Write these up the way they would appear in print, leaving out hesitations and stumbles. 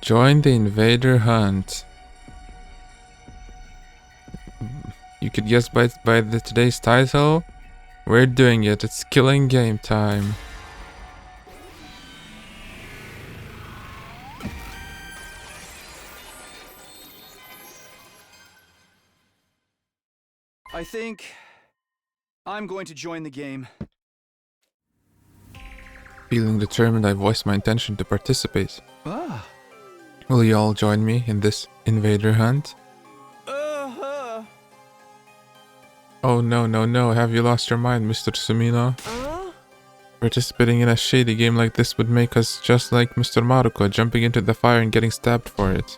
Join the invader hunt. You could guess by today's title. We're doing it. It's killing game time. I think I'm going to join the game. Feeling determined, I voiced my intention to participate. Ah. Will you all join me in this invader hunt? Oh no, have you lost your mind, Mr. Sumino? Participating in a shady game like this would make us just like Mr. Maruko, jumping into the fire and getting stabbed for it.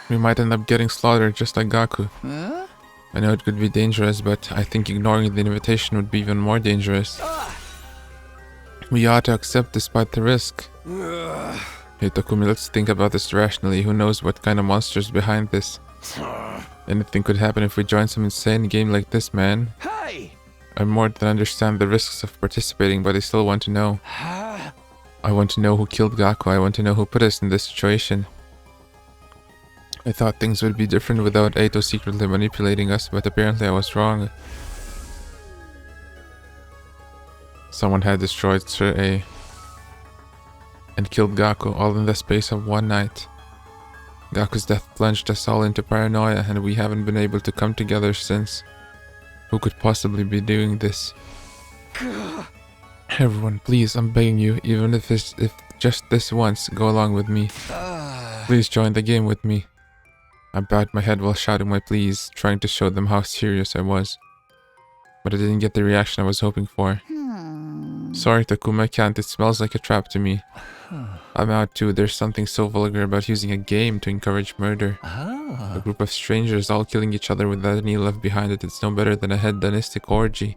We might end up getting slaughtered just like Gaku. I know it could be dangerous, but I think ignoring the invitation would be even more dangerous. We ought to accept despite the risk. Hey Takumi, let's think about this rationally. Who knows what kind of monster's behind this? Anything could happen if we join some insane game like this, man. Hey! I more than understand the risks of participating, but I still want to know. I want to know who killed Gaku. I want to know who put us in this situation. I thought things would be different without Eito secretly manipulating us, but apparently I was wrong. Someone had destroyed Sir A and killed Gaku all in the space of one night. Gaku's death plunged us all into paranoia, and we haven't been able to come together since. Who could possibly be doing this? Everyone, please, I'm begging you, even if just this once, go along with me. Please join the game with me. I bowed my head while shouting my pleas, trying to show them how serious I was. But I didn't get the reaction I was hoping for. Sorry, Takuma, I can't. It smells like a trap to me. I'm out too. There's something so vulgar about using a game to encourage murder. A group of strangers all killing each other without any love behind it. It's no better than a hedonistic orgy.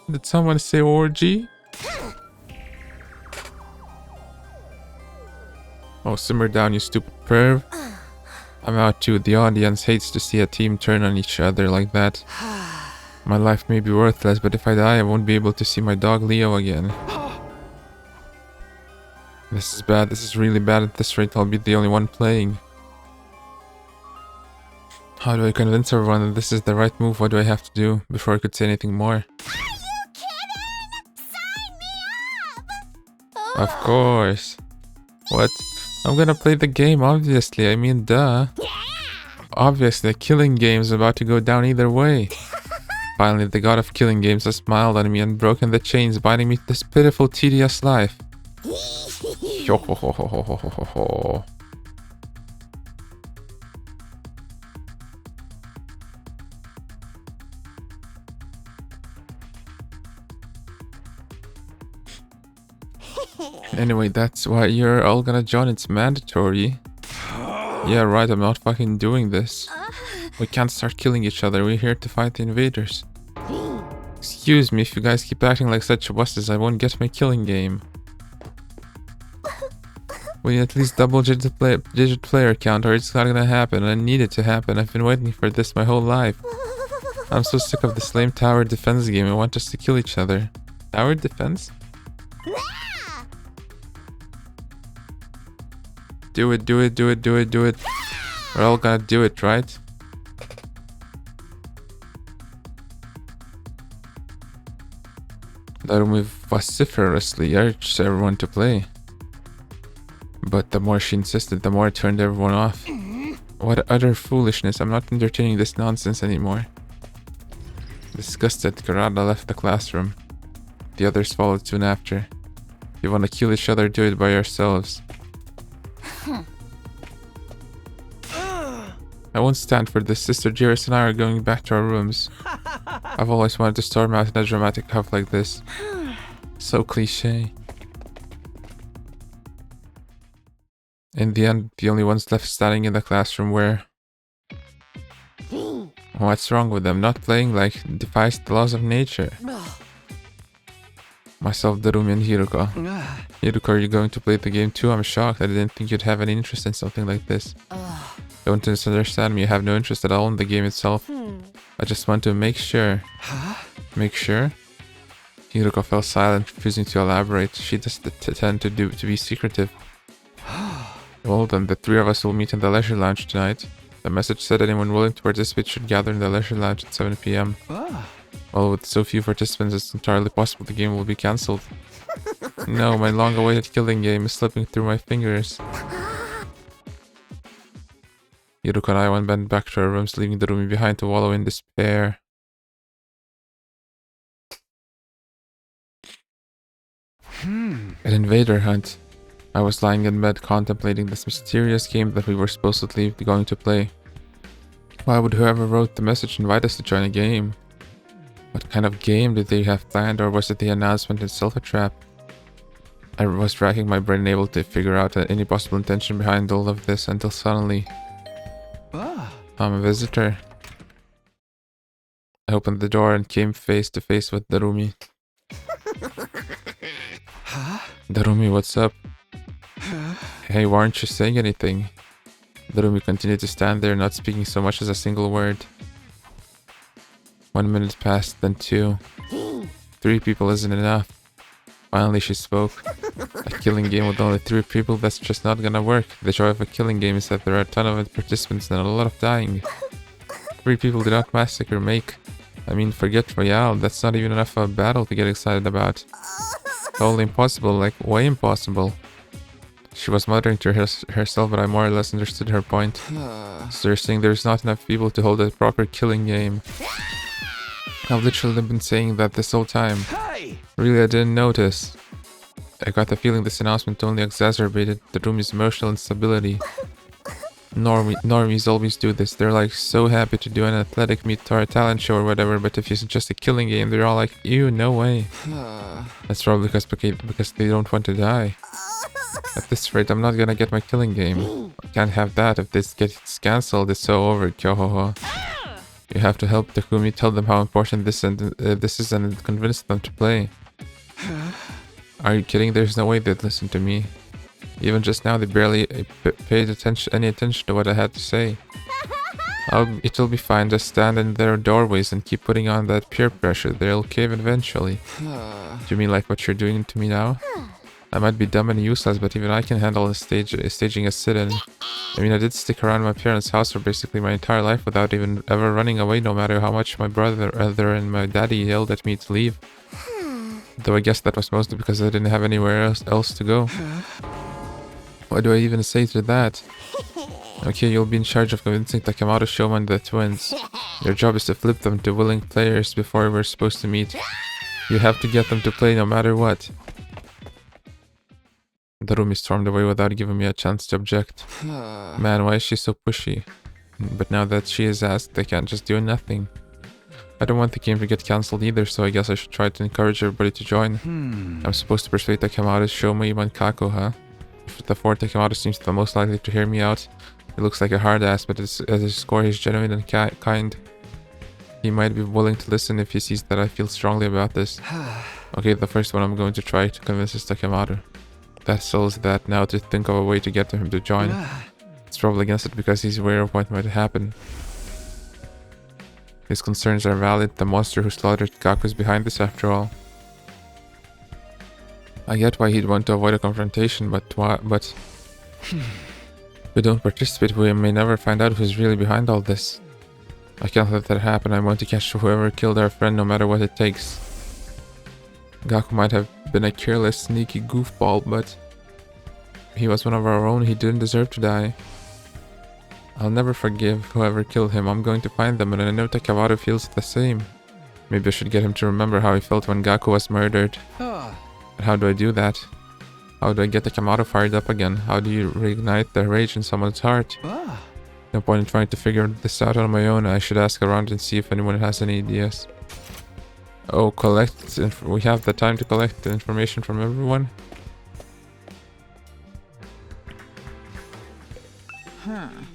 Did someone say orgy? Oh, simmer down, you stupid perv. I'm out too. The audience hates to see a team turn on each other like that. My life may be worthless, but if I die, I won't be able to see my dog Leo again. This is bad. This is really bad. At this rate, I'll be the only one playing. How do I convince everyone that this is the right move? What do I have to do before I could say anything more? Are you kidding? Sign me up! Of course. What? I'm gonna play the game, obviously. I mean, duh. Yeah. Obviously, a killing game is about to go down either way. Finally, the god of killing games has smiled on me and broken the chains binding me to this pitiful, tedious life. Yo ho ho ho ho ho ho ho. Anyway, that's why you're all gonna join. It's mandatory. Yeah, right, I'm not fucking doing this. We can't start killing each other. We're here to fight the invaders. Excuse me, if you guys keep acting like such wusses, I won't get my killing game. We need at least double-digit player count or it's not gonna happen. I need it to happen. I've been waiting for this my whole life. I'm so sick of this lame tower defense game. I want us to kill each other. Tower defense? Do it, do it, do it, do it, do it. We're all gonna do it, right? Narumi vociferously urged everyone to play. But the more she insisted, the more it turned everyone off. What utter foolishness. I'm not entertaining this nonsense anymore. Disgusted, Karada left the classroom. The others followed soon after. If you want to kill each other, do it by yourselves. I won't stand for this. Sister Jiris and I are going back to our rooms. I've always wanted to storm out in a dramatic huff like this. So cliche. In the end, the only ones left standing in the classroom were... What's wrong with them? Not playing like defies the laws of nature. Myself, Darumi, and Hiruka. Hiruka, are you going to play the game too? I'm shocked. I didn't think you'd have any interest in something like this. Don't misunderstand me. I have no interest at all in the game itself. I just want to make sure. Make sure? Hiruka fell silent, refusing to elaborate. She does tend to be secretive. Well, then the three of us will meet in the leisure lounge tonight. The message said anyone willing to participate should gather in the leisure lounge at 7 p.m. Well, with so few participants, it's entirely possible the game will be cancelled. No, my long-awaited killing game is slipping through my fingers. Hiruko and I went back to our rooms, leaving the room behind to wallow in despair. An invader hunt. I was lying in bed contemplating this mysterious game that we were supposedly going to play. Why would whoever wrote the message invite us to join a game? What kind of game did they have planned, or was it the announcement itself a trap? I was racking my brain, able to figure out any possible intention behind all of this, until suddenly... I'm a visitor. I opened the door and came face to face with Darumi. Darumi, what's up? Hey, why aren't you saying anything? Darumi continued to stand there, not speaking so much as a single word. 1 minute passed, then 2. 3 people isn't enough. Finally she spoke. A killing game with only 3 people, that's just not gonna work. The joy of a killing game is that there are a ton of participants and a lot of dying. 3 people did not massacre make. I mean, forget Royale, that's not even enough of a battle to get excited about. Totally impossible, like way impossible. She was muttering to herself, but I more or less understood her point. So you're saying there's not enough people to hold a proper killing game. I've literally been saying that this whole time. Really, I didn't notice. I got the feeling this announcement only exacerbated the room's emotional instability. Normies always do this. They're like so happy to do an athletic meet or a talent show or whatever, but if you suggest a killing game, they're all like, ew, no way. That's probably because they don't want to die. At this rate, I'm not gonna get my killing game. I can't have that. If this gets cancelled, it's so over, Kyohoho. You have to help Takumi, tell them how important this is and convince them to play. Are you kidding? There's no way they'd listen to me. Even just now, they barely paid any attention to what I had to say. It'll be fine, just stand in their doorways and keep putting on that peer pressure. They'll cave eventually. Do you mean like what you're doing to me now? I might be dumb and useless, but even I can handle staging a sit-in. I mean, I did stick around my parents' house for basically my entire life without even ever running away, no matter how much my brother and my daddy yelled at me to leave. Though I guess that was mostly because I didn't have anywhere else to go. What do I even say to that? Okay, you'll be in charge of convincing Takemoto, Shoma, and the twins. Your job is to flip them to willing players before we're supposed to meet. You have to get them to play no matter what. Darumi stormed away without giving me a chance to object. Man, why is she so pushy? But now that she is asked, I can't just do nothing. I don't want the game to get cancelled either, so I guess I should try to encourage everybody to join. I'm supposed to persuade Takemoto, Shoma, and Kako, huh? If the 4th Takemoto seems the most likely to hear me out. He looks like a hard ass, but at his core he's genuine and kind. He might be willing to listen if he sees that I feel strongly about this. Okay, the first one I'm going to try to convince is Takemoto. That settles that. Now to think of a way to get him to join. He's probably against it because he's aware of what might happen. His concerns are valid. The monster who slaughtered Kaku is behind this after all. I get why he'd want to avoid a confrontation, but if we don't participate, we may never find out who's really behind all this. I can't let that happen. I want to catch whoever killed our friend no matter what it takes. Gaku might have been a careless, sneaky goofball, but he was one of our own. He didn't deserve to die. I'll never forgive whoever killed him. I'm going to find them, and I know Takemoto feels the same. Maybe I should get him to remember how he felt when Gaku was murdered. But how do I do that? How do I get Takemoto fired up again? How do you reignite the rage in someone's heart? No point in trying to figure this out on my own. I should ask around and see if anyone has any ideas. Oh, we have the time to collect the information from everyone?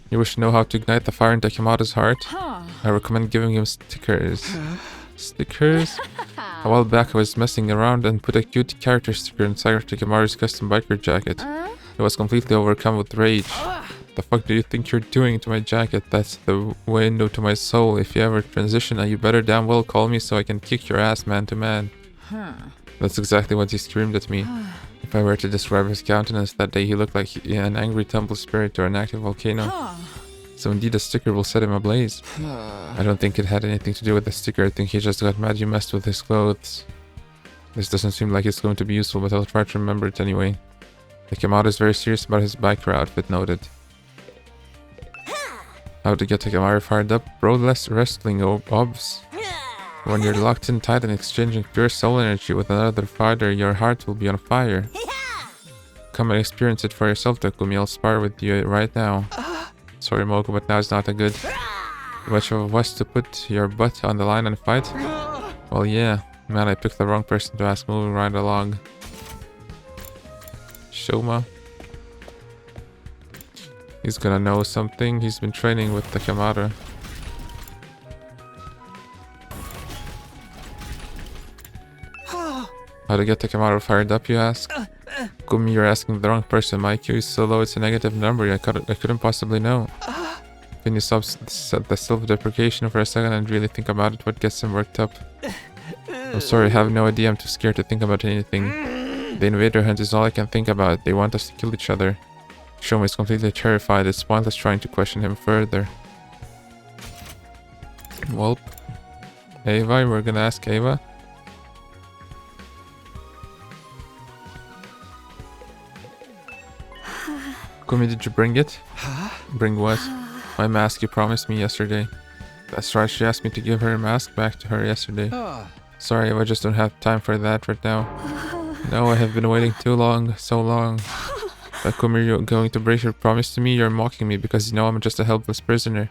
You wish to know how to ignite the fire in Takemoto's heart? I recommend giving him stickers. Stickers? A while back I was messing around and put a cute character sticker inside Takemoto's custom biker jacket. He was completely overcome with rage. The fuck do you think you're doing to my jacket? That's the window to my soul. If you ever transition, you better damn well call me so I can kick your ass man to man. That's exactly what he screamed at me. If I were to describe his countenance that day, he looked like an angry temple spirit or an active volcano. So indeed, a sticker will set him ablaze. I don't think it had anything to do with the sticker. I think he just got mad you messed with his clothes. This doesn't seem like it's going to be useful, but I'll try to remember it anyway. Takamaro is very serious about his biker outfit, noted. How to get Takamaro fired up? Bro, less wrestling, obs. When you're locked in tight and exchanging pure soul energy with another fighter, your heart will be on fire. Come and experience it for yourself, Takumi. I'll spar with you right now. Sorry, Moko, but now's not a good... Much of us to put your butt on the line and fight? Well, yeah. Man, I picked the wrong person to ask. Moving right along. Shoma. He's gonna know something. He's been training with Takamaro. How to get Takamaro fired up, you ask? Kumi, you're asking the wrong person. My IQ is so low it's a negative number. I couldn't possibly know. Can you stop the self-deprecation for a second and really think about it? What gets him worked up? I'm sorry, I have no idea. I'm too scared to think about anything. The invader hunt is all I can think about. They want us to kill each other. Shoma is completely terrified. It's pointless trying to question him further. Welp. Ava, we're gonna ask Ava. Kumi, did you bring it? Bring what? My mask you promised me yesterday. That's right, she asked me to give her mask back to her yesterday. Sorry, I just don't have time for that right now. No, I have been waiting too long, so long. But Kumi, you're going to break your promise to me? You're mocking me because you know I'm just a helpless prisoner.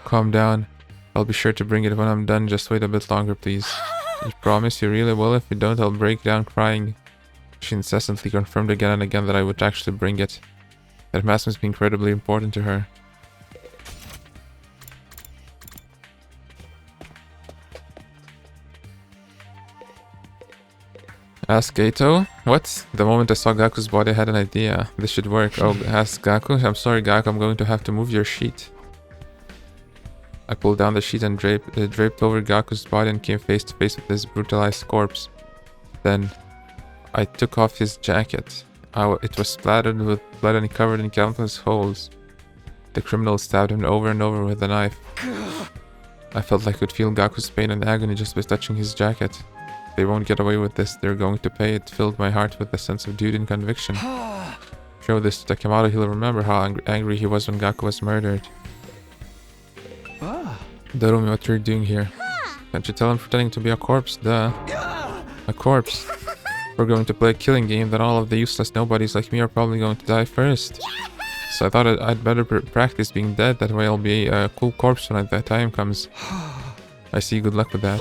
Calm down. I'll be sure to bring it when I'm done. Just wait a bit longer, please. You promise you really will? If you don't, I'll break down crying. She incessantly confirmed again and again that I would actually bring it. That mask must be incredibly important to her. Ask Gato? What? The moment I saw Gaku's body I had an idea. This should work. Oh, ask Gaku? I'm sorry Gaku, I'm going to have to move your sheet. I pulled down the sheet and draped over Gaku's body and came face to face with his brutalized corpse. Then, I took off his jacket. It was splattered with blood and covered in countless holes. The criminal stabbed him over and over with a knife. I felt like I could feel Gaku's pain and agony just by touching his jacket. They won't get away with this, they're going to pay. It filled my heart with a sense of duty and conviction. Show this to Takamaro, he'll remember how angry he was when Gaku was murdered. Darumi, what are you doing here? Can't you tell I'm pretending to be a corpse? Duh. A corpse. We're going to play a killing game, then all of the useless nobodies like me are probably going to die first. So I thought I'd better practice being dead, that way I'll be a cool corpse when that time comes. I see, good luck with that.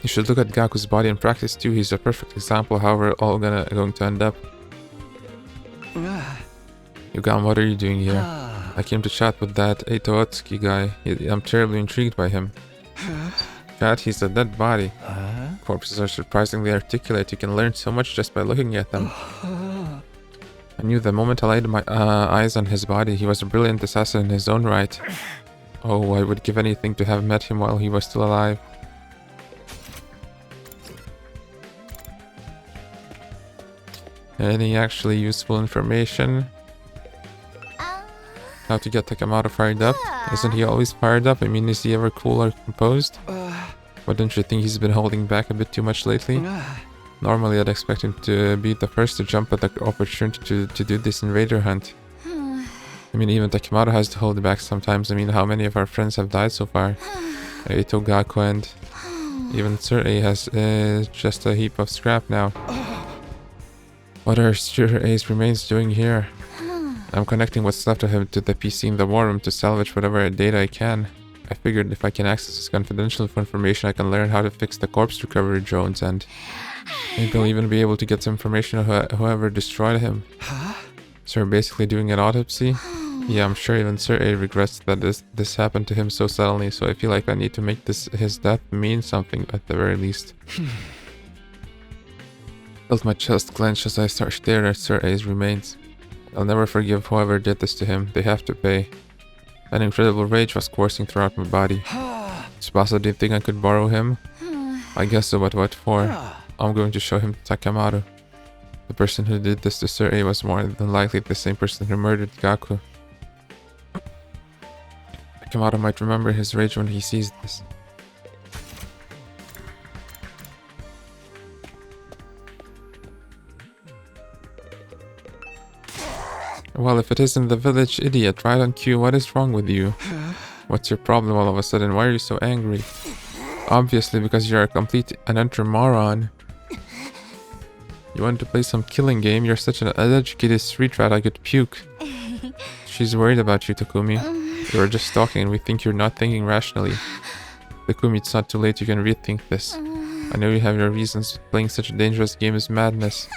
You should look at Gaku's body and practice too. He's a perfect example of how we're all going to end up. Yugan, what are you doing here? I came to chat with that Eitootsuki guy. I'm terribly intrigued by him. Chat, he's a dead body. Corpses are surprisingly articulate. You can learn so much just by looking at them. I knew the moment I laid my eyes on his body, he was a brilliant assassin in his own right. Oh, I would give anything to have met him while he was still alive. Any actually useful information? How to get Takamaro fired up? Isn't he always fired up? I mean, is he ever cool or composed? Why don't you think he's been holding back a bit too much lately? Normally I'd expect him to be the first to jump at the opportunity to do this invader hunt. I mean, even Takamaro has to hold back sometimes. I mean, how many of our friends have died so far? Eito, Gaku, and even Sir A has just a heap of scrap now. What are Sir A's remains doing here? I'm connecting what's left of him to the PC in the war room to salvage whatever data I can. I figured if I can access this confidential information, I can learn how to fix the corpse recovery drones, and maybe I'll even be able to get some information of whoever destroyed him. So basically doing an autopsy? Yeah, I'm sure even Sir A regrets that this happened to him so suddenly, so I feel like I need to make his death mean something at the very least. Felt my chest clench as I stared at Sir A's remains. I'll never forgive whoever did this to him. They have to pay. An incredible rage was coursing throughout my body. Tsubasa, do you think I could borrow him? I guess so, but what for? I'm going to show him Takamaru. The person who did this to Sir A was more than likely the same person who murdered Gaku. Takamaru might remember his rage when he sees this. Well, if it isn't the village idiot right on cue, what is wrong with you? What's your problem all of a sudden? Why are you so angry? Obviously because you're a complete and utter moron. You want to play some killing game? You're such an uneducated street rat I could puke. She's worried about you, Takumi. You were just talking and we think you're not thinking rationally. Takumi, it's not too late, you can rethink this. I know you have your reasons, but playing such a dangerous game is madness.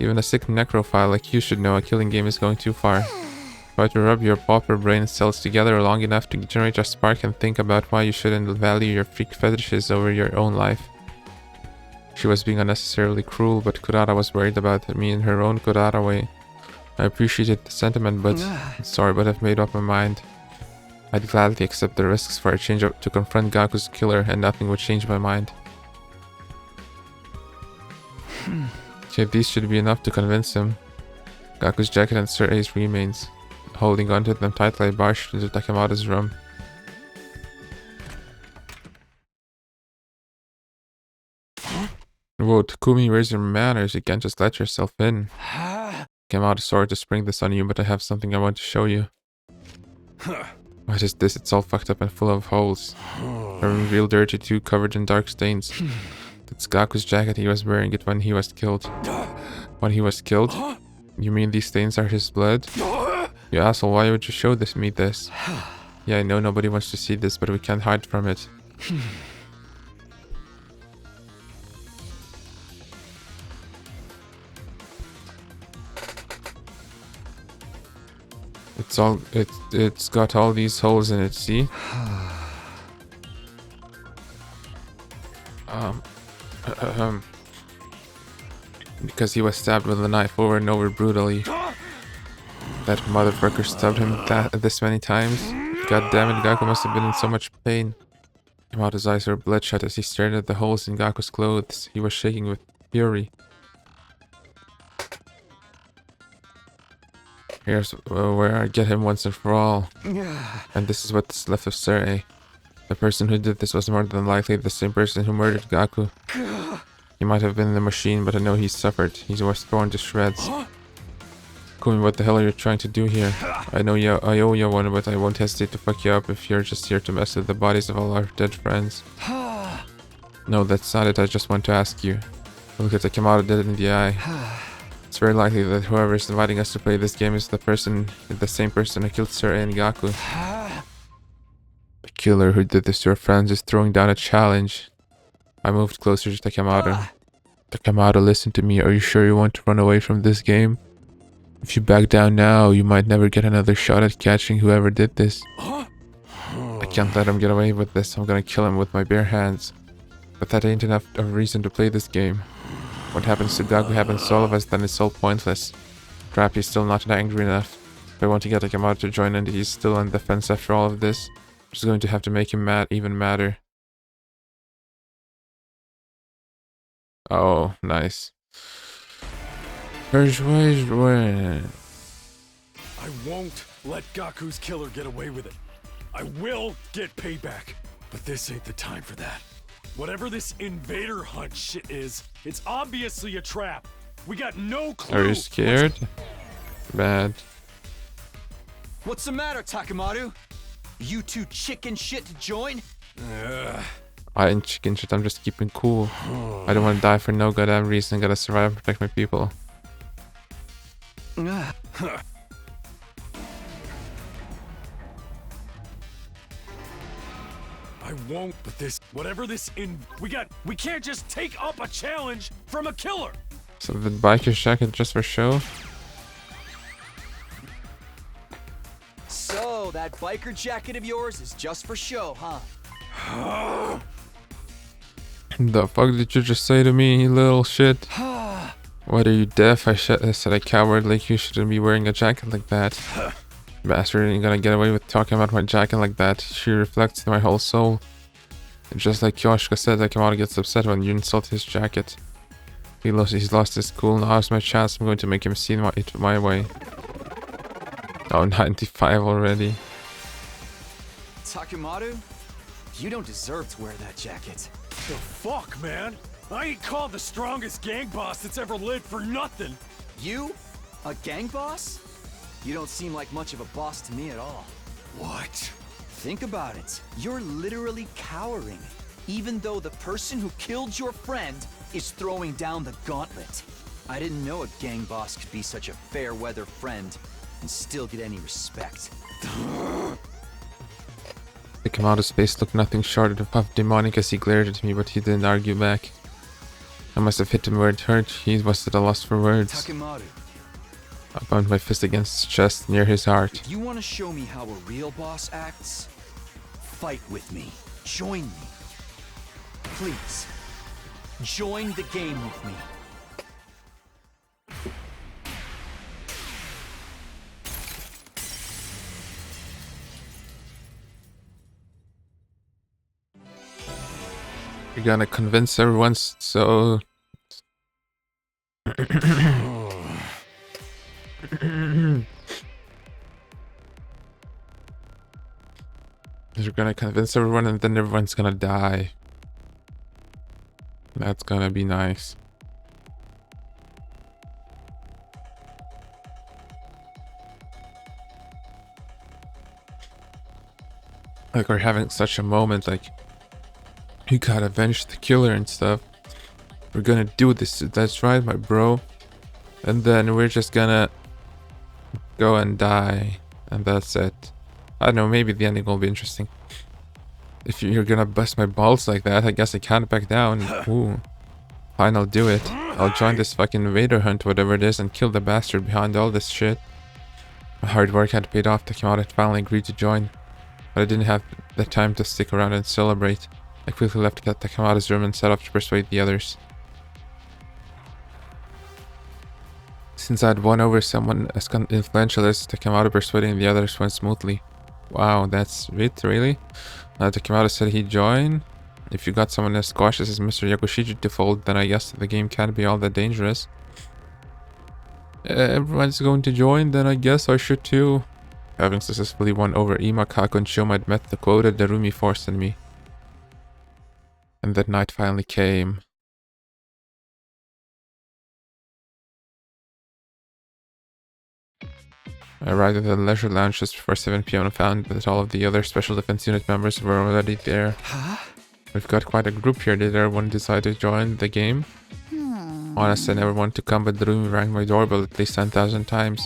Even a sick necrophile like you should know a killing game is going too far. Try to rub your pauper brain cells together long enough to generate a spark and think about why you shouldn't value your freak fetishes over your own life. She was being unnecessarily cruel, but Kurara was worried about me in her own Kurara way. I appreciated the sentiment, but sorry, but I've made up my mind. I'd gladly accept the risks for a change to confront Gaku's killer, and nothing would change my mind. Okay, these should be enough to convince him. Gaku's jacket and Sir A's remains. Holding onto them tightly, I barged into Takamaru's room. Whoa, Takumi, where's your manners? You can't just let yourself in. Takamaru, sorry to spring this on you, but I have something I want to show you. What is this? It's all fucked up and full of holes. I'm real dirty too, covered in dark stains. That's Gaku's jacket. He was wearing it when he was killed. When he was killed? You mean these stains are his blood? You asshole, why would you show me this? Yeah, I know nobody wants to see this, but we can't hide from it. It's got all these holes in it, see? Because he was stabbed with a knife over and over brutally. That motherfucker stabbed him this many times. God damn it, Gaku must have been in so much pain. Yamato's eyes were bloodshot as he stared at the holes in Gaku's clothes. He was shaking with fury. Here's where I get him once and for all. And this is what's left of Sir A. The person who did this was more than likely the same person who murdered Gaku. He might have been in the machine, but I know he suffered. He was torn to shreds. Kumi, what the hell are you trying to do here? I know I owe you one, but I won't hesitate to fuck you up if you're just here to mess with the bodies of all our dead friends. No, that's not it. I just want to ask you. Look at Takamaru dead in the eye. It's very likely that whoever is inviting us to play this game is the same person who killed Sir A and Gaku. The killer who did this to our friends is throwing down a challenge. I moved closer to Takamaru. Takamaru, listen to me. Are you sure you want to run away from this game? If you back down now, you might never get another shot at catching whoever did this. I can't let him get away with this. I'm gonna kill him with my bare hands. But that ain't enough of a reason to play this game. What happens to Gaku happens to all of us, then it's all pointless. Crap, he's still not angry enough. If I want to get Takamaru to join in, he's still on the fence after all of this. I'm just going to have to make him mad, even madder. Oh, nice. Persuasion. I won't let Gaku's killer get away with it. I will get payback. But this ain't the time for that. Whatever this invader hunt shit is, it's obviously a trap. We got no clue. Are you scared? Bad. What's the matter, Takamaru? You too chicken shit to join? I ain't chicken shit, I'm just keeping cool. I don't want to die for no goddamn reason. I gotta survive and protect my people. I won't, but we can't just take up a challenge from a killer. So the biker's jacket just for show? So, that biker jacket of yours is just for show, huh? The fuck did you just say to me, you little shit? What, are you deaf? I said a coward like you shouldn't be wearing a jacket like that. Bastard, ain't gonna get away with talking about my jacket like that. She reflects my whole soul. Just like Yoshika said, Takemoto gets upset when you insult his jacket. He's lost his cool. Now's my chance. I'm going to make him see it my way. Oh, 95 already. Takemoto, you don't deserve to wear that jacket. The fuck, man? I ain't called the strongest gang boss that's ever lived for nothing. You? A gang boss? You don't seem like much of a boss to me at all. What? Think about it. You're literally cowering, even though the person who killed your friend is throwing down the gauntlet. I didn't know a gang boss could be such a fair-weather friend and still get any respect. Takemoto's face looked nothing short of demonic as he glared at me, but he didn't argue back. I must have hit him where it hurt. He was at a loss for words. Takemoto, I bumped my fist against his chest near his heart. if you want to show me how a real boss acts, fight with me. Join me. Please. Join the game with me. You're gonna convince everyone so... You're gonna convince everyone and then everyone's gonna die. That's gonna be nice. Like we're having such a moment, like you gotta avenge the killer and stuff. We're gonna do this, that's right, my bro. And then we're just gonna go and die, and that's it. I don't know, maybe the ending will be interesting. If you're gonna bust my balls like that, I guess I can't back down. Ooh. Fine, I'll do it. I'll join this fucking invader hunt, whatever it is, and kill the bastard behind all this shit. My hard work had paid off. Takemoto had finally agreed to join, but I didn't have the time to stick around and celebrate. I quickly left Takemoto's room and set off to persuade the others. Since I'd won over someone as influential as Takemoto, persuading the others went smoothly. Wow, that's it, really? Takemoto said he'd join. If you got someone as cautious as Mr. Yakushiji to fold, then I guess the game can't be all that dangerous. Everyone's going to join, then I guess I should too. Having successfully won over Ima, Kako, and Shoma, I'd met the quota Darumi forced on me. And that night finally came. I arrived at the leisure lounge just before 7 PM and found that all of the other Special Defense Unit members were already there. Huh? We've got quite a group here. Did everyone decide to join the game? Honest, I never wanted to come, but Darumi rang my doorbell at least 10,000 times.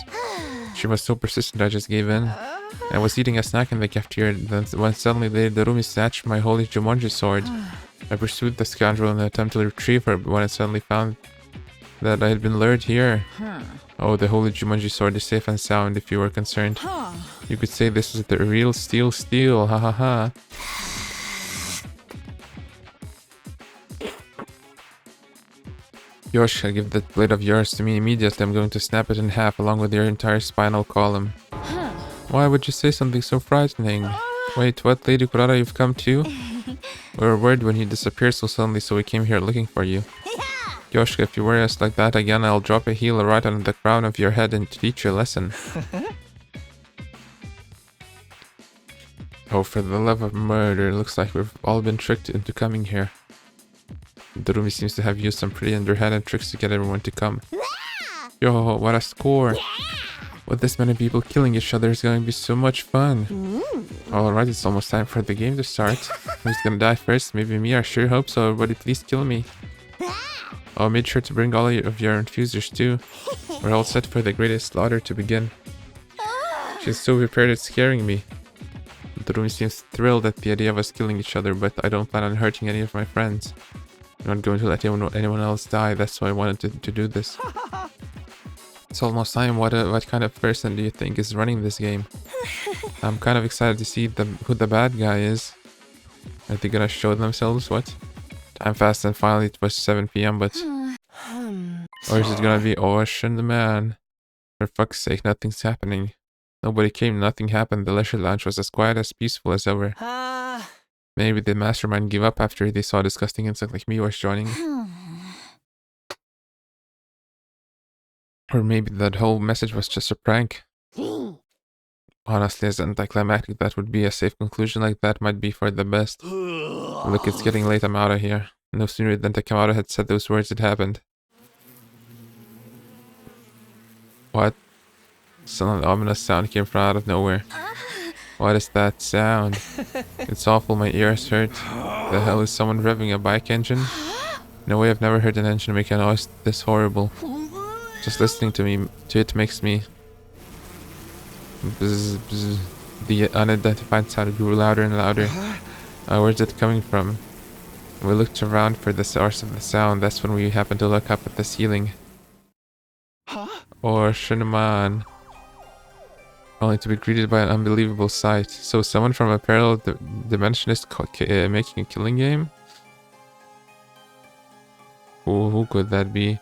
She was so persistent, I just gave in. I was eating a snack in the cafeteria when suddenly Lady Darumi snatched my holy Jumonji sword. I pursued the scoundrel in an attempt to retrieve her, but when I suddenly found that I had been lured here. Oh, the holy Jumonji sword is safe and sound if you were concerned. You could say this was the real steel, ha ha ha. Yoshika, give that blade of yours to me immediately. I'm going to snap it in half along with your entire spinal column. Why would you say something so frightening? Wait, what, Lady Kurara, you've come too? We were worried when you disappeared so suddenly, so we came here looking for you. Yoshika, if you worry us like that again, I'll drop a heel right on the crown of your head and teach you a lesson. Oh, for the love of murder, looks like we've all been tricked into coming here. Darumi seems to have used some pretty underhanded tricks to get everyone to come. Yo, what a score! With this many people killing each other is going to be so much fun. Alright, it's almost time for the game to start. Who's gonna die first? Maybe me, I sure hope so, but at least kill me. Oh, made sure to bring all of your infusers too. We're all set for the greatest slaughter to begin. She's so prepared, it's scaring me. Darumi seems thrilled at the idea of us killing each other, but I don't plan on hurting any of my friends. I'm not going to let anyone else die, that's why I wanted to do this. It's almost time. What kind of person do you think is running this game? I'm kind of excited to see who the bad guy is. Are they gonna show themselves? What? Time passed and finally it was 7 PM, but... Or is it gonna be Ocean the man? For fuck's sake, nothing's happening. Nobody came, nothing happened. The leisure lounge was as quiet as peaceful as ever. Maybe the mastermind gave up after they saw a disgusting insect like me was joining. Or maybe that whole message was just a prank. Honestly, as anticlimactic that would be, a safe conclusion like that might be for the best. Look, it's getting late, I'm out of here. No sooner than Takamaro had said those words, it happened. What? Some ominous sound came from out of nowhere. What is that sound? It's awful, my ears hurt. The hell is someone revving a bike engine? No way, I've never heard an engine make a noise this horrible. Just listening to it makes me... Bzz, bzz. The unidentified sound grew louder and louder. Where's it coming from? We looked around for the source of the sound. That's when we happened to look up at the ceiling. Or Shinaman. Only to be greeted by an unbelievable sight. So someone from a parallel dimension is making a killing game? Who could that be?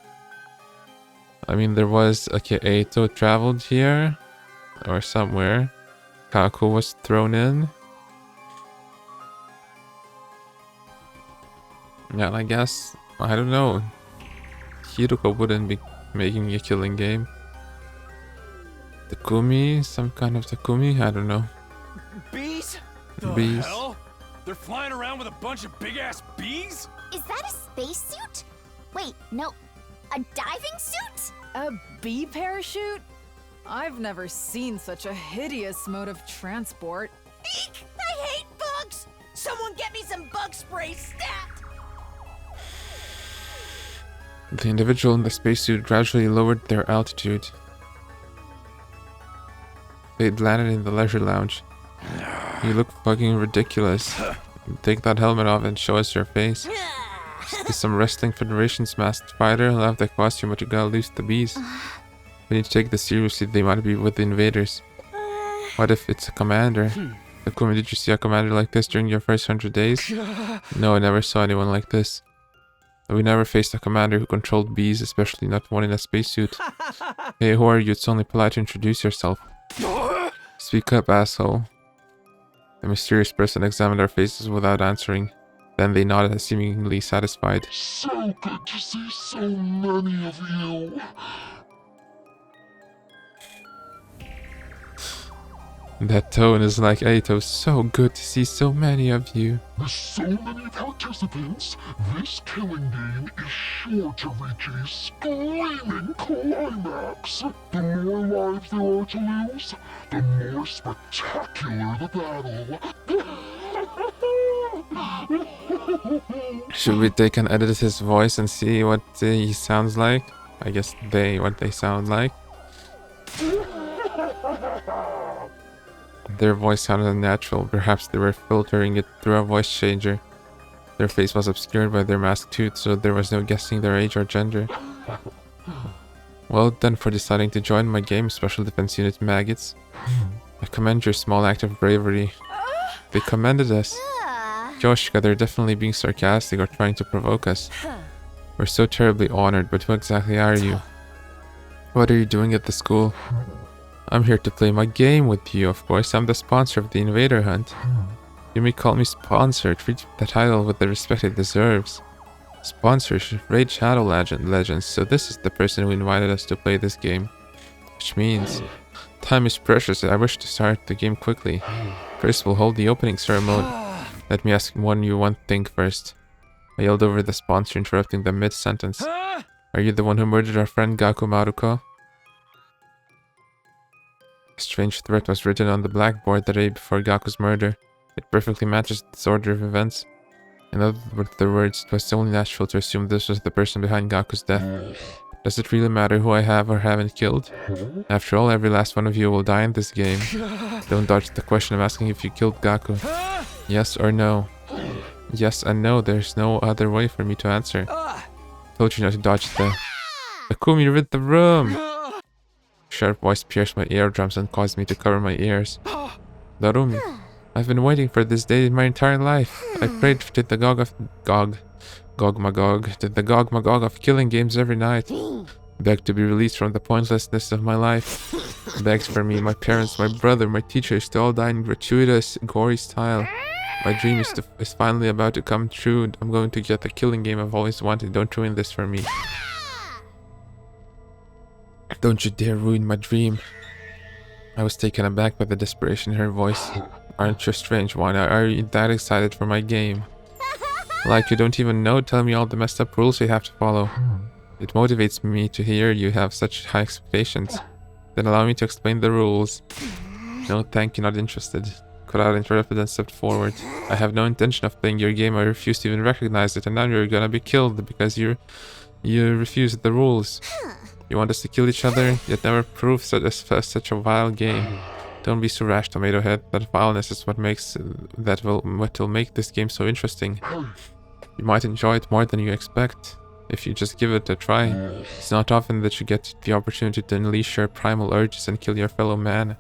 I mean, there was... Okay, Eito traveled here. Or somewhere. Kaku was thrown in. Yeah, I guess... I don't know. Hiruko wouldn't be making a killing game. Takumi? Some kind of Takumi? I don't know. Bees? Bees. The hell? They're flying around with a bunch of big-ass bees? Is that a spacesuit? Wait, no. A diving suit? A bee parachute? I've never seen such a hideous mode of transport. Eek! I hate bugs! Someone get me some bug spray, stat! The individual in the spacesuit gradually lowered their altitude. They'd landed in the leisure lounge. You look fucking ridiculous. Take that helmet off and show us your face. Is some wrestling federation's masked fighter? Love the costume, but you gotta lose the bees. We need to take this seriously, they might be with the invaders. What if it's a commander? Takumi, did you see a commander like this during your first 100 days? No, I never saw anyone like this. We never faced a commander who controlled bees, especially not one in a spacesuit. Hey, who are you? It's only polite to introduce yourself. Speak up, asshole. The mysterious person examined our faces without answering. Then they nodded, seemingly satisfied. So good to see so many of you. That tone is like Eito. So good to see so many of you. With so many participants, this killing game is sure to reach a screaming climax. The more lives there are to lose, the more spectacular the battle. Should we take and edit his voice and see what he sounds like? I guess what they sound like. Their voice sounded unnatural. Perhaps they were filtering it through a voice changer. Their face was obscured by their masked tooth, so there was no guessing their age or gender. Well done for deciding to join my game, Special Defense Unit Maggots. I commend your small act of bravery. They commended us. Yoshika, they're definitely being sarcastic or trying to provoke us. We're so terribly honored, but who exactly are you? What are you doing at the school? I'm here to play my game with you, of course. I'm the sponsor of the Invader Hunt. You may call me sponsor. Treat the title with the respect it deserves. Sponsor, Raid Shadow Legends. So this is the person who invited us to play this game. Which means time is precious. I wish to start the game quickly. First, we'll hold the opening ceremony. Let me ask one thing first. I yelled over the sponsor, interrupting them mid-sentence. Are you the one who murdered our friend Gaku Maruko? A strange threat was written on the blackboard the day before Gaku's murder. It perfectly matches this order of events. In other words, it was only natural to assume this was the person behind Gaku's death. Does it really matter who I have or haven't killed? After all, every last one of you will die in this game. Don't dodge the question of asking if you killed Gaku. Yes or no? Yes and no, there's no other way for me to answer. Told you not to dodge the... Takumi, rid the room! Sharp voice pierced my eardrums and caused me to cover my ears. Darumi, I've been waiting for this day my entire life. I prayed to the Gog Magog of killing games every night. Begged to be released from the pointlessness of my life. Begged for me, my parents, my brother, my teachers to all die in gratuitous, gory style. My dream is finally about to come true. I'm going to get the killing game I've always wanted. Don't ruin this for me. Don't you dare ruin my dream. I was taken aback by the desperation in her voice. Aren't you a strange one? Are you that excited for my game? Like you don't even know? Tell me all the messed up rules you have to follow. It motivates me to hear you have such high expectations. Then allow me to explain the rules. No, thank you, not interested. Kurara interrupted and stepped forward. I have no intention of playing your game. I refuse to even recognize it, and now you're gonna be killed because you refused the rules. You want us to kill each other, yet never prove such a vile game. Don't be so rash, Tomato Head. That vileness is what will make this game so interesting. You might enjoy it more than you expect if you just give it a try. It's not often that you get the opportunity to unleash your primal urges and kill your fellow man.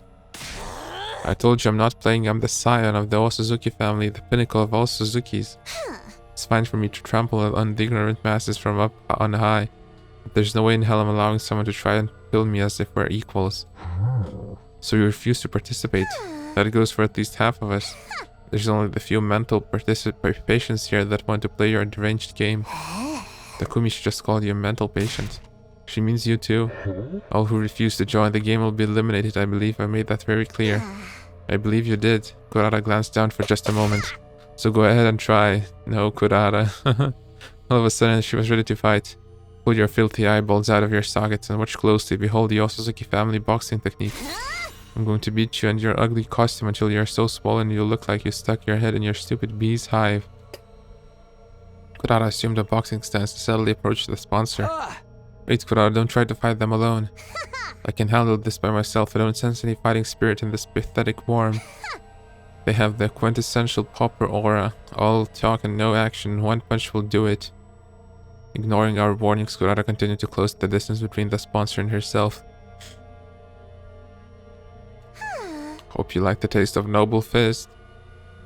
I told you I'm not playing. I'm the scion of the Osuzuki family, the pinnacle of all Suzukis. It's fine for me to trample on the ignorant masses from up on high. But there's no way in hell I'm allowing someone to try and kill me as if we're equals. So you refuse to participate. That goes for at least half of us. There's only the few mental patients here that want to play your deranged game. Takumi should just call you a mental patient. She means you too. All who refuse to join the game will be eliminated. I believe I made that very clear. I believe you did. Kurara glanced down for just a moment. So go ahead and try. No, Kurara. All of a sudden she was ready to fight. Pull your filthy eyeballs out of your sockets and watch closely. Behold the Osuzuki family boxing technique. I'm going to beat you and your ugly costume until you're so swollen you'll look like you stuck your head in your stupid bee's hive. Kurara assumed a boxing stance and steadily approached the sponsor. Wait, Kurara, don't try to fight them alone. I can handle this by myself. I don't sense any fighting spirit in this pathetic form. They have the quintessential pauper aura. All talk and no action. One punch will do it. Ignoring our warnings, Kurara continued to close the distance between the sponsor and herself. Hope you like the taste of noble fist.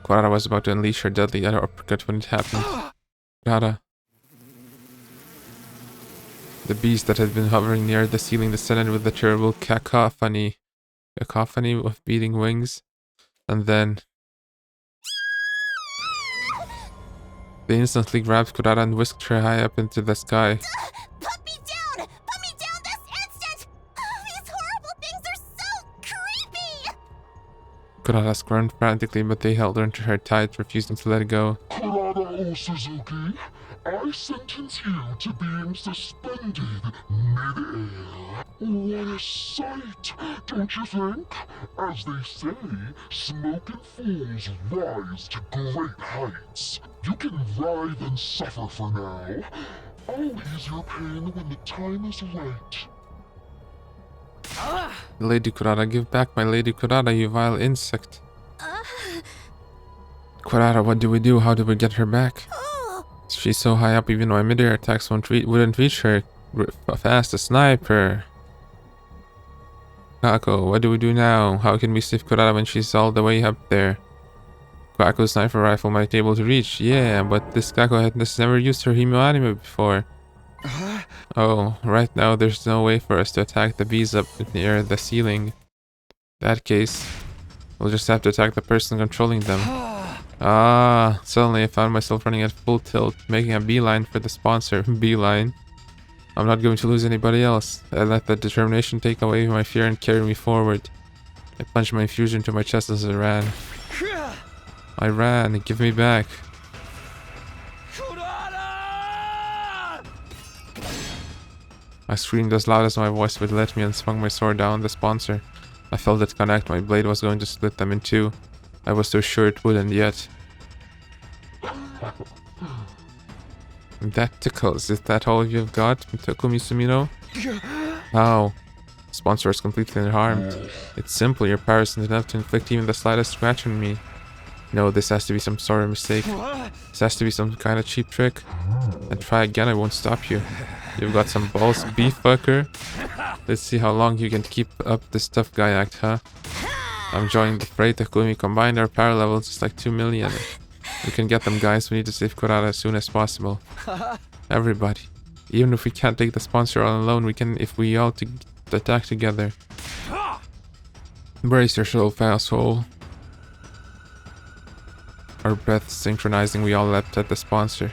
Kurara was about to unleash her deadly uppercut when it happened. Kurara. The beast that had been hovering near the ceiling descended with a terrible cacophony of beating wings, and then they instantly grabbed Kurara and whisked her high up into the sky. Put me down! Put me down this instant! These horrible things are so creepy! Kurara squirmed frantically, but they held onto her tight, refusing to let go. Kurara Osuzuki, I sentence you to being suspended mid-air. What a sight, don't you think? As they say, smoke and fools rise to great heights. You can writhe and suffer for now. I'll ease your pain when the time is right. Lady Kurara, give back my Lady Kurara, you vile insect. Kurara, what do we do? How do we get her back? She's so high up, even my mid-air attacks wouldn't reach her fast. A sniper. Kako, what do we do now? How can we save Kurara when she's all the way up there? Kako's sniper rifle might be able to reach. Yeah, but this Kako has never used her Himo anime before. Oh, right now there's no way for us to attack the bees up near the ceiling. In that case, we'll just have to attack the person controlling them. Ah, suddenly I found myself running at full tilt, making a beeline for the sponsor. Beeline. I'm not going to lose anybody else. I let that determination take away my fear and carry me forward. I punched my infusion into my chest as I ran. I ran. Give me back. I screamed as loud as my voice would let me and swung my sword down the sponsor. I felt it connect. My blade was going to split them in two. I was so sure it wouldn't yet. That tickles. Is that all you've got, Takumi Sumino? How? Sponsor is completely unharmed. It's simple. Your power isn't enough to inflict even the slightest scratch on me. No, this has to be some sort of mistake. This has to be some kind of cheap trick. And try again, I won't stop you. You've got some balls, beef fucker. Let's see how long you can keep up this tough guy act, huh? I'm joining the fray. Takumi, combined our power levels is like 2 million. We can get them, guys. We need to save Kurara as soon as possible. Everybody. Even if we can't take the sponsor all alone, we can if we all attack together. Brace yourself, asshole. Our breaths synchronizing, we all leapt at the sponsor.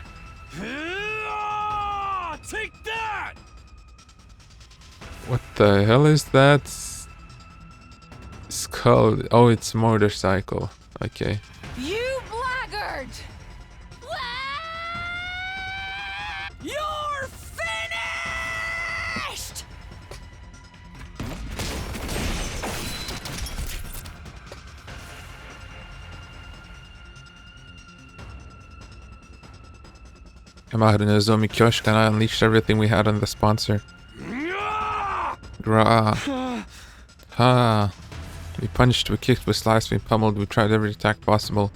Take that! What the hell is that? Skull. Oh, it's motorcycle. Okay. You blackguard! You're finished! I'm out in a Nozomi kiosk and I unleashed everything we had on the sponsor. Grah. Ha. We punched, we kicked, we sliced, we pummeled, we tried every attack possible.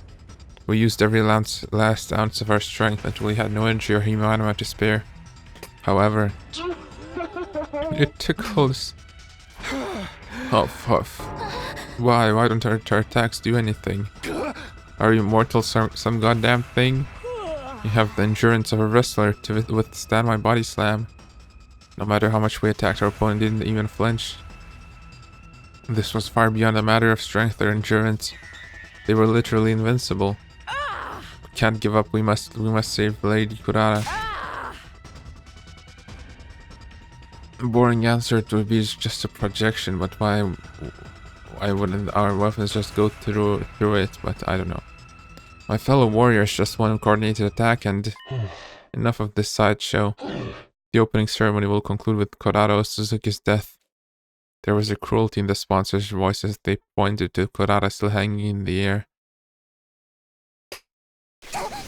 We used every last ounce of our strength until we had no energy or humanity to spare. However, it tickles. Huff, huff. Why don't our attacks do anything? Are you mortal some goddamn thing? You have the endurance of a wrestler to withstand my body slam. No matter how much we attacked, our opponent didn't even flinch. This was far beyond a matter of strength or endurance. They were literally invincible. We can't give up, we must save Lady Kurara. Boring answer, it would be just a projection, but why wouldn't our weapons just go through it? But I don't know. My fellow warriors just want a coordinated attack, and enough of this sideshow. The opening ceremony will conclude with Kurara Suzuki's death. There was a cruelty in the sponsors' voices. They pointed to Kurara still hanging in the air. Please, help!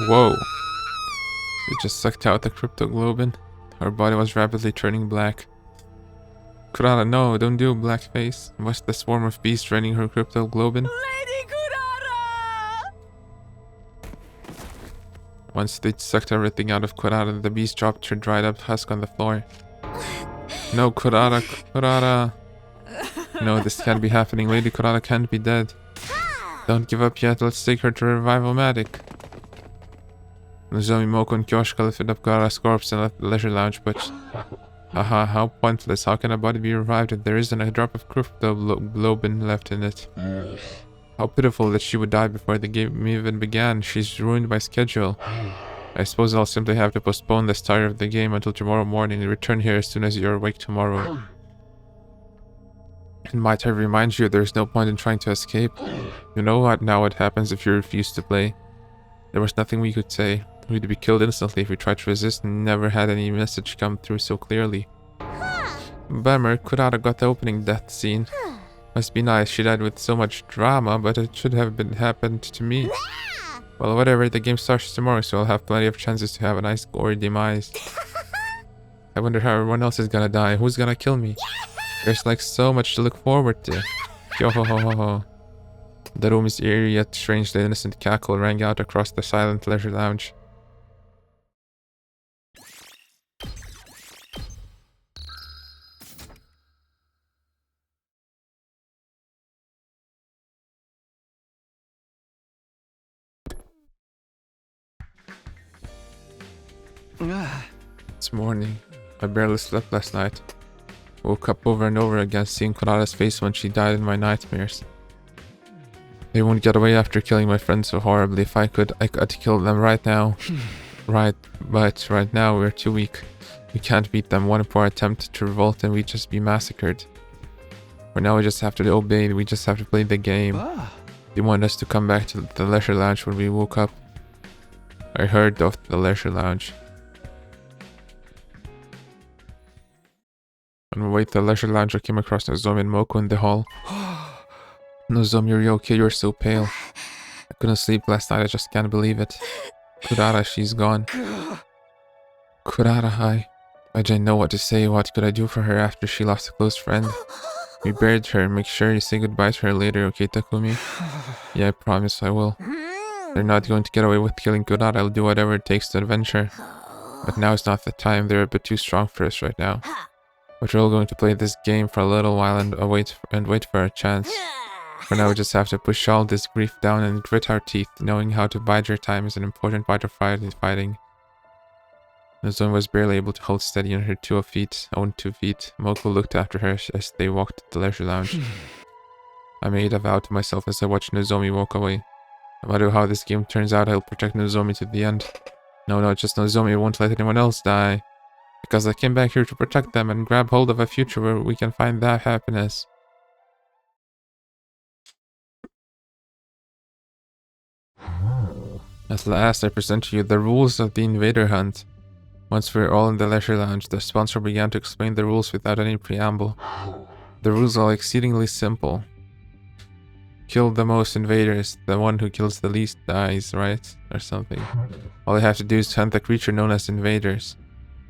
Whoa. It just sucked out the cryptoglobin. Her body was rapidly turning black. Kurara, no, don't do blackface. Watch the swarm of beasts draining her cryptoglobin. Lady Kurara! Once they sucked everything out of Kurara, the beast dropped her dried up husk on the floor. No, Kurara. No, this can't be happening. Lady Kurara can't be dead. Don't give up yet. Let's take her to Revival-matic. Nozomi, Moko, and Kyoshika lifted up Kurara's corpse and left the leisure lounge, but... Haha, how pointless. How can a body be revived if there isn't a drop of cryptoglobin left in it? How pitiful that she would die before the game even began. She's ruined my schedule. I suppose I'll simply have to postpone the start of the game until tomorrow morning and return here as soon as you're awake tomorrow. And might I remind you, there's no point in trying to escape. You know what happens if you refuse to play. There was nothing we could say. We'd be killed instantly if we tried to resist and never had any message come through so clearly. Bummer, Kurara got the opening death scene. Must be nice, she died with so much drama, but it should have happened to me. Well, whatever, the game starts tomorrow, so I'll have plenty of chances to have a nice gory demise. I wonder how everyone else is gonna die. Who's gonna kill me? There's like so much to look forward to. Yo ho ho ho ho. The room's eerie yet strangely innocent cackle rang out across the silent leisure lounge. It's morning. I barely slept last night. Woke up over and over again seeing Kurara's face when she died in my nightmares. They won't get away after killing my friends so horribly. If I could kill them right now. But right now we're too weak. We can't beat them. One poor attempt to revolt and we'd just be massacred. For now we just have to obey. We just have to play the game. They want us to come back to the leisure lounge when we woke up. I heard of the leisure lounge. On my way to the leisure lounge, I came across Nozomi and Moko in the hall. Nozomi, are you okay? You're so pale. I couldn't sleep last night, I just can't believe it. Kurara, she's gone. Kurara, I didn't know what to say. What could I do for her after she lost a close friend? We buried her. Make sure you say goodbye to her later, okay, Takumi? Yeah, I promise I will. They're not going to get away with killing Kurara. I'll do whatever it takes to avenge her. But now is not the time. They're a bit too strong for us right now. But we're all going to play this game for a little while and wait for a chance. For now, we just have to push all this grief down and grit our teeth. Knowing how to bide your time is an important part of fighting. Nozomi was barely able to hold steady on her own 2 feet. Moko looked after her as they walked to the leisure lounge. I made a vow to myself as I watched Nozomi walk away. No matter how this game turns out, I'll protect Nozomi to the end. No, just Nozomi. I won't let anyone else die. Because I came back here to protect them and grab hold of a future where we can find that happiness. At last, I present to you the rules of the invader hunt. Once we were all in the leisure lounge, the sponsor began to explain the rules without any preamble. The rules are exceedingly simple. Kill the most invaders, the one who kills the least dies, right? Or something. All you have to do is hunt the creature known as invaders.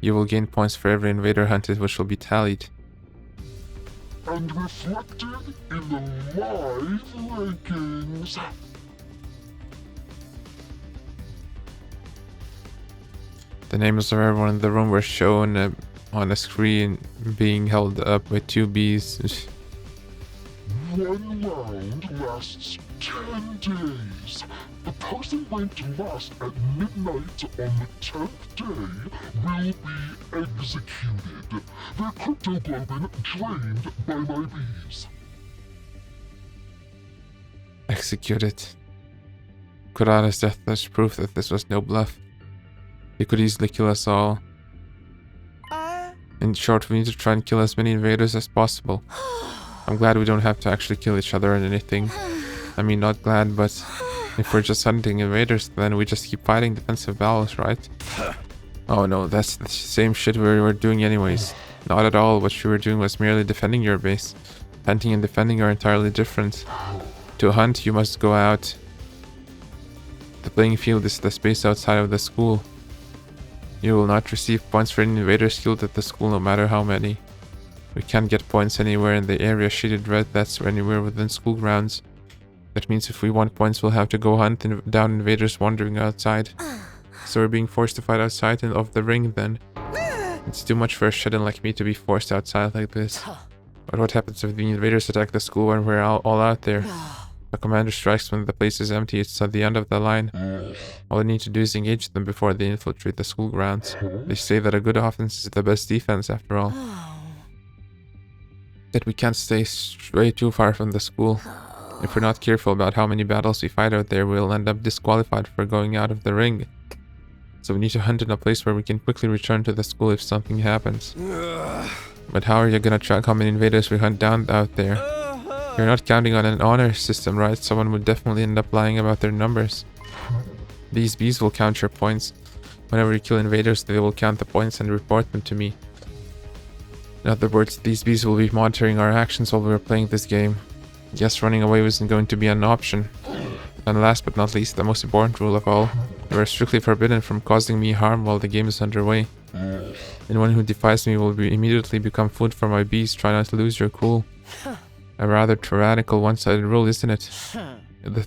You will gain points for every invader hunted, which will be tallied. And reflected in the live rankings. The names of everyone in the room were shown on a screen, being held up with 2 bees. One round lasts 10 days. The person ranked last at midnight on the 10th day will be executed. Their cryptoglobin drained by my bees. Executed. Kurara's death was proof that this was no bluff. He could easily kill us all. In short, we need to try and kill as many invaders as possible. I'm glad we don't have to actually kill each other or anything. I mean, not glad, but if we're just hunting invaders, then we just keep fighting defensive battles, right? Oh no, that's the same shit we were doing anyways. Not at all. What you were doing was merely defending your base. Hunting and defending are entirely different. To hunt, you must go out. The playing field is the space outside of the school. You will not receive points for any invaders killed at the school, no matter how many. We can't get points anywhere in the area shaded red, that's anywhere within school grounds. That means if we want points, we'll have to go hunt down invaders wandering outside. So we're being forced to fight outside and of the ring then. It's too much for a shut-in like me to be forced outside like this. But what happens if the invaders attack the school when we're all out there? The commander strikes when the place is empty. It's at the end of the line. All we need to do is engage them before they infiltrate the school grounds. They say that a good offense is the best defense after all. That we can't stay way too far from the school. If we're not careful about how many battles we fight out there, we'll end up disqualified for going out of the ring. So we need to hunt in a place where we can quickly return to the school if something happens. But how are you gonna track how many invaders we hunt down out there? You're not counting on an honor system, right? Someone would definitely end up lying about their numbers. These bees will count your points. Whenever you kill invaders, they will count the points and report them to me. In other words, these bees will be monitoring our actions while we are playing this game. Yes, running away isn't going to be an option. And last but not least, the most important rule of all, you are strictly forbidden from causing me harm while the game is underway. Anyone who defies me will immediately become food for my bees. Try not to lose your cool. A rather tyrannical one-sided rule, isn't it?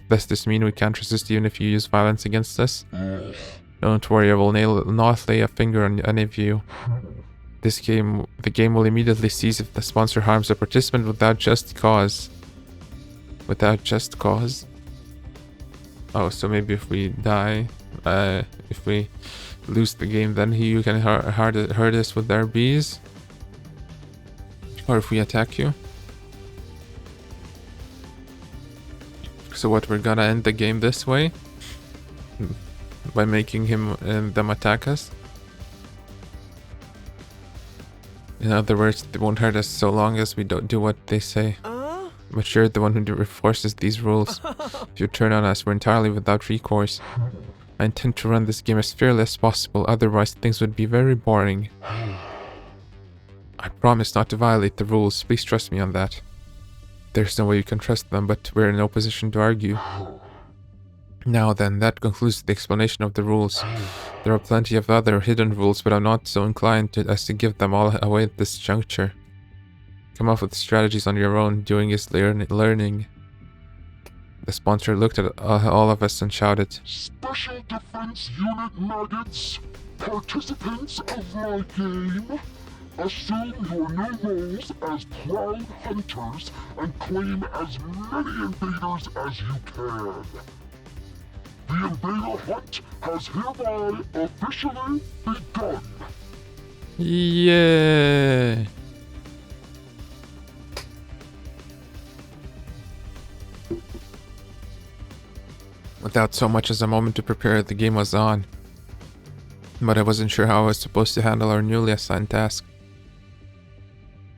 Does this mean we can't resist even if you use violence against us? Don't worry, I will not lay a finger on any of you. The game will immediately cease if the sponsor harms a participant without just cause. Without just cause? Oh, so maybe if we die, if we lose the game, then you can hurt us with our bees? Or if we attack you? So what, we're gonna end the game this way? By making him and them attack us? In other words, they won't hurt us so long as we don't do what they say. But you're the one who enforces these rules. If you turn on us, we're entirely without recourse. I intend to run this game as fairly as possible, otherwise things would be very boring. I promise not to violate the rules, please trust me on that. There's no way you can trust them, but we're in no position to argue. Now then, that concludes the explanation of the rules. There are plenty of other hidden rules, but I'm not so inclined as to give them all away at this juncture. Come up with strategies on your own, doing is learning. The sponsor looked at all of us and shouted, Special Defense Unit maggots, participants of my game, Assume your new roles as proud hunters and claim as many invaders as you can. The invader hunt has hereby officially begun. Yeah. Without so much as a moment to prepare, the game was on. But I wasn't sure how I was supposed to handle our newly assigned task.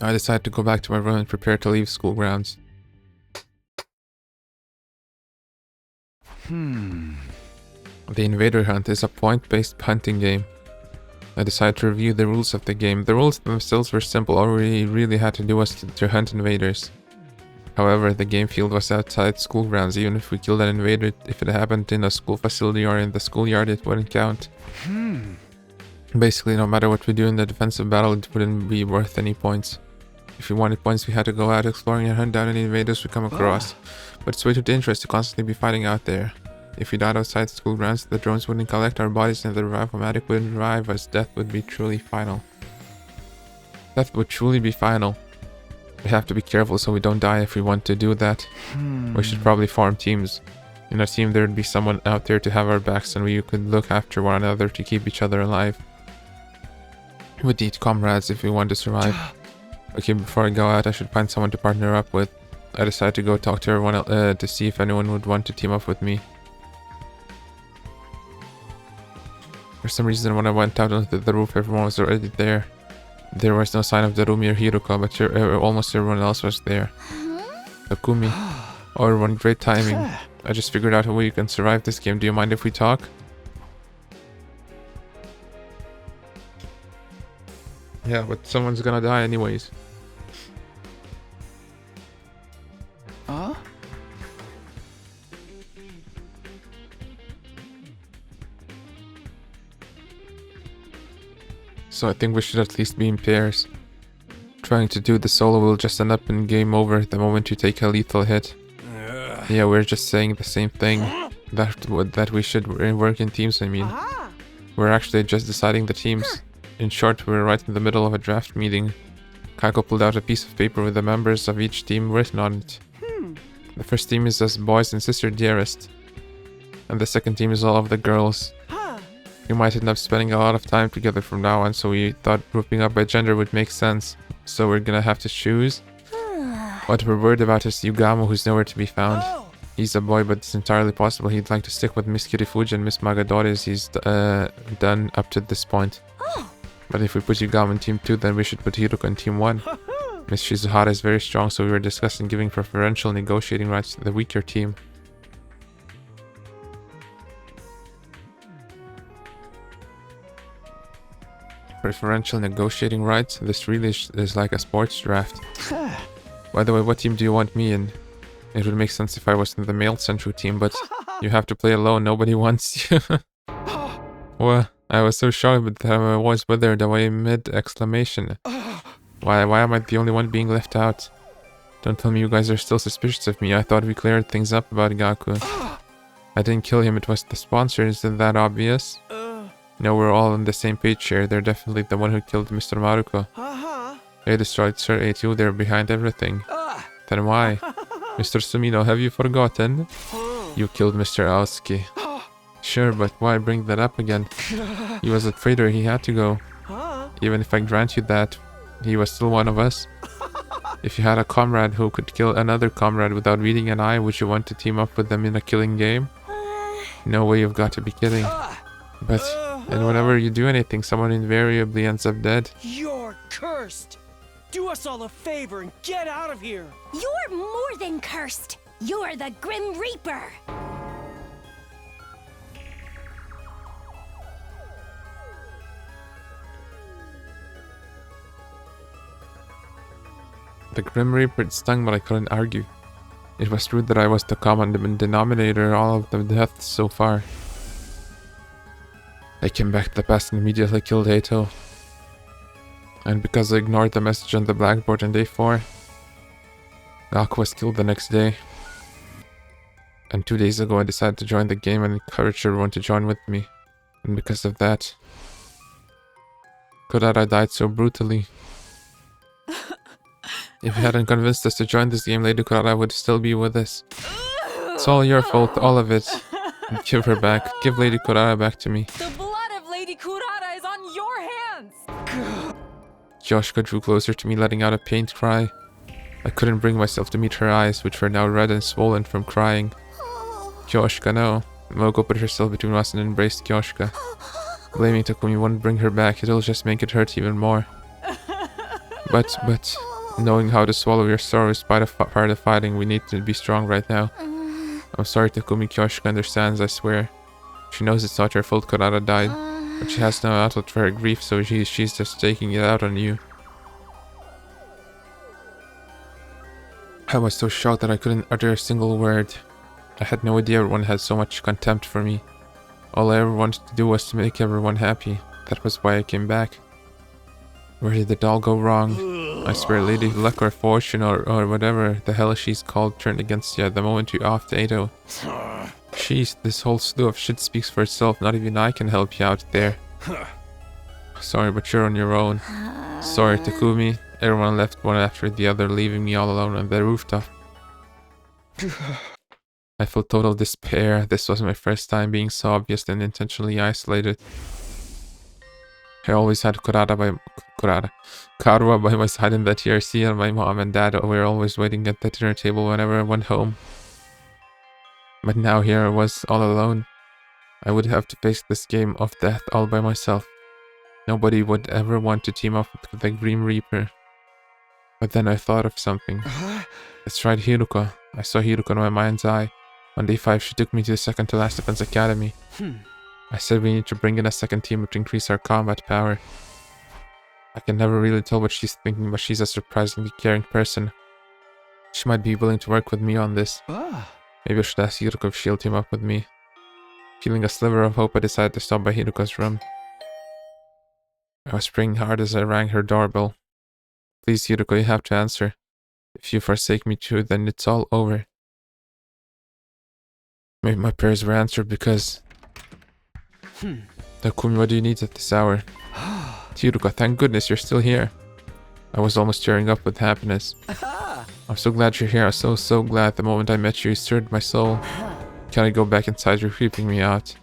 I decided to go back to my room and prepare to leave school grounds. The Invader Hunt is a point-based hunting game. I decided to review the rules of the game. The rules themselves were simple. All we really had to do was to hunt invaders. However, the game field was outside school grounds. Even if we killed an invader, if it happened in a school facility or in the schoolyard, it wouldn't count. Basically, no matter what we do in the defensive battle, it wouldn't be worth any points. If we wanted points, we had to go out exploring and hunt down any invaders we come across. But it's way too dangerous to constantly be fighting out there. If we died outside school grounds, the drones wouldn't collect our bodies and the revive-o-matic wouldn't revive us. Death would be truly final. Death would truly be final. We have to be careful so we don't die if we want to do that. We should probably form teams. In a team there would be someone out there to have our backs and we could look after one another to keep each other alive. We'd need comrades if we want to survive. Okay, before I go out I should find someone to partner up with. I decided to go talk to everyone to see if anyone would want to team up with me. For some reason when I went out onto the roof everyone was already there. There was no sign of Darumi or Hiruka, but almost everyone else was there. Takumi. Oh, everyone, great timing. I just figured out a way you can survive this game. Do you mind if we talk? Yeah, but someone's gonna die anyways. Huh? So I think we should at least be in pairs. Trying to do the solo will just end up in game over the moment you take a lethal hit. Yeah, we're just saying the same thing. That we should work in teams, I mean. We're actually just deciding the teams. In short, we're right in the middle of a draft meeting. Kako pulled out a piece of paper with the members of each team written on it. The first team is us boys and sister dearest. And the second team is all of the girls. We might end up spending a lot of time together from now on, so we thought grouping up by gender would make sense. So we're gonna have to choose. What we're worried about is Yugamo, who's nowhere to be found. He's a boy, but it's entirely possible he'd like to stick with Miss Kirifuji and Miss Magadori as he's done up to this point. But if we put Yugamo in Team 2, then we should put Hiruka in Team 1. Miss Shizuhara is very strong, so we were discussing giving preferential negotiating rights to the weaker team. Preferential negotiating rights? This really is like a sports draft. By the way, what team do you want me in? It would make sense if I was in the male central team, but you have to play alone, nobody wants you. Well, I was so shocked that I was withered away mid-exclamation. Why am I the only one being left out? Don't tell me you guys are still suspicious of me. I thought we cleared things up about Gaku. I didn't kill him, it was the sponsor. Isn't that obvious? No, we're all on the same page here. They're definitely the one who killed Mr. Maruko. They destroyed Sir A2. They're behind everything. Then why? Mr. Sumino, have you forgotten? You killed Mr. Aosuke. Sure, but why bring that up again? He was a traitor. He had to go. Even if I grant you that, he was still one of us. If you had a comrade who could kill another comrade without reading an eye, would you want to team up with them in a killing game? No way, you've got to be kidding. But, and whenever you do anything, someone invariably ends up dead. You're cursed. Do us all a favor and get out of here. You're more than cursed. You're the Grim Reaper. The Grim Reaper stung, but I couldn't argue. It was true that I was the common denominator in all of the deaths so far. I came back to the past and immediately killed Hato. And because I ignored the message on the blackboard on day 4, Gaku was killed the next day. And 2 days ago I decided to join the game and encourage everyone to join with me. And because of that, Kurara died so brutally. If you hadn't convinced us to join this game, Lady Kurara would still be with us. It's all your fault, all of it. Give her back. Give Lady Kurara back to me. The blood of Lady Kurara is on your hands! Kyoshka drew closer to me, letting out a pained cry. I couldn't bring myself to meet her eyes, which were now red and swollen from crying. Kyoshka, no. Mogo put herself between us and embraced Kyoshka. Blaming Takumi won't bring her back, it'll just make it hurt even more. But, knowing how to swallow your sorrow is part of fighting, we need to be strong right now. I'm sorry, Takumi. Kyoshka understands, I swear. She knows it's not your fault Kurara died, but she has no outlet for her grief, so she's just taking it out on you. I was so shocked that I couldn't utter a single word. I had no idea everyone had so much contempt for me. All I ever wanted to do was to make everyone happy. That was why I came back. Where did it all go wrong? I swear Lady Luck or Fortune or whatever the hell she's called turned against you at the moment you offed Ado. Jeez, this whole slew of shit speaks for itself. Not even I can help you out there. Sorry, but you're on your own. Sorry, Takumi. Everyone left one after the other, leaving me all alone on the rooftop. I felt total despair. This was my first time being so obvious and intentionally isolated. I always had Karuwa by my side in the TRC, and my mom and dad were always waiting at the dinner table whenever I went home. But now here I was, all alone. I would have to face this game of death all by myself. Nobody would ever want to team up with the Grim Reaper. But then I thought of something. That's right, Hiruko. I saw Hiruko in my mind's eye. On day 5, she took me to the second to last defense academy. I said we need to bring in a second team to increase our combat power. I can never really tell what she's thinking, but she's a surprisingly caring person. She might be willing to work with me on this. Maybe I should ask Hiruko if she'll team up with me. Feeling a sliver of hope, I decided to stop by Hiruko's room. I was praying hard as I rang her doorbell. Please, Hiruko, you have to answer. If you forsake me too, then it's all over. Maybe my prayers were answered because... Takumi, what do you need at this hour? Hiruko, thank goodness you're still here. I was almost tearing up with happiness. I'm so glad you're here. I'm so glad. The moment I met you, you stirred my soul. Can I go back inside? You're creeping me out.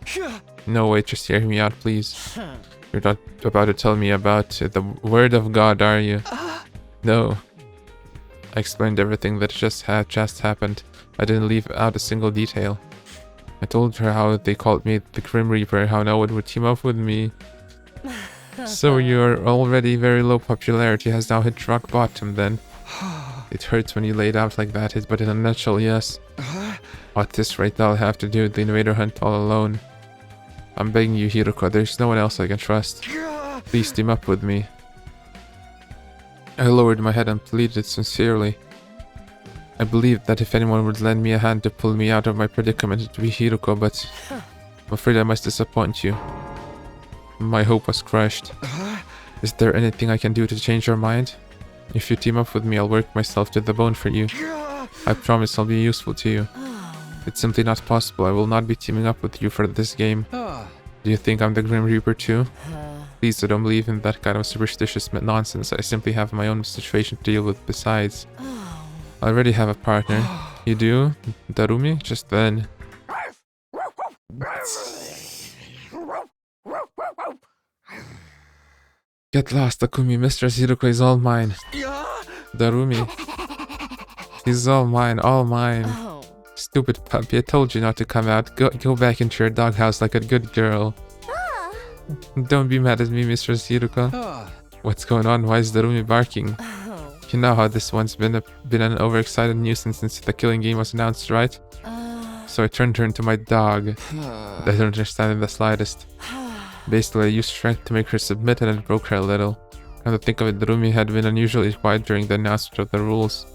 No, wait, just hear me out, please. You're not about to tell me about the word of God, are you? No. I explained everything that just happened. I didn't leave out a single detail. I told her how they called me the Grim Reaper, how no one would team up with me. So your already very low popularity has now hit rock bottom then. It hurts when you lay it out like that, but in a nutshell, yes. At this rate, I'll have to do the invader hunt all alone. I'm begging you, Hiruko, there's no one else I can trust. Please team up with me. I lowered my head and pleaded sincerely. I believed that if anyone would lend me a hand to pull me out of my predicament, it would be Hiruko, but I'm afraid I must disappoint you. My hope was crushed. Is there anything I can do to change your mind? If you team up with me, I'll work myself to the bone for you. I promise I'll be useful to you. It's simply not possible. I will not be teaming up with you for this game. Do you think I'm the Grim Reaper too? Please, I don't believe in that kind of superstitious nonsense. I simply have my own situation to deal with besides. I already have a partner. You do? Darumi? Just then. Get lost, Takumi. Mistress Hiruko is all mine. Darumi. He's all mine, all mine. Stupid puppy, I told you not to come out. Go back into your doghouse like a good girl. Don't be mad at me, Mistress Hiruko. What's going on? Why is Darumi barking? You know how this one's been an overexcited nuisance since the killing game was announced, right? So I turned her into my dog. I don't understand in the slightest. Basically, I used strength to make her submit and it broke her a little. Come to think of it, Darumi had been unusually quiet during the announcement of the rules.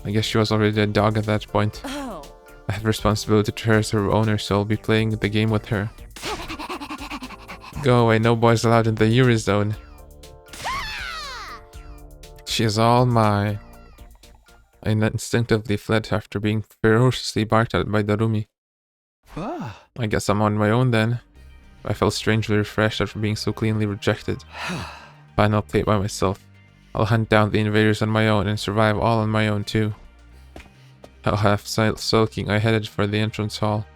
I guess she was already a dog at that point. I have responsibility to her as her owner, so I'll be playing the game with her. Go away, no boys allowed in the Eurozone. She is all mine. I instinctively fled after being ferociously barked at by Darumi. I guess I'm on my own then. I felt strangely refreshed after being so cleanly rejected. Fine, I'll play it by myself. I'll hunt down the invaders on my own and survive all on my own too. Half sulking, I headed for the entrance hall.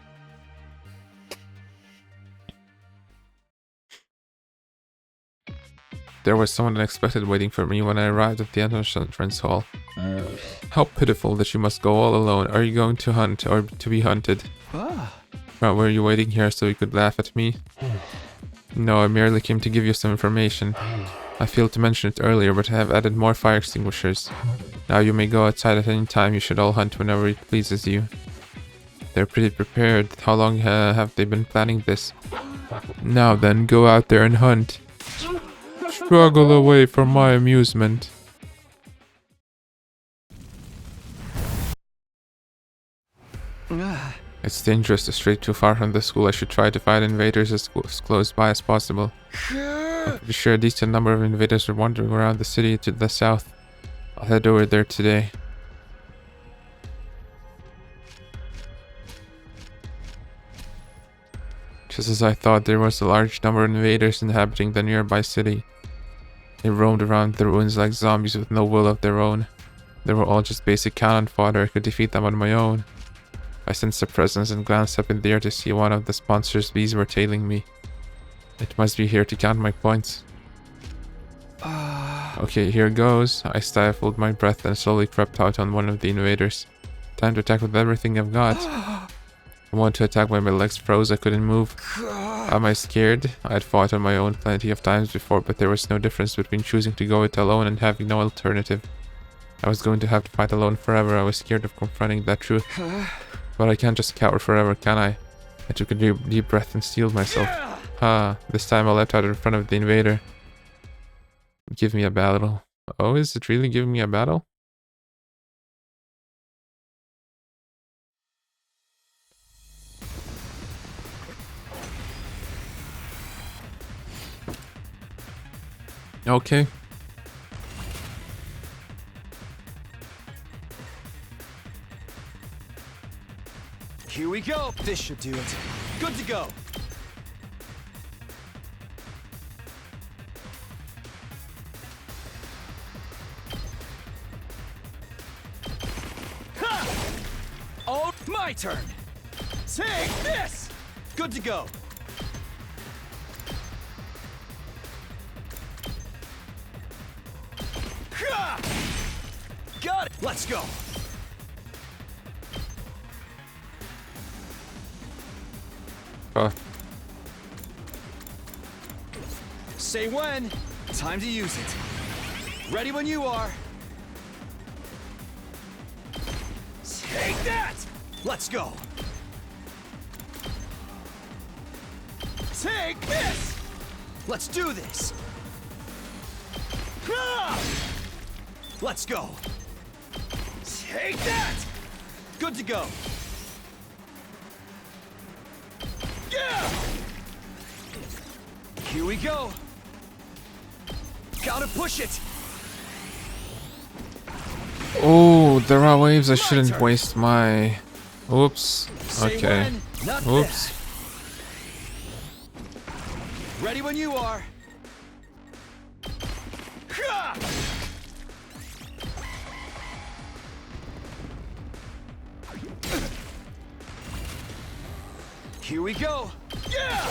There was someone unexpected waiting for me when I arrived at the entrance hall. How pitiful that you must go all alone. Are you going to hunt or to be hunted? Were you waiting here so you could laugh at me? No, I merely came to give you some information. I failed to mention it earlier, but I have added more fire extinguishers. Now you may go outside at any time. You should all hunt whenever it pleases you. They're pretty prepared. How long have they been planning this? Now then, go out there and hunt. Struggle away from my amusement. It's dangerous to stray too far from the school. I should try to find invaders as close by as possible. I'm pretty sure a decent number of invaders are wandering around the city to the south. I'll head over there today. Just as I thought, there was a large number of invaders inhabiting the nearby city. They roamed around the ruins like zombies with no will of their own. They were all just basic cannon fodder. I could defeat them on my own. I sensed their presence and glanced up in the air to see one of the monsters' bees were tailing me. It must be here to count my points. Okay, here goes. I stifled my breath and slowly crept out on one of the invaders. Time to attack with everything I've got. I wanted to attack when my legs froze. I couldn't move. Am I scared? I had fought on my own plenty of times before, but there was no difference between choosing to go it alone and having no alternative. I was going to have to fight alone forever. I was scared of confronting that truth. But I can't just cower forever, can I? I took a deep breath and steeled myself. This time I leapt out in front of the invader. Give me a battle. Oh, is it really giving me a battle? Okay. Here we go. This should do it. Good to go. Ha! Oh, my turn. Take this. Good to go. Ha! Got it. Let's go. Say when. Time to use it. Ready when you are. Take that! Let's go. Take this! Let's do this. Let's go. Take that! Good to go. Yeah! Here we go. Gotta push it. Oh, there are waves. I shouldn't waste my... Oops. Okay. Oops. Ready when you are. Here we go. Yeah!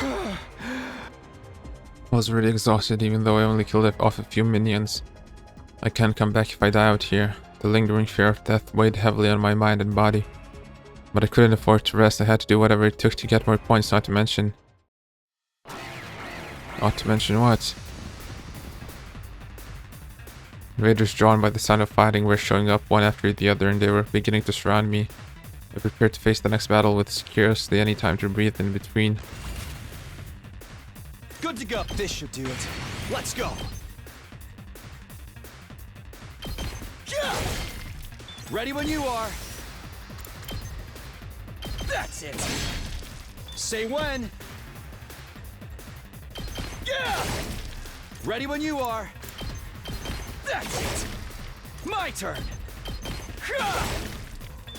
I was really exhausted, even though I only killed off a few minions. I can't come back if I die out here. The lingering fear of death weighed heavily on my mind and body. But I couldn't afford to rest. I had to do whatever it took to get more points, not to mention... Not to mention what? Invaders drawn by the sound of fighting were showing up one after the other, and they were beginning to surround me. I prepared to face the next battle with scarcely any time to breathe in between. Good to go. This should do it. Let's go. Yeah! Ready when you are. That's it. Say when. Yeah! Ready when you are. That's it. My turn.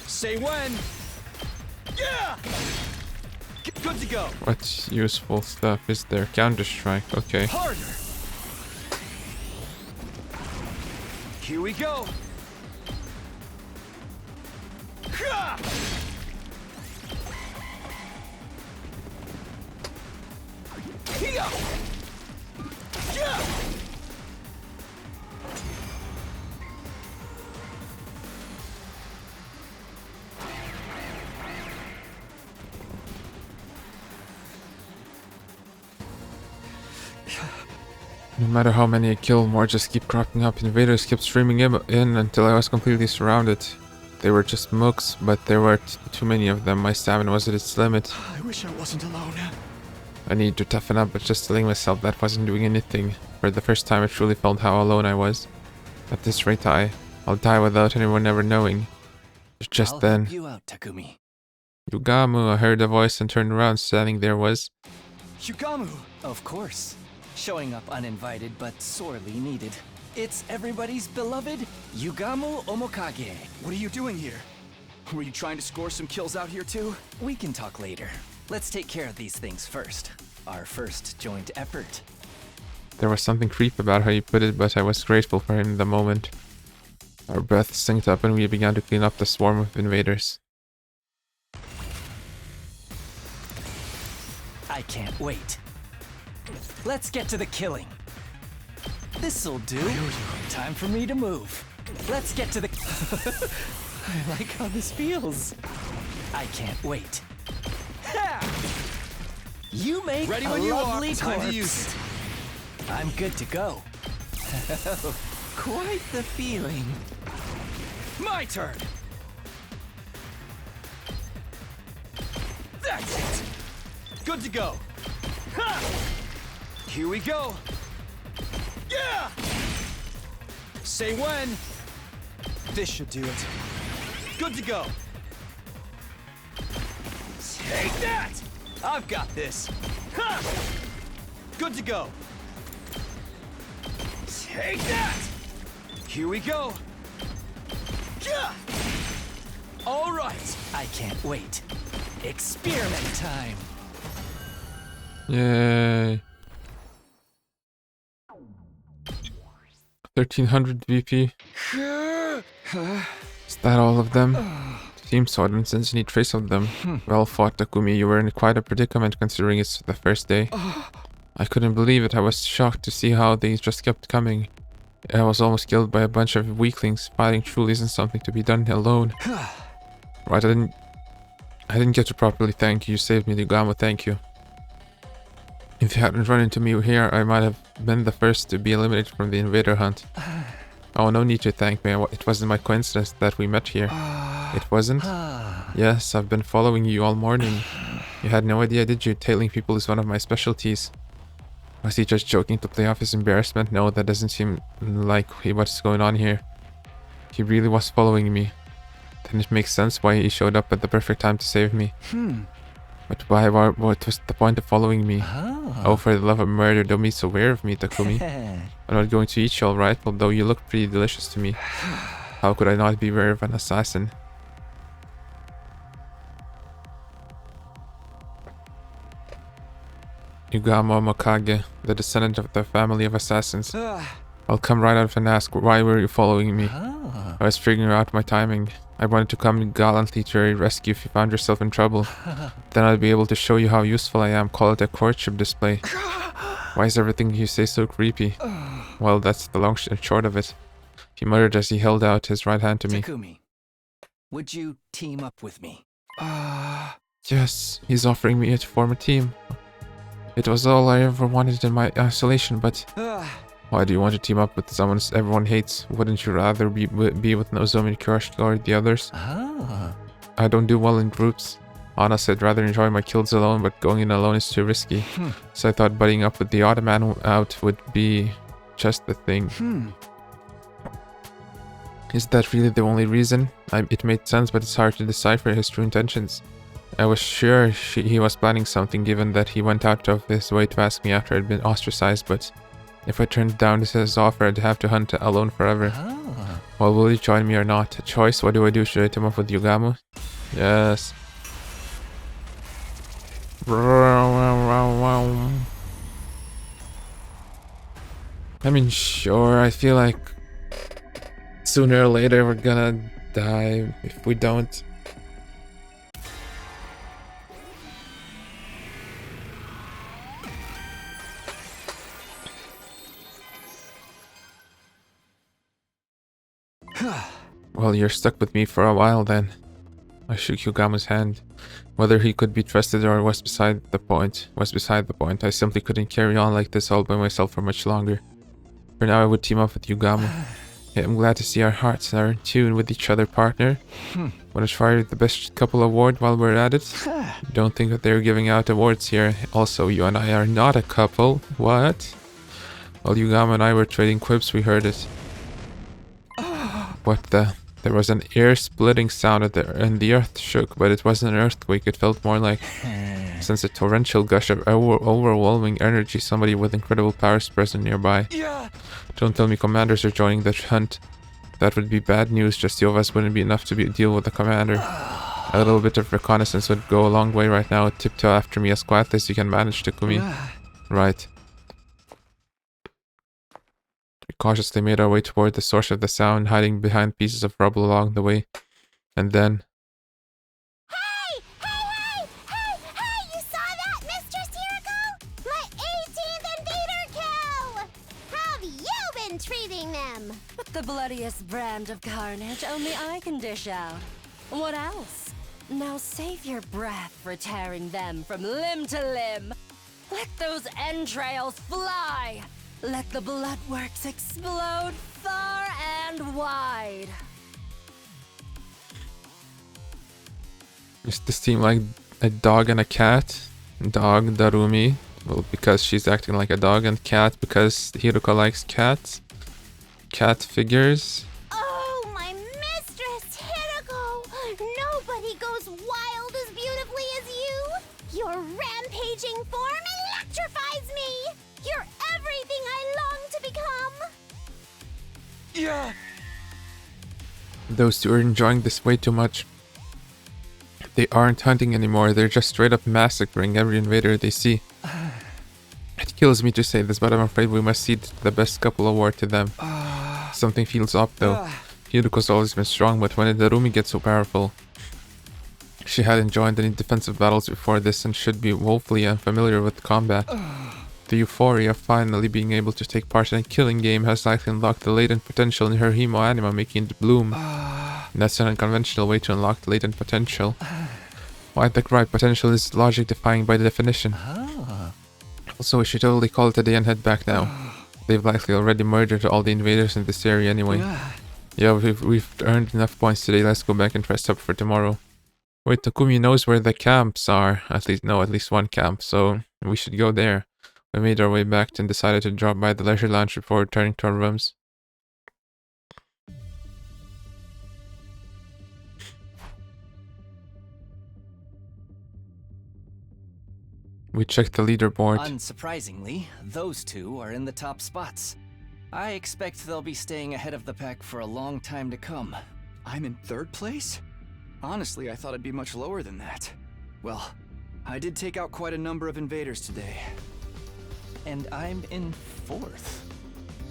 Say when. Good to go. What useful stuff is there? Counter-Strike, okay. Harder. Here we go. Ha! Here. Yeah. No matter how many I kill, more just keep cropping up. Invaders kept streaming in until I was completely surrounded. They were just mooks, but there were too many of them. My stamina was at its limit. I wish I wasn't alone. I needed to toughen up, but just telling myself that wasn't doing anything. For the first time I truly felt how alone I was. At this rate I'll die without anyone ever knowing. Just I'll then, help you out, Takumi. Yugamu, I heard a voice and turned around. Standing there was... Yugamu! Of course. Showing up uninvited but sorely needed. It's everybody's beloved Yugamu Omokage. What are you doing here? Were you trying to score some kills out here too? We can talk later. Let's take care of these things first. Our first joint effort. There was something creepy about how you put it, but I was grateful for him in the moment. Our breaths synced up and we began to clean up the swarm of invaders. I can't wait. Let's get to the killing. This'll do. Time for me to move. Let's get to the... I like how this feels. I can't wait. Ha! You make Ready a when you are. lovely Time to corpse. use it. I'm good to go. Quite the feeling. My turn. That's it. Good to go. Ha! Here we go. Yeah! Say when. This should do it. Good to go. Take that! I've got this. Ha! Good to go. Take that! Here we go. Yeah! All right. I can't wait. Experiment time. Yay. 1300 VP. Is that all of them? Seems so. I didn't sense any trace of them. Well fought, Takumi. You were in quite a predicament considering it's the first day. I couldn't believe it. I was shocked to see how they just kept coming. I was almost killed by a bunch of weaklings. Fighting truly isn't something to be done alone. Right, I didn't get to properly thank you. You saved me, Yugamo. Thank you. If you hadn't run into me here, I might have been the first to be eliminated from the invader hunt. Oh, no need to thank me. It wasn't my coincidence that we met here. It wasn't? Yes, I've been following you all morning. You had no idea, did you? Tailing people is one of my specialties. Was he just joking to play off his embarrassment? No, that doesn't seem like what's going on here. He really was following me. Then it makes sense why he showed up at the perfect time to save me. But why? What was the point of following me? Oh, for the love of murder, don't be so aware of me, Takumi. I'm not going to eat you, alright? Although you look pretty delicious to me. How could I not be aware of an assassin? Yugamo Mokage, the descendant of the family of assassins. I'll come right out and ask, why were you following me? I was figuring out my timing. I wanted to come gallantly to your rescue if you found yourself in trouble. Then I'll be able to show you how useful I am. Call it a courtship display. Why is everything you say so creepy? Well, that's the long and short of it. He muttered as he held out his right hand to me. Takumi, would you team up with me? Yes, he's offering me to form a team. It was all I ever wanted in my isolation, but... Why do you want to team up with someone everyone hates? Wouldn't you rather be with Nozomi Kuroshiki or the others? I don't do well in groups. Honestly, I'd rather enjoy my kills alone, but going in alone is too risky. So I thought buddying up with the odd man out would be just the thing. Is that really the only reason? It made sense, but it's hard to decipher his true intentions. I was sure he was planning something, given that he went out of his way to ask me after I'd been ostracized, but... If I turned down his offer, I'd have to hunt alone forever. Well, will you join me or not? A choice? What do I do? Should I team up with Yugamo? Yes. I mean, sure, I feel like sooner or later we're gonna die if we don't. Well, you're stuck with me for a while then. I shook Yugama's hand. Whether he could be trusted or was beside the point. I simply couldn't carry on like this all by myself for much longer. For now I would team up with Yugama. Yeah, I'm glad to see our hearts are in tune with each other, partner. Want to try the best couple award while we're at it? Don't think that they're giving out awards here. Also, you and I are not a couple. What? While Yugama and I were trading quips, we heard it. What the? There was an ear-splitting sound and the earth shook, but it wasn't an earthquake. It felt more like, since a torrential gush of overwhelming energy, somebody with incredible powers present nearby. Don't tell me commanders are joining the hunt. That would be bad news. Just two of us wouldn't be enough to deal with the commander. A little bit of reconnaissance would go a long way right now. Tiptoe after me as quietly as you can manage, Takumi. Right. We cautiously made our way toward the source of the sound, hiding behind pieces of rubble along the way. And then... Hey! You saw that, Mistress Hiroko? My 18th invader kill! How have you been treating them? The bloodiest brand of carnage only I can dish out. What else? Now save your breath for tearing them from limb to limb. Let those entrails fly! Let the bloodworks explode far and wide. Does this seem like a dog and a cat? Dog, Darumi. Well, because she's acting like a dog, and cat because Hiroko likes cats. Cat figures. Oh, my Mistress Hiroko! Nobody goes wild as beautifully as you! Your rampaging form electrifies me! You're everything I long to become! Yeah! Those two are enjoying this way too much. They aren't hunting anymore, they're just straight up massacring every invader they see. It kills me to say this, but I'm afraid we must cede the best couple award to them. Something feels up though. Hiruko's always been strong, but when Darumi gets so powerful... She hadn't joined any defensive battles before this and should be woefully unfamiliar with combat. The euphoria of finally being able to take part in a killing game has likely unlocked the latent potential in her hemo anima, making it bloom. And that's an unconventional way to unlock the latent potential. Why the right potential is logic defying by definition. Also, we should totally call it a day and head back now. They've likely already murdered all the invaders in this area anyway. Yeah, we've earned enough points today. Let's go back and rest up for tomorrow. Wait, Takumi knows where the camps are. At least one camp, so we should go there. We made our way back and decided to drop by the leisure lounge before returning to our rooms. We checked the leaderboard. Unsurprisingly, those two are in the top spots. I expect they'll be staying ahead of the pack for a long time to come. I'm in third place? Honestly, I thought I'd be much lower than that. Well, I did take out quite a number of invaders today. And I'm in fourth.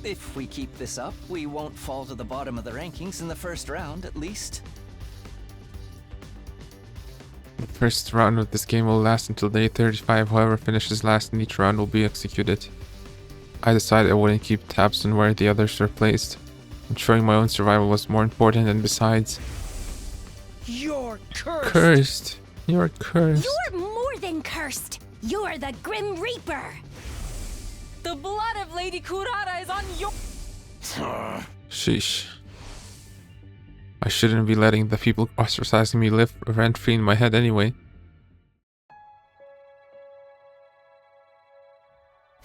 If we keep this up, we won't fall to the bottom of the rankings in the first round, at least. The first round of this game will last until day 35. Whoever finishes last in each round will be executed. I decided I wouldn't keep tabs on where the others were placed. Ensuring my own survival was more important, and besides... You're cursed! Cursed! You're cursed. You're more than cursed! You're the Grim Reaper! The blood of Lady Kurata is on your... Sheesh. I shouldn't be letting the people ostracizing me live rent-free in my head anyway.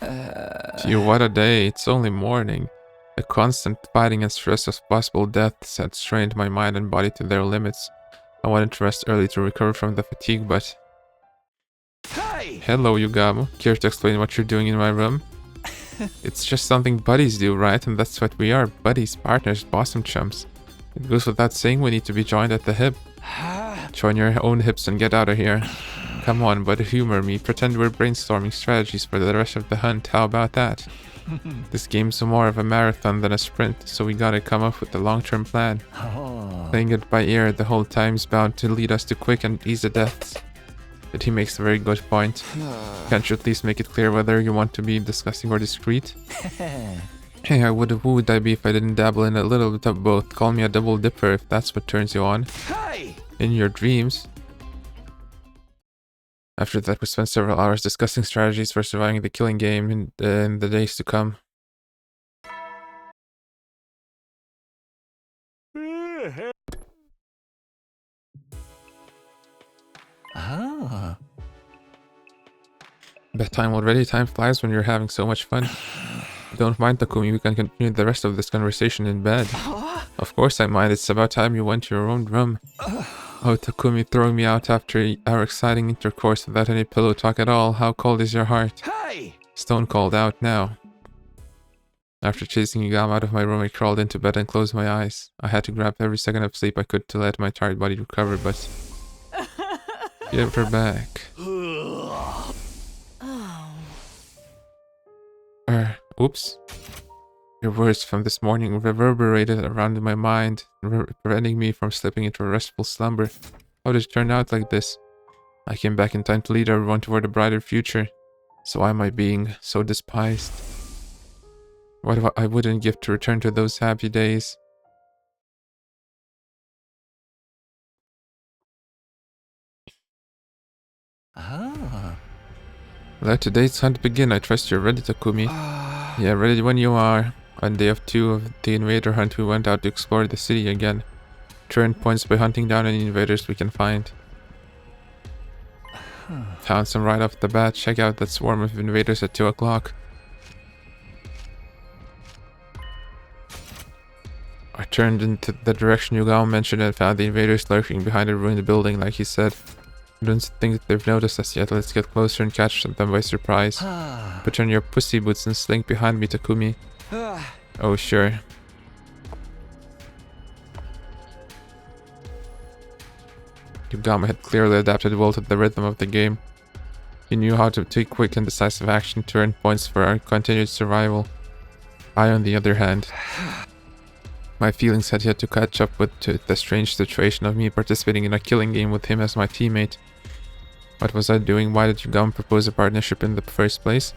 Gee, what a day. It's only morning. The constant fighting and stress of possible deaths had strained my mind and body to their limits. I wanted to rest early to recover from the fatigue, but... Hey! Hello, Yugamo. Care to explain what you're doing in my room? It's just something buddies do, right? And that's what we are. Buddies, partners, bosom chums. It goes without saying we need to be joined at the hip. Join your own hips and get out of here. Come on, but humor me. Pretend we're brainstorming strategies for the rest of the hunt. How about that? This game's more of a marathon than a sprint, so we gotta come up with a long-term plan. Playing it by ear the whole time's bound to lead us to quick and easy deaths. But he makes a very good point. Can't you at least make it clear whether you want to be disgusting or discreet? Hey, who would I be if I didn't dabble in a little bit of both? Call me a double dipper if that's what turns you on. Hey! In your dreams. After that, we spent several hours discussing strategies for surviving the killing game in the days to come. Ah. Bedtime already? Time flies when you're having so much fun. Don't mind, Takumi, we can continue the rest of this conversation in bed. Of course I mind, it's about time you went to your own room. Oh, Takumi, throwing me out after our exciting intercourse without any pillow talk at all. How cold is your heart? Hey! Stone cold out now. After chasing Yugama out of my room, I crawled into bed and closed my eyes. I had to grab every second of sleep I could to let my tired body recover, but... Give her back. Oops. Your words from this morning reverberated around in my mind, preventing me from slipping into a restful slumber. How did it turn out like this? I came back in time to lead everyone toward a brighter future. So why am I being so despised? What I wouldn't give to return to those happy days. Ah. Let today's hunt begin. I trust you're ready, Takumi. Yeah, ready when you are. On day 2 of the invader hunt, we went out to explore the city again. Turn points by hunting down any invaders we can find. Found some right off the bat. Check out that swarm of invaders at 2 o'clock. I turned into the direction Yugao mentioned and found the invaders lurking behind a ruined building like he said. I don't think they've noticed us yet. Let's get closer and catch them by surprise. Put on your pussy boots and slink behind me, Takumi. Oh, sure. Yugama had clearly adapted well to the rhythm of the game. He knew how to take quick and decisive action to earn points for our continued survival. I, on the other hand, my feelings had yet to catch up with the strange situation of me participating in a killing game with him as my teammate. What was I doing? Why did Yugama propose a partnership in the first place?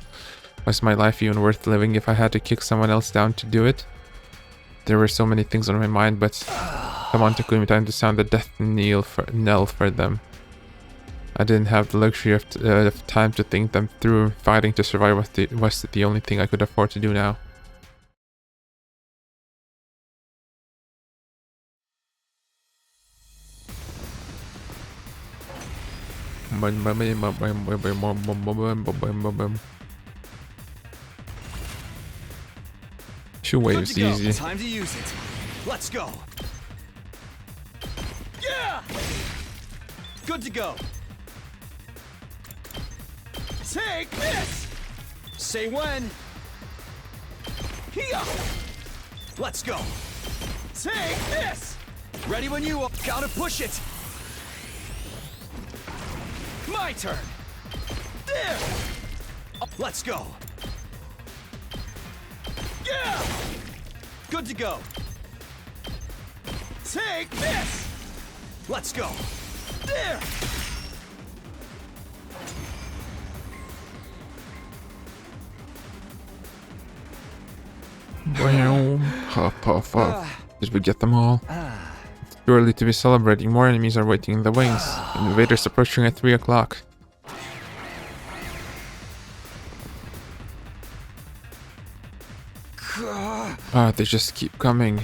Was my life even worth living if I had to kick someone else down to do it? There were so many things on my mind, but come on, Takumi, time to sound the death knell for them. I didn't have the luxury of time to think them through. Fighting to survive was the only thing I could afford to do now. Two waves easy. Time to use it. Let's go. Yeah. Good to go. Take this. Say when. Here. Let's go. Take this. Ready when you are. Gotta push it. My turn. There. Let's go. Yeah. Good to go. Take this. Let's go. There. Huff, huff, huff. Did we get them all? It's too early to be celebrating. More enemies are waiting in the wings. Invaders approaching at 3 o'clock. They just keep coming.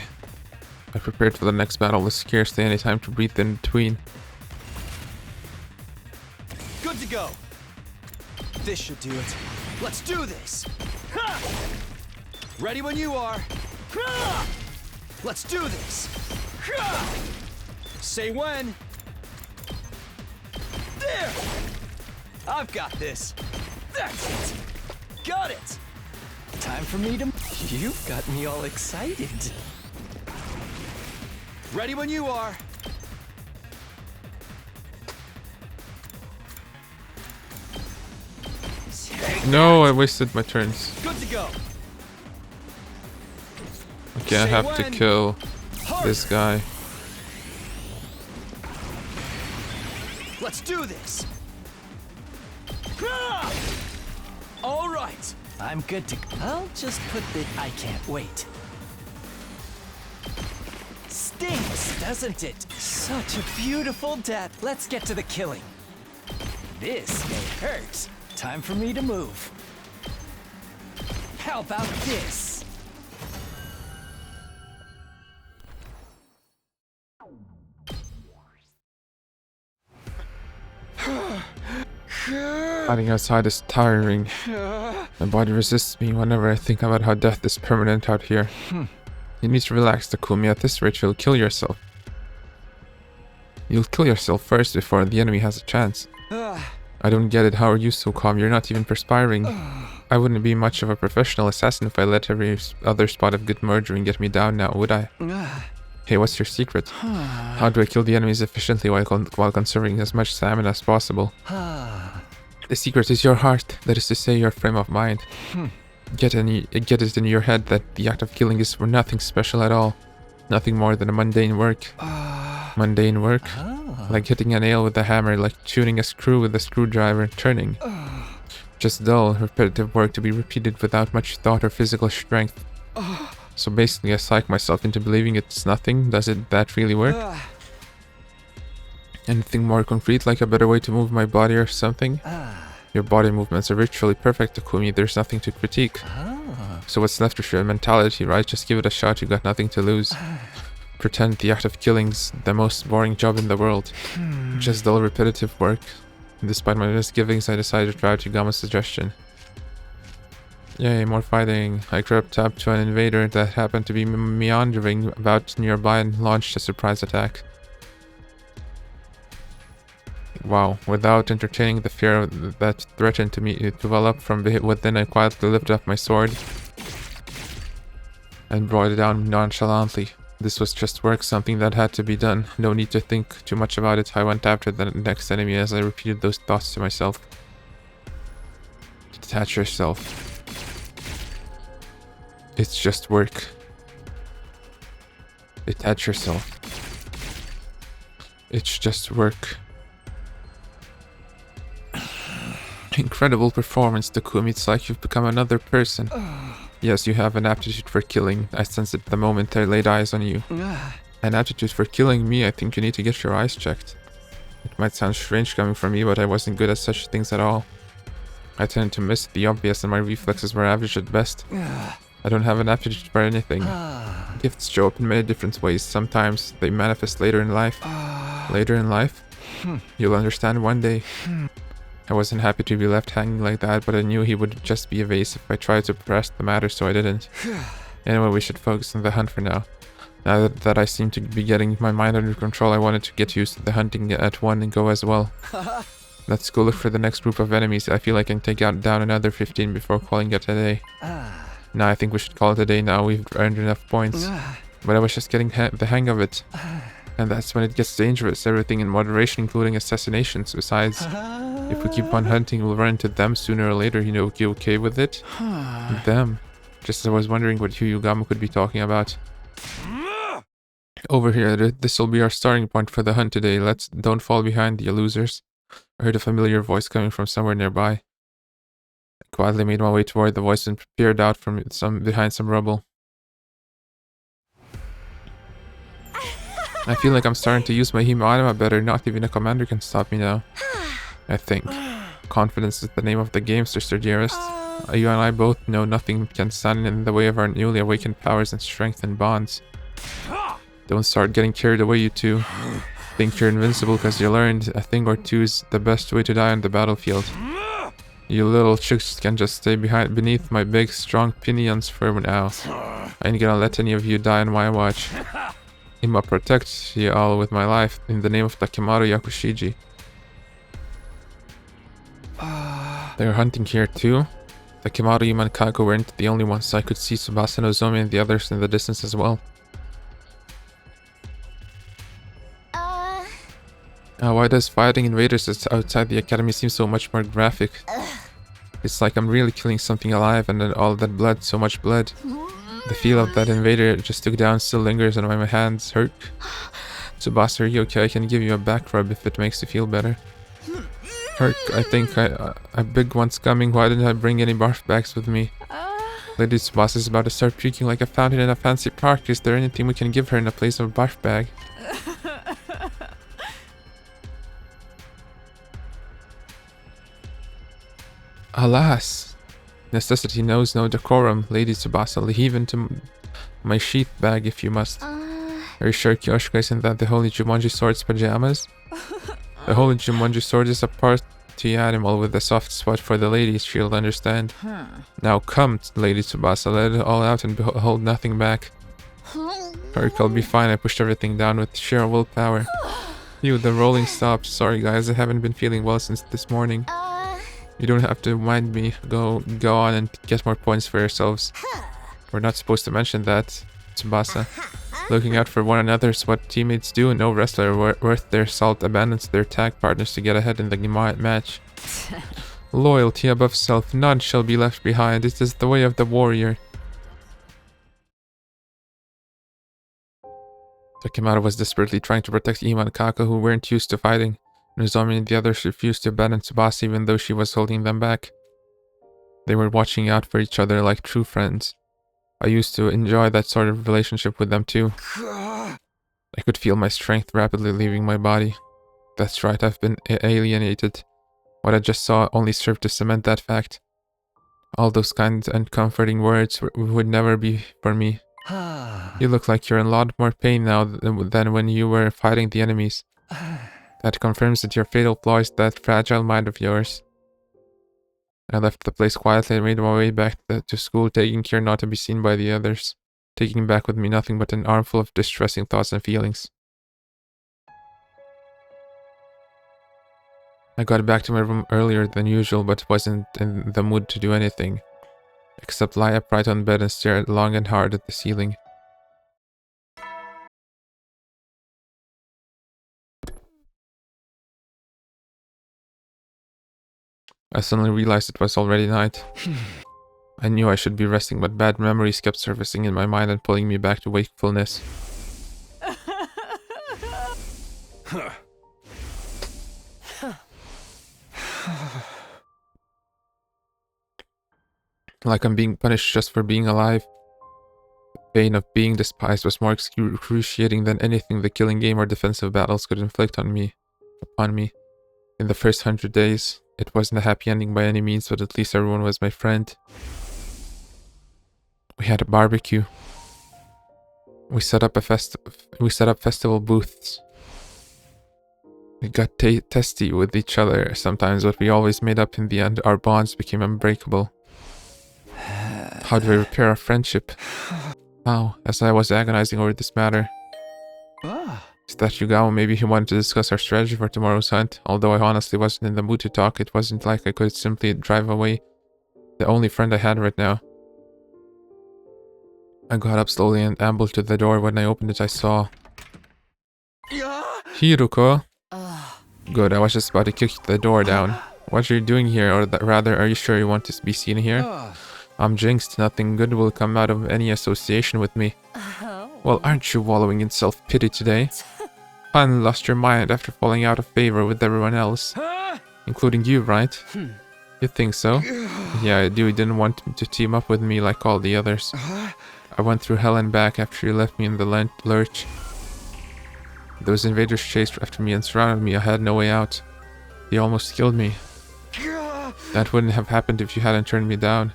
I prepared for the next battle with scarcely any time to breathe in between. Good to go. This should do it. Let's do this. Ha! Ready when you are. Ha! Let's do this. Ha! Say when. There. I've got this. That's it. Got it. Time for me to... You've got me all excited. Ready when you are. No, I wasted my turns. Good to go. Okay, I have to kill this guy. Let's do this. All right. I'm good to. I'll just put the. I can't wait. Stings, doesn't it? Such a beautiful death. Let's get to the killing. This may hurt. Time for me to move. How about this? Fighting outside is tiring. My body resists me whenever I think about how death is permanent out here. You need to relax, Takumi. At this rate, you'll kill yourself. You'll kill yourself first before the enemy has a chance. I don't get it. How are you so calm? You're not even perspiring. I wouldn't be much of a professional assassin if I let every other spot of good murdering get me down now, would I? Hey, what's your secret? How do I kill the enemies efficiently while conserving as much stamina as possible? The secret is your heart, that is to say, your frame of mind. Get it in your head that the act of killing is for nothing special at all. Nothing more than a mundane work. Mundane work? Like hitting a nail with a hammer, like tuning a screw with a screwdriver, turning. Just dull, repetitive work to be repeated without much thought or physical strength. So basically I psych myself into believing it's nothing. Does that really work? Anything more concrete, like a better way to move my body or something? Your body movements are virtually perfect, Takumi. There's nothing to critique. So what's left of your mentality, right? Just give it a shot, you got nothing to lose. Pretend the act of killing's the most boring job in the world. Just dull, repetitive work. Despite my misgivings, I decided to try Chigama's suggestion. Yay, more fighting. I crept up to an invader that happened to be meandering about nearby and launched a surprise attack. Wow, without entertaining the fear that threatened to develop from within, I quietly lifted up my sword and brought it down nonchalantly. This was just work, something that had to be done. No need to think too much about it. I went after the next enemy as I repeated those thoughts to myself. Detach yourself. It's just work. Detach yourself. It's just work. Incredible performance, Takumi. It's like you've become another person. Yes, you have an aptitude for killing. I sensed it the moment I laid eyes on you. An aptitude for killing me? I think you need to get your eyes checked. It might sound strange coming from me, but I wasn't good at such things at all. I tended to miss the obvious and my reflexes were average at best. I don't have an aptitude for anything. Gifts show up in many different ways. Sometimes they manifest later in life. Later in life? You'll understand one day. I wasn't happy to be left hanging like that, but I knew he would just be evasive if I tried to press the matter, so I didn't. Anyway, we should focus on the hunt for now. Now that I seem to be getting my mind under control, I wanted to get used to the hunting at one and go as well. Let's go look for the next group of enemies. I feel I can take down another 15 before calling it a day. Nah, I think we should call it a day now. We've earned enough points. But I was just getting the hang of it. And that's when it gets dangerous. Everything in moderation, including assassinations. Besides, if we keep on hunting, we'll run into them sooner or later. You know, you okay with it? Them. Just as I was wondering what Hyugama could be talking about. Over here, this will be our starting point for the hunt today. Don't fall behind, you losers. I heard a familiar voice coming from somewhere nearby. I quietly made my way toward the voice and peered out from behind some rubble. I feel like I'm starting to use my Himanima better. Not even a commander can stop me now. I think. Confidence is the name of the game, sister dearest. You and I both know nothing can stand in the way of our newly awakened powers and strength and bonds. Don't start getting carried away, you two. Think you're invincible because you learned a thing or two is the best way to die on the battlefield. You little chicks can just stay beneath my big, strong pinions for now. I ain't gonna let any of you die on my watch. I'ma protect you all with my life in the name of Takimaru Yakushiji. They're hunting here too. Takimaru and Kago weren't the only ones. I could see Tsubasa Nozomi and the others in the distance as well. Why does fighting invaders outside the academy seem so much more graphic? It's like I'm really killing something alive, and then all that blood, so much blood. The feel of that invader it just took down still lingers and my hands hurt. Tsubasa, are you okay? I can give you a back rub if it makes you feel better. Herc, I think a big one's coming. Why didn't I bring any barf bags with me? Lady Tsubasa is about to start puking like a fountain in a fancy park. Is there anything we can give her in a place of a barf bag? Alas, necessity knows no decorum. Lady Tsubasa, leave into my sheath bag if you must. Are you sure Kyoshika isn't that the Holy Jumonji Sword's pajamas? The Holy Jumonji Sword is a party animal with a soft spot for the ladies, she'll understand. Now come, Lady Tsubasa, let it all out and hold nothing back. Herc, I'll be fine. I pushed everything down with sheer willpower. The rolling stopped. Sorry guys, I haven't been feeling well since this morning. You don't have to mind me. Go on and get more points for yourselves. We're not supposed to mention that, Tsubasa. Looking out for one another is what teammates do. No wrestler worth their salt abandons their tag partners to get ahead in the match. Loyalty above self. None shall be left behind. It is the way of the warrior. Takimaru was desperately trying to protect Ima and Kako, who weren't used to fighting. Nozomi and the others refused to abandon Tsubasa even though she was holding them back. They were watching out for each other like true friends. I used to enjoy that sort of relationship with them too. I could feel my strength rapidly leaving my body. That's right, I've been alienated. What I just saw only served to cement that fact. All those kind and comforting words would never be for me. You look like you're in a lot more pain now than when you were fighting the enemies. That confirms that your fatal flaw is that fragile mind of yours. I left the place quietly and made my way back to school, taking care not to be seen by the others, taking back with me nothing but an armful of distressing thoughts and feelings. I got back to my room earlier than usual, but wasn't in the mood to do anything, except lie upright on bed and stare long and hard at the ceiling. I suddenly realized it was already night. I knew I should be resting, but bad memories kept surfacing in my mind and pulling me back to wakefulness. Like I'm being punished just for being alive. The pain of being despised was more excruciating than anything the killing game or defensive battles could inflict upon me. In the first 100 days, it wasn't a happy ending by any means, but at least everyone was my friend. We had a barbecue. We set up festival booths. We got testy with each other sometimes, but we always made up in the end. Our bonds became unbreakable. How do I repair our friendship? How? As I was agonizing over this matter. Statue maybe he wanted to discuss our strategy for tomorrow's hunt. Although I honestly wasn't in the mood to talk, it wasn't like I could simply drive away the only friend I had right now. I got up slowly and ambled to the door. When I opened it, I saw... Hiruko? Good, I was just about to kick the door down. What are you doing here? Or rather, are you sure you want to be seen here? I'm jinxed. Nothing good will come out of any association with me. Well, aren't you wallowing in self-pity today? Finally lost your mind after falling out of favor with everyone else. Including you, right? You think so? Yeah, I do. You didn't want to team up with me like all the others. I went through hell and back after you left me in the lurch. Those invaders chased after me and surrounded me. I had no way out. They almost killed me. That wouldn't have happened if you hadn't turned me down.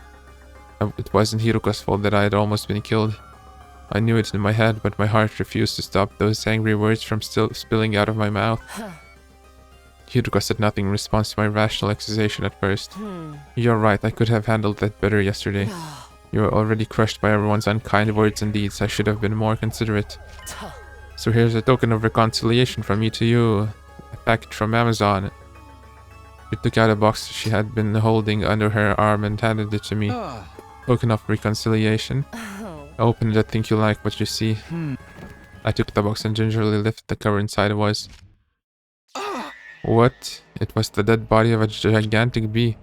It wasn't Hiruko's fault that I had almost been killed. I knew it in my head, but my heart refused to stop those angry words from still spilling out of my mouth. Hiruko said nothing in response to my rational accusation at first. You're right, I could have handled that better yesterday. You were already crushed by everyone's unkind words and deeds. I should have been more considerate. So here's a token of reconciliation from me to you. A package from Amazon. She took out a box she had been holding under her arm and handed it to me. Token of reconciliation. I opened it, I think you like what you see. I took the box and gingerly lifted the cover. Inside it was... What? It was the dead body of a gigantic bee.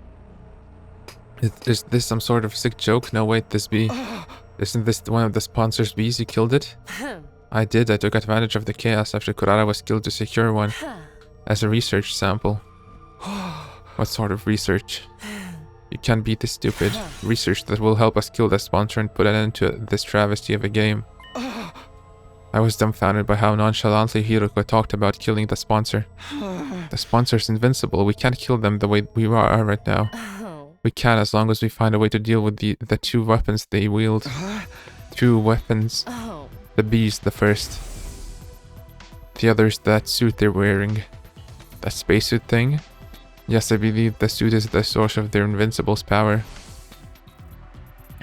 Is this some sort of sick joke? No, wait, this bee. Isn't this one of the sponsor's bees? You killed it? I did. I took advantage of the chaos after Kurara was killed to secure one. As a research sample. What sort of research? You can't be this stupid. Research that will help us kill the sponsor and put an end to this travesty of a game. I was dumbfounded by how nonchalantly Hiroko talked about killing the sponsor. The sponsor's invincible. We can't kill them the way we are right now. We can as long as we find a way to deal with the two weapons they wield. Two weapons. The bee's the first. The other's that suit they're wearing. That spacesuit thing? Yes, I believe the suit is the source of their invincible's power.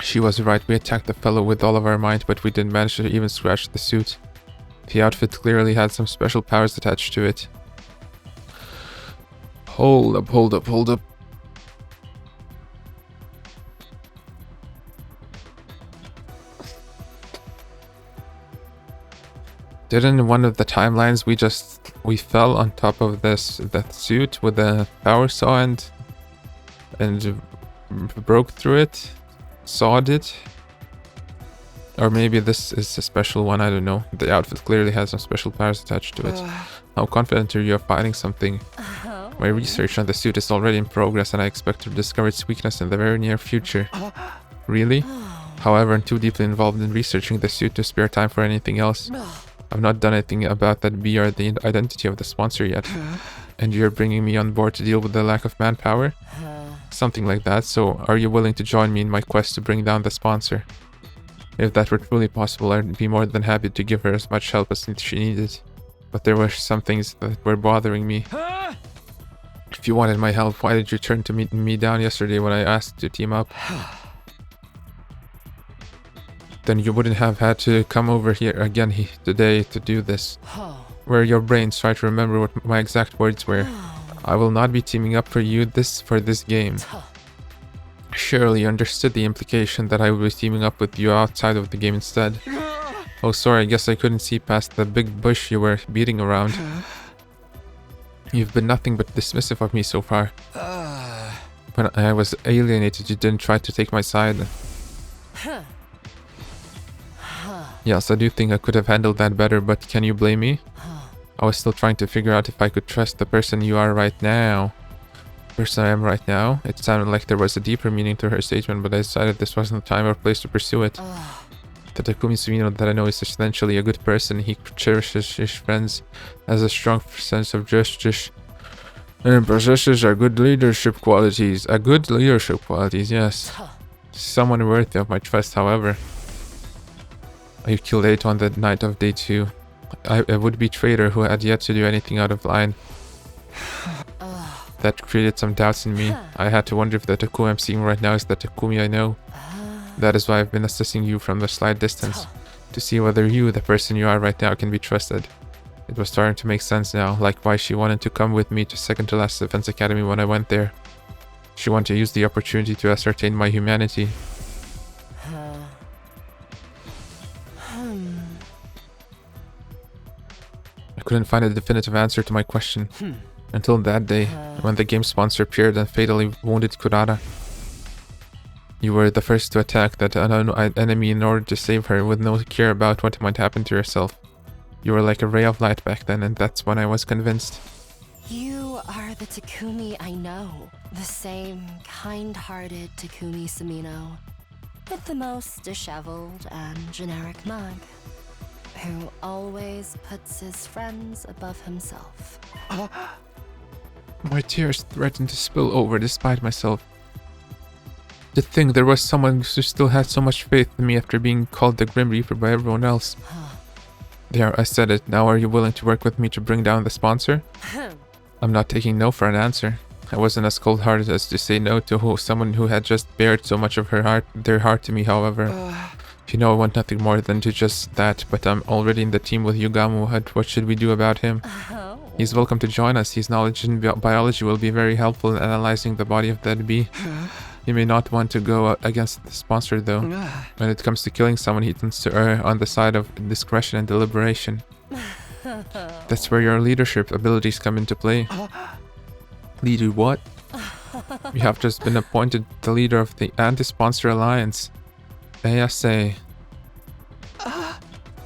She was right, we attacked the fellow with all of our might, but we didn't manage to even scratch the suit. The outfit clearly had some special powers attached to it. Hold up. Didn't one of the timelines we fell on top of that suit with a power saw and broke through it? Sawed it? Or maybe this is a special one, I don't know. The outfit clearly has some special powers attached to it. How confident are you of finding something? My research on the suit is already in progress and I expect to discover its weakness in the very near future. Really? However, I'm too deeply involved in researching the suit to spare time for anything else. I've not done anything about that bee or the identity of the sponsor yet. And you're bringing me on board to deal with the lack of manpower? Something like that, so are you willing to join me in my quest to bring down the sponsor? If that were truly possible, I'd be more than happy to give her as much help as she needed. But there were some things that were bothering me. If you wanted my help, why did you turn to meet me down yesterday when I asked to team up? Then you wouldn't have had to come over here again today to do this. Where your brains try to remember what my exact words were. I will not be teaming up for you for this game. Surely you understood the implication that I would be teaming up with you outside of the game instead. Oh, sorry, I guess I couldn't see past the big bush you were beating around. You've been nothing but dismissive of me so far. When I was alienated, you didn't try to take my side. Yes, I do think I could have handled that better, but can you blame me? I was still trying to figure out if I could trust the person you are right now. The person I am right now? It sounded like there was a deeper meaning to her statement, but I decided this wasn't the time or place to pursue it. The Takumi Sumino that I know is essentially a good person. He cherishes his friends, has a strong sense of justice, and possesses a good leadership qualities. Yes. Someone worthy of my trust, however. You killed 8 on the night of day 2. A would-be traitor who had yet to do anything out of line. That created some doubts in me. I had to wonder if the Takumi I'm seeing right now is the Takumi I know. That is why I've been assessing you from the slight distance, to see whether you, the person you are right now, can be trusted. It was starting to make sense now, like why she wanted to come with me to second to last defense academy when I went there. She wanted to use the opportunity to ascertain my humanity. I couldn't find a definitive answer to my question until that day when the game sponsor appeared and fatally wounded Kurara. You were the first to attack that unknown enemy in order to save her with no care about what might happen to yourself. You were like a ray of light back then, and that's when I was convinced. You are the Takumi I know. The same kind-hearted Takumi Sumino. With the most disheveled and generic mug. Who always puts his friends above himself. My tears threatened to spill over despite myself. To think there was someone who still had so much faith in me after being called the Grim Reaper by everyone else. There, I said it. Now are you willing to work with me to bring down the sponsor? I'm not taking no for an answer. I wasn't as cold-hearted as to say no to someone who had just bared so much of their heart to me, however. You know I want nothing more than to just that, but I'm already in the team with Yugamu. What should we do about him? He's welcome to join us. His knowledge in biology will be very helpful in analyzing the body of that bee. He may not want to go against the sponsor though. When it comes to killing someone, he tends to err on the side of discretion and deliberation. That's where your leadership abilities come into play. Lead you what? You have just been appointed the leader of the Anti-Sponsor Alliance. ASA.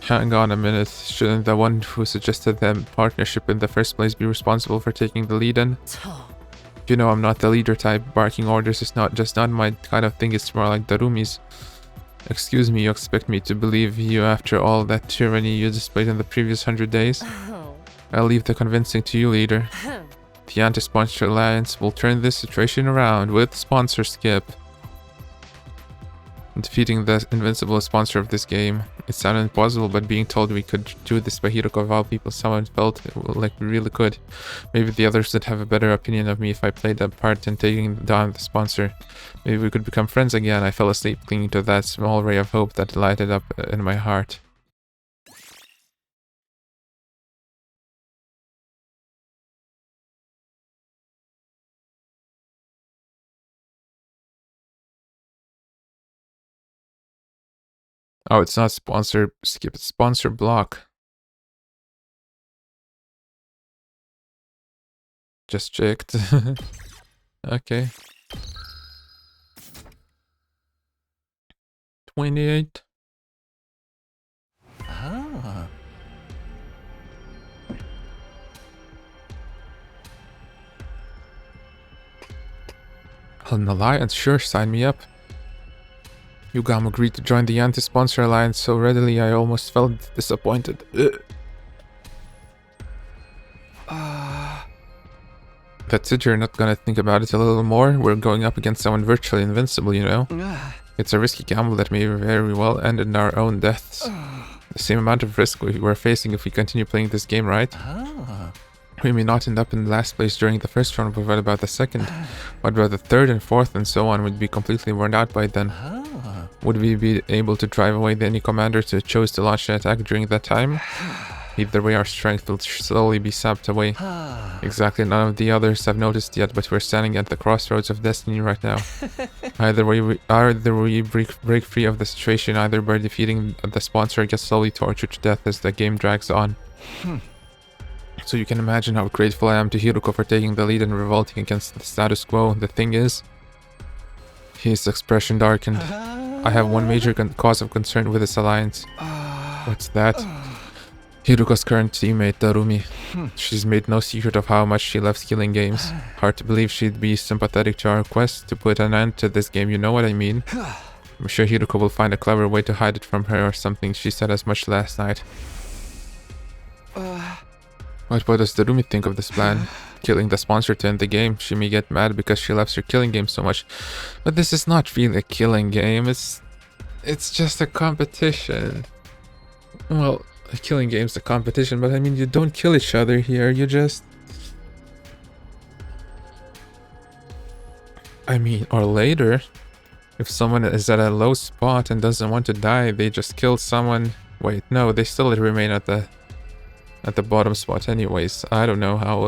Hang on a minute. Shouldn't the one who suggested the partnership in the first place be responsible for taking the lead in? You know I'm not the leader type. Barking orders is not my kind of thing. It's more like Darumi's. Excuse me, you expect me to believe you after all that tyranny you displayed in the previous 100 days? I'll leave the convincing to you, leader. The Anti-Sponsor Alliance will turn this situation around with sponsor Skip. Defeating the invincible sponsor of this game. It sounded impossible, but being told we could do this by Hiroko of all people, someone felt like we really could. Maybe the others would have a better opinion of me if I played that part in taking down the sponsor. Maybe we could become friends again. I fell asleep clinging to that small ray of hope that lighted up in my heart. Oh, it's not sponsor Skip, it's sponsor block. Just checked. Okay. 28. Ah. An alliance, sure, sign me up. Yugam agreed to join the Anti-Sponsor Alliance so readily I almost felt disappointed. That's it, you're not gonna think about it a little more? We're going up against someone virtually invincible, you know? It's a risky gamble that may very well end in our own deaths. The same amount of risk we're facing if we continue playing this game, right? We may not end up in last place during the first round, but what about the second? What about the third and fourth and so on? We'd be completely worn out by then. Would we be able to drive away any commanders who chose to launch an attack during that time? Either way, our strength will slowly be sapped away. Exactly, none of the others have noticed yet, but we're standing at the crossroads of destiny right now. Either we break free of the situation, either by defeating the sponsor, get slowly tortured to death as the game drags on. So you can imagine how grateful I am to Hiroko for taking the lead and revolting against the status quo. The thing is, his expression darkened. I have one major cause of concern with this alliance. What's that? Hiroko's current teammate, Darumi. She's made no secret of how much she loves killing games. Hard to believe she'd be sympathetic to our quest to put an end to this game, you know what I mean? I'm sure Hiroko will find a clever way to hide it from her or something. She said as much last night. What does Darumi think of this plan? Killing the sponsor to end the game. She may get mad because she loves her killing game so much. But this is not really a killing game. It's just a competition. Well, a killing game's a competition, but I mean, you don't kill each other here. You just... I mean, or later. If someone is at a low spot and doesn't want to die, they just kill someone. Wait, no, they still remain at the bottom spot anyways. I don't know how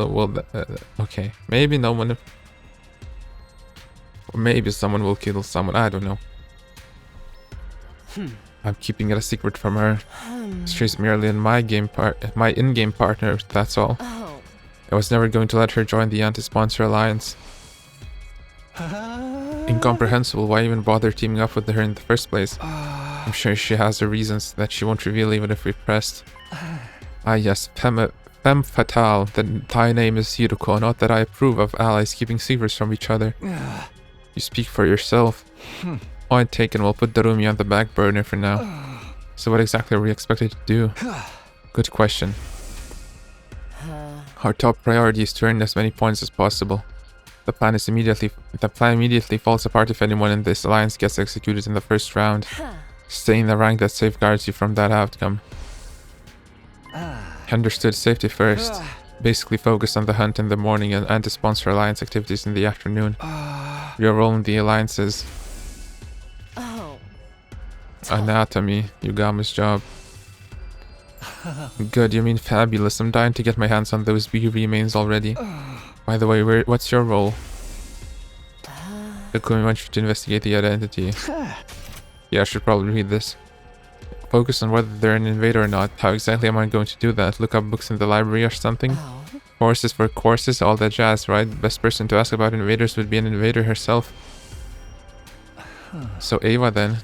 okay, maybe no one... Or maybe someone will kill someone, I don't know. I'm keeping it a secret from her. She's merely my in-game partner, that's all. I was never going to let her join the Anti-Sponsor Alliance. Incomprehensible, why even bother teaming up with her in the first place? I'm sure she has her reasons that she won't reveal even if we pressed. Ah yes, femme fatale, thy name is Hiroko, not that I approve of allies keeping secrets from each other. You speak for yourself. Point taken, we'll put Darumi on the back burner for now. So what exactly are we expected to do? Good question. Our top priority is to earn as many points as possible. The plan immediately falls apart if anyone in this alliance gets executed in the first round. Stay in the rank that safeguards you from that outcome. Understood, safety first. Basically focus on the hunt in the morning and anti-sponsor alliance activities in the afternoon. Your role in the alliances. Anatomy, Yugama's job. Good, you mean fabulous. I'm dying to get my hands on those B remains already. By the way, what's your role? Takumi wants you to investigate the identity. Yeah, I should probably read this. Focus on whether they're an invader or not. How exactly am I going to do that? Look up books in the library or something? Horses for courses, all that jazz, right? Best person to ask about invaders would be an invader herself. So Ava then.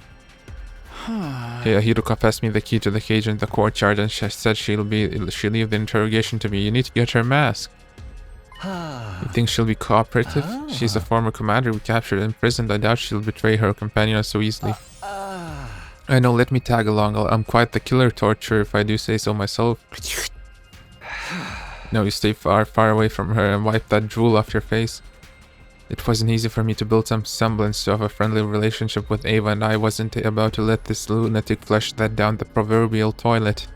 Yeah, Hiruka passed me the key to the cage in the courtyard and she said she'll leave the interrogation to me. You need to get her mask. You think she'll be cooperative? She's a former commander we captured and imprisoned. I doubt she'll betray her companion so easily. I know, let me tag along. I'm quite the killer torturer if I do say so myself. No, you stay far, far away from her and wipe that drool off your face. It wasn't easy for me to build some semblance of a friendly relationship with Ava, and I wasn't about to let this lunatic flush that down the proverbial toilet.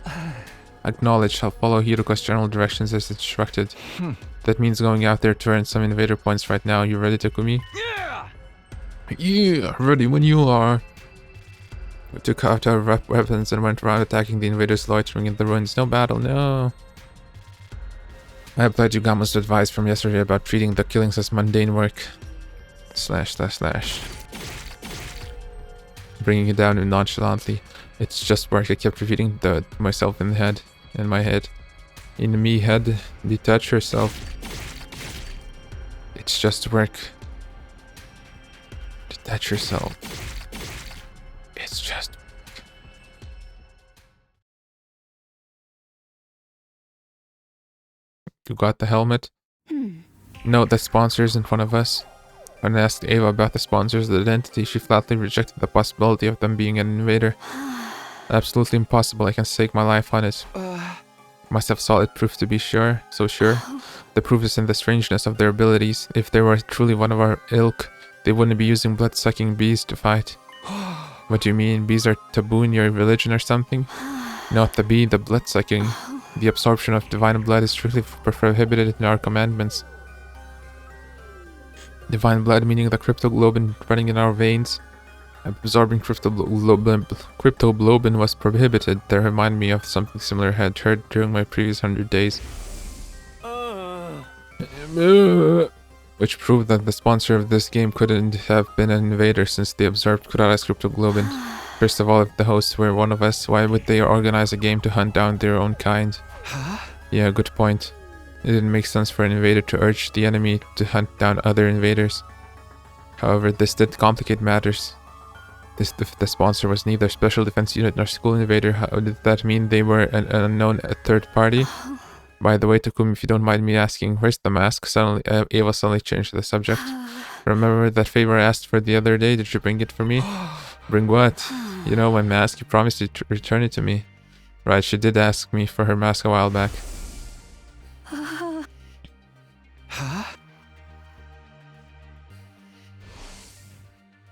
Acknowledged. I'll follow Hiruka's general directions as instructed. That means going out there to earn some invader points right now. You ready, Takumi? Yeah, ready when you are. We took out our weapons and went around attacking the invaders loitering in the ruins. No battle, no. I applied Yugama's advice from yesterday about treating the killings as mundane work. / Bringing it down nonchalantly. It's just work. I kept repeating myself in my head. In me head, detach yourself. It's just work. Detach yourself. It's just work. You got the helmet? Note that sponsors in front of us. When I asked Ava about the sponsor's identity, she flatly rejected the possibility of them being an invader. Absolutely impossible. I can stake my life on it. Must have solid proof to be sure. So sure. The proof is in the strangeness of their abilities. If they were truly one of our ilk, they wouldn't be using blood-sucking bees to fight. What do you mean? Bees are taboo in your religion or something? Not the bee, the blood-sucking. The absorption of divine blood is strictly prohibited in our commandments. Divine blood meaning the cryptoglobin running in our veins. Absorbing cryptoglobin was prohibited. That reminded me of something similar I had heard during my previous 100 days. Which proved that the sponsor of this game couldn't have been an invader since they absorbed Kurara's cryptoglobin. First of all, if the hosts were one of us, why would they organize a game to hunt down their own kind? Yeah, good point. It didn't make sense for an invader to urge the enemy to hunt down other invaders. However, this did complicate matters. If the sponsor was neither special defense unit nor school invader, how did that mean they were an unknown third party? By the way, Takumi, if you don't mind me asking, where's the mask? Ava suddenly changed the subject. Remember that favor I asked for the other day? Did you bring it for me? Bring what? You know, my mask. You promised to return it to me. Right, she did ask me for her mask a while back.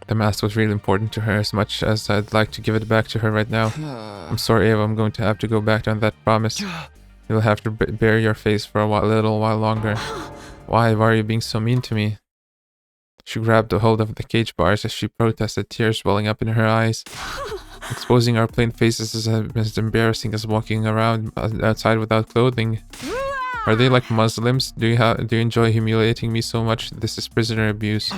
The mask was really important to her, as much as I'd like to give it back to her right now. I'm sorry, Ava, I'm going to have to go back on that promise. You'll have to bare your face for a little while longer. Why are you being so mean to me? She grabbed a hold of the cage bars as she protested, tears welling up in her eyes. Exposing our plain faces is as embarrassing as walking around outside without clothing. Are they like Muslims? Do you enjoy humiliating me so much? This is prisoner abuse.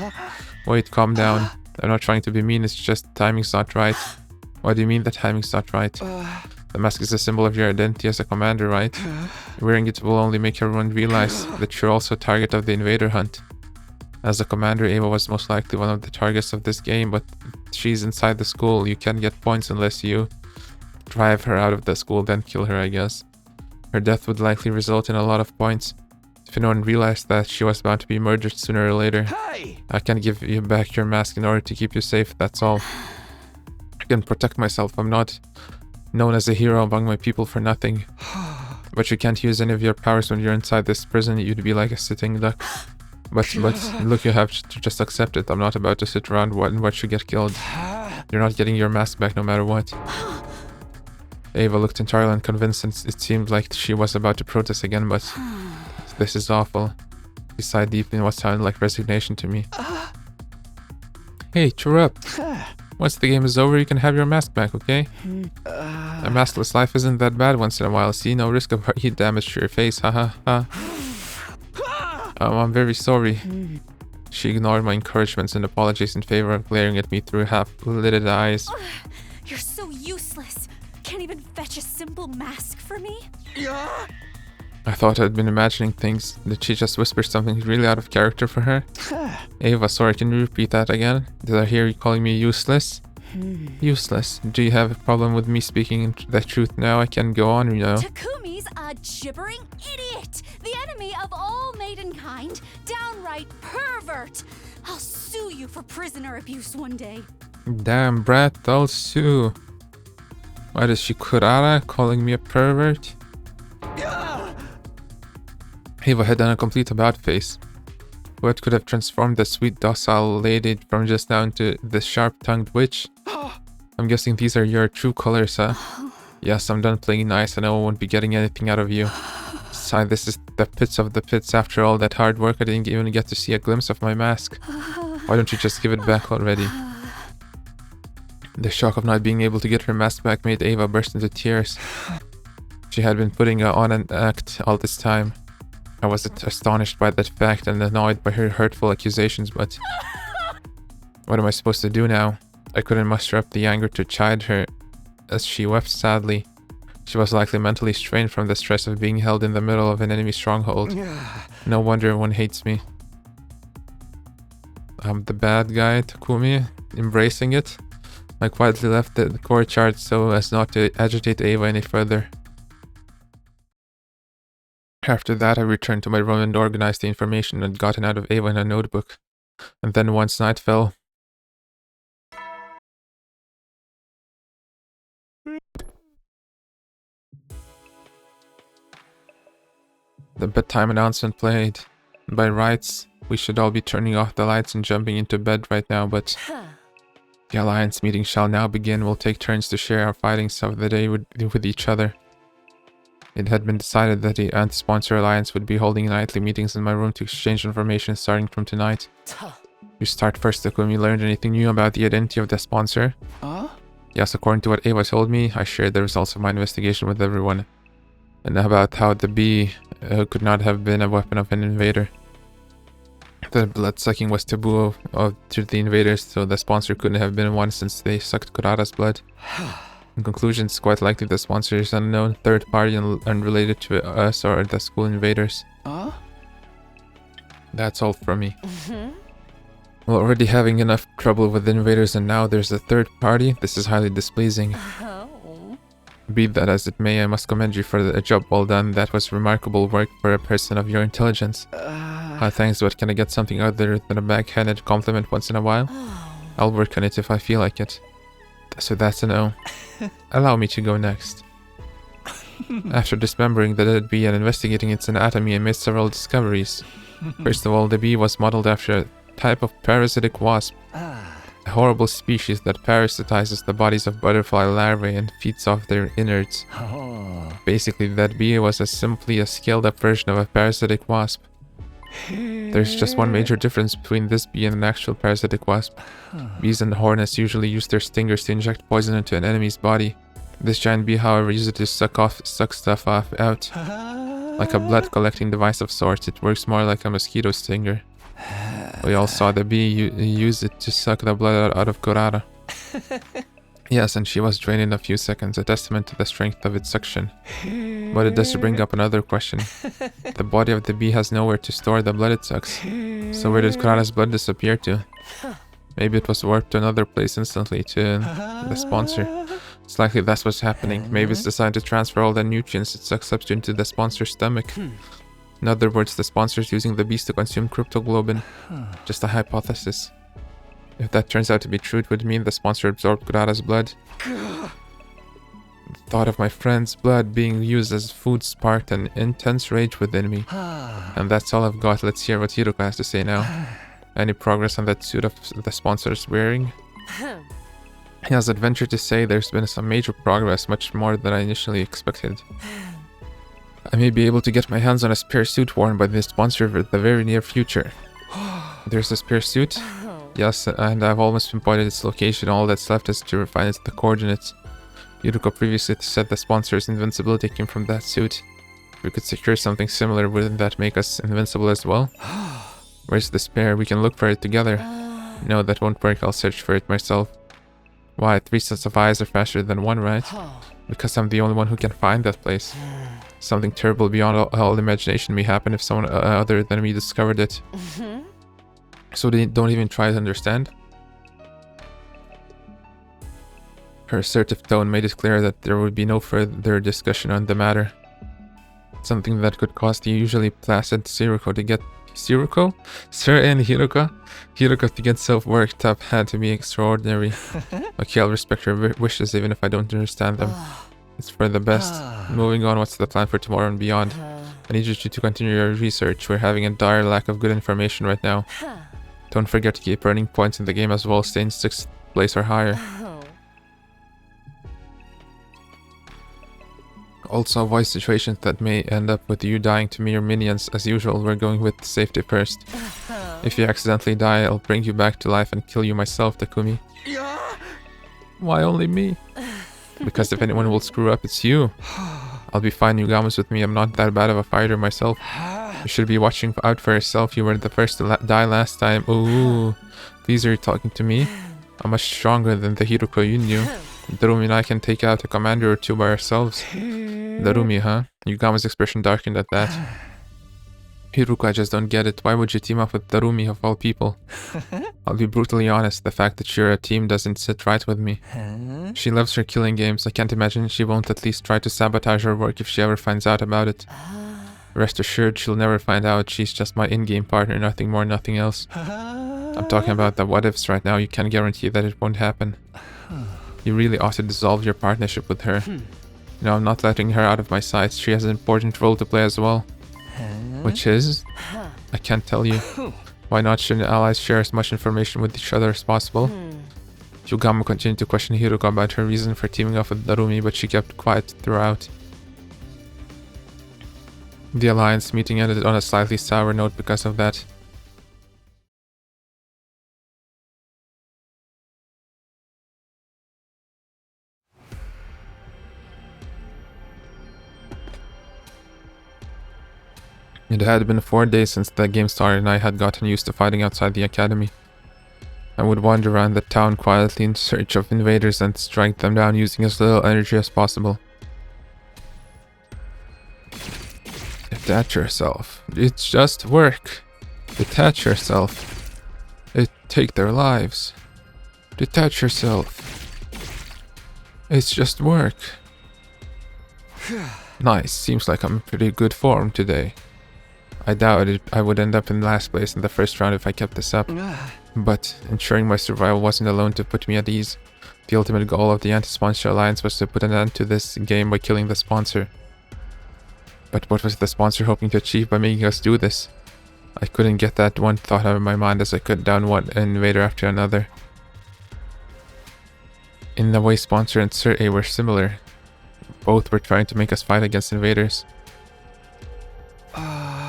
Wait, calm down. I'm not trying to be mean, it's just timing's not right. What do you mean the timing's not right? The mask is a symbol of your identity as a commander, right? Wearing it will only make everyone realize that you're also a target of the invader hunt. As a commander, Ava was most likely one of the targets of this game, but she's inside the school. You can't get points unless you drive her out of the school, then kill her, I guess. Her death would likely result in a lot of points. If anyone realized that, she was bound to be murdered sooner or later. I can give you back your mask in order to keep you safe, that's all. I can protect myself. I'm not known as a hero among my people for nothing. But you can't use any of your powers when you're inside this prison. You'd be like a sitting duck. But look, you have to just accept it. I'm not about to sit around and watch you get killed. You're not getting your mask back no matter what. Ava looked entirely unconvinced, and it seemed like she was about to protest again, but this is awful. She sighed deeply in what sounded like resignation to me. Hey, cheer up. Once the game is over, you can have your mask back, okay? A maskless life isn't that bad once in a while. See, no risk of heat damage to your face, haha. I'm very sorry. She ignored my encouragements and apologies in favor of glaring at me through half-lidded eyes. You're so useless. Can't even fetch a simple mask for me? I thought I'd been imagining things. Did she just whisper something really out of character for her? Ava, sorry, can you repeat that again? Did I hear you calling me useless? Useless. Do you have a problem with me speaking the truth now? I can go on, you know. Takumi's a gibbering idiot, the enemy of all maidenkind, downright pervert. I'll sue you for prisoner abuse one day. Damn, brat, I'll sue. Why does she Kurara calling me a pervert? Ava had done a complete about face. What could have transformed the sweet docile lady from just now into this sharp-tongued witch? I'm guessing these are your true colors, huh? Yes, I'm done playing nice and I won't be getting anything out of you. Besides, this is the pits of the pits. After all that hard work, I didn't even get to see a glimpse of my mask. Why don't you just give it back already? The shock of not being able to get her mask back made Ava burst into tears. She had been putting on an act all this time. I was astonished by that fact and annoyed by her hurtful accusations, but... What am I supposed to do now? I couldn't muster up the anger to chide her as she wept sadly. She was likely mentally strained from the stress of being held in the middle of an enemy stronghold. No wonder everyone hates me. I'm the bad guy, Takumi, embracing it. I quietly left the courtyard so as not to agitate Ava any further. After that, I returned to my room and organized the information I'd gotten out of Ava in a notebook. And then once night fell... The bedtime announcement played. By rights, we should all be turning off the lights and jumping into bed right now, but... The Alliance meeting shall now begin. We'll take turns to share our findings of the day with each other. It had been decided that the Anti-Sponsor Alliance would be holding nightly meetings in my room to exchange information starting from tonight. You start first, Takumi. Learned anything new about the identity of the sponsor? Yes, according to what Ava told me, I shared the results of my investigation with everyone. And about how the bee could not have been a weapon of an invader. The blood-sucking was taboo to the invaders, so the sponsor couldn't have been one since they sucked Kurara's blood. In conclusion, it's quite likely the sponsor is unknown, third party and unrelated to us or the school invaders. That's all from me. We're already having enough trouble with invaders and now there's a third party. This is highly displeasing. Be that as it may, I must commend you for the job well done. That was remarkable work for a person of your intelligence. Thanks, but can I get something other than a backhanded compliment once in a while? I'll work on it if I feel like it. So that's a no. Allow me to go next. After dismembering the dead bee and investigating its anatomy, I made several discoveries. First of all, the bee was modeled after a type of parasitic wasp. A horrible species that parasitizes the bodies of butterfly larvae and feeds off their innards. Basically, that bee was simply a scaled-up version of a parasitic wasp. There's just one major difference between this bee and an actual parasitic wasp. Bees and hornets usually use their stingers to inject poison into an enemy's body. This giant bee, however, uses it to suck stuff out. Like a blood collecting device of sorts, it works more like a mosquito stinger. We all saw the bee use it to suck the blood out of Kurara. Yes, and she was drained in a few seconds, a testament to the strength of its suction. But it does bring up another question. The body of the bee has nowhere to store the blood it sucks. So where did Kurara's blood disappear to? Maybe it was warped to another place instantly, to the sponsor. It's likely that's what's happening. Maybe it's decided to transfer all the nutrients it sucks up into the sponsor's stomach. In other words, the sponsor's using the beast to consume cryptoglobin. Just a hypothesis. If that turns out to be true, it would mean the sponsor absorbed Kurara's blood. The thought of my friend's blood being used as food sparked an intense rage within me. And that's all I've got. Let's hear what Hiroka has to say now. Any progress on that suit of the sponsor's wearing? He has adventured to say there's been some major progress, much more than I initially expected. I may be able to get my hands on a spare suit worn by the sponsor in the very near future. There's a spare suit? Yes, and I've almost pinpointed its location. All that's left is to refine the coordinates. Yuruko previously said the sponsor's invincibility came from that suit. If we could secure something similar, wouldn't that make us invincible as well? Where's the spare? We can look for it together. No, that won't work. I'll search for it myself. Why? 3 sets of eyes are faster than 1, right? Because I'm the only one who can find that place. Something terrible beyond all imagination may happen if someone other than me discovered it. So they don't even try to understand? Her assertive tone made it clear that there would be no further discussion on the matter. Something that could cause the usually placid Siruko to get... Siruko? Sir and Hiruka? Hiruka to get so worked up had to be extraordinary. Okay, I'll respect her wishes even if I don't understand them. It's for the best. Moving on, what's the plan for tomorrow and beyond? I need you to continue your research. We're having a dire lack of good information right now. Don't forget to keep earning points in the game as well. Stay in 6th place or higher. Also avoid situations that may end up with you dying to mere minions. As usual, we're going with safety first. If you accidentally die, I'll bring you back to life and kill you myself, Takumi. Why only me? Because if anyone will screw up, it's you. I'll be fine, Yugamu's with me. I'm not that bad of a fighter myself. You should be watching out for yourself. You were the first to die last time. Ooh, please, are you talking to me? I'm much stronger than the Hiruko you knew. Darumi and I can take out a commander or two by ourselves. Darumi, huh? Yugamu's expression darkened at that. Hiruko, I just don't get it. Why would you team up with Darumi of all people? I'll be brutally honest, the fact that you're a team doesn't sit right with me. She loves her killing games. I can't imagine she won't at least try to sabotage her work if she ever finds out about it. Rest assured, she'll never find out. She's just my in-game partner, nothing more, nothing else. I'm talking about the what-ifs right now. You can't guarantee that it won't happen. You really ought to dissolve your partnership with her. No, I'm not letting her out of my sights. She has an important role to play as well. Which is? I can't tell you. Why not? Shouldn't allies share as much information with each other as possible? Yugamu continued to question Hiruko about her reason for teaming up with Darumi, but she kept quiet throughout. The alliance meeting ended on a slightly sour note because of that. It had been 4 days since the game started and I had gotten used to fighting outside the academy. I would wander around the town quietly in search of invaders and strike them down using as little energy as possible. Detach yourself. It's just work. Detach yourself. Take their lives. Detach yourself. It's just work. Nice. Seems like I'm in pretty good form today. I doubted I would end up in last place in the first round if I kept this up. But ensuring my survival wasn't alone to put me at ease. The ultimate goal of the anti-sponsor alliance was to put an end to this game by killing the sponsor. But what was the sponsor hoping to achieve by making us do this? I couldn't get that one thought out of my mind as I cut down one invader after another. In the way sponsor and Sir A were similar. Both were trying to make us fight against invaders.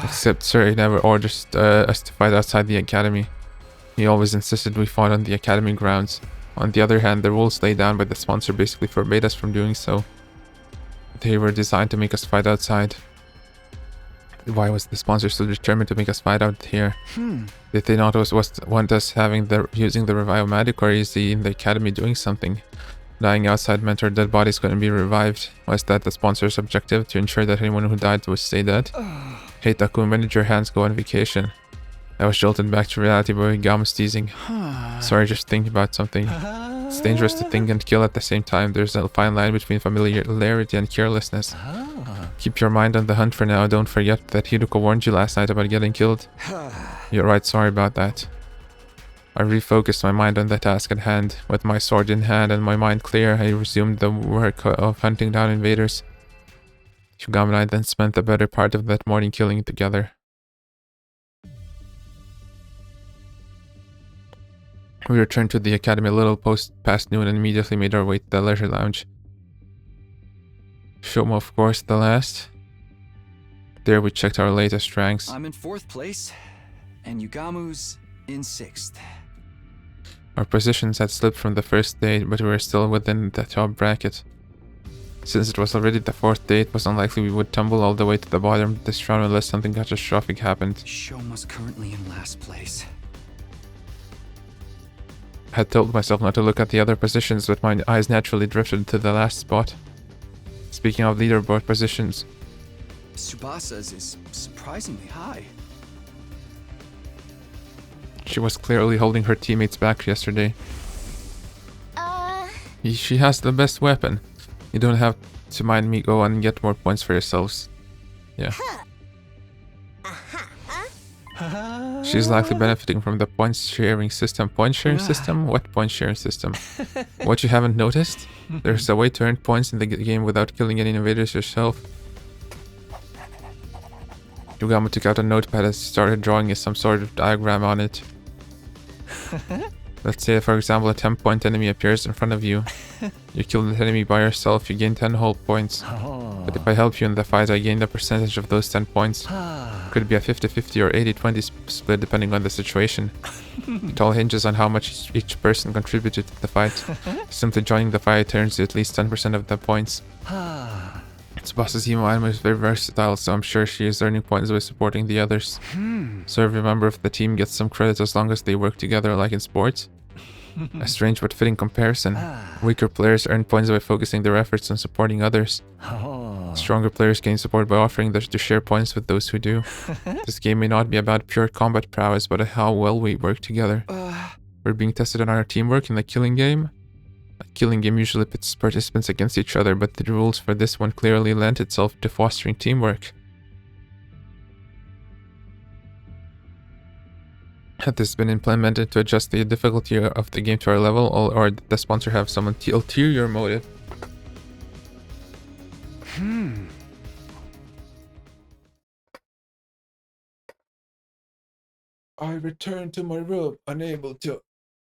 Except Sir A never orders us to fight outside the academy. He always insisted we fought on the academy grounds. On the other hand, the rules laid down by the sponsor basically forbade us from doing so. They were designed to make us fight outside. Why was the sponsor so determined to make us fight out here? Did they not want us using the Revive-O-Matic, or is he in the academy doing something? Dying outside meant our dead bodies couldn't be revived. Was that the sponsor's objective, to ensure that anyone who died would stay dead? Hey Takumi, when did your hands go on vacation? I was jolted back to reality by Yugamu's teasing. Sorry, just thinking about something. It's dangerous to think and kill at the same time. There's a fine line between familiarity and carelessness. Keep your mind on the hunt for now. Don't forget that Hiruko warned you last night about getting killed. You're right, sorry about that. I refocused my mind on the task at hand. With my sword in hand and my mind clear, I resumed the work of hunting down invaders. Yugamu and I then spent the better part of that morning killing together. We returned to the academy a little past noon and immediately made our way to the leisure lounge. Shoma, of course, the last. There we checked our latest ranks. I'm in 4th place, and Yugamu's in 6th. Our positions had slipped from the first day, but we were still within the top bracket. Since it was already the 4th day, it was unlikely we would tumble all the way to the bottom of this round unless something catastrophic happened. Shoma's currently in last place. I had told myself not to look at the other positions, but my eyes naturally drifted to the last spot. Speaking of leaderboard positions, Tsubasa's is surprisingly high. She was clearly holding her teammates back yesterday. She has the best weapon. You don't have to mind me. Go on and get more points for yourselves. Yeah. She's likely benefiting from the point sharing system. Point sharing system? What point sharing system? What you haven't noticed? There's a way to earn points in the game without killing any invaders yourself. Yugama took out a notepad and started drawing some sort of diagram on it. Let's say, for example, a 10-point enemy appears in front of you. You kill the enemy by yourself, you gain 10 whole points. But if I help you in the fight, I gain a percentage of those 10 points. Could be a 50-50 or 80-20 split depending on the situation. It all hinges on how much each person contributed to the fight. Simply joining the fight earns you at least 10% of the points. Tsubasa's emo anime is very versatile, so I'm sure she is earning points by supporting the others. So every member of the team gets some credit as long as they work together like in sports. A strange but fitting comparison. Weaker players earn points by focusing their efforts on supporting others. Stronger players gain support by offering to share points with those who do. This game may not be about pure combat prowess, but how well we work together. We're being tested on our teamwork in the killing game. A killing game usually pits participants against each other, but the rules for this one clearly lent itself to fostering teamwork. Had this been implemented to adjust the difficulty of the game to our level, or did the sponsor have some ulterior motive? I returned to my room, unable to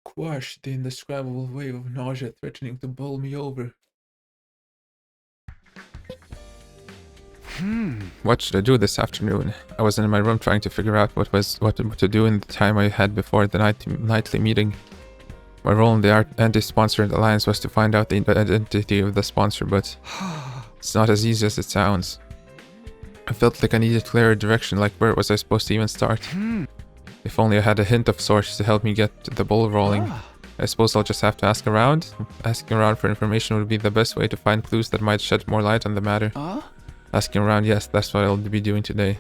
quash the indescribable wave of nausea threatening to bowl me over. What should I do this afternoon? I was in my room trying to figure out what to do in the time I had before the nightly meeting. My role in the anti-sponsored alliance was to find out the identity of the sponsor, but it's not as easy as it sounds. I felt like I needed clearer direction, like where was I supposed to even start? If only I had a hint of sorts to help me get the ball rolling. I suppose I'll just have to ask around. Asking around for information would be the best way to find clues that might shed more light on the matter. Asking around, yes, that's what I'll be doing today.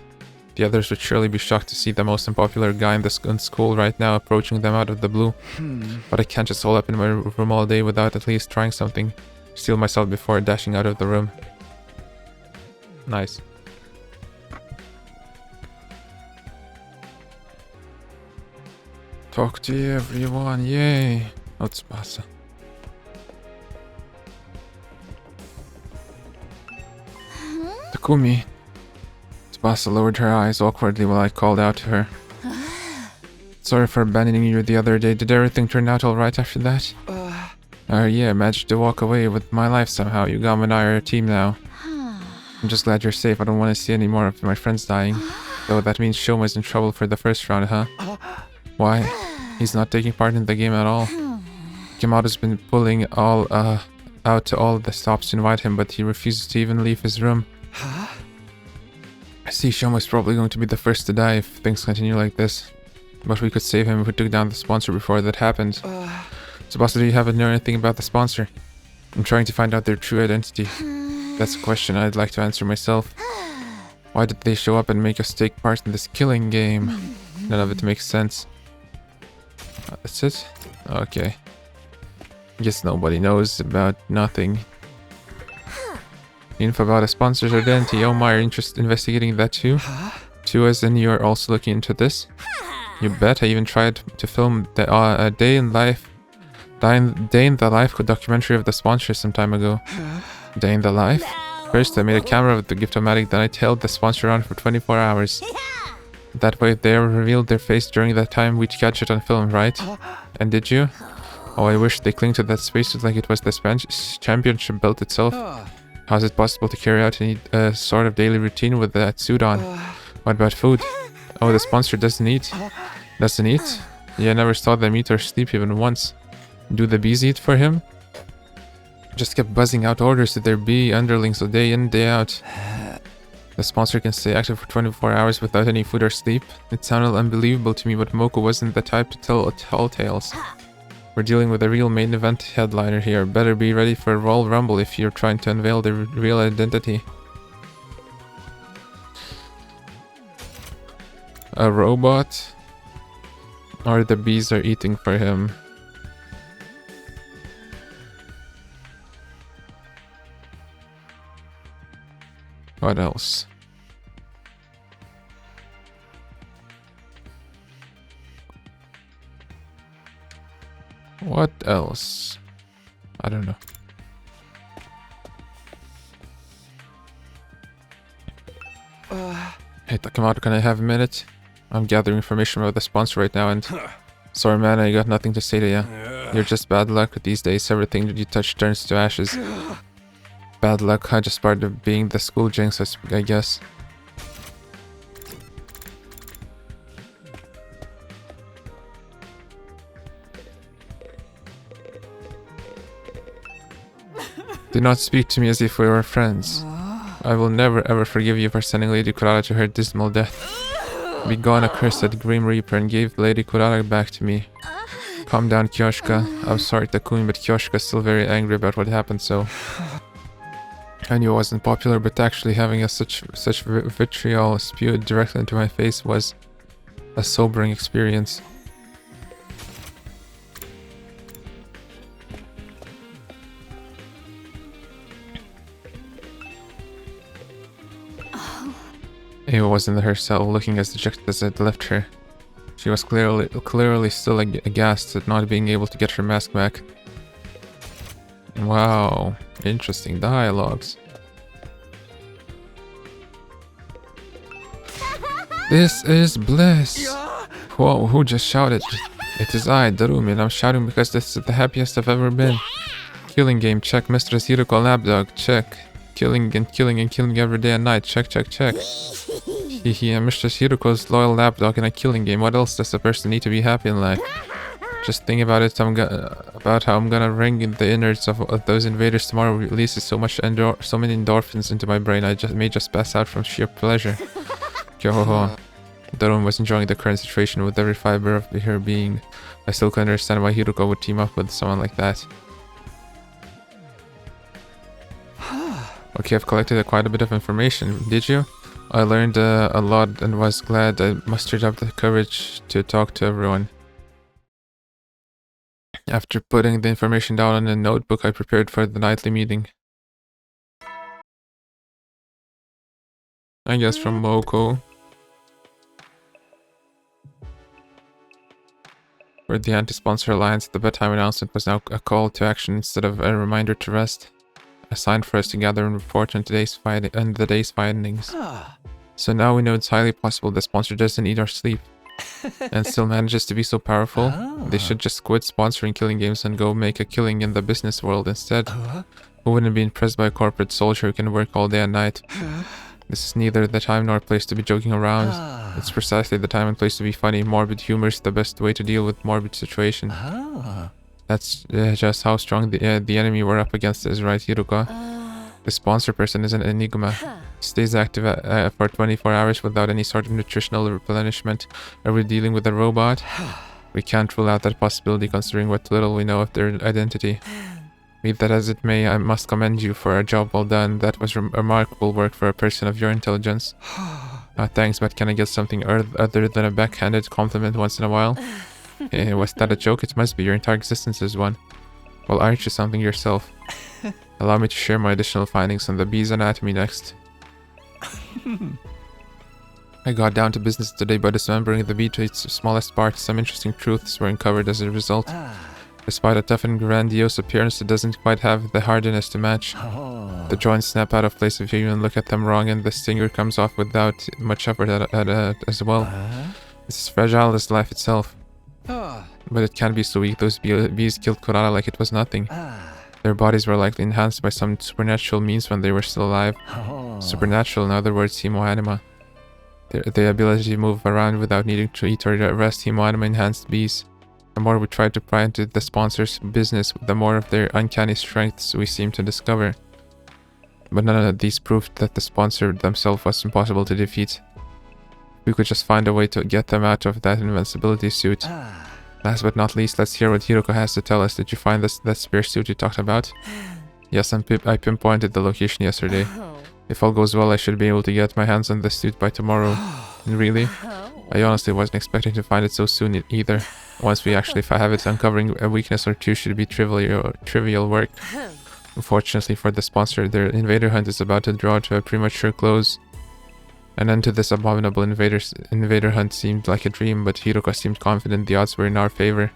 The others would surely be shocked to see the most unpopular guy in school right now approaching them out of the blue. But I can't just hole up in my room all day without at least trying something. Steel myself before dashing out of the room. Nice. Talk to everyone, yay! Oh, Tsubasa. Takumi. Tsubasa lowered her eyes awkwardly while I called out to her. Sorry for abandoning you the other day. Did everything turn out alright after that? Yeah, managed to walk away with my life somehow. Yugama and I are a team now. I'm just glad you're safe. I don't want to see any more of my friends dying. Though that means Shoma's in trouble for the first round, huh? Why? He's not taking part in the game at all. Kamada's been pulling out to all the stops to invite him, but he refuses to even leave his room. I see Shoma's probably going to be the first to die if things continue like this. But we could save him if we took down the sponsor before that happened. Tsubasa, do you haven't known anything about the sponsor? I'm trying to find out their true identity. That's a question I'd like to answer myself. Why did they show up and make us take part in this killing game? None of it makes sense. That's it? Okay. Guess nobody knows about nothing. Info about a sponsor's identity. Oh my, you're investigating that too? Too, as in you're also looking into this? You bet. I even tried to film the day in the life documentary of the sponsor some time ago. Day in the life? First I made a camera of the Gift-O-Matic, then I tailed the sponsor around for 24 hours. That way if they ever revealed their face during that time, we'd catch it on film, right? And did you? Oh, I wish they cling to that spacesuit like it was the championship belt itself. How's it possible to carry out any sort of daily routine with that suit on? What about food? Oh, the sponsor doesn't eat. Doesn't eat? Yeah, I never saw them eat or sleep even once. Do the bees eat for him? Just kept buzzing out orders to their bee underlings day in, day out. The sponsor can stay active for 24 hours without any food or sleep. It sounded unbelievable to me, but Moko wasn't the type to tell tall tales. We're dealing with a real main event headliner here. Better be ready for a Royal Rumble if you're trying to unveil their real identity. A robot? Or the bees are eating for him? What else? What else? I don't know. Hey Takemoto, can I have a minute? I'm gathering information about the sponsor right now and... Sorry man, I got nothing to say to you. You're just bad luck these days. Everything that you touch turns to ashes. Bad luck, I just part of being the school jinx, I guess. Do not speak to me as if we were friends. I will never ever forgive you for sending Lady Kurara to her dismal death. Begone, accursed Grim Reaper, and give Lady Kurara back to me. Calm down, Kyoshika. I'm sorry, Takumi, but Kyoshika's still very angry about what happened, so... I knew I wasn't popular, but actually having such vitriol spewed directly into my face was a sobering experience. Ava was in her cell, looking as dejected as I'd left her. She was clearly still aghast at not being able to get her mask back. Wow, interesting dialogues. This is bliss! Whoa, who just shouted? It is I, Darumi, and I'm shouting because this is the happiest I've ever been. Killing game, check. Mistress Hiroko lapdog, check. Killing and killing and killing every day and night, check, check, check. Hehe, Mistress Hiroko's loyal lapdog in a killing game. What else does a person need to be happy in life? Just think about it. About how I'm gonna wring the innards of those invaders tomorrow. Releases so many endorphins into my brain. I may just pass out from sheer pleasure. Kyohoho. Darun was enjoying the current situation with every fiber of her being. I still can't understand why Hiroko would team up with someone like that. Okay, I've collected quite a bit of information. Did you? I learned a lot and was glad I mustered up the courage to talk to everyone. After putting the information down in a notebook, I prepared for the nightly meeting. I guess from Moko. For the anti-sponsor alliance, the bedtime announcement was now a call to action instead of a reminder to rest. A sign for us to gather and report on the day's findings. So now we know it's highly possible the sponsor doesn't eat or sleep. And still manages to be so powerful. They should just quit sponsoring killing games and go make a killing in the business world instead. Who wouldn't be impressed by a corporate soldier who can work all day and night? This is neither the time nor place to be joking around. It's precisely the time and place to be funny. Morbid humor is the best way to deal with morbid situation. That's just how strong the enemy we're up against is, right, Hiroko? The sponsor person is an enigma. Stays active for 24 hours without any sort of nutritional replenishment. Are we dealing with a robot? We can't rule out that possibility considering what little we know of their identity. Be that as it may, I must commend you for a job well done. That was remarkable work for a person of your intelligence. Thanks, but can I get something other than a backhanded compliment once in a while? Was that a joke? It must be. Your entire existence is one. Well, aren't you something yourself? Allow me to share my additional findings on the bee's anatomy next. I got down to business today by dismembering the bee to its smallest parts. Some interesting truths were uncovered as a result. Despite a tough and grandiose appearance, it doesn't quite have the hardiness to match. The joints snap out of place if you even look at them wrong, and the stinger comes off without much effort as well. It's as fragile as life itself. But it can't be so weak. Those bees killed Kurara like it was nothing. Their bodies were likely enhanced by some supernatural means when they were still alive. Supernatural, in other words, hemoanima. The ability to move around without needing to eat or rest, hemoanima-enhanced bees. The more we try to pry into the sponsor's business, the more of their uncanny strengths we seem to discover. But none of these proved that the sponsor themselves was impossible to defeat. We could just find a way to get them out of that invincibility suit. Last but not least, let's hear what Hiroko has to tell us. Did you find that spare suit you talked about? Yes, I pinpointed the location yesterday. If all goes well, I should be able to get my hands on the suit by tomorrow. Really? I honestly wasn't expecting to find it so soon either. Once we actually have it, uncovering a weakness or two should be trivial work. Unfortunately for the sponsor, their invader hunt is about to draw to a premature close. An end to this abominable invader hunt seemed like a dream, but Hiruka seemed confident the odds were in our favor.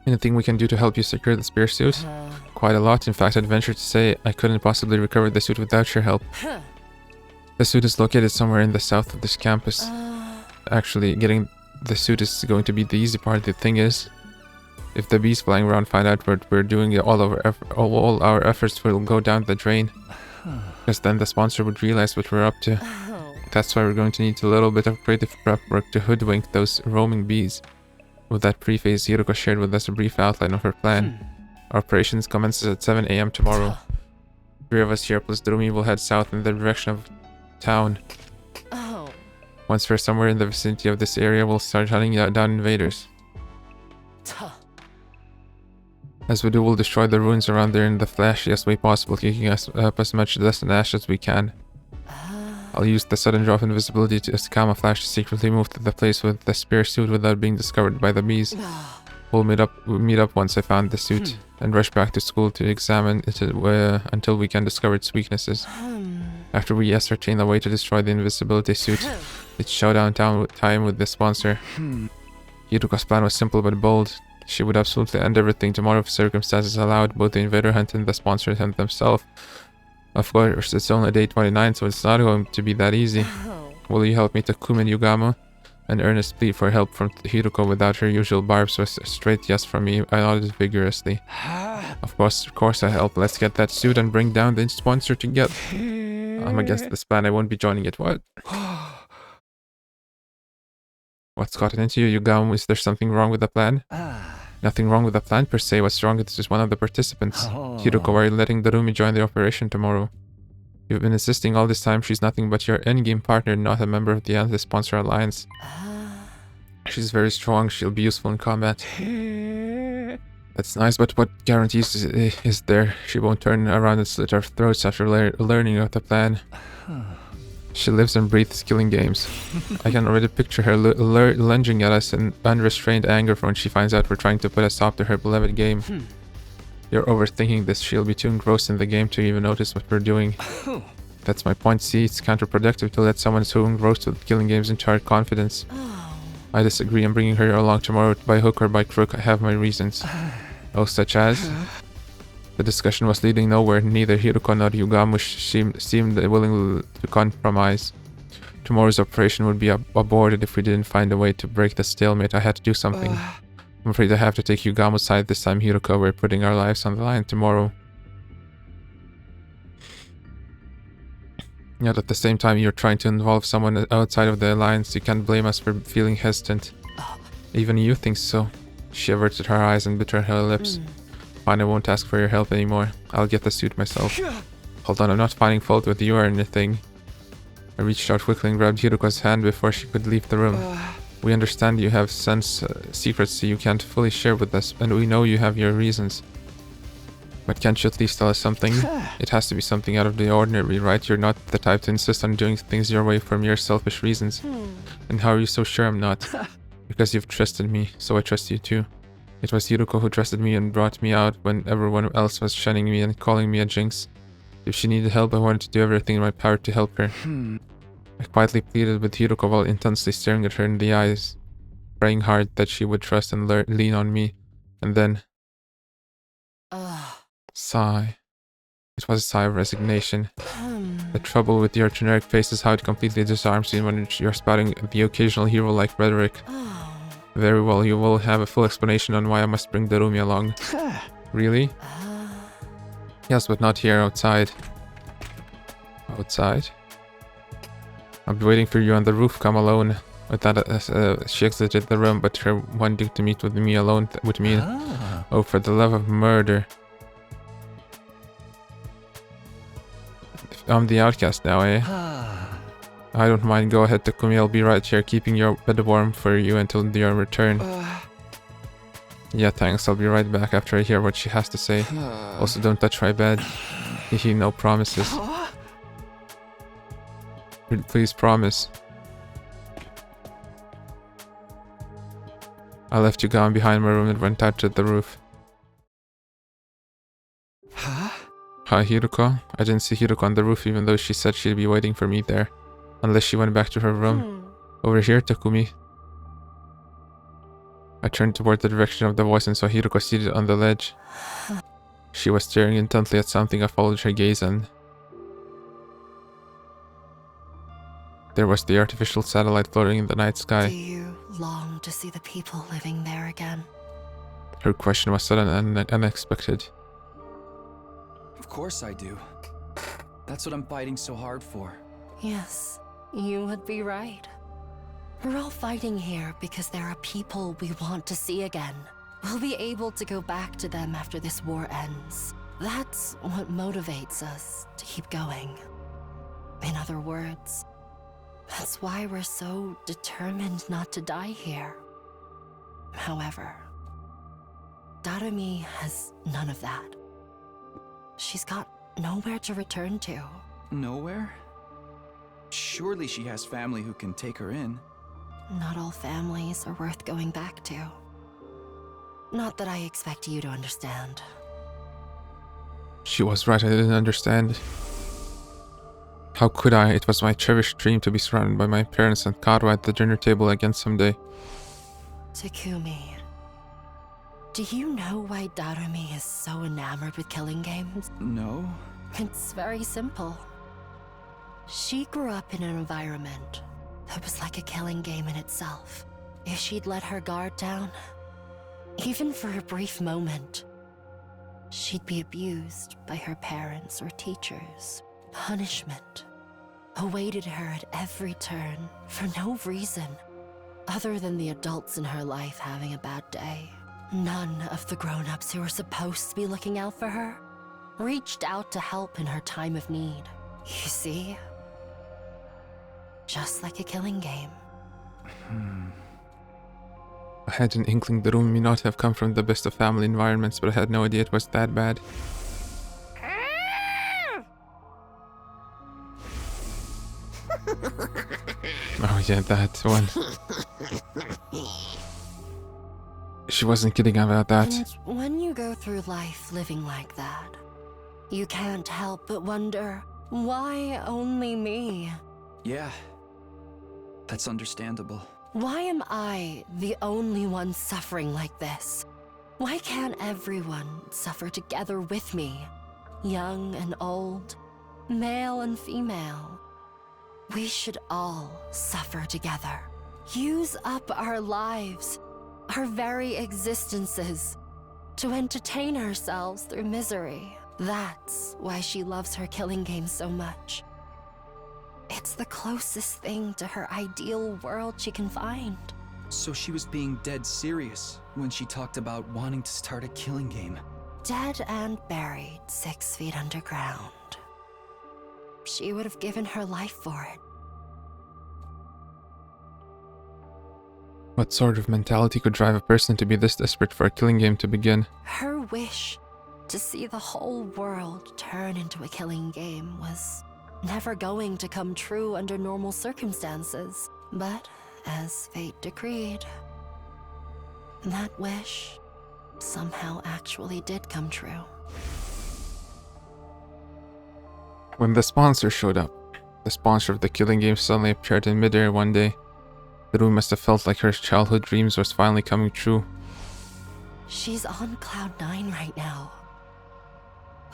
Anything we can do to help you secure the spear suit? Quite a lot. In fact, I'd venture to say I couldn't possibly recover the suit without your help. The suit is located somewhere in the south of this campus. Actually, getting the suit is going to be the easy part. The thing is, if the bees flying around find out what we're doing, all our efforts will go down the drain. Because then the sponsor would realize what we're up to. That's why we're going to need a little bit of creative prep work to hoodwink those roaming bees. With that preface, Hiruko shared with us a brief outline of her plan. Our operations commences at 7 AM tomorrow. 3 of us here plus Drumi will head south in the direction of town. Once we're somewhere in the vicinity of this area, we'll start hunting down invaders. As we do, we'll destroy the ruins around there in the flashiest way possible, kicking up as much dust and ash as we can. I'll use the sudden drop invisibility as camouflage to secretly move to the place with the spear suit without being discovered by the bees. We'll meet up once I found the suit, and rush back to school to examine it until we can discover its weaknesses. After we ascertain the way to destroy the invisibility suit, it's showdown time with the sponsor. Hiruka's plan was simple but bold. She would absolutely end everything tomorrow if circumstances allowed, both the invader hunt and the sponsor hunt themselves. Of course, it's only day 29, so it's not going to be that easy. Will you help me to Kumin Yugamo? An earnest plea for help from Hiruko without her usual barbs was a straight yes from me. I nodded vigorously. Of course I help. Let's get that suit and bring down the sponsor together. I'm against this plan. I won't be joining it. What? What's gotten into you, Yugamo? Is there something wrong with the plan? Nothing wrong with the plan per se. What's wrong is just one of the participants. Hiruko, why are you letting Darumi join the operation tomorrow? You've been insisting all this time she's nothing but your endgame partner, not a member of the anti-sponsor alliance. She's very strong. She'll be useful in combat. That's nice, but what guarantees is there she won't turn around and slit our throats after learning of the plan? She lives and breathes killing games. I can already picture her lunging at us in unrestrained anger when she finds out we're trying to put a stop to her beloved game. You're overthinking this. She'll be too engrossed in the game to even notice what we're doing. That's my point. See, it's counterproductive to let someone so engrossed with killing games into our confidence. I disagree. I'm bringing her along tomorrow by hook or by crook. I have my reasons. Oh, such as? The discussion was leading nowhere. Neither Hiruko nor Yugamo seemed willing to compromise. Tomorrow's operation would be aborted if we didn't find a way to break the stalemate. I had to do something. I'm afraid I have to take Yugamo's side this time, Hiruko. We're putting our lives on the line tomorrow. Yet at the same time, you're trying to involve someone outside of the alliance. You can't blame us for feeling hesitant. Even you think so. She averted her eyes and bit her lips. Fine, I won't ask for your help anymore. I'll get the suit myself. Hold on, I'm not finding fault with you or anything. I reached out quickly and grabbed Hiruko's hand before she could leave the room. We understand you have secrets you can't fully share with us, and we know you have your reasons. But can't you at least tell us something? It has to be something out of the ordinary, right? You're not the type to insist on doing things your way for mere selfish reasons. And how are you so sure I'm not? Because you've trusted me, so I trust you too. It was Hiruko who trusted me and brought me out when everyone else was shunning me and calling me a jinx. If she needed help, I wanted to do everything in my power to help her. I quietly pleaded with Hiruko while intensely staring at her in the eyes, praying hard that she would trust and lean on me. And then... sigh. It was a sigh of resignation. The trouble with your generic face is how it completely disarms you when you're spouting the occasional hero-like rhetoric. Very well, you will have a full explanation on why I must bring Darumi along. Really? Yes, but not here, outside. Outside? I'll be waiting for you on the roof, come alone. With that, she exited the room, but her wanting to meet with me alone would mean... Oh, for the love of murder. I'm the outcast now, eh? I don't mind, go ahead, Takumi, I'll be right here keeping your bed warm for you until your return. Yeah, thanks, I'll be right back after I hear what she has to say. Also, don't touch my bed. Hehe, no promises. Please promise. I left you gone behind my room and went out to the roof. Huh? Hi, Hiruko. I didn't see Hiruko on the roof even though she said she'd be waiting for me there. Unless she went back to her room. Over here, Takumi. I turned toward the direction of the voice and saw Hiruko seated on the ledge. She was staring intently at something. I followed her gaze and... there was the artificial satellite floating in the night sky. Do you long to see the people living there again? Her question was sudden and unexpected. Of course I do. That's what I'm fighting so hard for. Yes, you would be right. We're all fighting here because there are people we want to see again. We'll be able to go back to them after this war ends. That's what motivates us to keep going. In other words, that's why we're so determined not to die here. However, Darumi has none of that. She's got nowhere to return to. Nowhere? Surely she has family who can take her in. Not all families are worth going back to. Not that I expect you to understand. She was right, I didn't understand. How could I? It was my cherished dream to be surrounded by my parents and Karo at the dinner table again someday. Takumi, do you know why Darumi is so enamored with killing games? No? It's very simple. She grew up in an environment that was like a killing game in itself. If she'd let her guard down, even for a brief moment, she'd be abused by her parents or teachers. Punishment awaited her at every turn for no reason other than the adults in her life having a bad day. None of the grown-ups who were supposed to be looking out for her reached out to help in her time of need. You see? Just like a killing game. I had an inkling the room may not have come from the best of family environments, but I had no idea it was that bad. Oh yeah, that one. She wasn't kidding about that. And when you go through life living like that, you can't help but wonder, why only me? Yeah. That's understandable. Why am I the only one suffering like this? Why can't everyone suffer together with me? Young and old, male and female. We should all suffer together. Use up our lives, our very existences, to entertain ourselves through misery. That's why she loves her killing game so much. It's the closest thing to her ideal world she can find. So she was being dead serious when she talked about wanting to start a killing game. Dead and buried 6 feet underground. She would have given her life for it. What sort of mentality could drive a person to be this desperate for a killing game to begin? Her wish to see the whole world turn into a killing game was never going to come true under normal circumstances. But as fate decreed, that wish somehow actually did come true. When the sponsor showed up, the sponsor of the killing game suddenly appeared in midair one day. The room must have felt like her childhood dreams was finally coming true. She's on Cloud 9 right now,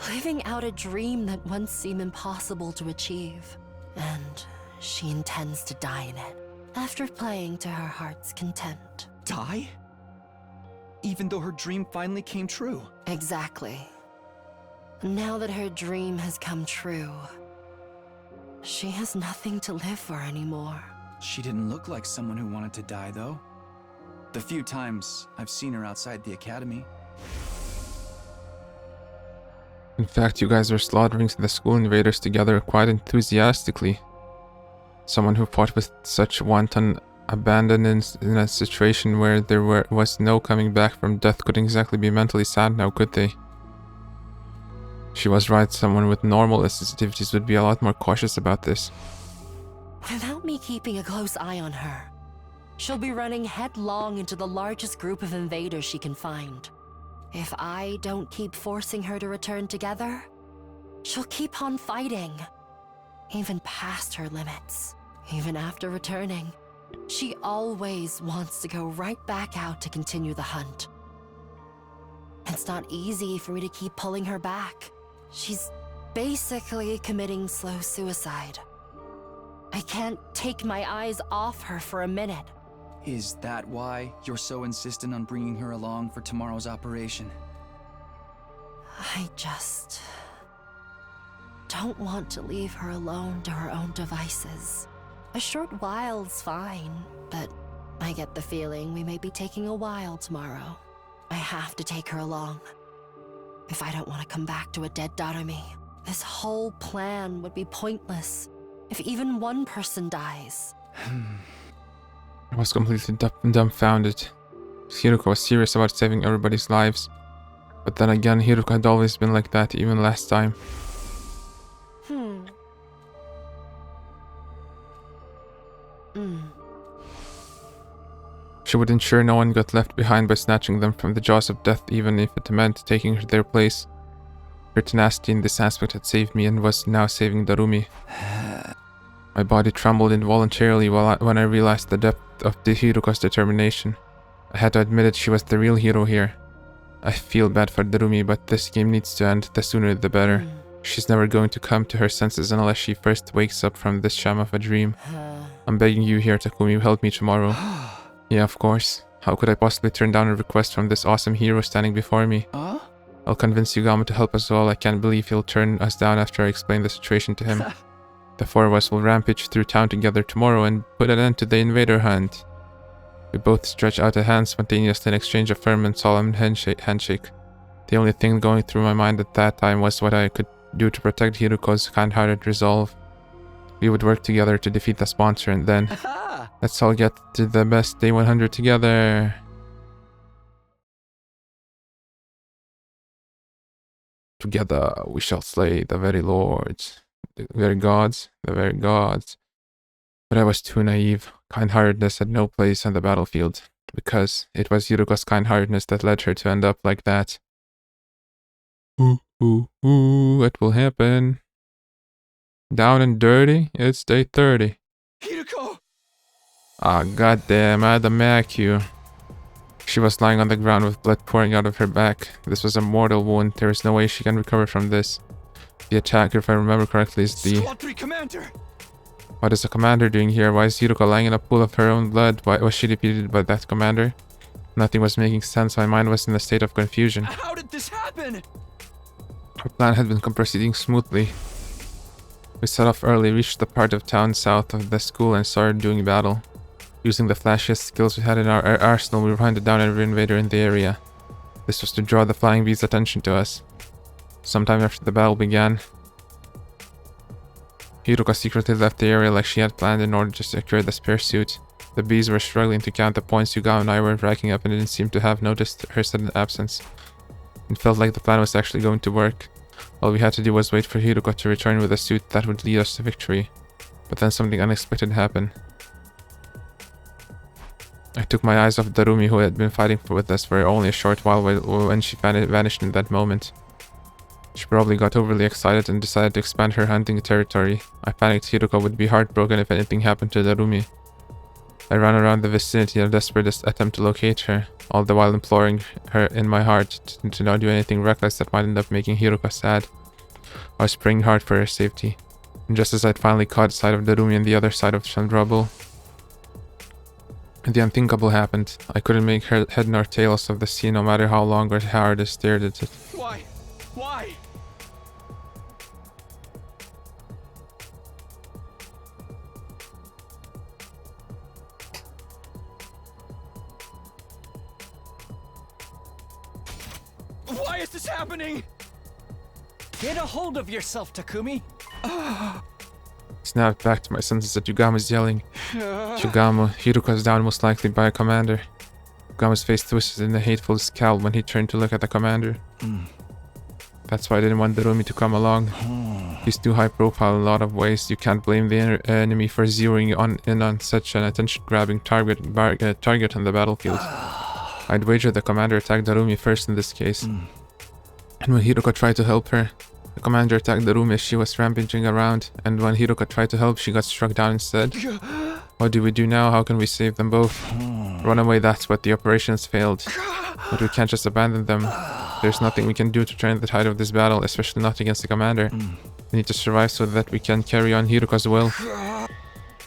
living out a dream that once seemed impossible to achieve. And she intends to die in it, after playing to her heart's content. Die? Even though her dream finally came true? Exactly. Now that her dream has come true, she has nothing to live for anymore. She didn't look like someone who wanted to die, though. The few times I've seen her outside the academy. In fact, you guys were slaughtering the school invaders together quite enthusiastically. Someone who fought with such wanton abandon in a situation where there was no coming back from death couldn't exactly be mentally sound now, could they? She was right, someone with normal sensitivities would be a lot more cautious about this. Without me keeping a close eye on her, she'll be running headlong into the largest group of invaders she can find. If I don't keep forcing her to return together, she'll keep on fighting, even past her limits. Even after returning, she always wants to go right back out to continue the hunt. It's not easy for me to keep pulling her back. She's basically committing slow suicide. I can't take my eyes off her for a minute. Is that why you're so insistent on bringing her along for tomorrow's operation? I just don't want to leave her alone to her own devices. A short while's fine, but I get the feeling we may be taking a while tomorrow. I have to take her along. If I don't want to come back to a dead Darumi, this whole plan would be pointless if even one person dies. I was completely dumbfounded. Hiruko was serious about saving everybody's lives. But then again, Hiruko had always been like that, even last time. She would ensure no one got left behind by snatching them from the jaws of death, even if it meant taking their place. Her tenacity in this aspect had saved me and was now saving Darumi. My body trembled involuntarily when I realized the depth of Hiruko's determination. I had to admit it, she was the real hero here. I feel bad for Darumi, but this game needs to end, the sooner the better. She's never going to come to her senses unless she first wakes up from this sham of a dream. I'm begging you here, Takumi, help me tomorrow. Yeah, of course. How could I possibly turn down a request from this awesome hero standing before me? I'll convince Yugamo to help us all. I can't believe he'll turn us down after I explain the situation to him. The four of us will rampage through town together tomorrow and put an end to the invader hunt. We both stretch out a hand spontaneously and exchange a firm and solemn handshake. The only thing going through my mind at that time was what I could do to protect Hiruko's kind-hearted resolve. We would work together to defeat the sponsor, and then let's all get to the best day 100 together. Together we shall slay the very lords, the very gods. But I was too naive. Kind-heartedness had no place on the battlefield, because it was Hiruko's kind-heartedness that led her to end up like that. It will happen. Down and dirty, it's day 30. Hiruko! Ah, goddamn, I had to mac you. She was lying on the ground with blood pouring out of her back. This was a mortal wound. There is no way she can recover from this. The attacker, if I remember correctly, is the... Squad 3 Commander! What is the commander doing here? Why is Hiruko lying in a pool of her own blood? Why was she defeated by that commander? Nothing was making sense. My mind was in a state of confusion. How did this happen? Our plan had been proceeding smoothly. We set off early, reached the part of town south of the school, and started doing battle. Using the flashiest skills we had in our arsenal, we hunted down every invader in the area. This was to draw the flying bees' attention to us. Sometime after the battle began, Hiruko secretly left the area like she had planned in order to secure the spare suit. The bees were struggling to count the points Yugao and I were racking up and didn't seem to have noticed her sudden absence. It felt like the plan was actually going to work. All we had to do was wait for Hiruko to return with a suit that would lead us to victory. But then something unexpected happened. I took my eyes off Darumi, who had been fighting with us for only a short while when she vanished in that moment. She probably got overly excited and decided to expand her hunting territory. I panicked Hiruko would be heartbroken if anything happened to Darumi. I ran around the vicinity in a desperate attempt to locate her, all the while imploring her in my heart to not do anything reckless that might end up making Hiruko sad. I was praying hard for her safety, and just as I'd finally caught sight of Darumi on the other side of some rubble, the unthinkable happened. I couldn't make head nor tails of the scene no matter how long or how hard I stared at it. Why? Why? Why is this happening? Get a hold of yourself, Takumi. Snapped back to my senses at Yugamo's yelling. Yugamo, Hiruko's down most likely by a commander. Yugamo's face twisted in a hateful scowl when he turned to look at the commander. That's why I didn't want Darumi to come along. He's too high profile in a lot of ways. You can't blame the enemy for zeroing in on such an attention-grabbing target on the battlefield. I'd wager the commander attacked Darumi first in this case. And when Hiruka tried to help her, the commander attacked Darumi as she was rampaging around, and when Hiruka tried to help, she got struck down instead. What do we do now? How can we save them both? Run away, that's what the operations failed. But we can't just abandon them. There's nothing we can do to turn the tide of this battle, especially not against the commander. We need to survive so that we can carry on Hiruka's will.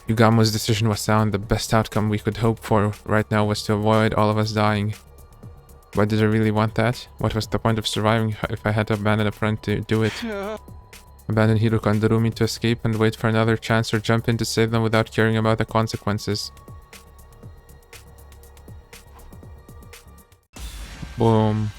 Yugamo's decision was sound. The best outcome we could hope for right now was to avoid all of us dying. But did I really want that? What was the point of surviving if I had to abandon a friend to do it? Abandon Hiruka and Darumi to escape and wait for another chance, or jump in to save them without caring about the consequences. Boom.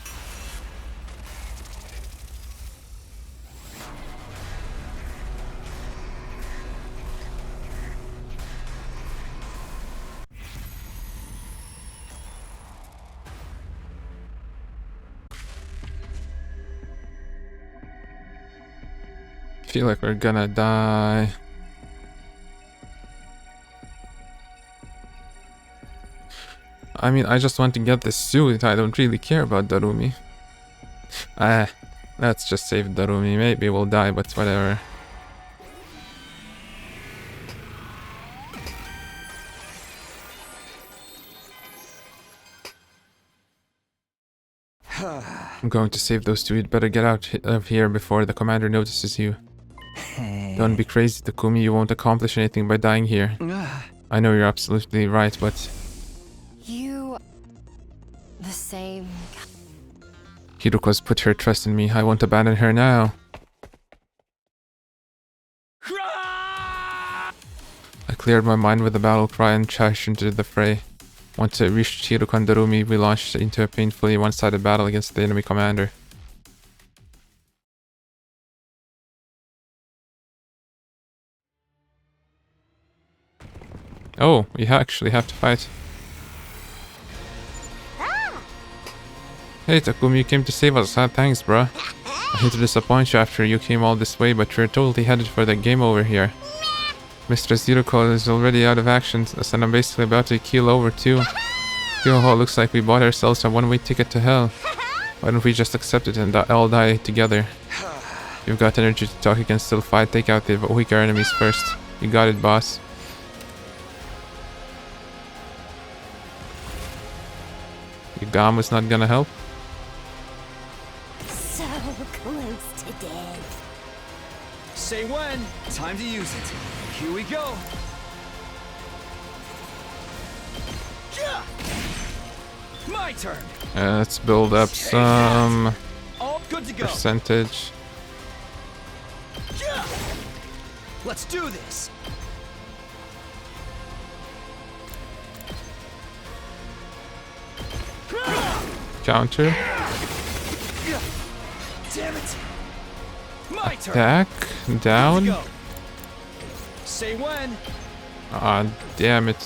Feel like we're gonna die. I mean, I just want to get this suit. I don't really care about Darumi. Let's just save Darumi. Maybe we'll die, but whatever. I'm going to save those two. You'd better get out of here before the commander notices you. Don't be crazy, Takumi. You won't accomplish anything by dying here. I know you're absolutely right, but... You... the same... Hiruko's put her trust in me. I won't abandon her now. I cleared my mind with the battle cry and charged into the fray. Once I reached Hiruko and Darumi, we launched into a painfully one-sided battle against the enemy commander. Oh, we actually have to fight. Hey Takumi, you came to save us. Thanks, bruh. I hate to disappoint you after you came all this way, but we're totally headed for the game over here. Mistress Hiruko is already out of action, and I'm basically about to keel over too. Looks like we bought ourselves a one-way ticket to hell. Why don't we just accept it and all die together? You've got energy to talk, you can still fight. Take out the weaker enemies first. You got it, boss. Yugamo's not gonna help? So close to death. Say when. Time to use it. Here we go. Yeah. My turn. Let's build up some All good to go. percentage. Yeah. Let's do this. Counter. Damn it. My turn. Attack. Down. Go. Say when. Ah, damn it.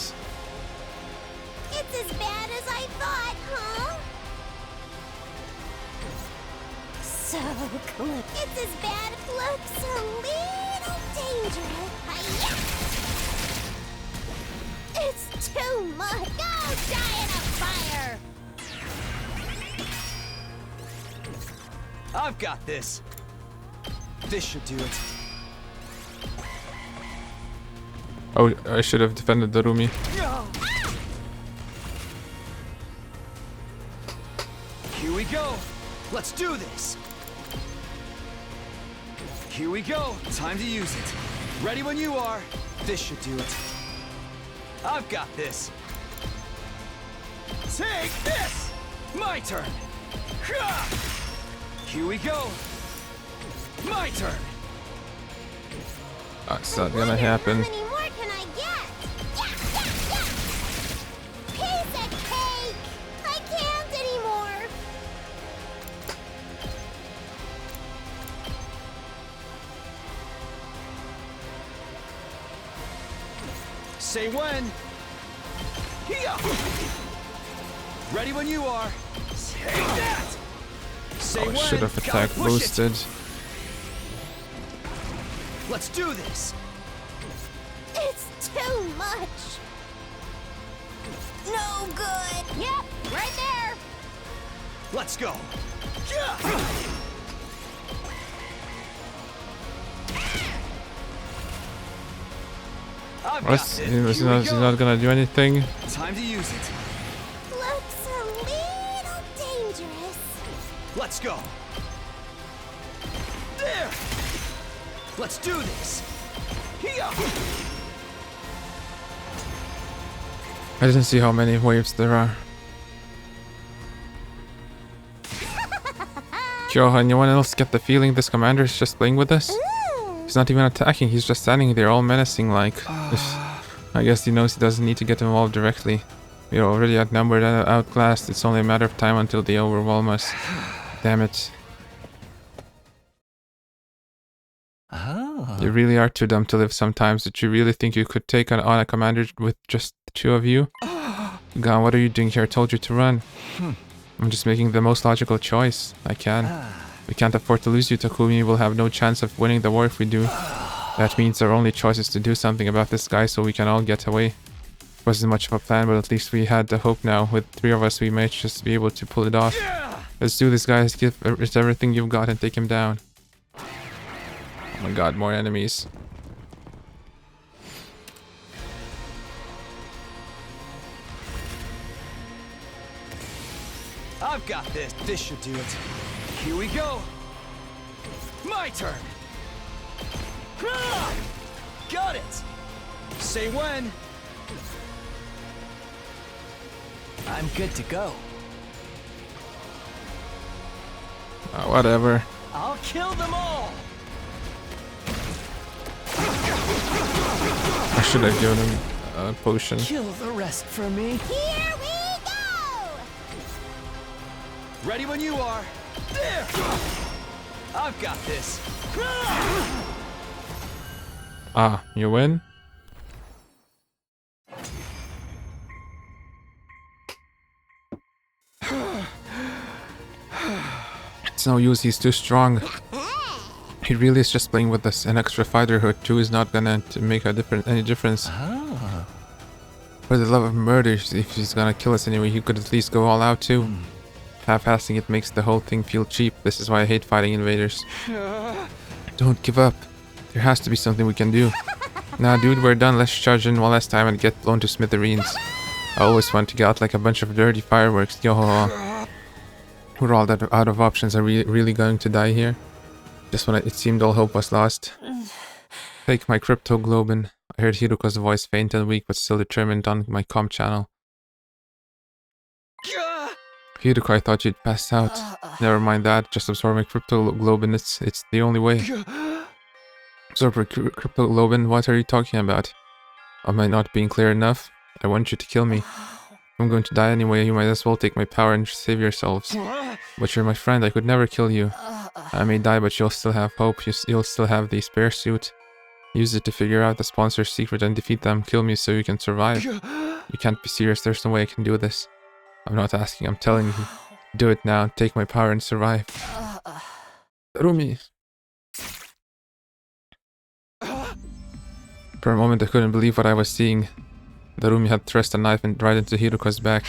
It's as bad as I thought, huh? So close. It's as bad. Looks a little dangerous. Hi-ya! It's too much. Go die in a fire. I've got this. This should do it. Oh, I should have defended Darumi. Here we go. Let's do this. Here we go. Time to use it. Ready when you are. This should do it. I've got this. Take this. My turn. Here we go. My turn. That's not gonna happen. How many more can I get? Yeah. Piece of cake. I can't anymore. Say when. Here. Ready when you are. Take that. Say Oh, when. should have Gotta attack push it. boosted. Let's do this! It's too much. No good. Yep, right there. Let's go! Yeah! I've got What's, this. he's Here we not go. gonna do anything. Time to use it. Looks a little dangerous. Let's go. There! Let's do this. Here! I didn't see how many waves there are. Johan, anyone else get the feeling this commander is just playing with us? He's not even attacking, he's just standing there all menacing like. I guess he knows he doesn't need to get involved directly. We're already outnumbered and outclassed, it's only a matter of time until they overwhelm us. Damn it. Oh. You really are too dumb to live sometimes. Did you really think you could take on a commander with just the two of you? God, what are you doing here? I told you to run. I'm just making the most logical choice I can. We can't afford to lose you, Takumi. We'll have no chance of winning the war if we do. That means our only choice is to do something about this guy so we can all get away. Wasn't much of a plan, but at least we had the hope now. With 3 of us, we might just be able to pull it off. Let's do this, guys. Give it everything you've got and take him down. Oh my god, more enemies. I've got this. This should do it. Here we go. My turn. Ah! Got it. Say when. I'm good to go. Whatever. I'll kill them all. I should have given him a potion. Kill the rest for me. Here we go. Ready when you are. There. I've got this. Ah, you win? It's no use, he's too strong. He really is just playing with us. An extra fighter or two is not gonna make any difference. For the love of murder, if he's gonna kill us anyway, he could at least go all out too. Half-assing it makes the whole thing feel cheap. This is why I hate fighting invaders. Don't give up. There has to be something we can do. Nah, dude, we're done. Let's charge in one last time and get blown to smithereens. I always want to get out like a bunch of dirty fireworks. Yo, we're all out of options. Are we really going to die here? Just when it seemed all hope was lost. Take my crypto globin. I heard Hiruko's voice, faint and weak, but still determined, on my comm channel. Hiruko, I thought you'd passed out. Never mind that. Just absorb my crypto globin. It's the only way. Absorb crypto globin? What are you talking about? Am I not being clear enough? I want you to kill me. I'm going to die anyway. You might as well take my power and save yourselves. But you're my friend. I could never kill you. I may die, but you'll still have hope. You'll still have the spare suit. Use it to figure out the sponsor's secret and defeat them. Kill me so you can survive. You can't be serious. There's no way I can do this. I'm not asking. I'm telling you. Do it now. Take my power and survive. Rumi. For a moment, I couldn't believe what I was seeing. Darumi had thrust a knife right into Hiruko's back.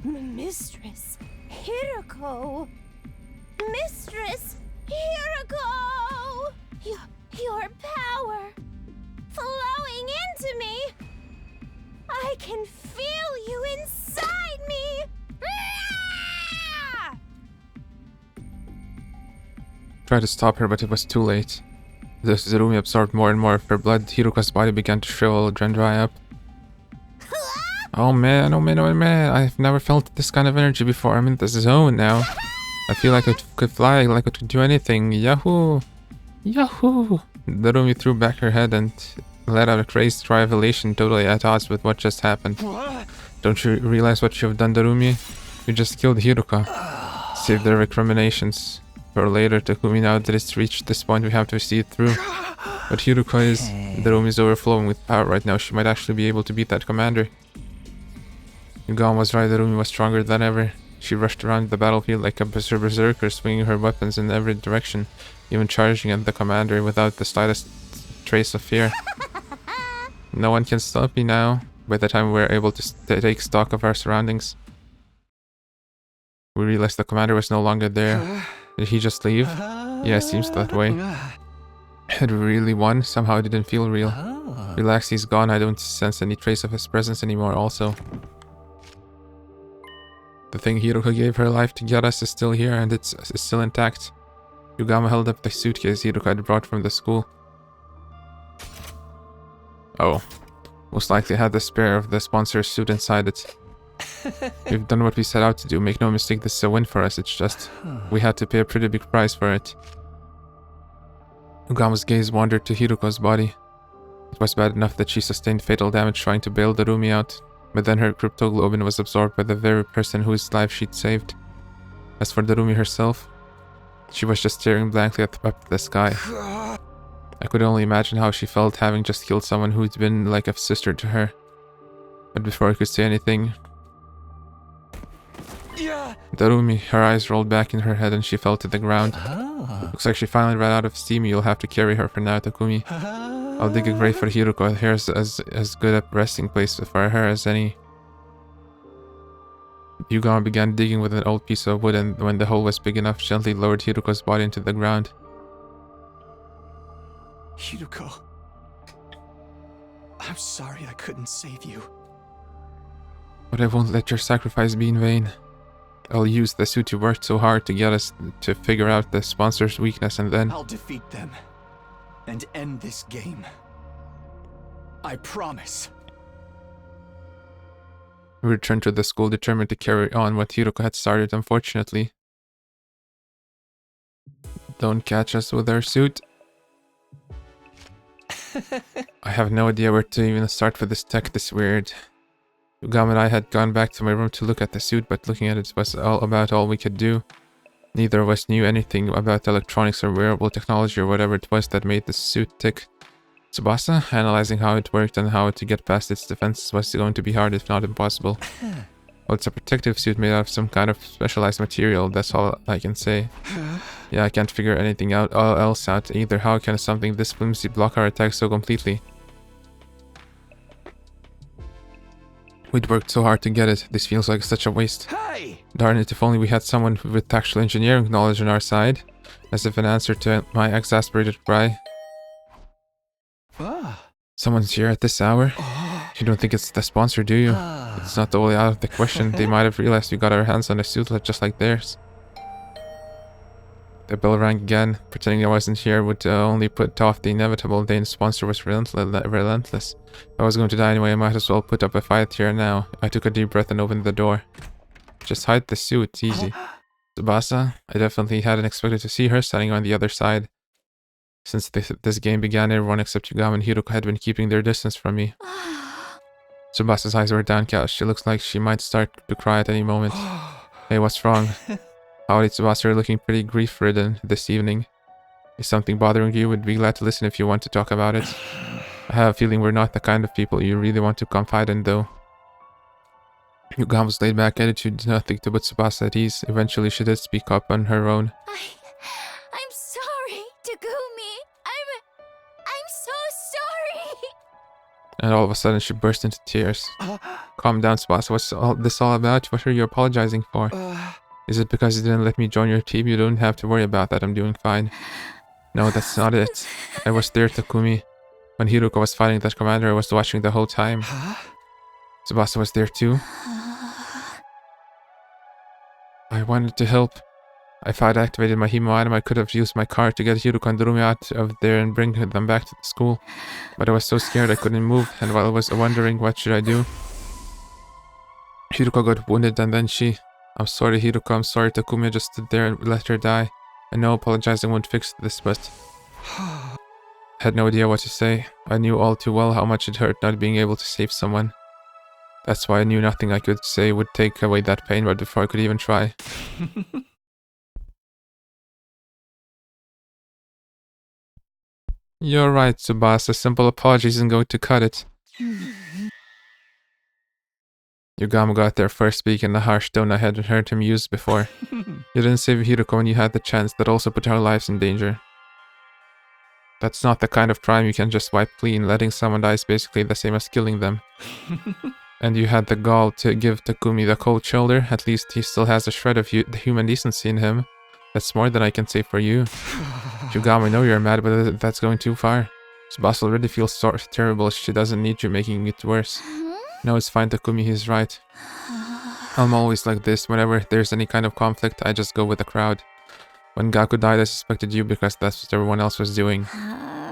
Mistress Hiruko. Mistress Hiruko. Your power flowing into me. I can feel you inside me. Tried to stop her, but it was too late. As Darumi absorbed more and more of her blood, Hiruko's body began to shrivel and dry up. Oh man, oh man, oh man, I've never felt this kind of energy before. I'm in the zone now. I feel like I could fly, like I could do anything. Yahoo! Yahoo! Darumi threw back her head and let out a crazed cry of elation, totally at odds with what just happened. Don't you realize what you've done, Darumi? You just killed Hiruko. Save their recriminations for later, Takumi. Now that it's reached this point, we have to see it through. But Hiruko is... Darumi's overflowing with power right now. She might actually be able to beat that commander. Yugon was right, Darumi was stronger than ever. She rushed around the battlefield like a berserker, swinging her weapons in every direction, even charging at the commander without the slightest trace of fear. No one can stop me now. By the time we were able to take stock of our surroundings, we realized the commander was no longer there. Did he just leave? Yeah, it seems that way. Had we really won? Somehow it didn't feel real. Relax, he's gone. I don't sense any trace of his presence anymore also. The thing Hiruka gave her life to get us is still here, and it's still intact. Yugama held up the suitcase Hiruka had brought from the school. Oh. Most likely had the spare of the sponsor's suit inside it. We've done what we set out to do. Make no mistake, this is a win for us. It's just, we had to pay a pretty big price for it. Yugama's gaze wandered to Hiruko's body. It was bad enough that she sustained fatal damage trying to bail the Rumi out, but then her cryptoglobin was absorbed by the very person whose life she'd saved. As for the Rumi herself, she was just staring blankly up at the sky. I could only imagine how she felt having just killed someone who'd been like a sister to her. But before I could say anything, Darumi, her eyes rolled back in her head and she fell to the ground. Looks like she finally ran out of steam. You'll have to carry her for now, Takumi. I'll dig a grave for Hiruko. Here's as good a resting place for her as any. Yugama began digging with an old piece of wood, and when the hole was big enough, gently lowered Hiruko's body into the ground. Hiruko. I'm sorry I couldn't save you. But I won't let your sacrifice be in vain. I'll use the suit you worked so hard to get us to figure out the sponsor's weakness, and then I'll defeat them and end this game. I promise. we returned to the school determined to carry on what Hiruko had started. Unfortunately, don't catch us with our suit. I have no idea where to even start with this tech this weird. Yugama and I had gone back to my room to look at the suit, but looking at it was about all we could do. Neither of us knew anything about electronics or wearable technology or whatever it was that made the suit tick. Tsubasa, analyzing how it worked and how to get past its defenses was going to be hard if not impossible. Well, it's a protective suit made out of some kind of specialized material, that's all I can say. Yeah, I can't figure anything else out either. How can something this flimsy block our attacks so completely? We'd worked so hard to get it. This feels like such a waste. Hey! Darn it, if only we had someone with actual engineering knowledge on our side. As if in answer to my exasperated cry. Someone's here at this hour? You don't think it's the sponsor, do you? It's not totally out of the question. They might have realized we got our hands on a suit just like theirs. The bell rang again. Pretending I wasn't here would only put off the inevitable. The sponsor was relentless. If I was going to die anyway, I might as well put up a fight here now. I took a deep breath and opened the door. Just hide the suit, it's easy. Tsubasa? I definitely hadn't expected to see her standing on the other side. Since this game began, everyone except Yugama and Hiruko had been keeping their distance from me. Tsubasa's eyes were downcast. She looks like she might start to cry at any moment. Hey, what's wrong? Howdy, Tsubasa, you're looking pretty grief-ridden this evening. Is something bothering you? Would be glad to listen if you want to talk about it. I have a feeling we're not the kind of people you really want to confide in, though. Yugama's laid-back attitude did nothing to put Tsubasa at ease. Eventually, she did speak up on her own. I'm sorry, Takumi. I'm so sorry. And all of a sudden, she burst into tears. Calm down, Tsubasa. What's this all about? What are you apologizing for? Is it because you didn't let me join your team? You don't have to worry about that. I'm doing fine. No, that's not it. I was there, Takumi. When Hiruko was fighting that commander, I was watching the whole time. Tsubasa was there too. I wanted to help. If I'd activated my hemo item, I could have used my car to get Hiruko and Darumi out of there and bring them back to the school. But I was so scared I couldn't move, and while I was wondering what should I do, Hiruko got wounded and then she... I'm sorry, Hiruko, I'm sorry, Takumi. I just stood there and let her die. I know apologizing won't fix this, but... I had no idea what to say. I knew all too well how much it hurt not being able to save someone. That's why I knew nothing I could say would take away that pain, but before I could even try... You're right, Tsubasa. Simple apology isn't going to cut it. Yugamo got there first, speaking in a harsh tone I hadn't heard him use before. You didn't save Hiroko when you had the chance. That also put our lives in danger. That's not the kind of crime you can just wipe clean. Letting someone die is basically the same as killing them. And you had the gall to give Takumi the cold shoulder. At least he still has a shred of the human decency in him. That's more than I can say for you. Yugamo, I know you're mad, but that's going too far. Tsubasa already feels so terrible. She doesn't need you making it worse. No, it's fine, Takumi, he's right. I'm always like this. Whenever there's any kind of conflict, I just go with the crowd. When Gaku died, I suspected you because that's what everyone else was doing.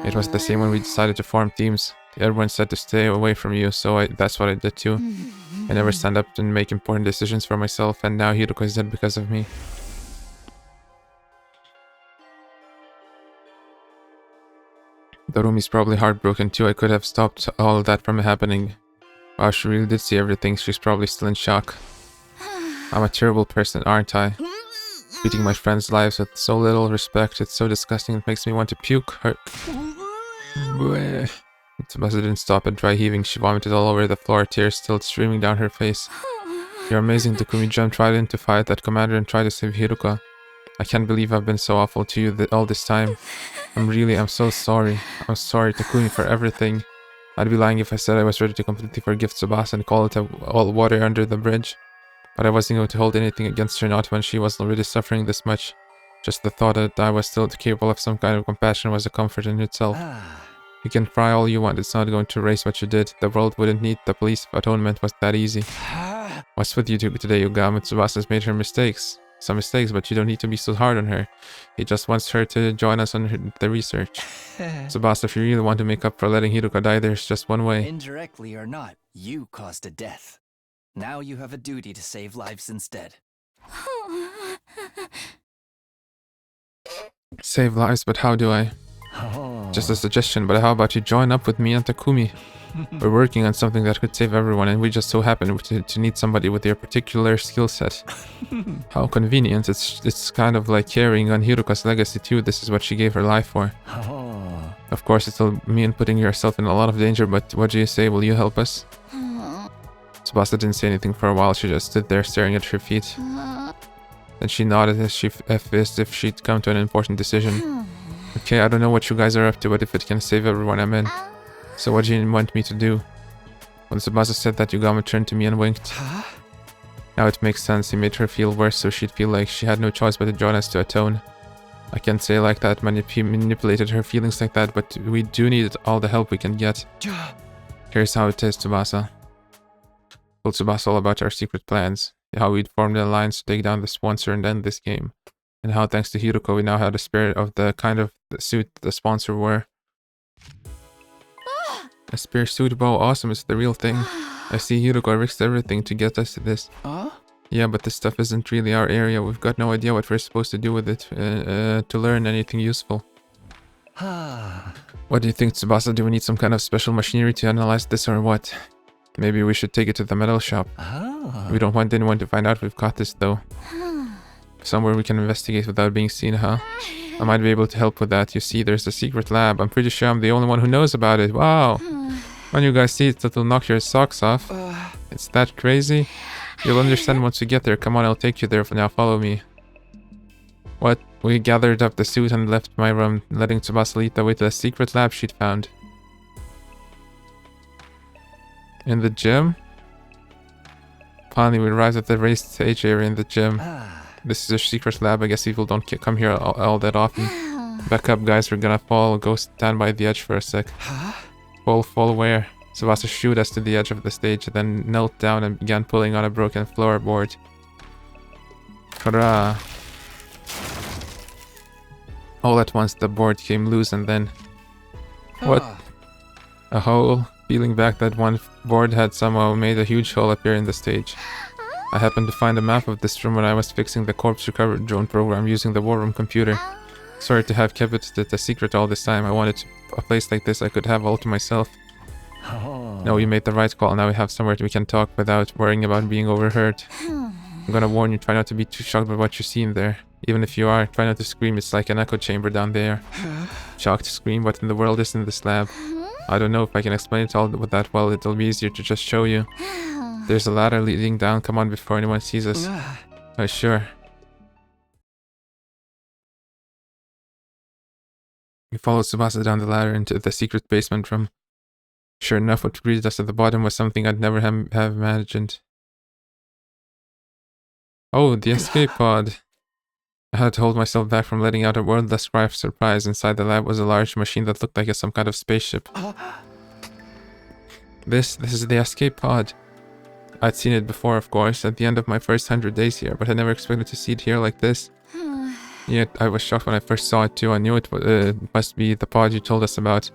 It was the same when we decided to form teams. Everyone said to stay away from you, so that's what I did too. I never stand up and make important decisions for myself, and now Hiroko is dead because of me. Darumi's probably heartbroken too. I could have stopped all of that from happening. Wow, she really did see everything. She's probably still in shock. I'm a terrible person, aren't I? Treating my friends' lives with so little respect. It's so disgusting. It makes me want to puke. Tsubasa didn't stop at dry heaving. She vomited all over the floor, tears still streaming down her face. You're amazing, Takumi. Jumped right in to fight that commander and try to save Hiroko. I can't believe I've been so awful to you all this time. I'm so sorry. I'm sorry, Takumi, for everything. I'd be lying if I said I was ready to completely forgive Tsubasa and call it all water under the bridge. But I wasn't going to hold anything against her, not when she was already suffering this much. Just the thought that I was still capable of some kind of compassion was a comfort in itself. You can cry all you want, it's not going to erase what you did. The world wouldn't need the police if atonement was that easy. What's with you today, Yugamo? Tsubasa's made her mistakes. Some mistakes, but you don't need to be so hard on her. He just wants her to join us on the research. Tsubasa, if you really want to make up for letting Hiroko die, there's just one way. Indirectly or not, you caused a death. Now you have a duty to save lives instead. Save lives, but how do I? Just a suggestion, but how about you join up with me and Takumi? We're working on something that could save everyone, and we just so happen to need somebody with your particular skill set. How convenient. It's kind of like carrying on Hiroko's legacy too. This is what she gave her life for. Of course, it'll mean putting yourself in a lot of danger, but what do you say? Will you help us? Tsubasa didn't say anything for a while. She just stood there staring at her feet. Then she nodded as if she'd come to an important decision. Okay, I don't know what you guys are up to, but if it can save everyone, I'm in. So what do you want me to do? When Tsubasa said that, Yugamo turned to me and winked. Now it makes sense. He made her feel worse, so she'd feel like she had no choice but to join us to atone. I can't say like that, he manipulated her feelings like that, but we do need all the help we can get. Here's how it is, Tsubasa. Told Tsubasa all about our secret plans, how we'd formed an alliance to take down the sponsor and end this game, and how thanks to Hiroko we now had the spirit of the kind of suit the sponsor wore. A spear suit, wow, awesome, it's the real thing. I see Hiroko risked everything to get us to this. Yeah, but this stuff isn't really our area. We've got no idea what we're supposed to do with it to learn anything useful. What do you think, Tsubasa? Do we need some kind of special machinery to analyze this or what? Maybe we should take it to the metal shop. We don't want anyone to find out we've caught this though. Somewhere we can investigate without being seen, huh? I might be able to help with that. You see, there's a secret lab. I'm pretty sure I'm the only one who knows about it. Wow! When you guys see it, it'll knock your socks off. It's that crazy? You'll understand once you get there. Come on, I'll take you there. For now, follow me. What? We gathered up the suit and left my room, letting Tsubasa lead the way to the secret lab she'd found. In the gym? Finally, we arrived at the raised stage area in the gym. This is a secret lab. I guess people don't come here all that often. Back up, guys. We're gonna fall. Go stand by the edge for a sec. Fall where? Tsubasa shooed us to the edge of the stage, then knelt down and began pulling on a broken floorboard. Hurrah! All at once, the board came loose and then... What? A hole? Peeling back that one board had somehow made a huge hole appear in the stage. I happened to find a map of this room when I was fixing the corpse recovery drone program using the war room computer. Sorry to have kept it a secret all this time. I wanted a place like this I could have all to myself. No, you made the right call. Now we have somewhere we can talk without worrying about being overheard. I'm gonna warn you, try not to be too shocked by what you see in there. Even if you are, try not to scream. It's like an echo chamber down there. Shocked scream, what in the world is in this lab? I don't know if I can explain it all with that well. It'll be easier to just show you. There's a ladder leading down. Come on before anyone sees us. Oh, sure. We followed Tsubasa down the ladder into the secret basement room. Sure enough, what greeted us at the bottom was something I'd never have imagined. Oh, the escape pod. I had to hold myself back from letting out a wordless cry of surprise. Inside the lab was a large machine that looked like some kind of spaceship. This is the escape pod. I'd seen it before, of course, at the end of my first 100 days here, but I never expected to see it here like this. Yet, I was shocked when I first saw it too. I knew it must be the pod you told us about.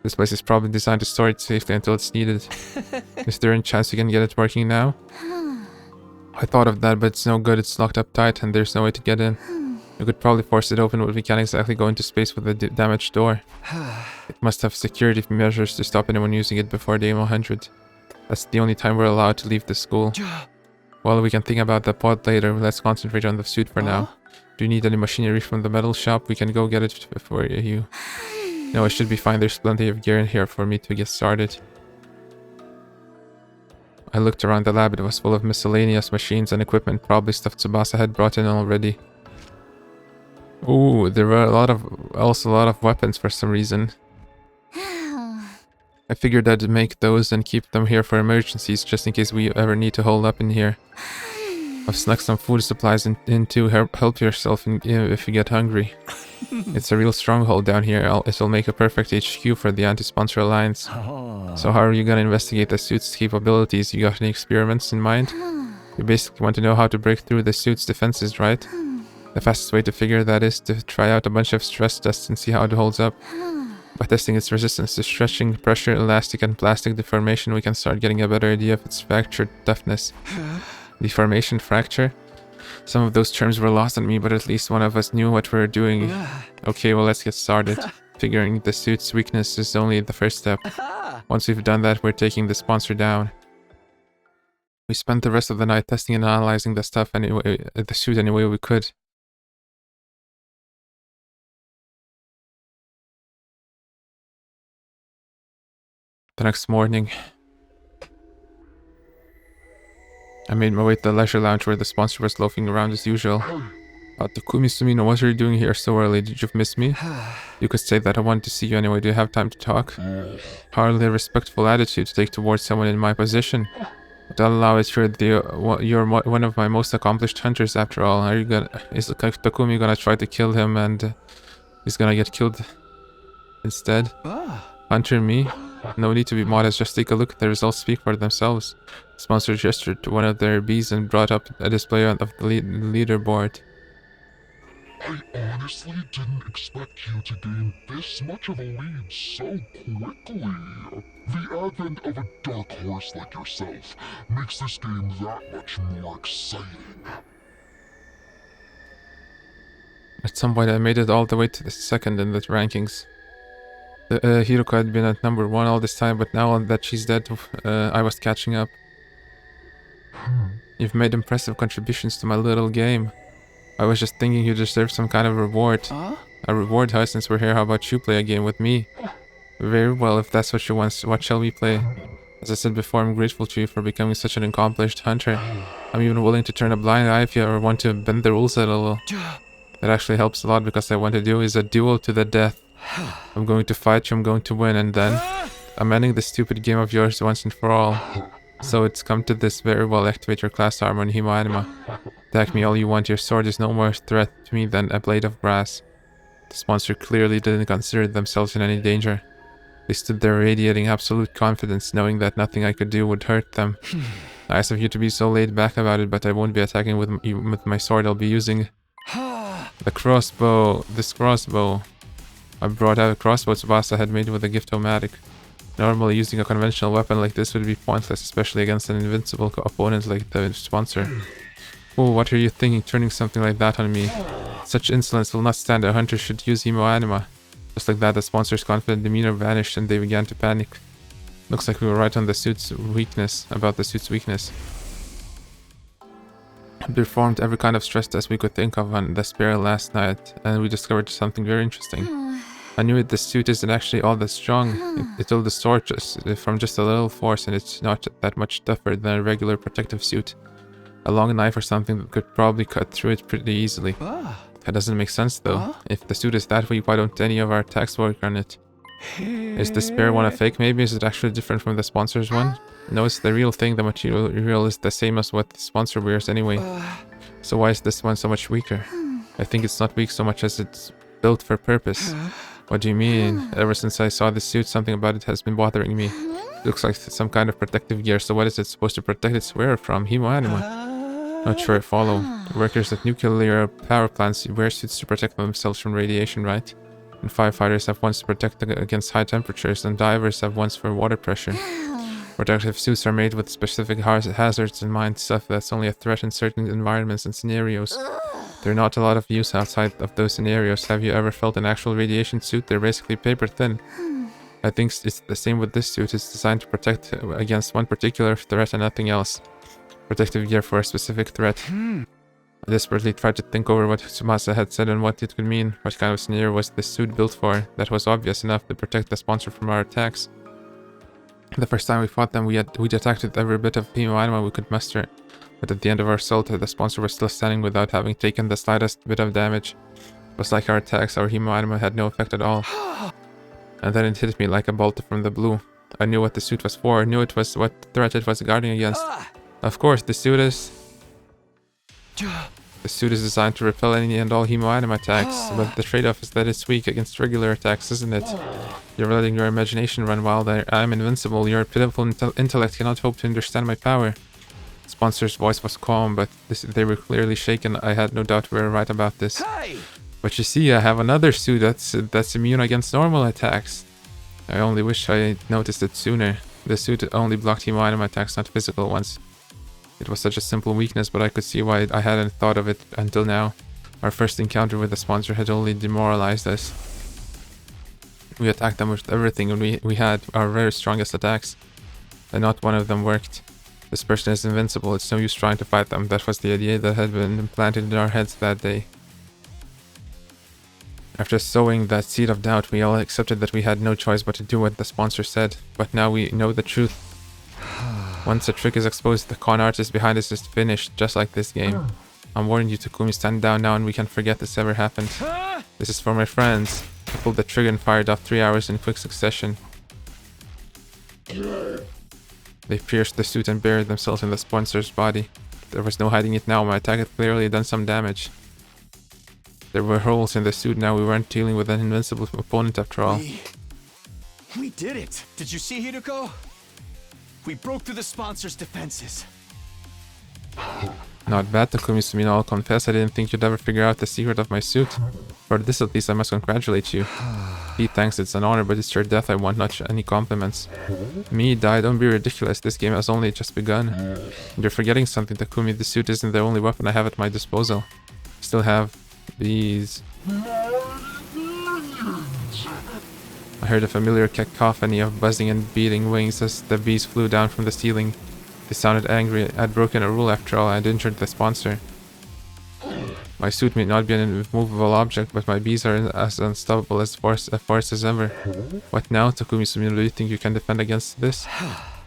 This place is probably designed to store it safely until it's needed. Is there any chance you can get it working now? I thought of that, but it's no good. It's locked up tight and there's no way to get in. We could probably force it open, but we can't exactly go into space with a damaged door. It must have security measures to stop anyone using it before Day 100. That's the only time we're allowed to leave the school. Well, we can think about the pod later. Let's concentrate on the suit for now. Do you need any machinery from the metal shop? We can go get it for you. No, it should be fine. There's plenty of gear in here for me to get started. I looked around the lab. It was full of miscellaneous machines and equipment, probably stuff Tsubasa had brought in already. Ooh, there were also a lot of weapons for some reason. I figured I'd make those and keep them here for emergencies, just in case we ever need to hold up in here. I've snuck some food supplies in too. Help yourself if you get hungry. It's a real stronghold down here. It'll make a perfect HQ for the anti-sponsor alliance. So how are you gonna investigate the suit's capabilities? You got any experiments in mind? You basically want to know how to break through the suit's defenses, right? The fastest way to figure that is to try out a bunch of stress tests and see how it holds up. By testing its resistance to stretching, pressure, elastic, and plastic deformation, we can start getting a better idea of its fracture toughness. Deformation, fracture? Some of those terms were lost on me, but at least one of us knew what we were doing. Okay, well, let's get started. Figuring the suit's weakness is only the first step. Once we've done that, we're taking the sponsor down. We spent the rest of the night testing and analyzing the stuff anyway, the suit any way we could. The next morning, I made my way to the leisure lounge where the sponsor was loafing around as usual. Takumi Sumino, what are you doing here so early? Did you miss me? You could say that I wanted to see you anyway. Do you have time to talk? Hardly a respectful attitude to take towards someone in my position. But I'll allow it. You're one of my most accomplished hunters after all. Is Takumi gonna try to kill him and he's gonna get killed instead? Hunter me? No need to be modest, just take a look. The results speak for themselves. The sponsor gestured to one of their bees and brought up a display of the leaderboard. I honestly didn't expect you to gain this much of a lead so quickly. The advent of a dark horse like yourself makes this game that much more exciting. At some point I made it all the way to the second in the rankings. Hiroko had been at number 1 all this time, but now that she's dead, I was catching up. You've made impressive contributions to my little game. I was just thinking you deserve some kind of reward. A reward, huh? Since we're here, how about you play a game with me? Very well, if that's what you want, what shall we play? As I said before, I'm grateful to you for becoming such an accomplished hunter. I'm even willing to turn a blind eye if you ever want to bend the rules a little. That actually helps a lot because what I want to do is a duel to the death. I'm going to fight you, I'm going to win, and then I'm ending this stupid game of yours once and for all. So it's come to this. Very well, activate your class armor and Himo Anima. Attack me all you want, your sword is no more threat to me than a blade of grass. The sponsor clearly didn't consider themselves in any danger. They stood there radiating absolute confidence, knowing that nothing I could do would hurt them. Nice of you to be so laid back about it, but I won't be attacking with my sword. I'll be using the crossbow. This crossbow. I brought out a crossbow Tsubasa had made with a gift-o-matic. Normally using a conventional weapon like this would be pointless, especially against an invincible opponent like the sponsor. Oh, what are you thinking, turning something like that on me? Such insolence will not stand. A hunter should use Himo Anima. Just like that, the sponsor's confident demeanor vanished and they began to panic. Looks like we were right on the suit's weakness, about the suit's weakness. We performed every kind of stress test we could think of on the spare last night, and we discovered something very interesting. I knew it, the suit isn't actually all that strong. It'll distort from just a little force, and it's not that much tougher than a regular protective suit. A long knife or something that could probably cut through it pretty easily. That doesn't make sense though. If the suit is that weak, why don't any of our attacks work on it? Is the spare one a fake maybe? Is it actually different from the sponsor's one? No, it's the real thing. The material is the same as what the sponsor wears anyway. So why is this one so much weaker? I think it's not weak so much as it's built for purpose. What do you mean? Ever since I saw this suit, something about it has been bothering me. It looks like some kind of protective gear, so what is it supposed to protect its wearer from? Hemoanima. Not sure I follow. Workers at nuclear power plants wear suits to protect themselves from radiation, right? And firefighters have ones to protect against high temperatures, and divers have ones for water pressure. Protective suits are made with specific hazards in mind, stuff that's only a threat in certain environments and scenarios. There are not a lot of use outside of those scenarios. Have you ever felt an actual radiation suit? They're basically paper thin. I think it's the same with this suit. It's designed to protect against one particular threat and nothing else. Protective gear for a specific threat. I desperately tried to think over what Tsumasa had said and what it could mean. What kind of scenario was this suit built for? That was obvious enough to protect the sponsor from our attacks. The first time we fought them, we'd attacked with every bit of hemoanima we could muster. But at the end of our assault, the sponsor was still standing without having taken the slightest bit of damage. It was like our attacks, our hemoanima had no effect at all. And then it hit me like a bolt from the blue. I knew what the suit was for. I knew it was what threat it was guarding against. Of course, the suit is designed to repel any and all hemoanima attacks, but the trade-off is that it's weak against regular attacks, isn't it? You're letting your imagination run wild. I'm invincible. Your pitiful intellect cannot hope to understand my power. The sponsor's voice was calm, but they were clearly shaken. I had no doubt we were right about this. But you see, I have another suit that's immune against normal attacks. I only wish I noticed it sooner. The suit only blocked hemoanima attacks, not physical ones. It was such a simple weakness, but I could see why I hadn't thought of it until now. Our first encounter with the sponsor had only demoralized us. We attacked them with everything, and we had our very strongest attacks. And not one of them worked. This person is invincible, it's no use trying to fight them. That was the idea that had been implanted in our heads that day. After sowing that seed of doubt, we all accepted that we had no choice but to do what the sponsor said. But now we know the truth. Once a trick is exposed, the con artist behind us is finished, just like this game. I'm warning you, Takumi, stand down now and we can forget this ever happened. This is for my friends. I pulled the trigger and fired off 3 hours in quick succession. They pierced the suit and buried themselves in the sponsor's body. There was no hiding it now. My attack had clearly done some damage. There were holes in the suit now. We weren't dealing with an invincible opponent after all. We did it! Did you see, Hideko? We broke through the sponsor's defenses. Not bad, Takumi Sumino. I'll confess I didn't think you'd ever figure out the secret of my suit. For this at least I must congratulate you. Pete, thanks, it's an honor, but it's your death I want, not any compliments. Me, die, don't be ridiculous. This game has only just begun. You're forgetting something, Takumi. The suit isn't the only weapon I have at my disposal. Still have these. I heard a familiar cacophony of buzzing and beating wings as the bees flew down from the ceiling. They sounded angry. I'd broken a rule after all. I'd injured the sponsor. My suit may not be an immovable object, but my bees are as unstoppable as force as ever. What now, Takumi Sumino? Do you think you can defend against this?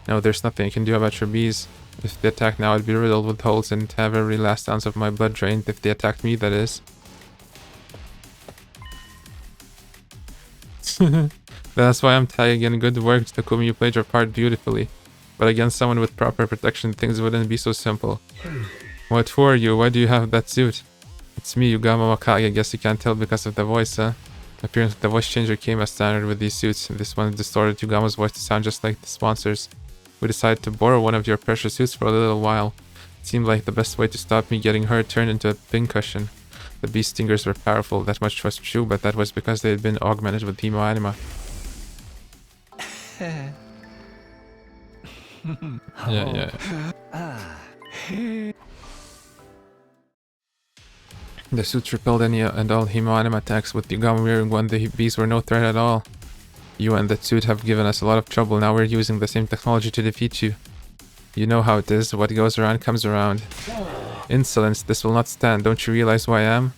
No, there's nothing I can do about your bees. If they attack now, I'd be riddled with holes and have every last ounce of my blood drained. If they attacked me, that is. That's why I'm tagging in. Good work, Takumi. You played your part beautifully. But against someone with proper protection, things wouldn't be so simple. What for you? Why do you have that suit? It's me, Yugama Wakage. Guess you can't tell because of the voice, huh? Apparently the voice changer came as standard with these suits. This one distorted Yugama's voice to sound just like the sponsors. We decided to borrow one of your precious suits for a little while. It seemed like the best way to stop me getting hurt turned into a pincushion. The bee stingers were powerful, that much was true, but that was because they had been augmented with hemoanima. Yeah. The suits repelled any and all hemoanima attacks. With Yugama wearing one, the bees were no threat at all. You and that suit have given us a lot of trouble. Now we're using the same technology to defeat you. You know how it is. What goes around comes around. Insolence, this will not stand. Don't you realize who I am?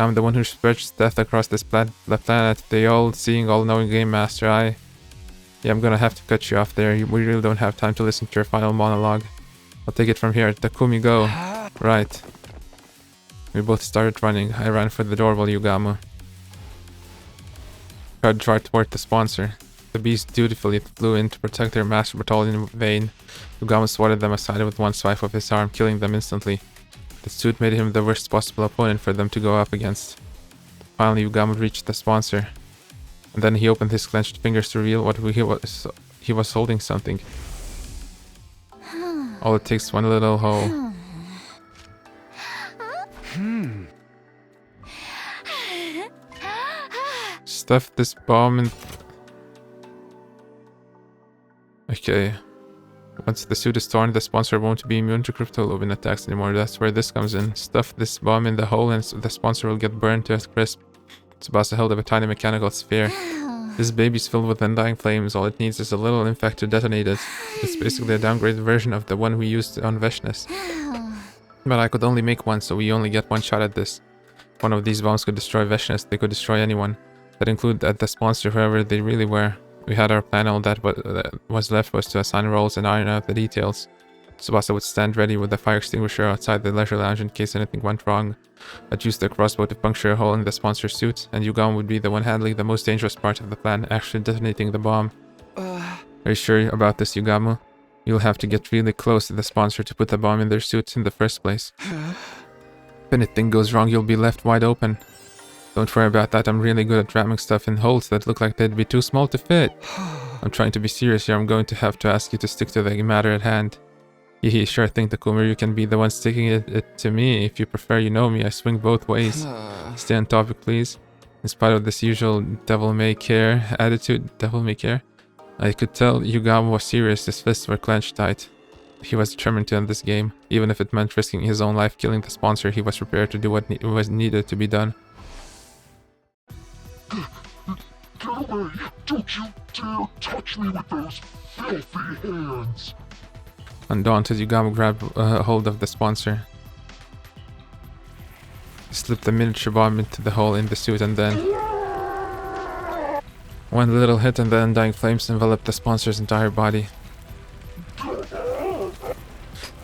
I'm the one who spreads death across this the planet. The all-seeing, all-knowing Game Master. Yeah, I'm gonna have to cut you off there. We really don't have time to listen to your final monologue. I'll take it from here. Takumi, go. Right. We both started running. I ran for the door while Yugamo tried to toward the sponsor. The beast dutifully flew in to protect their master, but all in vain. Yugamo swatted them aside with one swipe of his arm, killing them instantly. The suit made him the worst possible opponent for them to go up against. Finally, Yugamo reached the sponsor. And then he opened his clenched fingers to reveal what he was holding something. All it takes one little hole. Stuff this bomb in... Okay. Once the suit is torn, the sponsor won't be immune to cryptolobin attacks anymore. That's where this comes in. Stuff this bomb in the hole and the sponsor will get burned to a crisp. Tsubasa held up a tiny mechanical sphere. This baby's filled with undying flames. All it needs is a little impact to detonate it. It's basically a downgraded version of the one we used on Veshness. But I could only make one, so we only get one shot at this. One of these bombs could destroy Veshness. They could destroy anyone. That included the sponsor, whoever they really were. We had our plan. All that was left was to assign roles and iron out the details. Tsubasa would stand ready with the fire extinguisher outside the leisure lounge in case anything went wrong. I'd use the crossbow to puncture a hole in the sponsor's suit, and Yugamo would be the one handling the most dangerous part of the plan, actually detonating the bomb. Are you sure about this, Yugamo? You'll have to get really close to the sponsor to put the bomb in their suits in the first place. If anything goes wrong, you'll be left wide open. Don't worry about that. I'm really good at ramming stuff in holes that look like they'd be too small to fit. I'm trying to be serious here. I'm going to have to ask you to stick to the matter at hand. Hehe, sure thing, Takumi. You can be the one sticking it to me. If you prefer, you know me. I swing both ways. Stay on topic, please. In spite of this usual devil-may-care attitude, I could tell Yugamo was serious. His fists were clenched tight. He was determined to end this game. Even if it meant risking his own life killing the sponsor, he was prepared to do what was needed to be done. Get away! Don't you dare touch me with those filthy hands! Undaunted, Yugamo grabbed hold of the sponsor. He slipped a miniature bomb into the hole in the suit and then... One little hit and the undying flames enveloped the sponsor's entire body.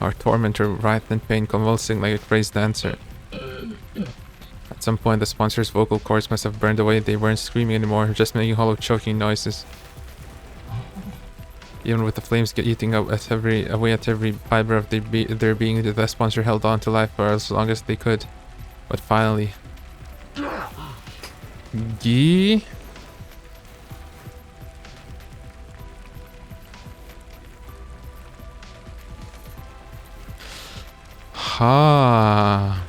Our tormentor writhed in pain, convulsing like a crazed dancer. At some point, the sponsor's vocal cords must have burned away. They weren't screaming anymore, just making hollow choking noises. Even with the flames eating away at every fiber of their being, the sponsor held on to life for as long as they could. But finally... Gee? Ha.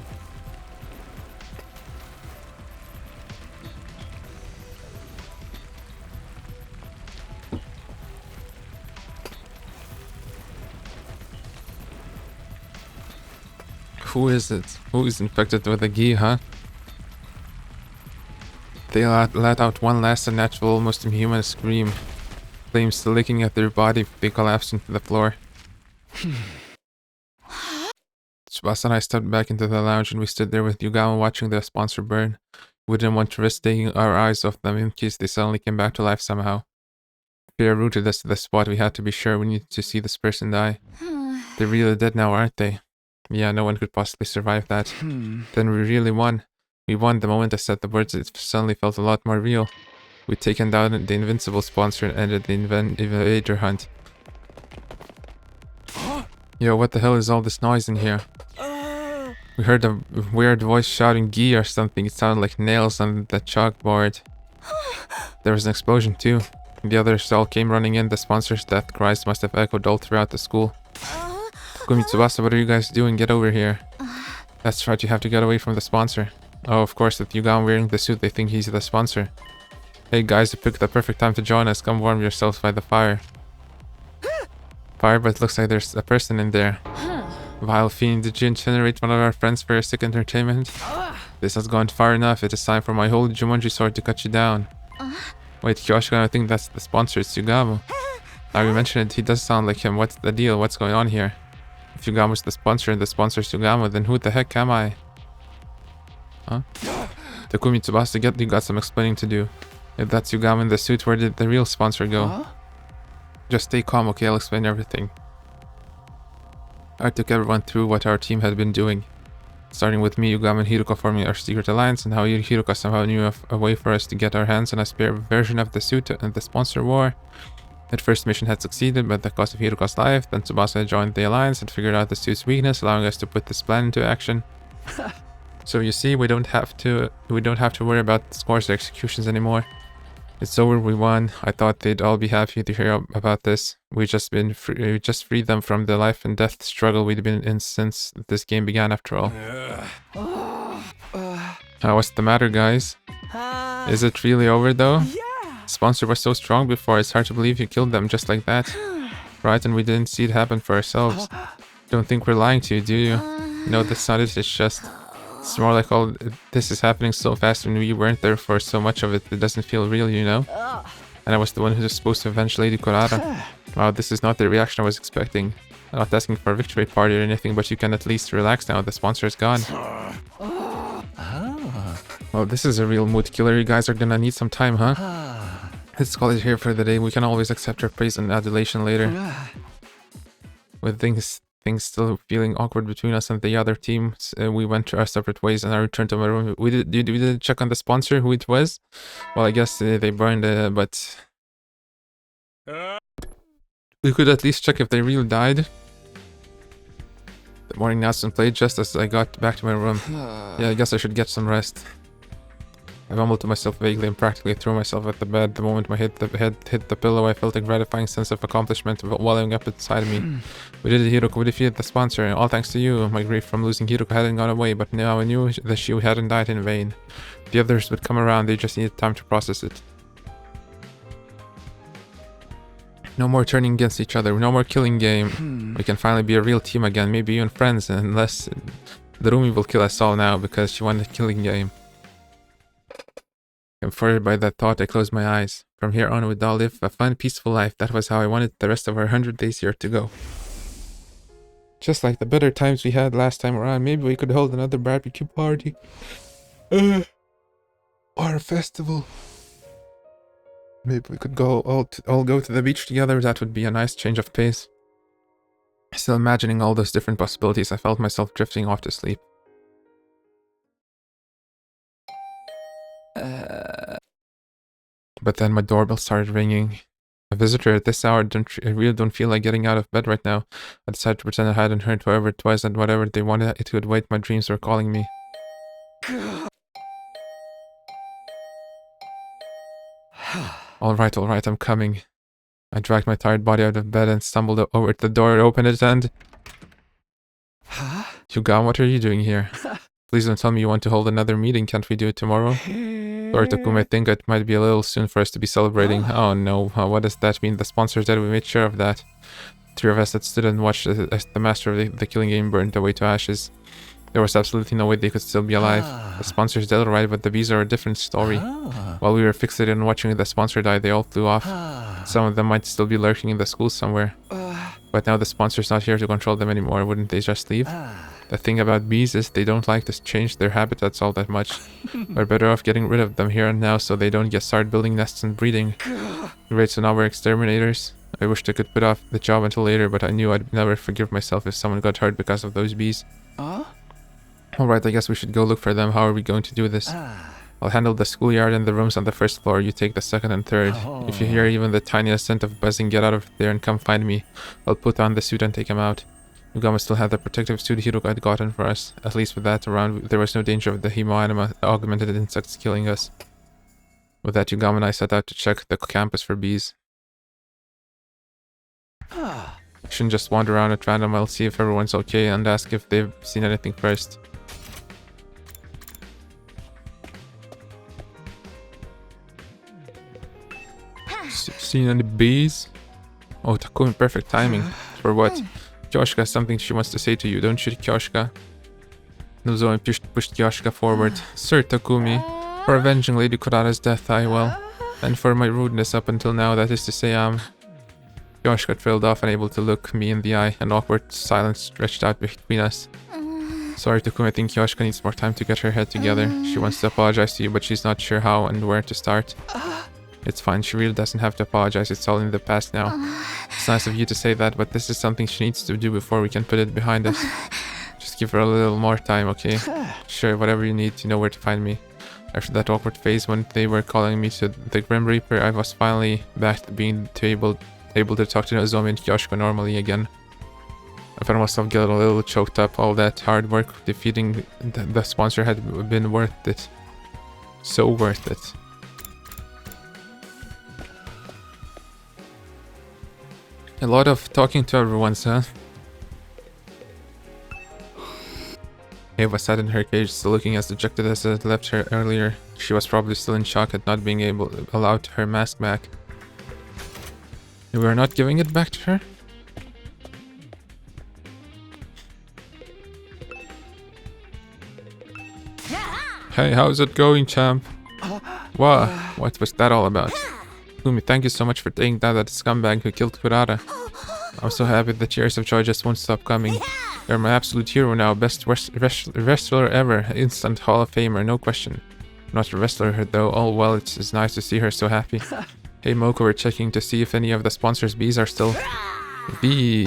Who is it? Who is infected with a gi, huh? They let out one last unnatural, almost inhuman scream. Flames licking at their body, they collapsed into the floor. Tsubasa and I stepped back into the lounge and we stood there with Yugamo watching the sponsor burn. We didn't want to risk taking our eyes off them in case they suddenly came back to life somehow. Fear rooted us to the spot. We had to be sure we needed to see this person die. They're really dead now, aren't they? Yeah, no one could possibly survive that. Then we really won. We won. The moment I said the words, it suddenly felt a lot more real. We'd taken down the invincible sponsor and ended the invader hunt. Yo, what the hell is all this noise in here? We heard a weird voice shouting "Gi" or something. It sounded like nails on the chalkboard. There was an explosion too. The others all came running in. The sponsor's death cries must have echoed all throughout the school. Takumi, Tsubasa, what are you guys doing? Get over here. That's right, you have to get away from the sponsor. Oh, of course, with Yugamo wearing the suit, they think he's the sponsor. Hey guys, you picked the perfect time to join us. Come warm yourselves by the fire. Fire, but it looks like there's a person in there. Vile fiend, did you incinerate one of our friends for your sick entertainment? This has gone far enough. It is time for my holy Jumanji sword to cut you down. Wait, Kyoshika, I think that's the sponsor. It's Yugamo. Now you mentioned it, he does sound like him. What's the deal? What's going on here? If Yugamo's the sponsor and the sponsor's Yugamo, then who the heck am I? Huh? Takumi, Tsubasa, you got some explaining to do. If that's Yugama in the suit, where did the real sponsor go? Huh? Just stay calm, okay? I'll explain everything. I took everyone through what our team had been doing. Starting with me, Yugama and Hiruka forming our secret alliance, and how Hiruka somehow knew of a way for us to get our hands on a spare version of the suit and the sponsor war. That first mission had succeeded, but at the cost of Hiruka's life. Then Tsubasa joined the alliance and figured out the suit's weakness, allowing us to put this plan into action. So you see, we don't have to worry about scores or executions anymore. It's over, we won. I thought they'd all be happy to hear about this. We just freed them from the life and death struggle we'd been in since this game began, after all. What's the matter, guys? Is it really over though? Sponsor was so strong before, it's hard to believe you killed them just like that. Right, and we didn't see it happen for ourselves. Don't think we're lying to you, do you? No, that's not it, it's more like all this is happening so fast when we weren't there for so much of it, it doesn't feel real, you know? And I was the one who was supposed to avenge Lady Kurata. Wow, this is not the reaction I was expecting. I'm not asking for a victory party or anything, but you can at least relax now, the sponsor is gone. Well, this is a real mood killer, you guys are gonna need some time, huh? Let's call it here for the day, we can always accept our praise and adulation later. With things still feeling awkward between us and the other teams, we went our separate ways, and I returned to my room. We did check on the sponsor, who it was. Well, I guess they burned it, but we could at least check if they really died. The morning announcement played just as I got back to my room. Yeah, I guess I should get some rest. I mumbled to myself vaguely and practically threw myself at the bed. The moment my head hit the pillow, I felt a gratifying sense of accomplishment welling up inside me. We did it, Hiruka. We defeated the sponsor. All thanks to you. My grief from losing Hiruka hadn't gone away, but now I knew that she hadn't died in vain. The others would come around. They just needed time to process it. No more turning against each other. No more killing game. We can finally be a real team again. Maybe even friends, unless Darumi will kill us all now because she won the killing game. Comforted by that thought, I closed my eyes. From here on, we'd all live a fun, peaceful life. That was how I wanted the rest of our 100 days here to go. Just like the better times we had last time around, maybe we could hold another barbecue party. Or a festival. Maybe we could all go to the beach together. That would be a nice change of pace. Still imagining all those different possibilities, I felt myself drifting off to sleep. But then my doorbell started ringing. A visitor at this hour, I really don't feel like getting out of bed right now. I decided to pretend I hadn't heard whoever it was, and whatever they wanted, it would wait. My dreams were calling me. Alright, I'm coming. I dragged my tired body out of bed and stumbled over to the door, opened it, and... Yugama, what are you doing here? Please don't tell me you want to hold another meeting. Can't we do it tomorrow? Sorry, Takumi, I think it might be a little soon for us to be celebrating. Oh no, what does that mean? The sponsor's dead, we made sure of that. Three of us that stood and watched as the master of the killing game burned away to ashes. There was absolutely no way they could still be alive. The sponsor's dead, alright, but the bees are a different story. While we were fixated on watching the sponsor die, they all flew off. Some of them might still be lurking in the school somewhere. But now the sponsor's not here to control them anymore, wouldn't they just leave? The thing about bees is they don't like to change their habitats all that much. We're better off getting rid of them here and now so they don't start building nests and breeding. Great, so now we're exterminators. I wished I could put off the job until later, but I knew I'd never forgive myself if someone got hurt because of those bees. Alright, I guess we should go look for them. How are we going to do this? I'll handle the schoolyard and the rooms on the first floor. You take the second and third. If you hear even the tiniest scent of buzzing, get out of there and come find me. I'll put on the suit and take him out. Yugama still had the protective suit Hiruka had gotten for us. At least with that around, there was no danger of the Hemoanima augmented insects killing us. With that, Yugama and I set out to check the campus for bees. Shouldn't just wander around at random. I'll see if everyone's okay and ask if they've seen anything first. Seen any bees? Oh, Takumi, perfect timing. For what? Kyoshika has something she wants to say to you, don't you, Kyoshika? Nozomi pushed Kyoshika forward. Sir Takumi, for avenging Lady Kurata's death, and for my rudeness up until now, that is to say, Kyoshika trailed off, unable to look me in the eye. An awkward silence stretched out between us. Sorry, Takumi, I think Yoshika needs more time to get her head together. She wants to apologize to you, but she's not sure how and where to start. It's fine, she really doesn't have to apologize, it's all in the past now. It's nice of you to say that, but this is something she needs to do before we can put it behind us. Just give her a little more time, okay? Sure, whatever you need, you know where to find me. After that awkward phase when they were calling me to the Grim Reaper, I was finally back to being able to talk to Nozomi and Yoshiko normally again. I found myself getting a little choked up. All that hard work defeating the sponsor had been worth it. So worth it. A lot of talking to everyone, huh? Ava sat in her cage, still looking as dejected as I had left her earlier. She was probably still in shock at not being allowed her mask back. We were not giving it back to her? Hey, how's it going, champ? What was that all about? Kumi, thank you so much for taking down that scumbag who killed Kurata. I'm so happy that tears of joy just won't stop coming. You're my absolute hero now, best wrestler ever, instant Hall of Famer, no question. Not a wrestler though, oh well, it's nice to see her so happy. Hey Moko, we're checking to see if any of the sponsors' bees are still... Bee!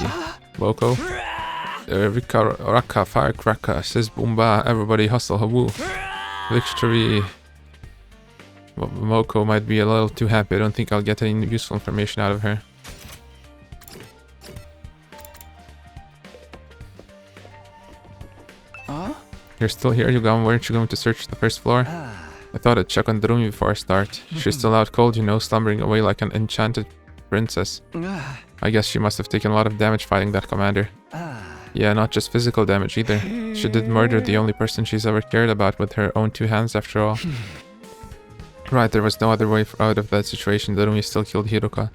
Moko? Rika Raka Firecracker, says Boomba, everybody hustle, hawoo. Victory. Well, Moko might be a little too happy, I don't think I'll get any useful information out of her. You're still here, Yugam, weren't you going to search the first floor? I thought I'd check on Darumi before I start. She's still out cold, you know, slumbering away like an enchanted princess. I guess she must have taken a lot of damage fighting that commander. Yeah, not just physical damage either. She did murder the only person she's ever cared about with her own two hands after all. Right, there was no other way out of that situation. Darumi still killed Hiruka.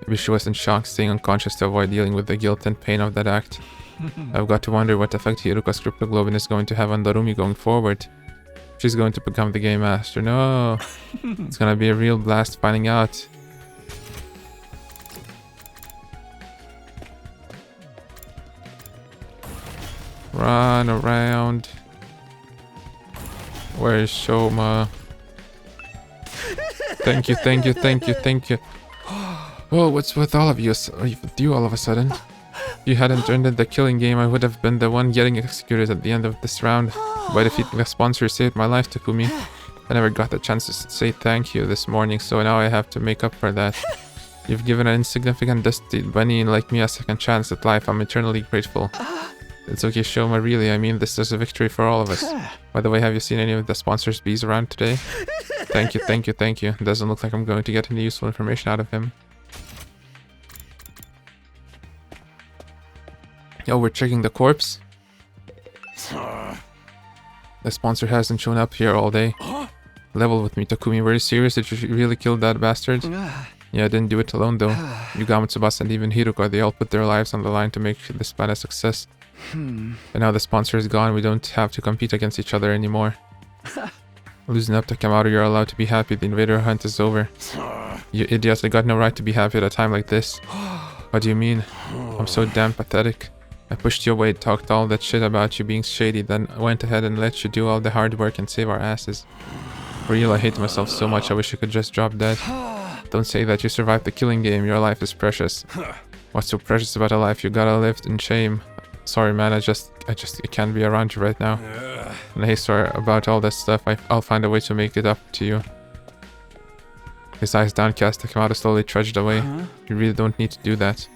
Maybe she was in shock, staying unconscious to avoid dealing with the guilt and pain of that act. I've got to wonder what effect Hiruka's cryptoglobin is going to have on Darumi going forward. She's going to become the game master. No! It's gonna be a real blast finding out. Run around. Where is Shoma? Thank you, thank you, thank you, thank you. Whoa, what's with all of you? With you all of a sudden? If you hadn't turned in the killing game, I would have been the one getting executed at the end of this round. By defeating the sponsor, saved my life, Takumi. I never got the chance to say thank you this morning, so now I have to make up for that. You've given an insignificant dusty bunny like me a second chance at life. I'm eternally grateful. It's okay, Shoma, really. I mean, this is a victory for all of us. By the way, have you seen any of the sponsors' bees around today? Thank you, thank you, thank you. It doesn't look like I'm going to get any useful information out of him. Oh, we're checking the corpse? The sponsor hasn't shown up here all day. Level with me, Takumi. Were you serious? Did you really kill that bastard? Yeah, I didn't do it alone though. Yugama, Tsubasa, and even Hiruka, they all put their lives on the line to make this plan a success. And now the sponsor is gone, we don't have to compete against each other anymore. Losing up to Kamaru, you're allowed to be happy. The invader hunt is over. You idiots, I got no right to be happy at a time like this. What do you mean? I'm so damn pathetic. I pushed you away, talked all that shit about you being shady, then went ahead and let you do all the hard work and save our asses. For real, I hate myself so much, I wish I could just drop dead. Don't say that, you survived the killing game, your life is precious. What's so precious about a life? You gotta live in shame. Sorry man, I can't be around you right now. And hey, sorry about all that stuff, I'll find a way to make it up to you. His eyes downcast, Takamaru slowly trudged away. You really don't need to do that.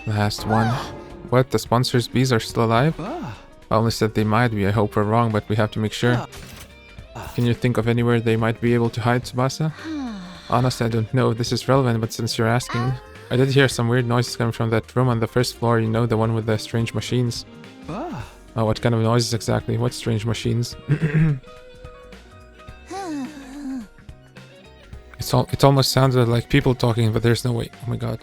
Last one. What? The sponsors' bees are still alive? I only said they might be. I hope we're wrong, but we have to make sure. Can you think of anywhere they might be able to hide, Tsubasa? Honestly, I don't know if this is relevant, but since you're asking... I did hear some weird noises coming from that room on the first floor, you know, the one with the strange machines. Oh, what kind of noises exactly? What strange machines? It almost sounded like people talking, but there's no way. Oh my god.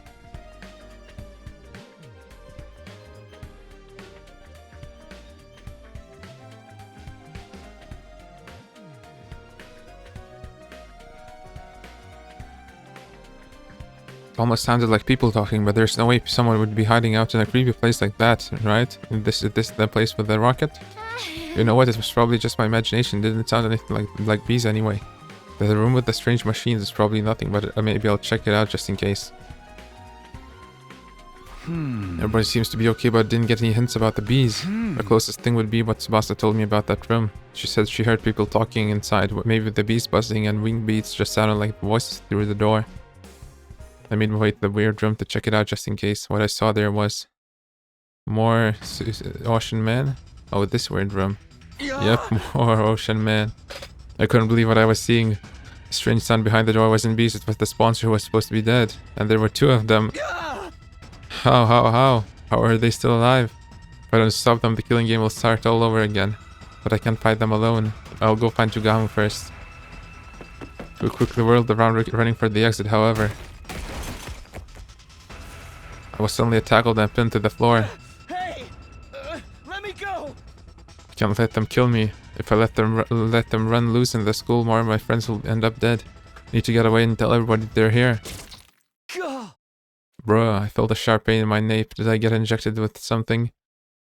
Almost sounded like people talking, but there's no way someone would be hiding out in a creepy place like that, right? And this is the place with the rocket? You know what? It was probably just my imagination. Didn't sound anything like bees anyway. The room with the strange machines is probably nothing, but maybe I'll check it out just in case. Everybody seems to be okay, but didn't get any hints about the bees. The closest thing would be what Tsubasa told me about that room. She said she heard people talking inside, maybe the bees buzzing and wing beats just sounded like voices through the door. I made my way to the weird room to check it out just in case. What I saw there was more Ocean Man. Oh, this weird room. Yep, more Ocean Man. I couldn't believe what I was seeing. The strange sound behind the door wasn't bees, it was the sponsor who was supposed to be dead. And there were two of them. How are they still alive? If I don't stop them, the killing game will start all over again. But I can't fight them alone. I'll go find Tsugamu first. We quickly whirled around running for the exit, however. I was suddenly tackled and pinned to the floor. Hey! Let me go! Can't let them kill me. If I let them run loose in the school, more of my friends will end up dead. Need to get away and tell everybody they're here. Bruh, I felt a sharp pain in my nape. Did I get injected with something?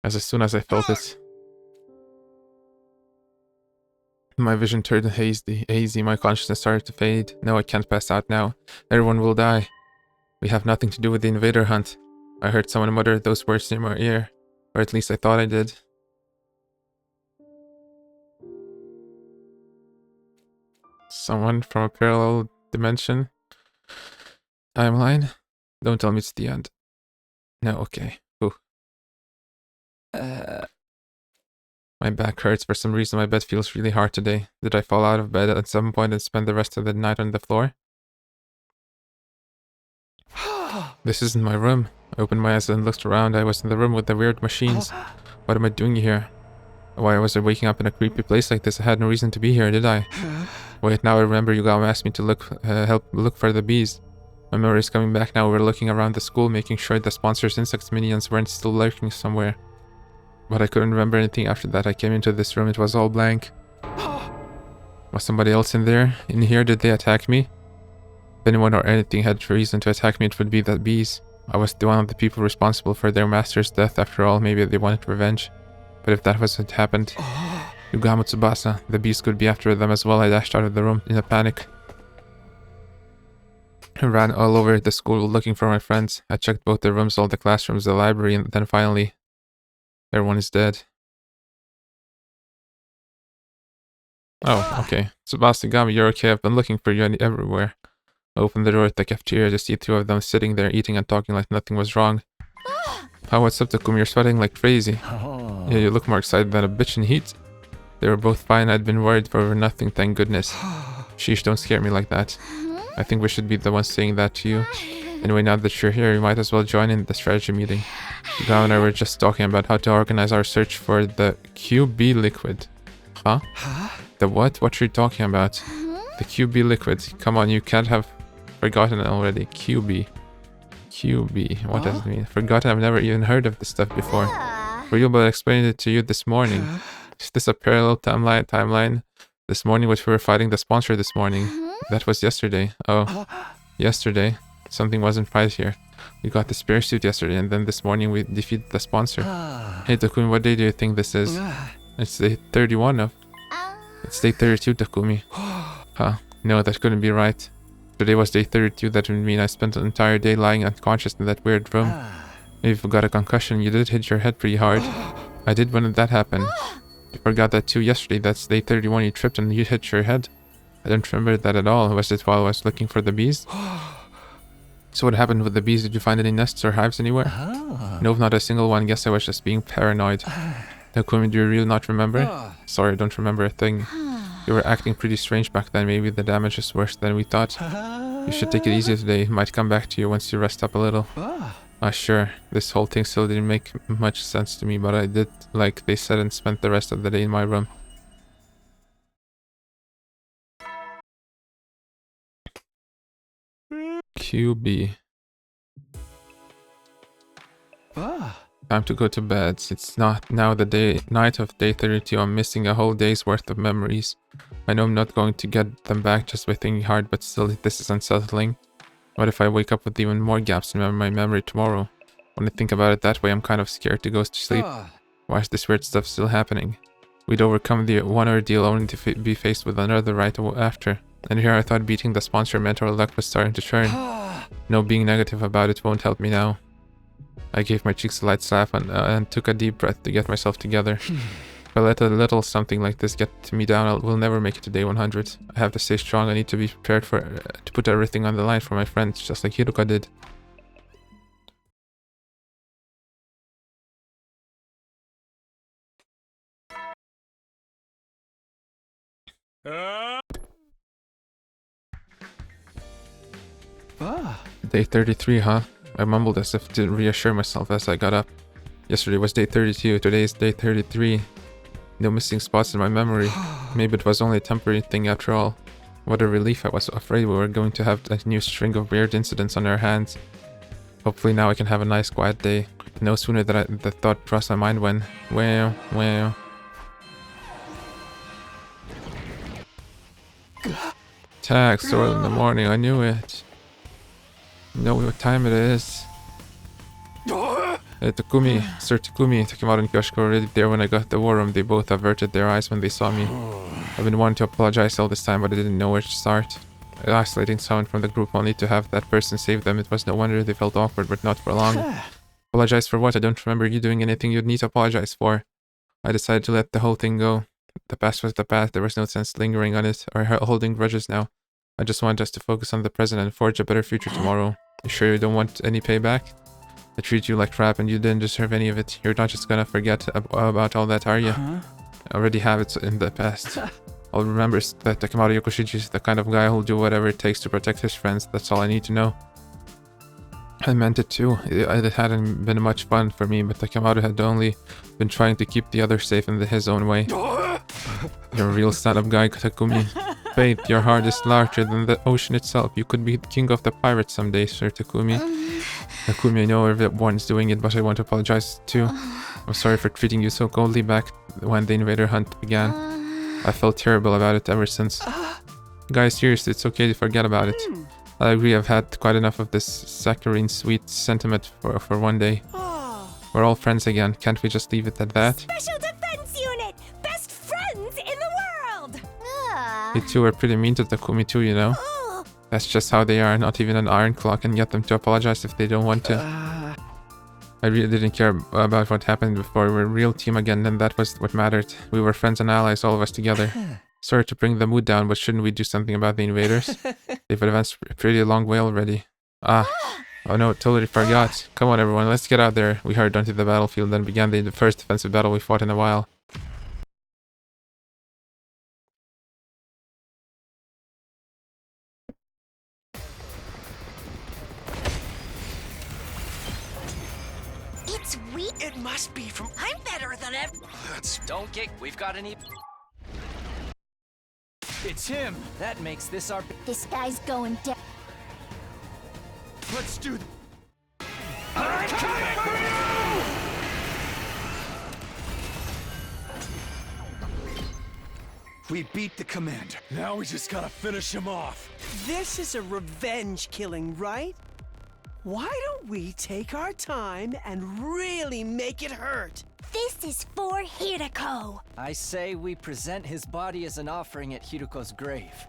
As soon as I felt it, my vision turned hazy. My consciousness started to fade. No, I can't pass out now. Everyone will die. We have nothing to do with the invader hunt. I heard someone mutter those words in my ear. Or at least I thought I did. Someone from a parallel dimension? Timeline? Don't tell me it's the end. No, okay. Ooh. My back hurts for some reason. My bed feels really hard today. Did I fall out of bed at some point and spend the rest of the night on the floor? This isn't my room. I opened my eyes and looked around. I was in the room with the weird machines. What am I doing here? Why was I waking up in a creepy place like this? I had no reason to be here, did I? Wait, now I remember Yugao asked me to help look for the bees. My memory is coming back now. We're looking around the school, making sure the sponsor's insect minions weren't still lurking somewhere. But I couldn't remember anything after that. I came into this room, it was all blank. Was somebody else in there? In here, did they attack me? If anyone or anything had reason to attack me, it would be the bees. I was one of the people responsible for their master's death after all. Maybe they wanted revenge. But if that was what happened, Yugamo Tsubasa, the bees could be after them as well. I dashed out of the room in a panic. I ran all over the school looking for my friends. I checked both the rooms, all the classrooms, the library, and then finally, everyone is dead. Oh, okay. Tsubasa Gami, you're okay. I've been looking for you everywhere. I opened the door at the cafeteria to see two of them sitting there eating and talking like nothing was wrong. What's up, Takumi? You're sweating like crazy. Yeah, you look more excited than a bitch in heat. They were both fine. I'd been worried for nothing, thank goodness. Sheesh, don't scare me like that. I think we should be the ones saying that to you. Anyway, now that you're here, you might as well join in the strategy meeting. Gao and I were just talking about how to organize our search for the QB liquid. Huh? The what? What are you talking about? The QB liquid. Come on, you can't have forgotten it already. QB. QB. What does it mean? Forgotten? I've never even heard of this stuff before. Real, but I explained it to you this morning. Is this a parallel timeline? This morning, which we were fighting the sponsor this morning. That was yesterday. Oh, yesterday. Something wasn't right here. We got the spare suit yesterday, and then this morning we defeated the sponsor. Hey, Takumi, what day do you think this is? It's day 31 of... It's day 32, Takumi. Huh. No, that couldn't be right. Today was day 32, that would mean I spent an entire day lying unconscious in that weird room. Maybe you got a concussion, you did hit your head pretty hard. I did. When did that happen? You forgot that too yesterday. That's day 31, you tripped and you hit your head. I don't remember that at all. Was it while I was looking for the bees? So what happened with the bees? Did you find any nests or hives anywhere? No, not a single one. Guess I was just being paranoid. Takumi, do you really not remember? Sorry, I don't remember a thing. You were acting pretty strange back then. Maybe the damage is worse than we thought. You should take it easy today. It might come back to you once you rest up a little. Sure. This whole thing still didn't make much sense to me, but I did like they said and spent the rest of the day in my room. QB. Time to go to bed. It's not now the night of day 32. I'm missing a whole day's worth of memories. I know I'm not going to get them back just by thinking hard, but still this is unsettling. What if I wake up with even more gaps in my memory tomorrow? When I think about it that way, I'm kind of scared to go to sleep. Why is this weird stuff still happening? We'd overcome the one ordeal only to be faced with another right after. And here I thought beating the sponsor meant our luck was starting to turn. No, being negative about it won't help me now. I gave my cheeks a light slap and took a deep breath to get myself together. If I let a little something like this get me down, we'll never make it to day 100. I have to stay strong. I need to be prepared to put everything on the line for my friends, just like Hiruka did. Day 33, huh? I mumbled as if to reassure myself as I got up. Yesterday was day 32, today is day 33. No missing spots in my memory. Maybe it was only a temporary thing after all. What a relief. I was afraid we were going to have a new string of weird incidents on our hands. Hopefully now I can have a nice quiet day. No sooner did the thought crossed my mind when... Well... Tag, so early in the morning, I knew it. You know what time it is. Takumi, Sir Takumi, Takimaru and Kyoshiko were already there when I got the war room. They both averted their eyes when they saw me. I've been wanting to apologize all this time, but I didn't know where to start. Isolating someone from the group only to have that person save them, it was no wonder they felt awkward, but not for long. Apologize for what? I don't remember you doing anything you'd need to apologize for. I decided to let the whole thing go. The past was the past, there was no sense lingering on it or holding grudges now. I just want us to focus on the present and forge a better future tomorrow. You sure you don't want any payback? I treat you like crap and you didn't deserve any of it. You're not just gonna forget about all that, are you? I already have it in the past. I'll remember that Takimaru Yokoshiji is the kind of guy who'll do whatever it takes to protect his friends. That's all I need to know. I meant it too. It hadn't been much fun for me, but Takimaru had only been trying to keep the others safe in his own way. You're a real stand-up guy, Takumi. Faith, your heart is larger than the ocean itself. You could be king of the pirates someday, Sir Takumi. Takumi, I know everyone's doing it, but I want to apologize too. I'm sorry for treating you so coldly back when the invader hunt began. I felt terrible about it ever since. Guys, seriously, it's okay to forget about it. I agree, I've had quite enough of this saccharine sweet sentiment for one day. We're all friends again. Can't we just leave it at that? Special Defense Unit! Best friends in the world! You two are pretty mean to Takumi too, you know? That's just how they are. Not even an iron claw can get them to apologize if they don't want to. I really didn't care about what happened before. We were a real team again, and that was what mattered. We were friends and allies, all of us together. Sorry to bring the mood down, but shouldn't we do something about the invaders? They've advanced a pretty long way already. Oh no, totally forgot. Come on everyone, let's get out there. We hurried onto the battlefield and began the first defensive battle we fought in a while. It's weak. It must be from. I'm better than ever. Don't get. We've got any. It's him. That makes this our. This guy's going down. Let's do th- I'm coming for you! We beat the commander. Now we just gotta finish him off. This is a revenge killing, right? Why don't we take our time and really make it hurt? This is for Hirako. I say we present his body as an offering at Hiruko's grave.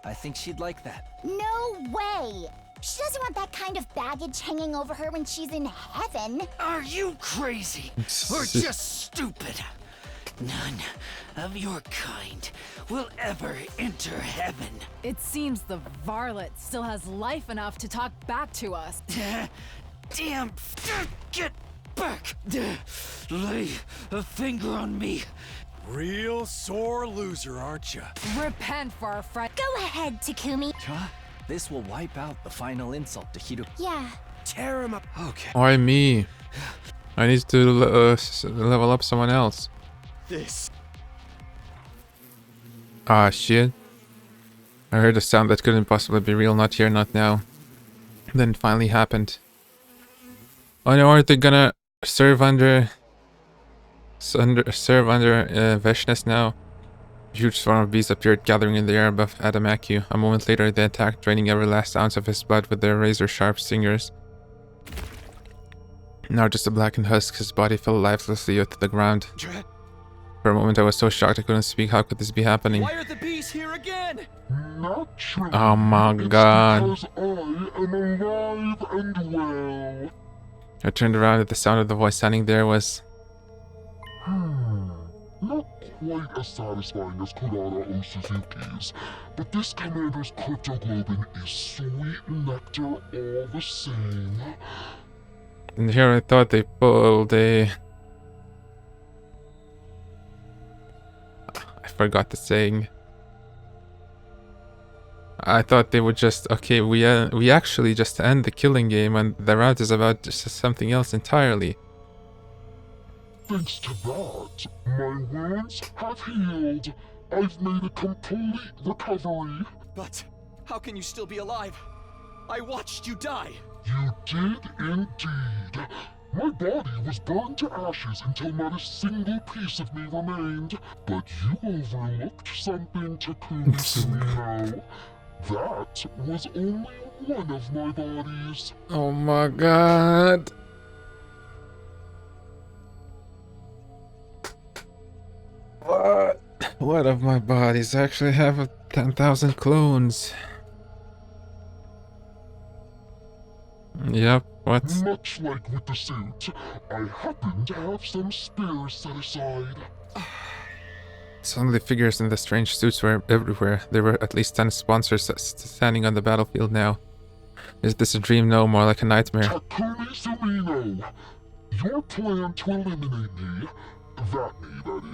I think she'd like that. No way. She doesn't want that kind of baggage hanging over her when she's in heaven. Are you crazy? Or just stupid? None of your kind will ever enter heaven. It seems the varlet still has life enough to talk back to us. Damn! Get back! Lay a finger on me. Real sore loser, aren't you? Repent for our friend. Go ahead, Takumi. Huh? This will wipe out the final insult to Hiruko. Yeah. Tear him up. Okay. Why me? I need to level up someone else. This. Ah, shit. I heard a sound that couldn't possibly be real. Not here, not now. Then it finally happened. Oh no, aren't they gonna serve under Veshness now? A huge swarm of bees appeared, gathering in the air above Adamaku. A moment later, they attacked, draining every last ounce of his blood with their razor-sharp stingers. Now just a blackened husk, his body fell lifelessly to the ground. For a moment, I was so shocked I couldn't speak. How could this be happening? Why are the bees here again? Naturally, Oh my god. it's because I am alive and well. I turned around at the sound of the voice. Standing there was... Not quite as satisfying as Kurara O Suzuki's, but this commander's cryptoglobin is sweet nectar all the same. And here I thought they pulled a... I forgot the saying. I thought they would just... Okay, we actually just end the killing game and the route is about just something else entirely. Thanks to that, my wounds have healed. I've made a complete recovery. But how can you still be alive? I watched you die. You did indeed. My body was burned to ashes until not a single piece of me remained. But you overlooked something, Takumi Sumino. That was only one of my bodies. Oh my god. What? What of my bodies? I actually have 10,000 clones. Yep, what? Much like with the suit, I happen to have some spares set aside. Suddenly figures in the strange suits were everywhere. There were at least 10 sponsors standing on the battlefield now. Is this a dream? No, more like a nightmare. Takumi Sumino, your plan to eliminate me, that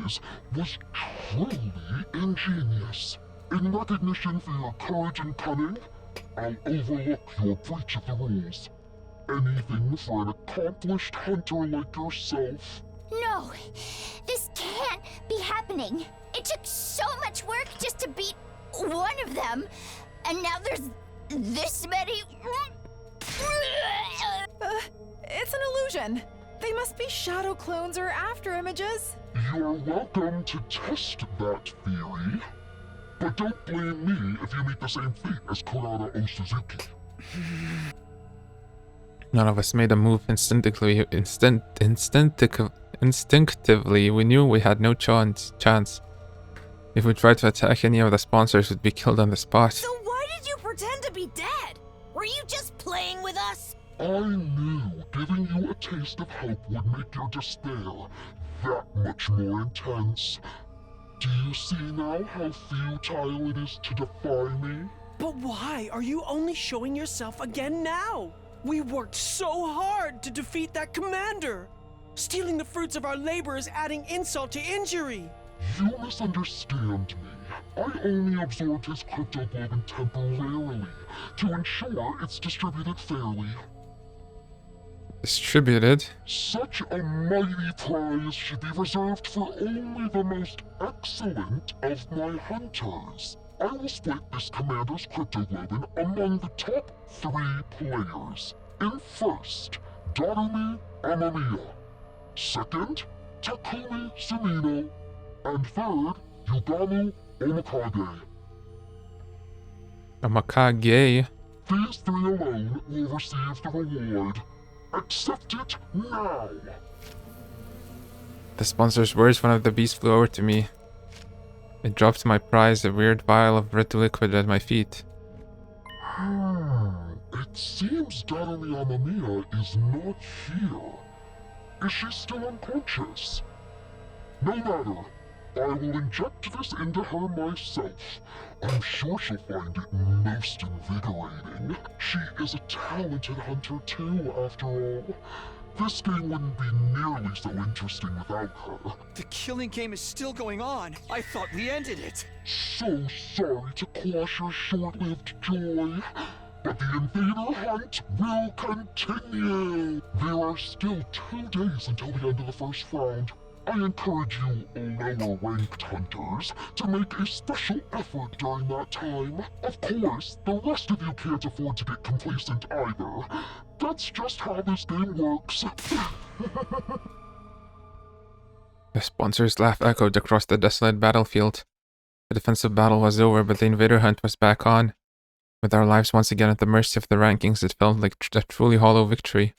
is, was truly ingenious. In recognition for your courage and cunning, I'll overlook your breach of the rules. Anything for an accomplished hunter like yourself. No, this can't be happening. It took so much work just to beat one of them, and now there's this many. It's an illusion. They must be shadow clones or after images. You're welcome to test that theory, but don't blame me if you meet the same fate as Kurara O Suzuki. None of us made a move instinctively. Instinctively, we knew we had no chance. If we tried to attack any of the sponsors, we'd be killed on the spot. So why did you pretend to be dead? Were you just playing with us? I knew giving you a taste of hope would make your despair that much more intense. Do you see now how futile it is to defy me? But why are you only showing yourself again now? We worked so hard to defeat that commander. Stealing the fruits of our labor is adding insult to injury. You misunderstand me. I only absorbed his cryptoglobin temporarily to ensure it's distributed fairly. Distributed? Such a mighty prize should be reserved for only the most excellent of my hunters. I will split this commander's cryptoglobin among the top 3 players. In first, Darumi Amamiya. Second, Takumi Sumino. And third, Yugamu Omakage. Omakage? These 3 alone will receive the reward. Accept it now! The sponsor's words, one of the bees flew over to me. It dropped my prize, a weird vial of red liquid at my feet. It seems Darumi Amamiya is not here. Is she still unconscious? No matter. I will inject this into her myself. I'm sure she'll find it most invigorating. She is a talented hunter too, after all. This game wouldn't be nearly so interesting without her. The killing game is still going on. I thought we ended it. So sorry to quash your short-lived joy, but the invader hunt will continue. There are still 2 days until the end of the first round. I encourage you lower-ranked hunters to make a special effort during that time. Of course, the rest of you can't afford to get complacent either. That's just how this game works. The sponsor's laugh echoed across the desolate battlefield. The defensive battle was over, but the invader hunt was back on. With our lives once again at the mercy of the rankings, it felt like a truly hollow victory.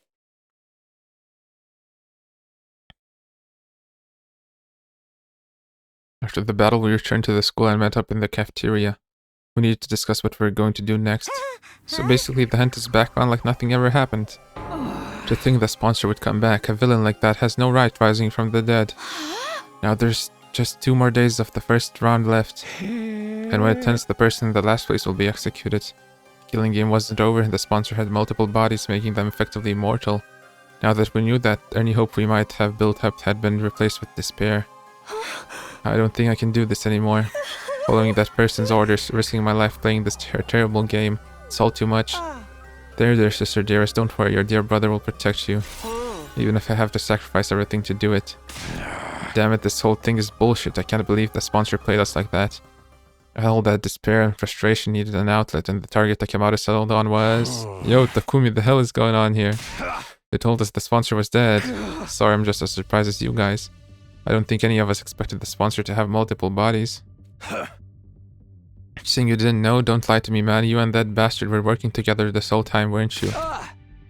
After the battle, we returned to the school and met up in the cafeteria. We needed to discuss what we were going to do next. So basically, the hunt is back on like nothing ever happened. To think the sponsor would come back, a villain like that has no right rising from the dead. Now there's just 2 more days of the first round left. And when it ends, the person in the last place will be executed. The killing game wasn't over, the sponsor had multiple bodies, making them effectively immortal. Now that we knew that, any hope we might have built up had been replaced with despair. I don't think I can do this anymore. Following that person's orders, risking my life playing this terrible game. It's all too much. There, sister dearest, don't worry, your dear brother will protect you. Even if I have to sacrifice everything to do it. Damn it, this whole thing is bullshit. I can't believe the sponsor played us like that. All that despair and frustration needed an outlet, and the target that Kamado settled on was... Yo, Takumi, the hell is going on here? They told us the sponsor was dead. Sorry, I'm just as surprised as you guys. I don't think any of us expected the sponsor to have multiple bodies. Saying you didn't know? Don't lie to me, man. You and that bastard were working together this whole time, weren't you?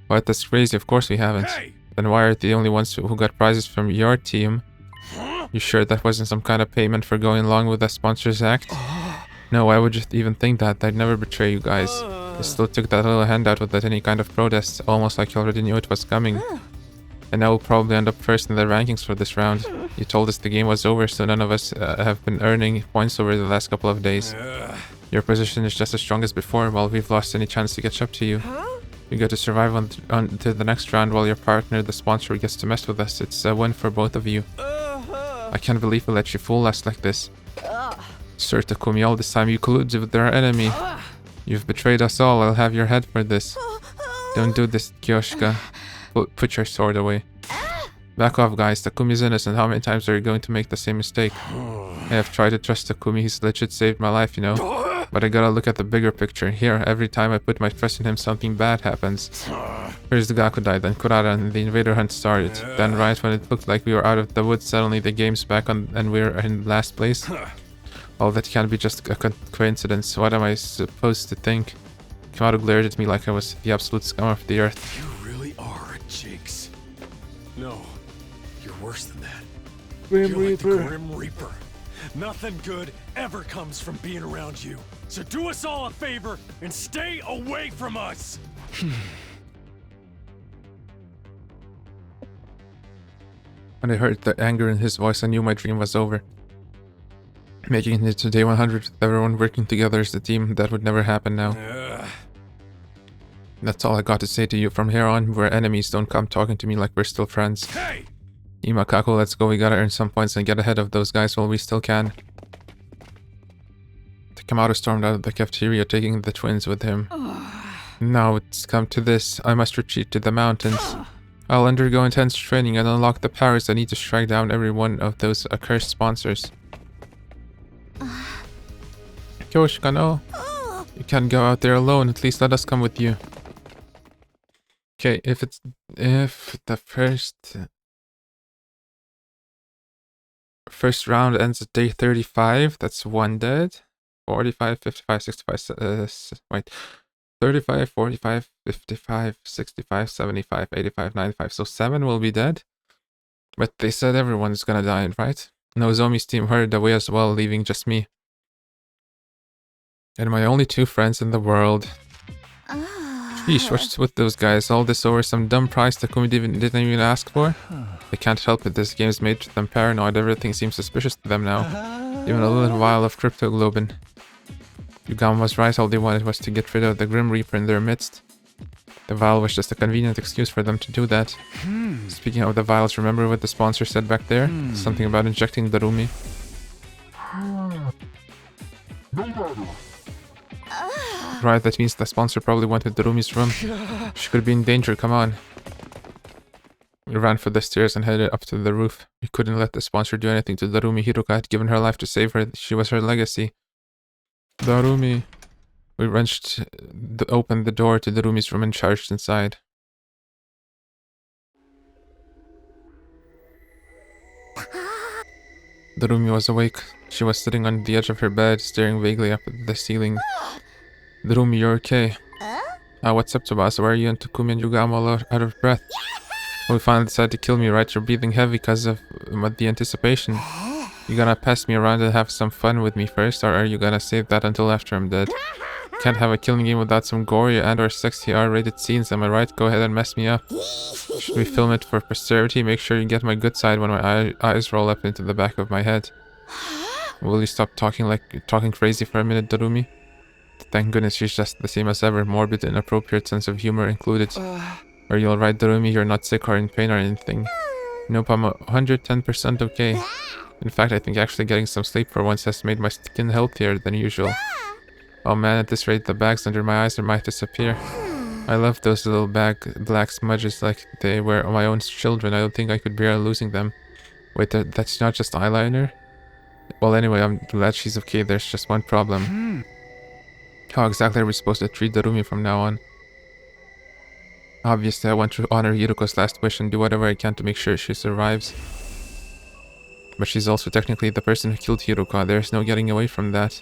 What? That's crazy. Of course we haven't. Then why are the only ones who got prizes from your team? You sure that wasn't some kind of payment for going along with the sponsor's act? No, why would you even think that? I'd never betray you guys. You still took that little handout without any kind of protest, almost like you already knew it was coming. And now we'll probably end up first in the rankings for this round. You told us the game was over, so none of us have been earning points over the last couple of days. Your position is just as strong as before, while we've lost any chance to catch up to you. You get to survive on to the next round while your partner, the sponsor, gets to mess with us. It's a win for both of you. I can't believe we let you fool us like this. Sir Takumi, all this time you colluded with our enemy. You've betrayed us all. I'll have your head for this. Don't do this, Kyoshika. Put your sword away. Back off, guys. Takumi's innocent. How many times are you going to make the same mistake? I have tried to trust Takumi. He's legit saved my life, you know. But I gotta look at the bigger picture. Here, every time I put my trust in him, something bad happens. First the Gaku died, then Kurara, and the invader hunt started. Then right when it looked like we were out of the woods, suddenly the game's back on and we're in last place. All that can't be just a coincidence. What am I supposed to think? Kamado glared at me like I was the absolute scum of the earth. You really are a jinx. No, you're worse than that. Grim You're like the Reaper. Grim Reaper. Nothing good ever comes from being around you. So do us all a favor and stay away from us. When I heard the anger in his voice, I knew my dream was over. Making it to day 100 with everyone working together as a team, that would never happen now. That's all I got to say to you. From here on, we're enemies. Don't come talking to me like we're still friends. Hey! Imakako, let's go. We gotta earn some points and get ahead of those guys while we still can. Kamado stormed out of the cafeteria, taking the twins with him. Now it's come to this. I must retreat to the mountains. I'll undergo intense training and unlock the powers I need to strike down every one of those accursed sponsors. Kyoshika, no. You can't go out there alone. At least let us come with you. Okay, if the first round ends at day 35, that's 1 dead. 45, 55, 65, wait. 35, 45, 55, 65, 75, 85, 95. So 7 will be dead. But they said everyone's gonna die, right? Nozomi's team hurried away as well, leaving just me. And my only 2 friends in the world. Sheesh, what's with those guys? All this over some dumb prize Takumi didn't even ask for? They can't help it, this game's made them paranoid. Everything seems suspicious to them now. Even a little vial of cryptoglobin. Yugama was right, all they wanted was to get rid of the Grim Reaper in their midst. The vial was just a convenient excuse for them to do that. Speaking of the vials, remember what the sponsor said back there? Something about injecting Darumi. No matter. Right, that means the sponsor probably went to Darumi's room. She could be in danger, come on. We ran for the stairs and headed up to the roof. We couldn't let the sponsor do anything to Darumi. Hiruka had given her life to save her. She was her legacy. Darumi. We wrenched open the door to Darumi's room and charged inside. Darumi was awake. She was sitting on the edge of her bed, staring vaguely up at the ceiling. Darumi, you're okay. What's up, Tsubasa? Why are you and Takumi and Yugamo all out of breath? We finally decided to kill me, right? You're breathing heavy because of the anticipation. You gonna pass me around and have some fun with me first, or are you gonna save that until after I'm dead? Can't have a killing game without some gory and or sexy R-rated scenes, am I right? Go ahead and mess me up. Should we film it for posterity? Make sure you get my good side when my eyes roll up into the back of my head. Will you stop talking crazy for a minute, Darumi? Thank goodness she's just the same as ever, morbid, inappropriate sense of humor included. Are you alright, Darumi? You're not sick or in pain or anything? Nope, I'm 110% okay. In fact, I think actually getting some sleep for once has made my skin healthier than usual. Oh man, at this rate the bags under my eyes might disappear. I love those little black smudges like they were my own children. I don't think I could bear losing them. Wait, that's not just eyeliner? Well, anyway, I'm glad she's okay. There's just one problem. How exactly are we supposed to treat Darumi from now on? Obviously, I want to honor Hiruko's last wish and do whatever I can to make sure she survives. But she's also technically the person who killed Hiruko. There's no getting away from that.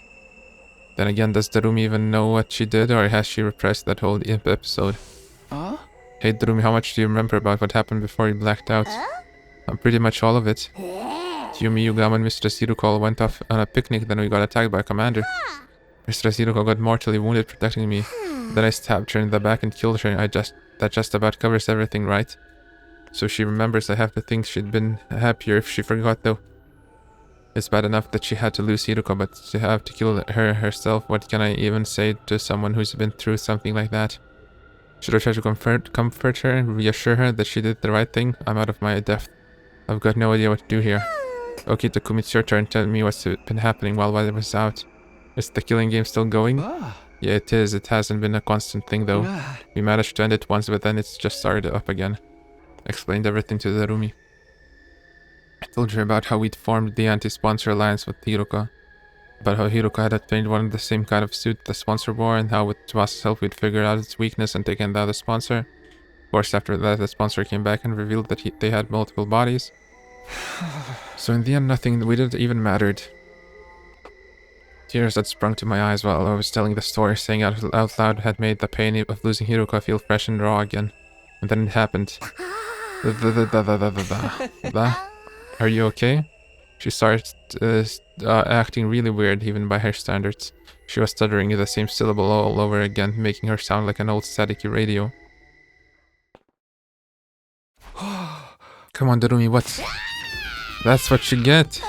Then again, does Darumi even know what she did, or has she repressed that whole episode? Hey Darumi, how much do you remember about what happened before you blacked out? Pretty much all of it. Yumi, Yugamo, and Mistress Hiruko went off on a picnic, then we got attacked by a commander. Mistress Hiruko got mortally wounded protecting me. Then I stabbed her in the back and killed her. That just about covers everything, right? So she remembers. I have to think she'd been happier if she forgot, though. It's bad enough that she had to lose Hiruko, but to have to kill her herself, what can I even say to someone who's been through something like that? Should I try to comfort her and reassure her that she did the right thing? I'm out of my depth. I've got no idea what to do here. Okay, Takumi, it's your turn. Tell me what's been happening while I was out. Is the killing game still going? Yeah, it is. It hasn't been a constant thing, though. We managed to end it once, but then it's just started up again. Explained everything to Darumi. I told her about how we'd formed the anti-sponsor alliance with Hiruko. About how Hiruko had obtained one of the same kind of suit the sponsor wore, and how with Tsubasa's help we'd figured out its weakness and taken down the sponsor. Of course, after that, the sponsor came back and revealed that they had multiple bodies. So in the end, nothing we did even mattered. Tears had sprung to my eyes while I was telling the story, saying out loud had made the pain of losing Hiruko feel fresh and raw again. And then it happened. Are you okay? She started acting really weird, even by her standards. She was stuttering the same syllable all over again, making her sound like an old staticky radio. Come on, Darumi, what? That's what you get!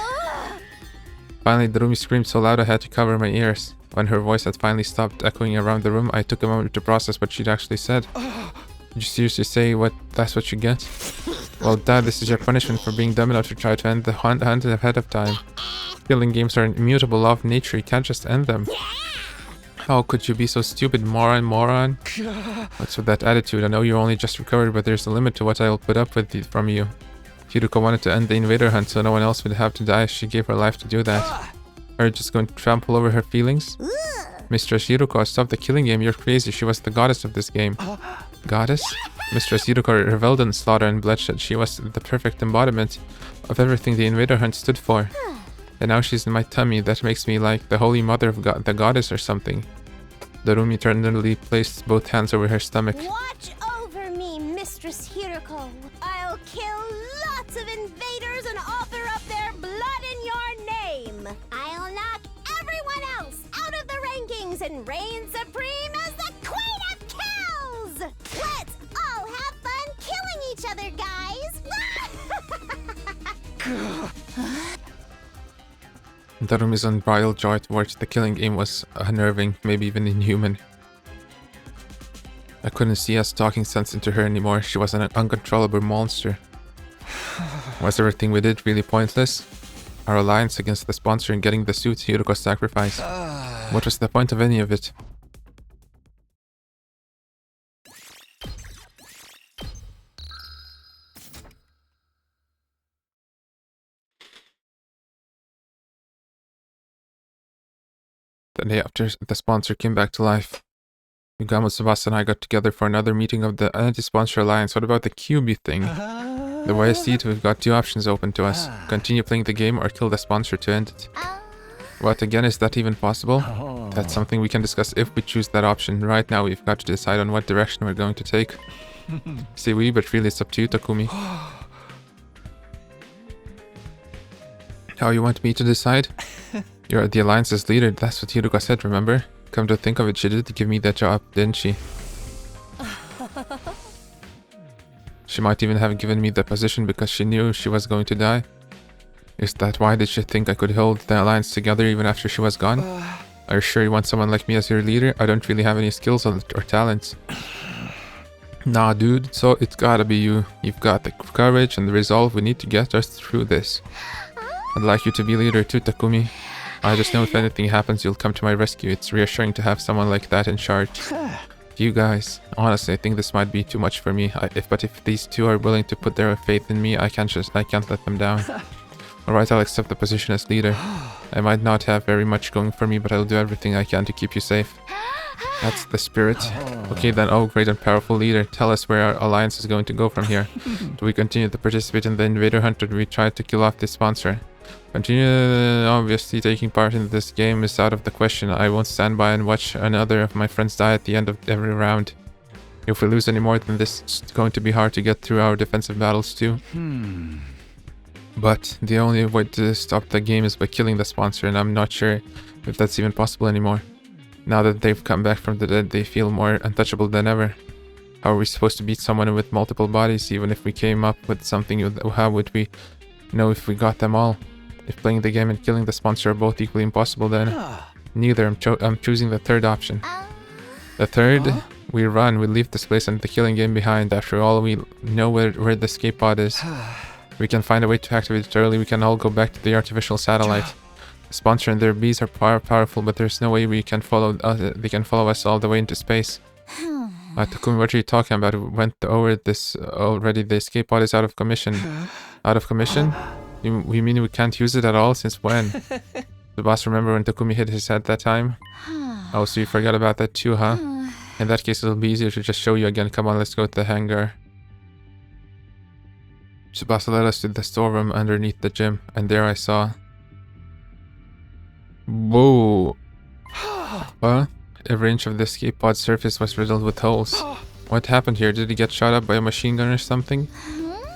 Finally, Darumi screamed so loud I had to cover my ears. When her voice had finally stopped echoing around the room, I took a moment to process what she'd actually said. Did you seriously say that's what you get? Well, Dad, this is your punishment for being dumb enough to try to end the hunt ahead of time. Killing games are an immutable law of nature, you can't just end them. How could you be so stupid, moron? What's with that attitude? I know you only just recovered, but there's a limit to what I'll put up with from you. Hiruko wanted to end the invader hunt so no one else would have to die. She gave her life to do that. Are you just going to trample over her feelings? Mistress Hiruko, stop the killing game. You're crazy. She was the goddess of this game. Goddess? Mistress Hiruko reveled in slaughter and bloodshed. She was the perfect embodiment of everything the invader hunt stood for. And now she's in my tummy. That makes me like the holy mother of the goddess or something. Darumi tenderly placed both hands over her stomach. Watch over me, Mistress Hiruko. I'll kill lots of invaders and offer up their blood in your name. I'll knock everyone else out of the rankings and reign supreme as the Queen of Kills! Let's all have fun killing each other, guys! Darumi's unbridled joy towards the killing game was unnerving, maybe even inhuman. I couldn't see us talking sense into her anymore. She was an uncontrollable monster. Was everything we did really pointless? Our alliance against the sponsor and getting the suit Hiruko sacrificed. What was the point of any of it? The day after the sponsor came back to life, Yugamo, Tsubasa, and I got together for another meeting of the anti-sponsor alliance. What about the QB thing? The way I see it, we've got two options open to us. Continue playing the game or kill the sponsor to end it. But again, is that even possible? That's something we can discuss if we choose that option. Right now, we've got to decide on what direction we're going to take. Say we, but really it's up to you, Takumi. How you want me to decide? You're the Alliance's leader, that's what Hiruka said, remember? Come to think of it, she did give me that job, didn't she? She might even have given me the position because she knew she was going to die. Is that why did she think I could hold the Alliance together even after she was gone? Are you sure you want someone like me as your leader? I don't really have any skills or talents. Nah, dude, so it's gotta be you. You've got the courage and the resolve we need to get us through this. I'd like you to be leader too, Takumi. I just know if anything happens, you'll come to my rescue. It's reassuring to have someone like that in charge. You guys, honestly, I think this might be too much for me. But if these two are willing to put their faith in me, I can't let them down. Alright, I'll accept the position as leader. I might not have very much going for me, but I'll do everything I can to keep you safe. That's the spirit. Okay then, oh great and powerful leader, tell us where our alliance is going to go from here. Do we continue to participate in the invader hunt or do we try to kill off this sponsor? Obviously taking part in this game is out of the question. I won't stand by and watch another of my friends die at the end of every round. If we lose any more than this, it's going to be hard to get through our defensive battles too. But the only way to stop the game is by killing the sponsor, and I'm not sure if that's even possible anymore. Now that they've come back from the dead, they feel more untouchable than ever. How are we supposed to beat someone with multiple bodies? Even if we came up with something, how would we know if we got them all? If playing the game and killing the sponsor are both equally impossible, then neither. I'm choosing the third option. The third, we run, we leave this place and the killing game behind. After all, we know where the escape pod is. We can find a way to activate it early. We can all go back to the artificial satellite. The sponsor and their bees are powerful, but there's no way we can follow. They can follow us all the way into space. Takumi, what are you talking about? We went over this already. The escape pod is out of commission. Out of commission? We mean we can't use it at all? Since when? The boss, remember when Takumi hit his head that time? Oh, so you forgot about that too, huh? In that case, it'll be easier to just show you again. Come on, let's go to the hangar. Tsubasa led us to the storeroom underneath the gym, and there I saw... Whoa! Huh? Every inch of the escape pod's surface was riddled with holes. What happened here? Did he get shot up by a machine gun or something?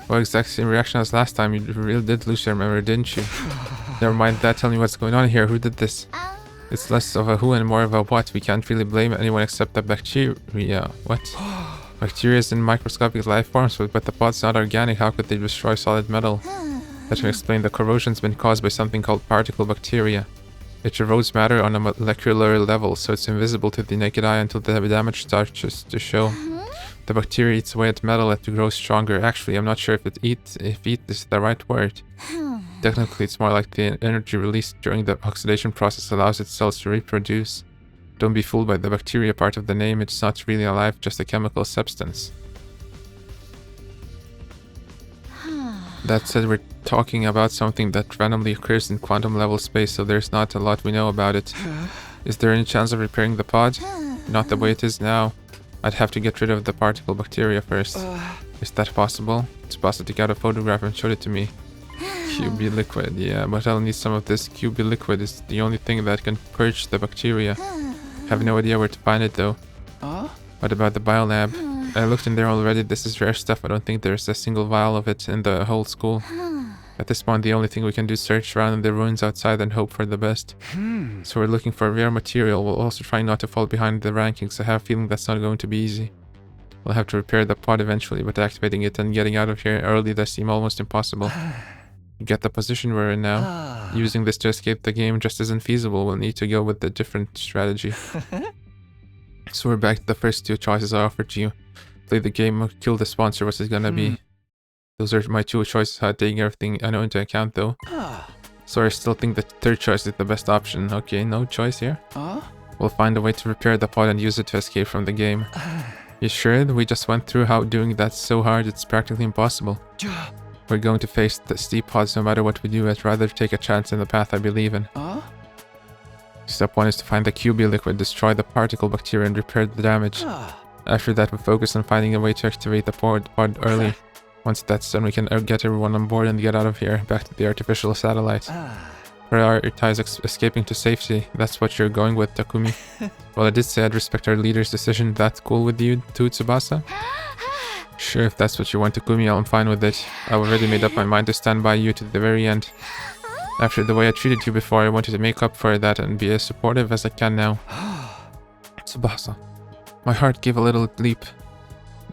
Well, exact same reaction as last time. You really did lose your memory, didn't you? Never mind that, tell me what's going on here. Who did this? It's less of a who and more of a what. We can't really blame anyone except the bacteria. What? Bacteria is in microscopic life forms, but the pod's not organic. How could they destroy solid metal? That can explain. The corrosion's been caused by something called particle bacteria. It erodes matter on a molecular level, so it's invisible to the naked eye until the damage starts to show. The bacteria eats away at metal to grow stronger. Actually, I'm not sure if eat is the right word. Technically, it's more like the energy released during the oxidation process allows its cells to reproduce. Don't be fooled by the bacteria part of the name. It's not really alive, just a chemical substance. That said, we're talking about something that randomly occurs in quantum level space, so there's not a lot we know about it. Is there any chance of repairing the pod? Not the way it is now. I'd have to get rid of the particle bacteria first. Is that possible? Tsubasa took out a photograph and showed it to me. QB liquid, yeah, but I'll need some of this. QB liquid is the only thing that can purge the bacteria. Have no idea where to find it though. What about the biolab? I looked in there already. This is rare stuff. I don't think there's a single vial of it in the whole school. At this point, the only thing we can do is search around in the ruins outside and hope for the best. So we're looking for rare material. We'll also try not to fall behind the rankings. I have a feeling that's not going to be easy. We'll have to repair the pod eventually, but activating it and getting out of here early does seem almost impossible. Get the position we're in now. Using this to escape the game just isn't feasible. We'll need to go with a different strategy. So we're back to the first two choices I offered you. Play the game or kill the sponsor. What's it gonna be? Those are my two choices, taking everything I know into account though. So I still think the third choice is the best option. Okay, no choice here. We'll find a way to repair the pod and use it to escape from the game. You sure? We just went through how doing that's so hard it's practically impossible. We're going to face the steep pods no matter what we do. I'd rather take a chance in the path I believe in. Step 1 is to find the QB liquid, destroy the particle bacteria and repair the damage. After that, we focus on finding a way to activate the pod early. Once that's done, we can get everyone on board and get out of here, back to the artificial satellite. Prioritize escaping to safety. That's what you're going with, Takumi. Well, I did say I'd respect our leader's decision. That's cool with you too, Tsubasa? Sure, if that's what you want, Takumi, I'm fine with it. I've already made up my mind to stand by you to the very end. After the way I treated you before, I wanted to make up for that and be as supportive as I can now. Tsubasa. My heart gave a little leap.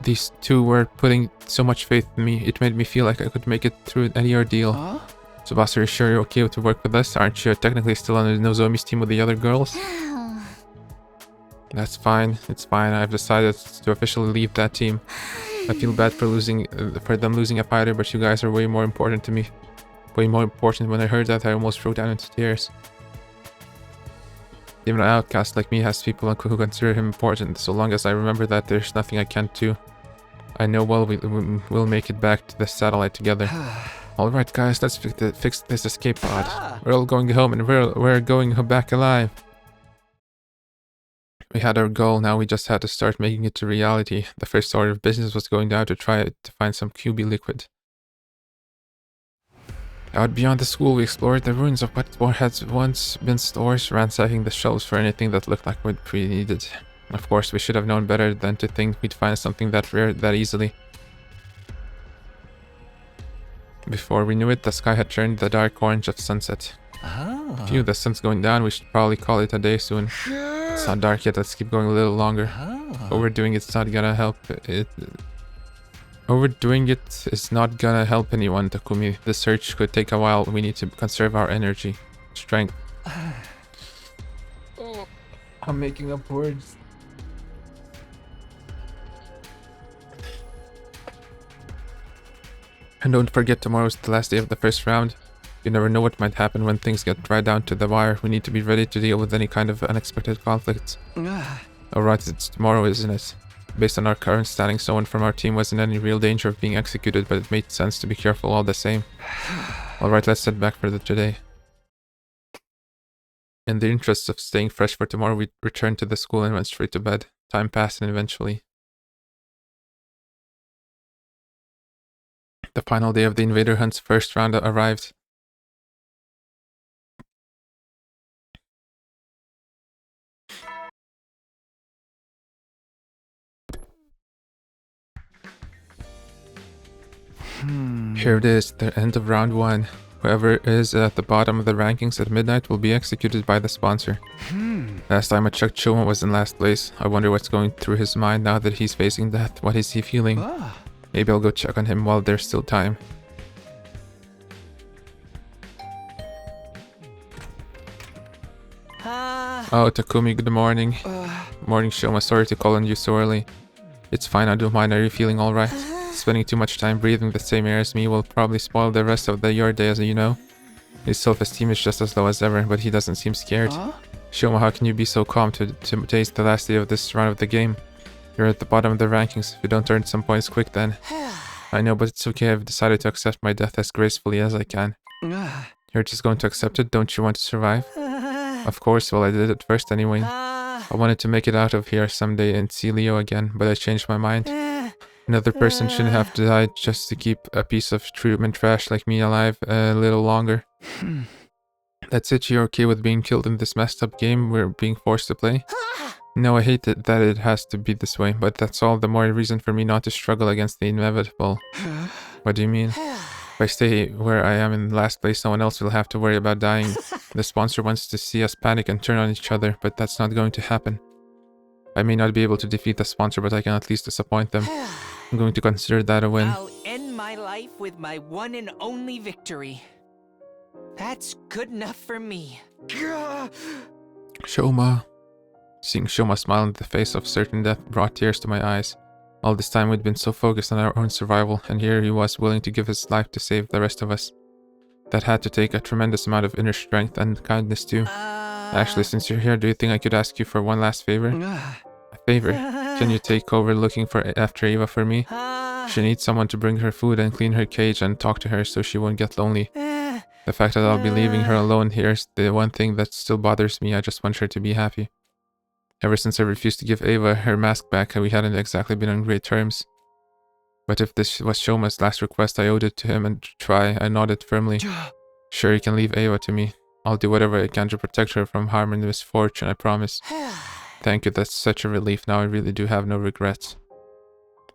These two were putting so much faith in me. It made me feel like I could make it through any ordeal. Tsubasa, are you sure you're okay to work with us? Aren't you technically still on Nozomi's team with the other girls? That's fine. It's fine. I've decided to officially leave that team. I feel bad for them losing a fighter, but you guys are way more important to me. Way more important. When I heard that, I almost broke down into tears. Even an outcast like me has people who consider him important. So long as I remember that, there's nothing I can't do. I know we'll make it back to the satellite together. Alright guys, let's fix this escape pod. We're all going home and we're going back alive. We had our goal, now we just had to start making it to reality. The first order of business was going down to try to find some QB liquid. Out beyond the school, we explored the ruins of what had once been stores, ransacking the shelves for anything that looked like what we needed. Of course, we should have known better than to think we'd find something that rare that easily. Before we knew it, the sky had turned the dark orange of sunset. Phew, the sun's going down. We should probably call it a day soon. It's not dark yet. Let's keep going a little longer. Overdoing it's not gonna help it. Overdoing it is not gonna help anyone, Takumi. The search could take a while. We need to conserve our energy. Strength. I'm making up words. And don't forget, tomorrow's the last day of the first round. You never know what might happen when things get right down to the wire. We need to be ready to deal with any kind of unexpected conflicts. Alright, it's tomorrow, isn't it? Based on our current standing, someone from our team was in any real danger of being executed, but it made sense to be careful all the same. Alright, let's head back for today. In the interest of staying fresh for tomorrow, we returned to the school and went straight to bed. Time passed and eventually... the final day of the Invader Hunt's first round arrived. Here it is, the end of round 1. Whoever is at the bottom of the rankings at midnight will be executed by the sponsor. Last time I checked, Shoma was in last place. I wonder what's going through his mind now that he's facing death. What is he feeling? Maybe I'll go check on him while there's still time. Oh, Takumi, good morning. Morning, Shoma. Sorry to call on you so early. It's fine, I don't mind. Are you feeling alright? Spending too much time breathing the same air as me will probably spoil the rest of your day, as you know. His self-esteem is just as low as ever, but he doesn't seem scared. Shoma, how can you be so calm to taste the last day of this round of the game? You're at the bottom of the rankings. If you don't earn some points quick, then... I know, but it's okay. I've decided to accept my death as gracefully as I can. You're just going to accept it? Don't you want to survive? Of course, well, I did it first anyway. I wanted to make it out of here someday and see Leo again, but I changed my mind. Another person shouldn't have to die just to keep a piece of treatment trash like me alive a little longer. That's it, you're okay with being killed in this messed up game we're being forced to play? No, I hate it that it has to be this way, but that's all the more reason for me not to struggle against the inevitable. What do you mean? If I stay where I am in last place, someone else will have to worry about dying. The sponsor wants to see us panic and turn on each other, but that's not going to happen. I may not be able to defeat the sponsor, but I can at least disappoint them. I'm going to consider that a win. I'll end my life with my one and only victory. That's good enough for me. Shoma. Seeing Shoma smile in the face of certain death brought tears to my eyes. All this time we'd been so focused on our own survival, and here he was willing to give his life to save the rest of us. That had to take a tremendous amount of inner strength and kindness too. Actually, since you're here, do you think I could ask you for one last favor? A favor? Can you take over looking after Eva for me? She needs someone to bring her food and clean her cage and talk to her so she won't get lonely. The fact that I'll be leaving her alone here is the one thing that still bothers me. I just want her to be happy. Ever since I refused to give Eva her mask back, we hadn't exactly been on great terms. But if this was Shoma's last request, I owed it to him and try. I nodded firmly. Sure, you can leave Ava to me. I'll do whatever I can to protect her from harm and misfortune, I promise. Thank you, that's such a relief. Now I really do have no regrets.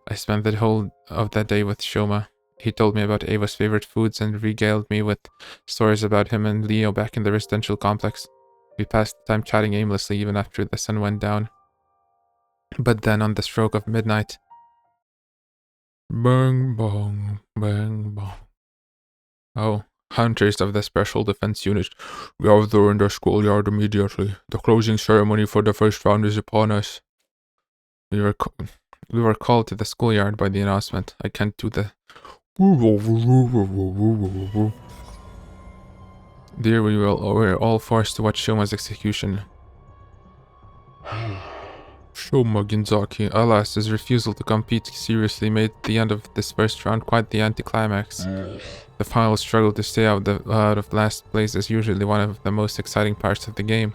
I spent the whole of that day with Shoma. He told me about Ava's favorite foods and regaled me with stories about him and Leo back in the residential complex. We passed the time chatting aimlessly even after the sun went down. But then on the stroke of midnight... Bang bong, bang bong. Oh, hunters of the Special Defense Unit, gather in the schoolyard immediately. The closing ceremony for the first round is upon us. We were called to the schoolyard by the announcement. I can't do the... There we were all forced to watch Shoma's execution. Shoma Ginzaki, alas, his refusal to compete seriously made the end of this first round quite the anticlimax. The final struggle to stay out of last place is usually one of the most exciting parts of the game.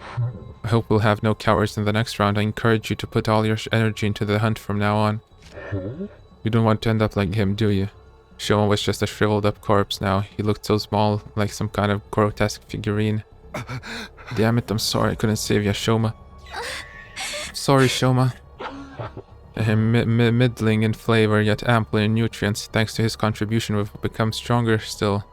I hope we'll have no cowards in the next round. I encourage you to put all your energy into the hunt from now on. You don't want to end up like him, do you? Shoma was just a shriveled up corpse now. He looked so small, like some kind of grotesque figurine. Damn it, I'm sorry I couldn't save you, Shoma. Sorry, Shoma. Middling in flavor, yet ample in nutrients. Thanks to his contribution, we've become stronger still.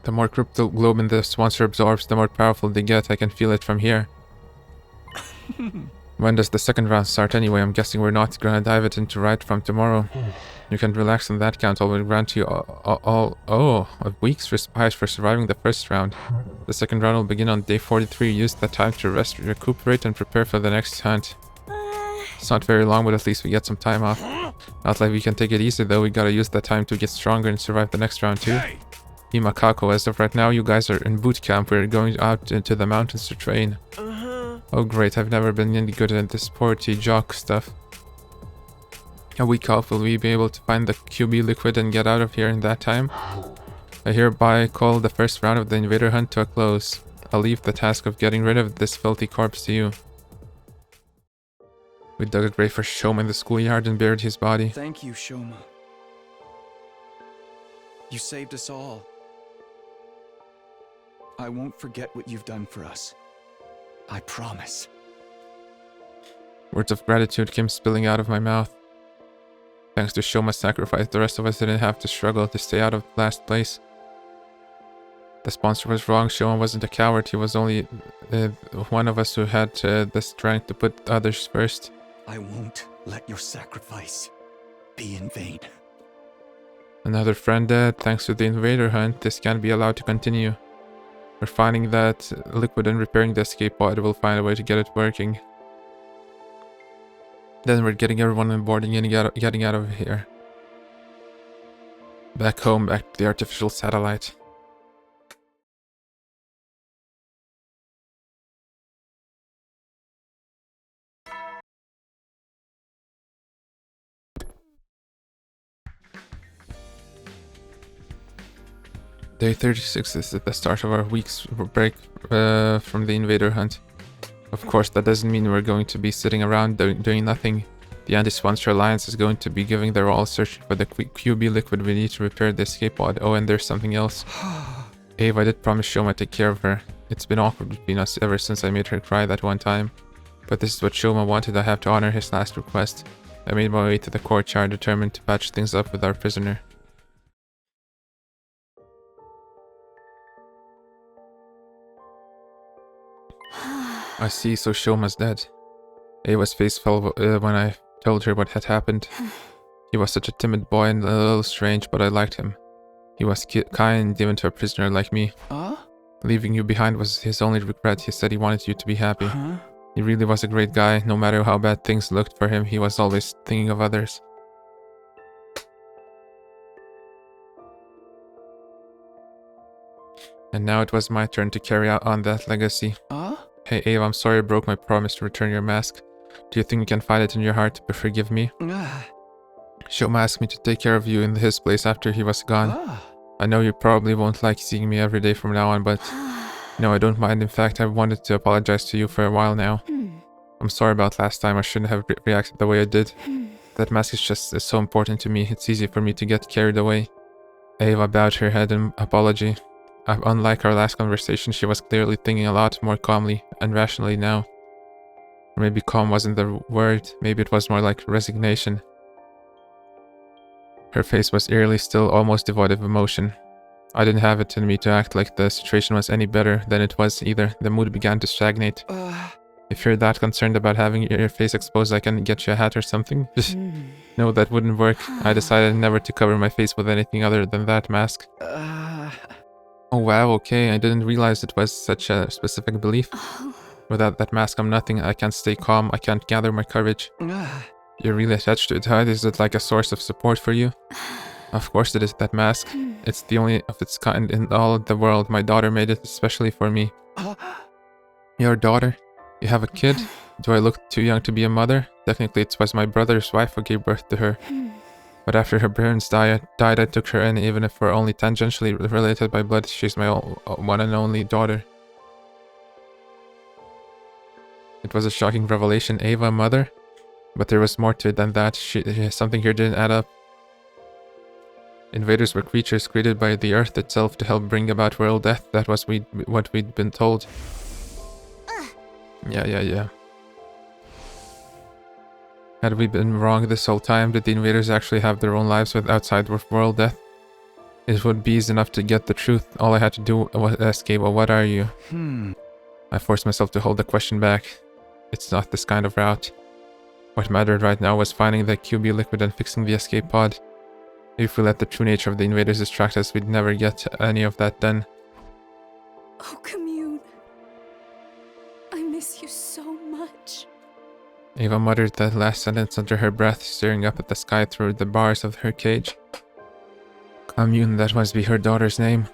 The more cryptoglobin the sponsor absorbs, the more powerful they get. I can feel it from here. When does the second round start anyway? I'm guessing we're not gonna dive it into right from tomorrow. You can relax on that count. I will grant you a week's respite for surviving the first round. The second round will begin on day 43. Use that time to rest, recuperate, and prepare for the next hunt. It's not very long, but at least we get some time off. Not like we can take it easy though. We gotta use that time to get stronger and survive the next round too. Imakako, as of right now, you guys are in boot camp. We're going out into the mountains to train. Oh great, I've never been any good at this sporty jock stuff. A week off, will we be able to find the QB liquid and get out of here in that time? I hereby call the first round of the invader hunt to a close. I'll leave the task of getting rid of this filthy corpse to you. We dug a grave for Shoma in the schoolyard and buried his body. Thank you, Shoma. You saved us all. I won't forget what you've done for us. I promise. Words of gratitude came spilling out of my mouth. Thanks to Shoma's sacrifice, the rest of us didn't have to struggle to stay out of last place. The sponsor was wrong. Shoma wasn't a coward. He was only one of us who had the strength to put others first. I won't let your sacrifice be in vain. Another friend dead. Thanks to the invader hunt, this can't be allowed to continue. We're finding that liquid and repairing the escape pod. We'll find a way to get it working. Then we're getting everyone on board and getting out of here. Back home, back to the artificial satellite. Day 36 is at the start of our week's break from the invader hunt. Of course, that doesn't mean we're going to be sitting around doing nothing. The Anti-Sponsor Alliance is going to be giving their all searching for the QB liquid we need to repair the escape pod. Oh, and there's something else. Ava, I did promise Shoma to take care of her. It's been awkward between us ever since I made her cry that one time. But this is what Shoma wanted. I have to honor his last request. I made my way to the courtyard, determined to patch things up with our prisoner. I see, so Shoma's dead. Ava's face fell when I told her what had happened. He was such a timid boy and a little strange, but I liked him. He was kind even to a prisoner like me. Leaving you behind was his only regret. He said he wanted you to be happy. He really was a great guy. No matter how bad things looked for him, he was always thinking of others. And now it was my turn to carry out on that legacy. Hey Ava, I'm sorry I broke my promise to return your mask. Do you think you can find it in your heart to forgive me? Shoma asked me to take care of you in his place after he was gone. I know you probably won't like seeing me every day from now on, but no, I don't mind. In fact, I've wanted to apologize to you for a while now. I'm sorry about last time. I shouldn't have reacted the way I did. That mask is so important to me. It's easy for me to get carried away. Ava bowed her head in apology. Unlike our last conversation, she was clearly thinking a lot more calmly and rationally now. Or maybe calm wasn't the word. Maybe it was more like resignation. Her face was eerily still, almost devoid of emotion. I didn't have it in me to act like the situation was any better than it was either. The mood began to stagnate. If you're that concerned about having your face exposed, I can get you a hat or something. No, that wouldn't work. I decided never to cover my face with anything other than that mask. Oh wow, okay, I didn't realize it was such a specific belief. Without that mask, I'm nothing. I can't stay calm. I can't gather my courage. You're really attached to it, huh? Is it like a source of support for you? Of course it is, that mask. It's the only of its kind in all of the world. My daughter made it especially for me. Your daughter? You have a kid? Do I look too young to be a mother? Technically, it was my brother's wife who gave birth to her. But after her parents died, I took her in. Even if we're only tangentially related by blood, she's my one and only daughter. It was a shocking revelation. Ava, mother? But there was more to it than that. Something here didn't add up. Invaders were creatures created by the earth itself to help bring about world death. That was what we'd been told. Yeah. Had we been wrong this whole time? Did the invaders actually have their own lives with outside world death? It would be easy enough to get the truth. All I had to do was escape. Well, what are you? I forced myself to hold the question back. It's not this kind of route. What mattered right now was finding the QB liquid and fixing the escape pod. If we let the true nature of the invaders distract us, we'd never get any of that done. Oh, Commune. I miss you so much. Ava muttered that last sentence under her breath, staring up at the sky through the bars of her cage. Commune, that must be her daughter's name.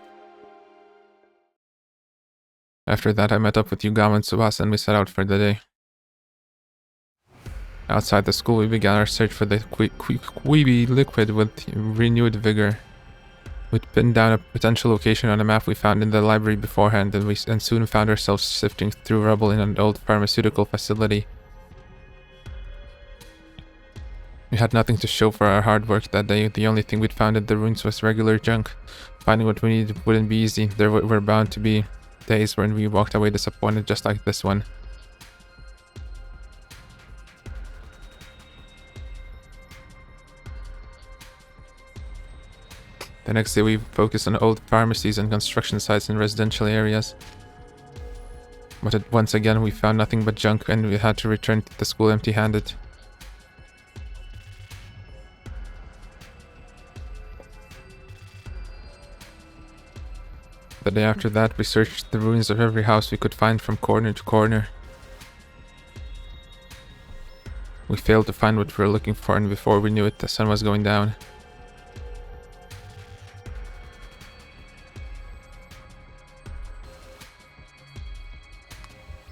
After that, I met up with Yugama and Tsubasa and we set out for the day. Outside the school, we began our search for the Quibi liquid with renewed vigor. We'd pinned down a potential location on a map we found in the library beforehand, and soon found ourselves sifting through rubble in an old pharmaceutical facility. We had nothing to show for our hard work that day. The only thing we'd found in the ruins was regular junk. Finding what we needed wouldn't be easy. There were bound to be days when we walked away disappointed, just like this one. The next day we focused on old pharmacies and construction sites in residential areas. But once again we found nothing but junk and we had to return to the school empty-handed. The day after that we searched the ruins of every house we could find from corner to corner. We failed to find what we were looking for, and before we knew it the sun was going down.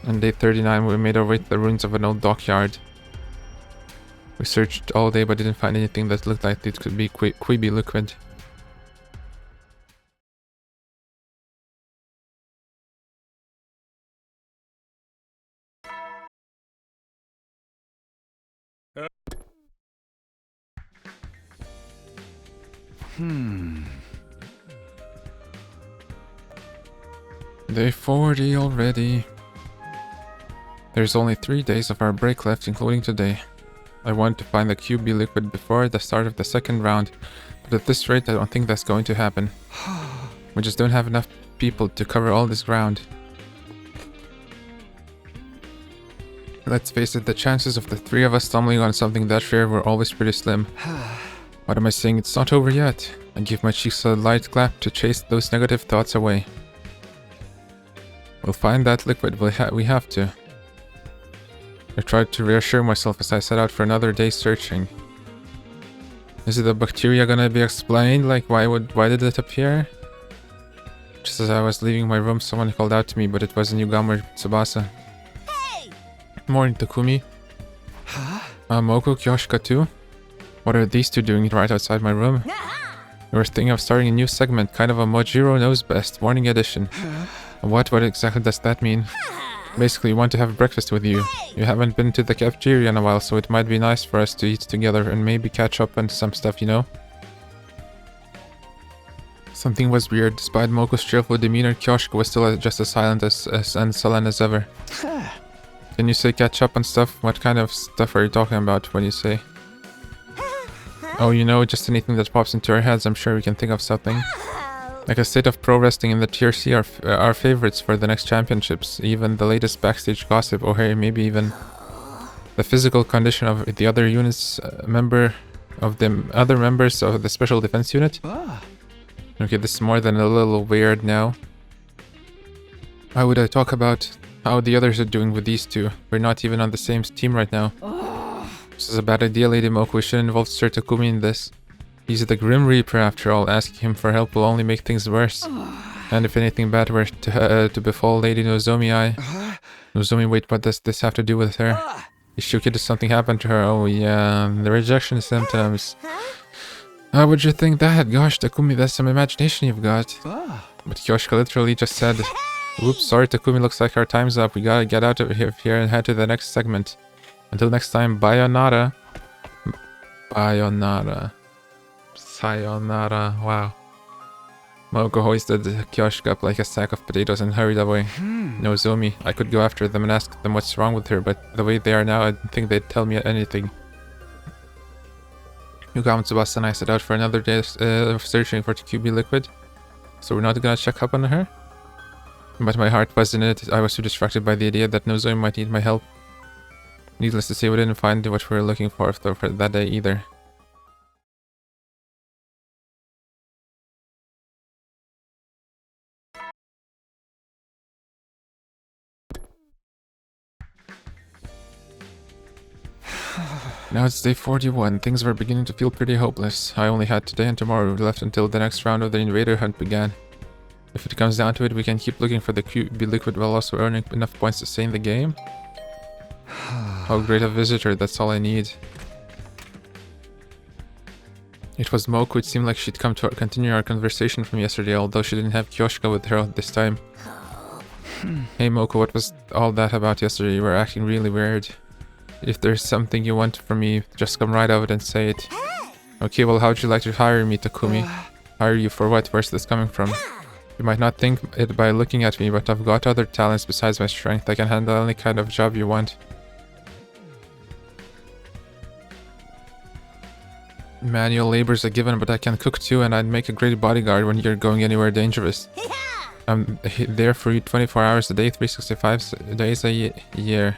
On day 39, we made our way to the ruins of an old dockyard. We searched all day but didn't find anything that looked like it could be Quibi liquid. Day 40 already. There's only 3 days of our break left, including today. I want to find the QB liquid before the start of the second round, but at this rate I don't think that's going to happen. We just don't have enough people to cover all this ground. Let's face it, the chances of the 3 of us stumbling on something that rare were always pretty slim. What am I saying? It's not over yet. I give my cheeks a light clap to chase those negative thoughts away. We'll find that liquid, we have to. I tried to reassure myself as I set out for another day searching. Is the bacteria gonna be explained? Like, why did it appear? Just as I was leaving my room, someone called out to me, but it wasn't Yugama or Tsubasa. Hey! Morning, Takumi. Moko, Kyoshika too? What are these two doing right outside my room? We were thinking of starting a new segment, kind of a Mojiro Knows Best, morning edition. What exactly does that mean? Basically, want to have breakfast with you. You haven't been to the cafeteria in a while, so it might be nice for us to eat together and maybe catch up on some stuff, you know? Something was weird. Despite Moko's cheerful demeanor, Kyoshika was still just as silent and sullen as ever. Can you say catch up on stuff? What kind of stuff are you talking about when you say? Oh, you know, just anything that pops into our heads. I'm sure we can think of something. Like a state of pro wrestling in the Tier C are our favorites for the next championships. Even the latest backstage gossip, or hey, maybe even the physical condition of the other units, other members of the special defense unit. Okay, this is more than a little weird now. Why would I talk about how the others are doing with these two? We're not even on the same team right now. This is a bad idea, Lady Moko. We should involve Sir Takumi in this. He's the Grim Reaper after all. Asking him for help will only make things worse. And if anything bad were to befall Lady Nozomi, Nozomi, wait, what does this have to do with her? Is she okay? Did something happen to her? Oh yeah, the rejection symptoms. How would you think that? Gosh, Takumi, that's some imagination you've got. But Kyoshika literally just said, oops, sorry Takumi, looks like our time's up. We gotta get out of here and head to the next segment. Until next time, bayonara. Bayonara. Sayonara. Wow. Moko hoisted Kyoshika up like a sack of potatoes and hurried away. Nozomi, I could go after them and ask them what's wrong with her, but the way they are now, I don't think they'd tell me anything. Yukama, Tsubasa and I set out for another day of searching for QB liquid. So we're not gonna check up on her? But my heart was in it. I was too distracted by the idea that Nozomi might need my help. Needless to say, we didn't find what we were looking for that day either. Now it's day 41. Things were beginning to feel pretty hopeless. I only had today and tomorrow left until the next round of the invader hunt began. If it comes down to it, we can keep looking for the QB liquid while also earning enough points to stay in the game. How great a visitor, that's all I need. It was Moku. It seemed like she'd come to continue our conversation from yesterday, although she didn't have Kyoshika with her this time. Hey Moku, what was all that about yesterday? You were acting really weird. If there's something you want from me, just come right out and say it. Okay, well, how'd you like to hire me, Takumi? Hire you for what? Where's this coming from? You might not think it by looking at me, but I've got other talents besides my strength. I can handle any kind of job you want. Manual labor's a given, but I can cook too, and I'd make a great bodyguard when you're going anywhere dangerous. I'm there for you 24 hours a day, 365 days a year.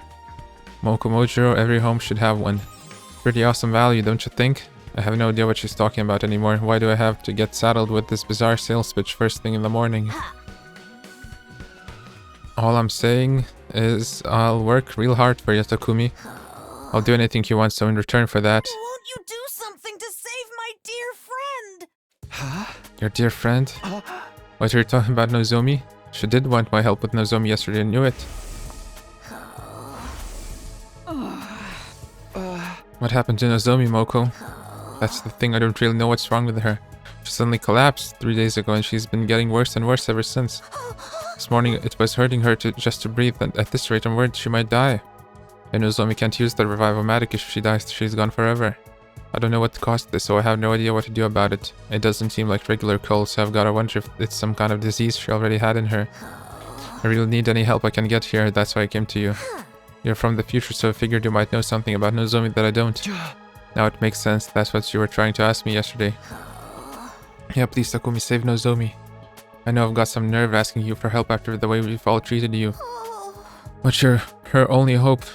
Moko Mojiro, every home should have one. Pretty awesome value, don't you think? I have no idea what she's talking about anymore. Why do I have to get saddled with this bizarre sales pitch first thing in the morning? All I'm saying is I'll work real hard for you, Takumi. I'll do anything you want, so in return for that... Won't you do something to save my dear friend? Your dear friend? What are you talking about, Nozomi? She did want my help with Nozomi yesterday, I knew it. What happened to Nozomi, Moko? That's the thing, I don't really know what's wrong with her. She suddenly collapsed 3 days ago and she's been getting worse and worse ever since. This morning it was hurting her just to breathe, and at this rate I'm worried she might die. And Nozomi can't use the Revive-O-Matic. If she dies, she's gone forever. I don't know what caused this, so I have no idea what to do about it. It doesn't seem like regular cold, so I've gotta wonder if it's some kind of disease she already had in her. I really need any help I can get here, that's why I came to you. You're from the future, so I figured you might know something about Nozomi that I don't. Now it makes sense, that's what you were trying to ask me yesterday. Yeah, please Takumi, save Nozomi. I know I've got some nerve asking you for help after the way we've all treated you. But you're her only hope.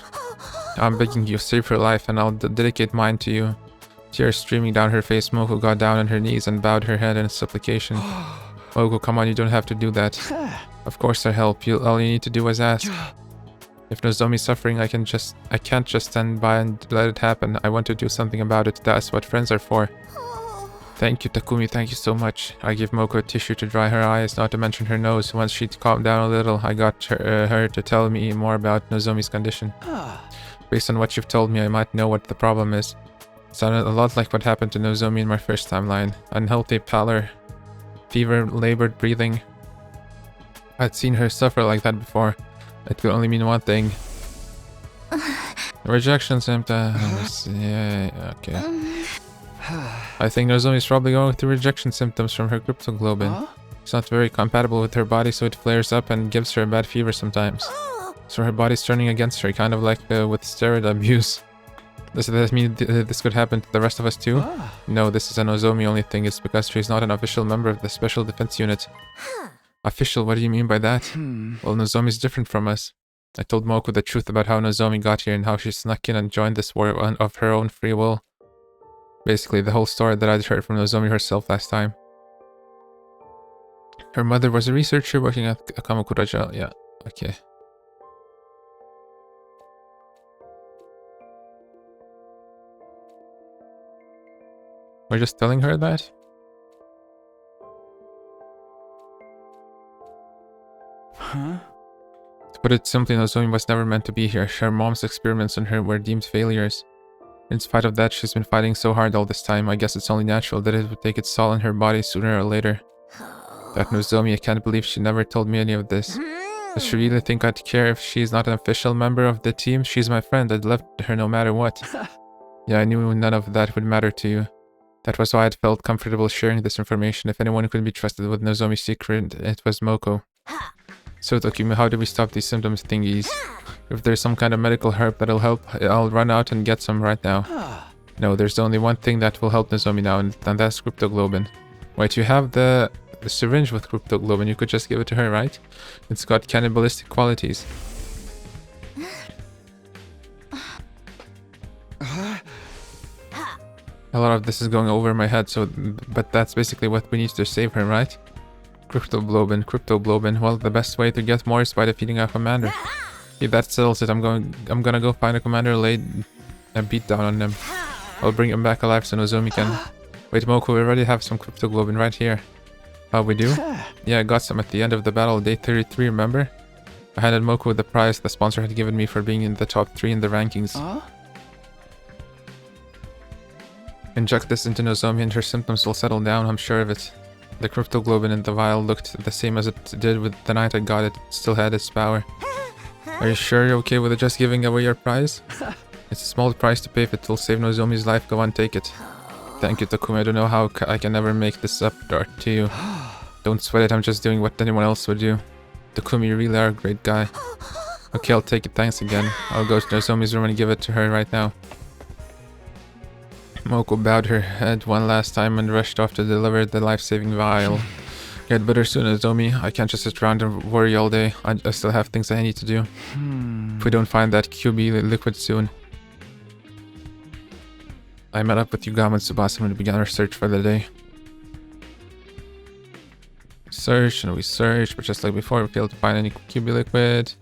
I'm begging you, save her life and I'll dedicate mine to you. Tears streaming down her face, Moko got down on her knees and bowed her head in supplication. Moko, come on, you don't have to do that. Of course I help. All you need to do is ask. If Nozomi's suffering, I can't just stand by and let it happen. I want to do something about it. That's what friends are for. Thank you, Takumi. Thank you so much. I gave Moko a tissue to dry her eyes, not to mention her nose. Once she'd calmed down a little, I got her to tell me more about Nozomi's condition. Based on what you've told me, I might know what the problem is. It sounded a lot like what happened to Nozomi in my first timeline. Unhealthy pallor, fever, labored breathing. I'd seen her suffer like that before. It could only mean one thing. Rejection symptoms. Yeah, okay. I think Nozomi is probably going through rejection symptoms from her cryptoglobin. It's not very compatible with her body, so it flares up and gives her a bad fever sometimes. So her body's turning against her, kind of like with steroid abuse. Does that mean this could happen to the rest of us too? No, this is a Nozomi only thing. It's because she's not an official member of the Special Defense Unit. Official? What do you mean by that? Well, Nozomi's different from us. I told Moko the truth about how Nozomi got here and how she snuck in and joined this war of her own free will. Basically, the whole story that I'd heard from Nozomi herself last time. Her mother was a researcher working at Kamakura. Yeah, okay. We're just telling her that? Huh? To put it simply, Nozomi was never meant to be here. Her mom's experiments on her were deemed failures. In spite of that, she's been fighting so hard all this time. I guess it's only natural that it would take its toll on her body sooner or later. That Nozomi, I can't believe she never told me any of this. Does she really think I'd care if she's not an official member of the team? She's my friend. I'd love her no matter what. Yeah, I knew none of that would matter to you. That was why I'd felt comfortable sharing this information. If anyone could be trusted with Nozomi's secret, it was Moko. So Takumi, how do we stop these symptoms thingies? If there's some kind of medical herb that'll help, I'll run out and get some right now. No, there's only one thing that will help Nozomi now, and that's cryptoglobin. Wait, you have the syringe with cryptoglobin. You could just give it to her, right? It's got cannibalistic qualities. A lot of this is going over my head, but that's basically what we need to save her, right? Cryptoglobin. Well, the best way to get more is by defeating our commander. If that settles it, I'm gonna go find a commander, lay a beat down on them. I'll bring him back alive so Nozomi can... Wait, Moko, we already have some cryptoglobin right here. How we do? Yeah, I got some at the end of the battle, day 33, remember? I handed Moko the prize the sponsor had given me for being in the top 3 in the rankings. Inject this into Nozomi and her symptoms will settle down, I'm sure of it. The cryptoglobin in the vial looked the same as it did with the night I got it. It still had its power. Are you sure you're okay with just giving away your prize? It's a small price to pay if it will save Nozomi's life. Go on, take it. Thank you, Takumi. I don't know how I can never make this up to you. Don't sweat it, I'm just doing what anyone else would do. Takumi, you really are a great guy. Okay, I'll take it, thanks again. I'll go to Nozomi's room and give it to her right now. Moko bowed her head one last time and rushed off to deliver the life-saving vial. Get better soon, Nozomi. I can't just sit around and worry all day. I still have things I need to do. If we don't find that QB liquid soon. I met up with Yugama and Tsubasa and we began our search for the day. Search and we searched, but just like before, we failed to find any QB liquid.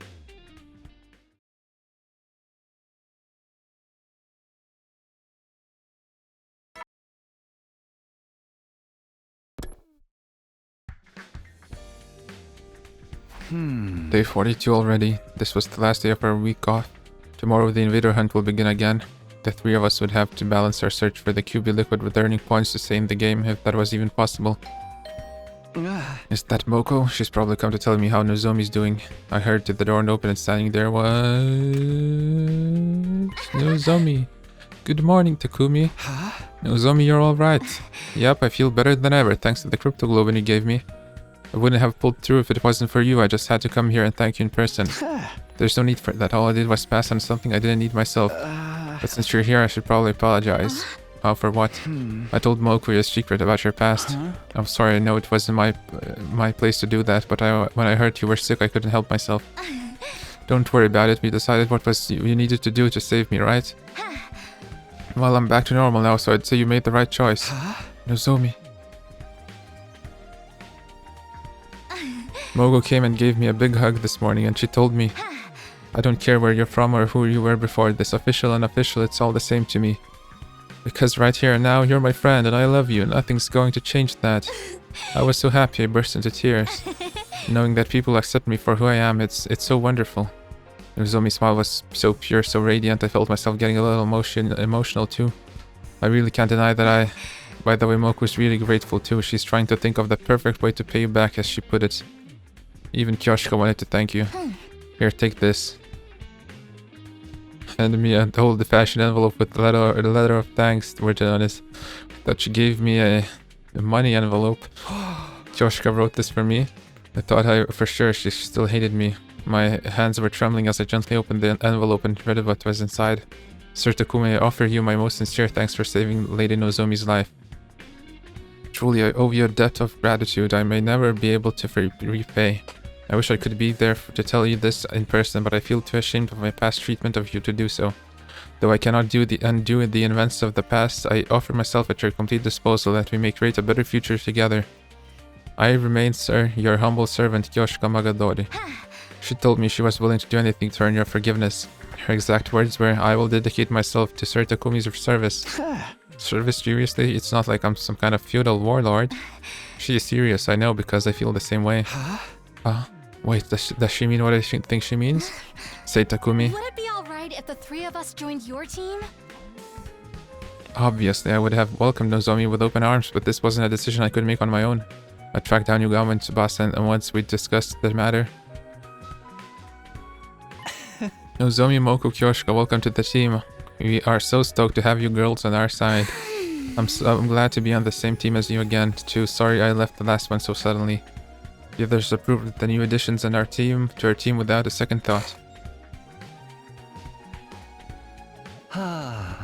Day 42 already. This was the last day of our week off. Tomorrow the invader hunt will begin again. The three of us would have to balance our search for the QB liquid with earning points to stay in the game, if that was even possible. Is that Moko? She's probably come to tell me how Nozomi's doing. I heard the door open and standing there was... Nozomi. Good morning, Takumi. Nozomi, you're alright. Yep, I feel better than ever, thanks to the cryptoglobin you gave me. I wouldn't have pulled through if it wasn't for you. I just had to come here and thank you in person. There's no need for that. All I did was pass on something I didn't need myself. But since you're here, I should probably apologize. For what? I told Moko your secret about your past. I'm sorry, I know it wasn't my place to do that, but when I heard you were sick, I couldn't help myself. Don't worry about it. We decided what you needed to do to save me, right? Well, I'm back to normal now, so I'd say you made the right choice. Nozomi. Mogo came and gave me a big hug this morning and she told me, I don't care where you're from or who you were before this, official and unofficial, it's all the same to me. Because right here and now, you're my friend and I love you, nothing's going to change that. I was so happy I burst into tears. Knowing that people accept me for who I am, it's so wonderful. Nozomi's smile was so pure, so radiant, I felt myself getting a little emotional too. I really can't deny that By the way, Moko's really grateful too, she's trying to think of the perfect way to pay you back as she put it. Even Kyoshika wanted to thank you. Here, take this. Handed me an old-fashioned envelope with a letter of thanks written on it. Thought she gave me a money envelope. Kioshka wrote this for me. I thought for sure she still hated me. My hands were trembling as I gently opened the envelope and read what was inside. Sir Takumi, I offer you my most sincere thanks for saving Lady Nozomi's life. Truly, I owe you a debt of gratitude I may never be able to repay. I wish I could be there to tell you this in person, but I feel too ashamed of my past treatment of you to do so. Though I cannot undo the events of the past, I offer myself at your complete disposal that we may create a better future together. I remain, sir, your humble servant, Kioshka Magadori. She told me she was willing to do anything to earn your forgiveness. Her exact words were, I will dedicate myself to Sir Takumi's service. Service? Seriously? It's not like I'm some kind of feudal warlord. She is serious, I know, because I feel the same way. Wait, does she mean what I think she means? Say, Takumi. Would it be alright if the three of us joined your team? Obviously, I would have welcomed Nozomi with open arms, but this wasn't a decision I could make on my own. I tracked down Yugama and Tsubasa, and once we discussed the matter... Nozomi, Moko, Kyoshika, welcome to the team. We are so stoked to have you girls on our side. I'm glad to be on the same team as you again, too. Sorry I left the last one so suddenly. The others approved the new additions to our team without a second thought.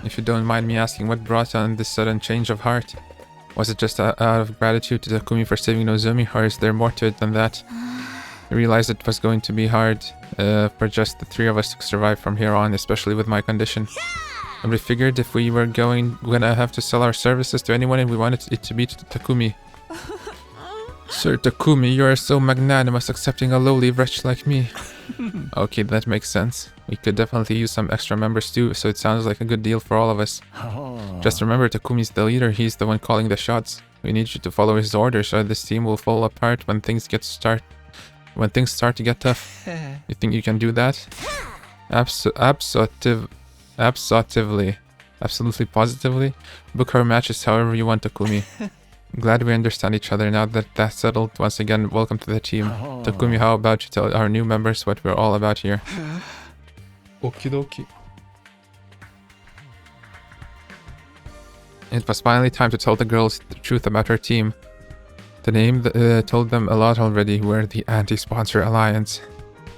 If you don't mind me asking, what brought on this sudden change of heart? Was it just out of gratitude to Takumi for saving Nozomi, or is there more to it than that? I realized it was going to be hard for just the three of us to survive from here on, especially with my condition. And we figured if we were gonna have to sell our services to anyone, and we wanted it to be to Takumi. Sir Takumi, you are so magnanimous, accepting a lowly wretch like me. Okay, that makes sense. We could definitely use some extra members too, so it sounds like a good deal for all of us. Just remember, Takumi's the leader, he's the one calling the shots. We need you to follow his orders, or this team will fall apart when things start to get tough. You think you can do that? Absolutely positively. Book our matches however you want, Takumi. Glad we understand each other now that that's settled. Once again, welcome to the team. Takumi, how about you tell our new members what we're all about here? Okie dokie. It was finally time to tell the girls the truth about our team. The name told them a lot already. We're the Anti-Sponsor Alliance.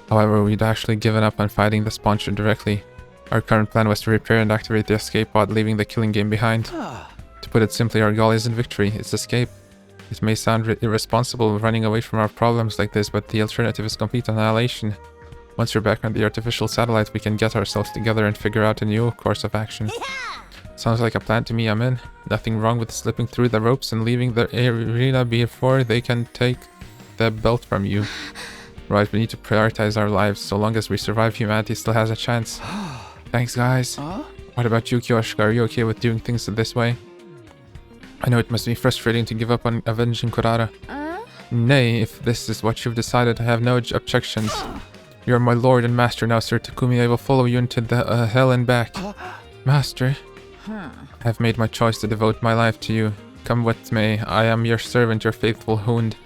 However, we'd actually given up on fighting the sponsor directly. Our current plan was to repair and activate the escape pod, leaving the killing game behind. To put it simply, our goal isn't victory, it's escape. It may sound irresponsible running away from our problems like this, but the alternative is complete annihilation. Once we're back on the artificial satellite, we can get ourselves together and figure out a new course of action. Sounds like a plan to me, I'm in. Nothing wrong with slipping through the ropes and leaving the arena before they can take the belt from you. Right, we need to prioritize our lives. So long as we survive, humanity still has a chance. Thanks, guys. What about you, Kyoshika? Are you okay with doing things this way? I know it must be frustrating to give up on avenging Kurara. Nay, if this is what you've decided, I have no objections. You are my lord and master now, Sir Takumi. I will follow you into the hell and back. Master, I have made my choice to devote my life to you. Come what may, I am your servant, your faithful hound.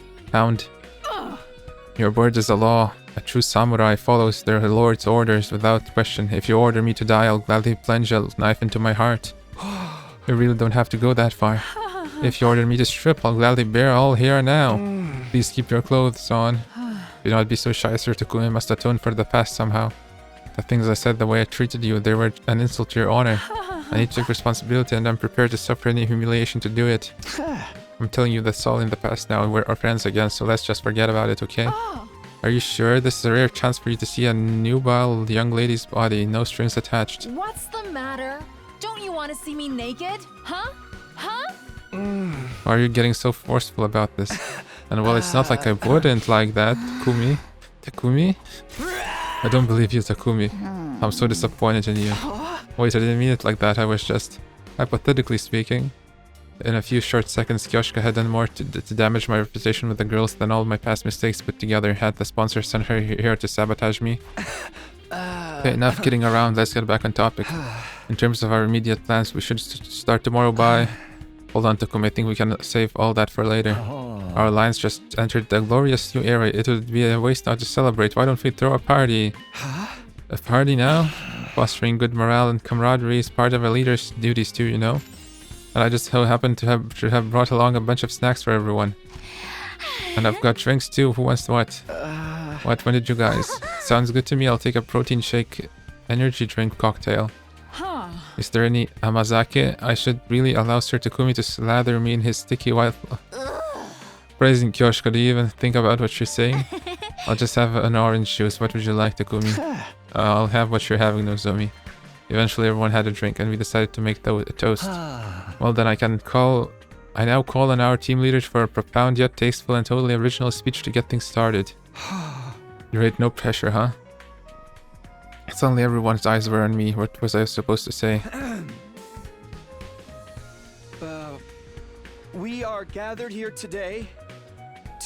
Your word is a law. A true samurai follows their lord's orders without question. If you order me to die, I'll gladly plunge a knife into my heart. You really don't have to go that far. If you order me to strip, I'll gladly bear all here now. Please keep your clothes on. Do not be so shy, Sir Takumi. Must atone for the past somehow. The things I said, the way I treated you, they were an insult to your honor. I need to take responsibility, and I'm prepared to suffer any humiliation to do it. I'm telling you that's all in the past now, and we're our friends again, so let's just forget about it, okay? Are you sure? This is a rare chance for you to see a nubile young lady's body, no strings attached. What's the matter? Don't you want to see me naked? Huh? Why are you getting so forceful about this? And well, it's not like I wouldn't like that, Takumi. Takumi? I don't believe you, Takumi. I'm so disappointed in you. Wait, I didn't mean it like that. I was just, hypothetically speaking. In a few short seconds, Kyoshika had done more to damage my reputation with the girls than all my past mistakes put together. Had the sponsor sent her here to sabotage me? Okay, enough kidding around. Let's get back on topic. In terms of our immediate plans, we should start tomorrow by... Hold on, Takumi. I think we can save all that for later. Our alliance just entered the glorious new era. It would be a waste not to celebrate. Why don't we throw a party? A party now? Fostering good morale and camaraderie is part of a leader's duties too, you know? And I just so happen to have brought along a bunch of snacks for everyone. And I've got drinks too. Who wants what? What? When did you guys? Sounds good to me. I'll take a protein shake energy drink cocktail. Huh. Is there any amazake? I should really allow Sir Takumi to slather me in his sticky while praising Kyoshiko. Do you even think about what you're saying? I'll just have an orange juice. What would you like, Takumi? I'll have what you're having, Nozomi. Eventually everyone had a drink and we decided to make a toast. Well then I now call on our team leaders for a profound yet tasteful and totally original speech to get things started. Great, no pressure, huh? Suddenly everyone's eyes were on me. What was I supposed to say? We are gathered here today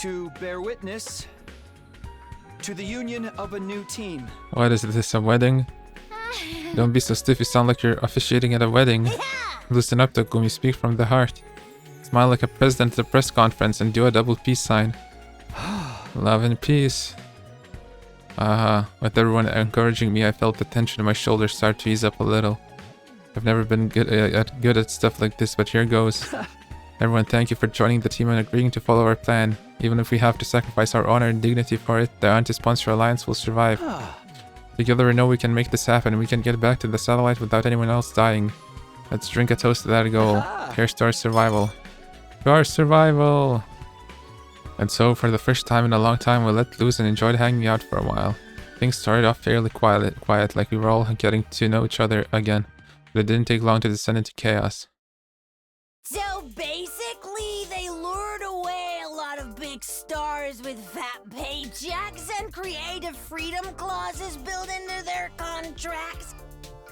to bear witness to the union of a new team. What is this, a wedding? Don't be so stiff, you sound like you're officiating at a wedding. Loosen up, Takumi, speak from the heart. Smile like a president at a press conference and do a double peace sign. Love and peace. With everyone encouraging me, I felt the tension in my shoulders start to ease up a little. I've never been good at stuff like this, but here goes. Everyone, thank you for joining the team and agreeing to follow our plan. Even if we have to sacrifice our honor and dignity for it, the anti-sponsor alliance will survive. Together we know we can make this happen. We can get back to the satellite without anyone else dying. Let's drink a toast to that goal. Here's to our survival. To our survival! And so, for the first time in a long time, we let loose and enjoyed hanging out for a while. Things started off fairly quiet, like we were all getting to know each other again. But it didn't take long to descend into chaos. So basically, they lured away a lot of big stars with fat paychecks and creative freedom clauses built into their contracts.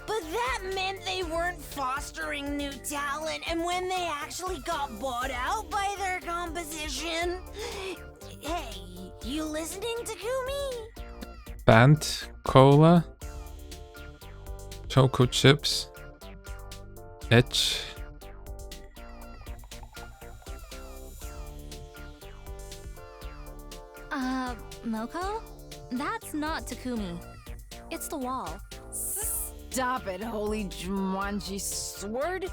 But that meant they weren't fostering new talent, and when they actually got bought out by their composition... Hey, you listening, Takumi? Bant, cola, choco chips, etch. Moko? That's not Takumi. It's the wall. Stop it, holy Jumanji sword.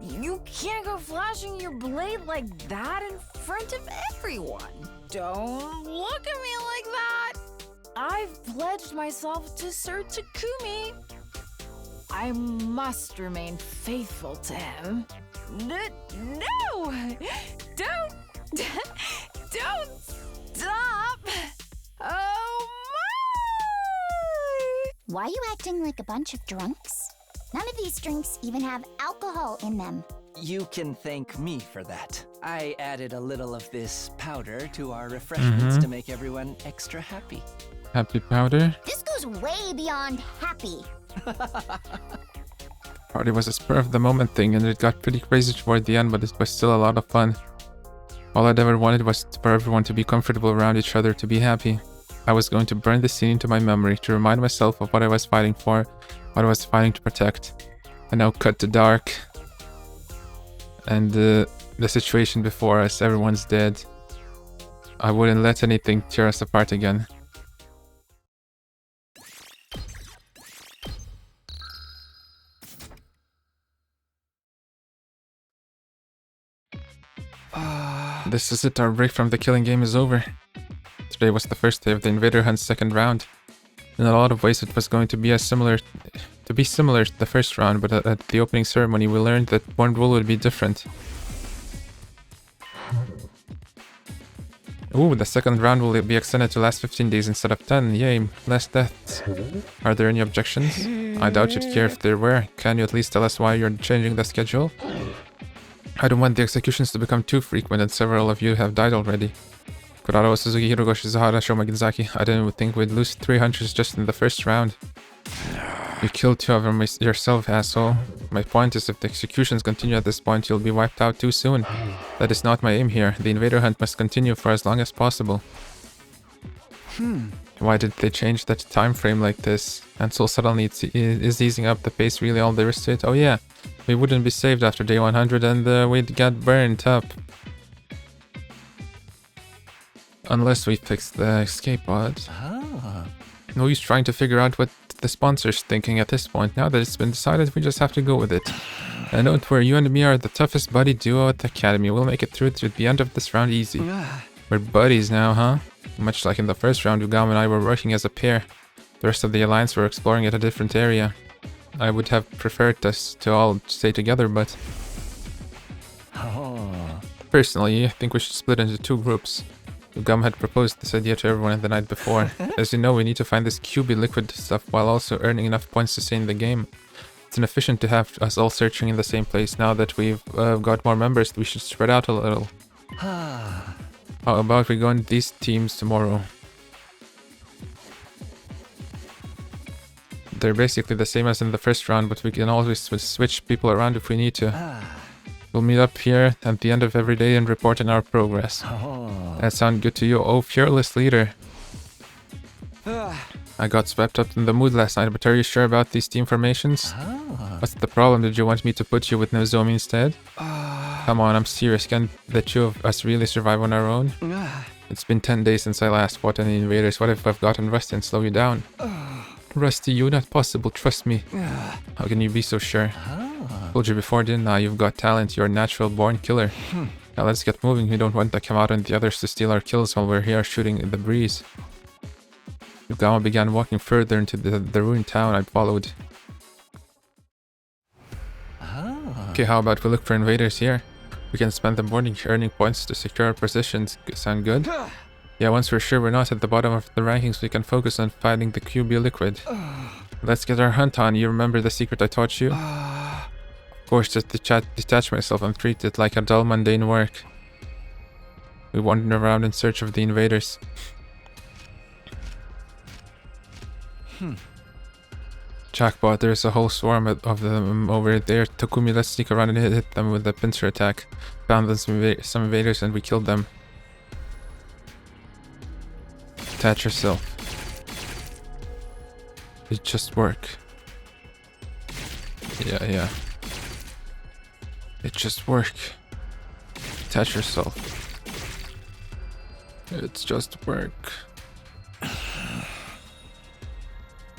You can't go flashing your blade like that in front of everyone. Don't look at me like that. I've pledged myself to Sir Takumi. I must remain faithful to him. No! Don't stop! Oh my! Why are you acting like a bunch of drunks? None of these drinks even have alcohol in them. You can thank me for that. I added a little of this powder to our refreshments to make everyone extra happy. Happy powder? This goes way beyond happy. Party was a spur of the moment thing and it got pretty crazy toward the end, but it was still a lot of fun. All I'd ever wanted was for everyone to be comfortable around each other, to be happy. I was going to burn the scene into my memory to remind myself of what I was fighting for, what I was fighting to protect. And now cut to dark. And the situation before us, everyone's dead. I wouldn't let anything tear us apart again. This is it, our break from the killing game is over. Today was the first day of the Invader Hunt's second round. In a lot of ways it was going to be similar to the first round, but at the opening ceremony we learned that one rule would be different. Ooh, the second round will be extended to last 15 days instead of 10. Yay, less deaths. Are there any objections? I doubt you'd care if there were. Can you at least tell us why you're changing the schedule? I don't want the executions to become too frequent, and several of you have died already. Kurarawa, Suzuki, Hirogo, Shizuhara, Shoma, Genzaki. I didn't think we'd lose 3 hunters just in the first round. You killed 2 of them yourself, asshole. My point is, if the executions continue at this point, you'll be wiped out too soon. That is not my aim here. The Invader Hunt must continue for as long as possible. Why did they change that time frame like this? And so suddenly is easing up the pace really all there is to it? Oh yeah, we wouldn't be saved after day 100 and we'd get burnt up. Unless we fix the escape pod. Ah. No use trying to figure out what the sponsor's thinking at this point. Now that it's been decided, we just have to go with it. And don't worry, you and me are the toughest buddy duo at the academy. We'll make it through to the end of this round easy. We're buddies now, huh? Much like in the first round, Ugama and I were working as a pair. The rest of the alliance were exploring at a different area. I would have preferred us to all stay together, but... Personally, I think we should split into 2 groups. Ugama had proposed this idea to everyone the night before. As you know, we need to find this QB liquid stuff while also earning enough points to stay in the game. It's inefficient to have us all searching in the same place. Now that we've got more members, we should spread out a little. How about we go in these teams tomorrow? They're basically the same as in the first round, but we can always switch people around if we need to. We'll meet up here at the end of every day and report on our progress. That sound good to you? Oh, fearless leader. I got swept up in the mood last night, but are you sure about these team formations? What's the problem? Did you want me to put you with Nozomi instead? Come on, I'm serious. Can the 2 of us really survive on our own? It's been 10 days since I last fought any invaders. What if I've gotten rusty and slow you down? Rusty, you? Not possible, trust me. How can you be so sure? Told you before, didn't I? You've got talent. You're a natural born killer. Now let's get moving. We don't want to come out and the others to steal our kills while we're here shooting in the breeze. Ugama began walking further into the ruined town. I followed. Okay, how about we look for invaders here? We can spend the morning earning points to secure our positions. Sound good? Yeah, once we're sure we're not at the bottom of the rankings, we can focus on finding the QB liquid. Let's get our hunt on. You remember the secret I taught you? Of course, just detach myself and treat it like a dull, mundane work. We wander around in search of the invaders. Jackpot, there's a whole swarm of them over there. Takumi, let's sneak around and hit them with a pincer attack. Found them some invaders and we killed them. Attach yourself. It just work. Yeah. It just work. Attach yourself. It's just work.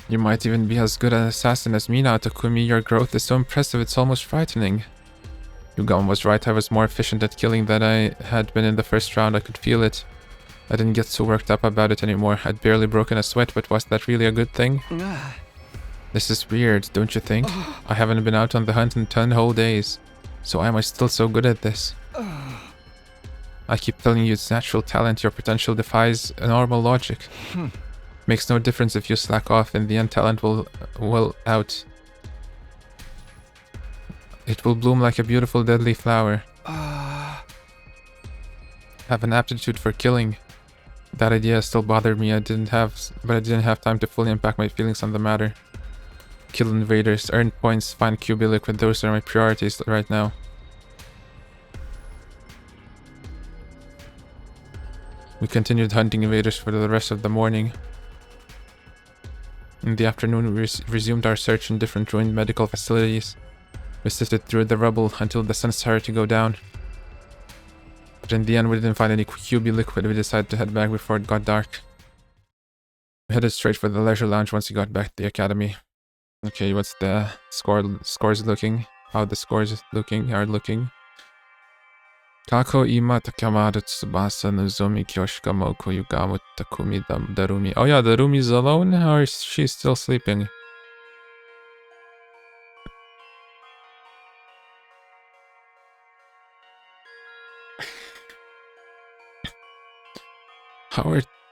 You might even be as good an assassin as me now, Takumi. Your growth is so impressive, it's almost frightening. Ugama was right, I was more efficient at killing than I had been in the first round. I could feel it. I didn't get so worked up about it anymore. I'd barely broken a sweat, but was that really a good thing? This is weird, don't you think? I haven't been out on the hunt in 10 whole days. So why am I still so good at this? I keep telling you it's natural talent. Your potential defies normal logic. Makes no difference if you slack off. In the end, talent will out. It will bloom like a beautiful deadly flower. Have an aptitude for killing. That idea still bothered me. I didn't have time to fully unpack my feelings on the matter. Kill invaders, earn points, find QB liquid. Those are my priorities right now. We continued hunting invaders for the rest of the morning. In the afternoon, we resumed our search in different ruined medical facilities. We sifted through the rubble until the sun started to go down. But in the end, we didn't find any QB liquid. We decided to head back before it got dark. We headed straight for the leisure lounge once we got back to the academy. Okay, what's the scores looking? How the scores are looking? Kako, Ima, Takamaru, Tsubasa, Nozomi, Kyoshika, Moko, Ugama, Takumi, Darumi. Oh yeah, Darumi's alone, or is she still sleeping?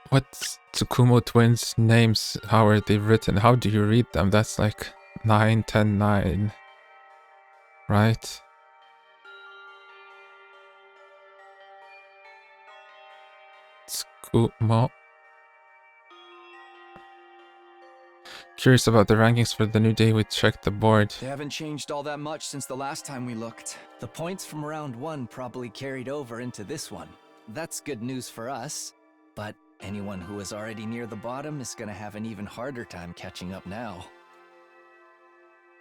What's Tsukumo twins' names? How are they written? How do you read them? That's like 9, 10, 9. Right? Tsukumo. Curious about the rankings for the new day. We checked the board. They haven't changed all that much since the last time we looked. The points from round 1 probably carried over into this one. That's good news for us. But anyone who is already near the bottom is gonna have an even harder time catching up now.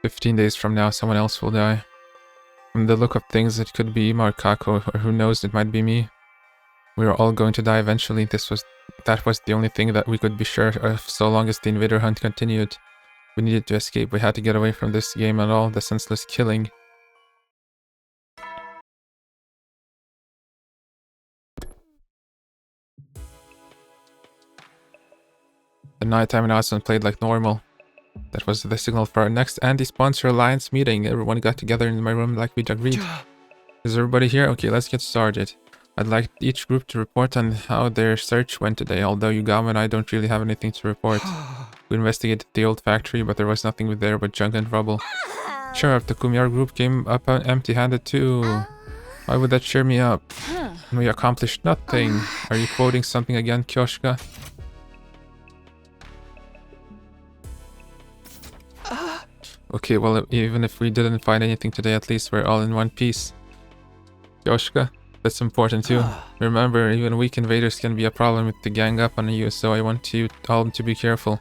15 days from now, someone else will die. From the look of things, it could be Markako, or who knows, it might be me. We were all going to die eventually. That was the only thing that we could be sure of so long as the invader hunt continued. We needed to escape. We had to get away from this game and all the senseless killing. The nighttime announcement played like normal. That was the signal for our next anti-sponsor alliance meeting. Everyone got together in my room like we'd agreed. Is everybody here? Okay, let's get started. I'd like each group to report on how their search went today, although Yugama and I don't really have anything to report. We investigated the old factory, but there was nothing there but junk and rubble. Sure, Takumi, our group came up empty-handed too. Why would that cheer me up? We accomplished nothing. Are you quoting something again, Kyoshika? Okay, well, even if we didn't find anything today, at least we're all in one piece. Kyoshika, that's important too. Remember, even weak invaders can be a problem with the gang up on you, so I want you all to be careful.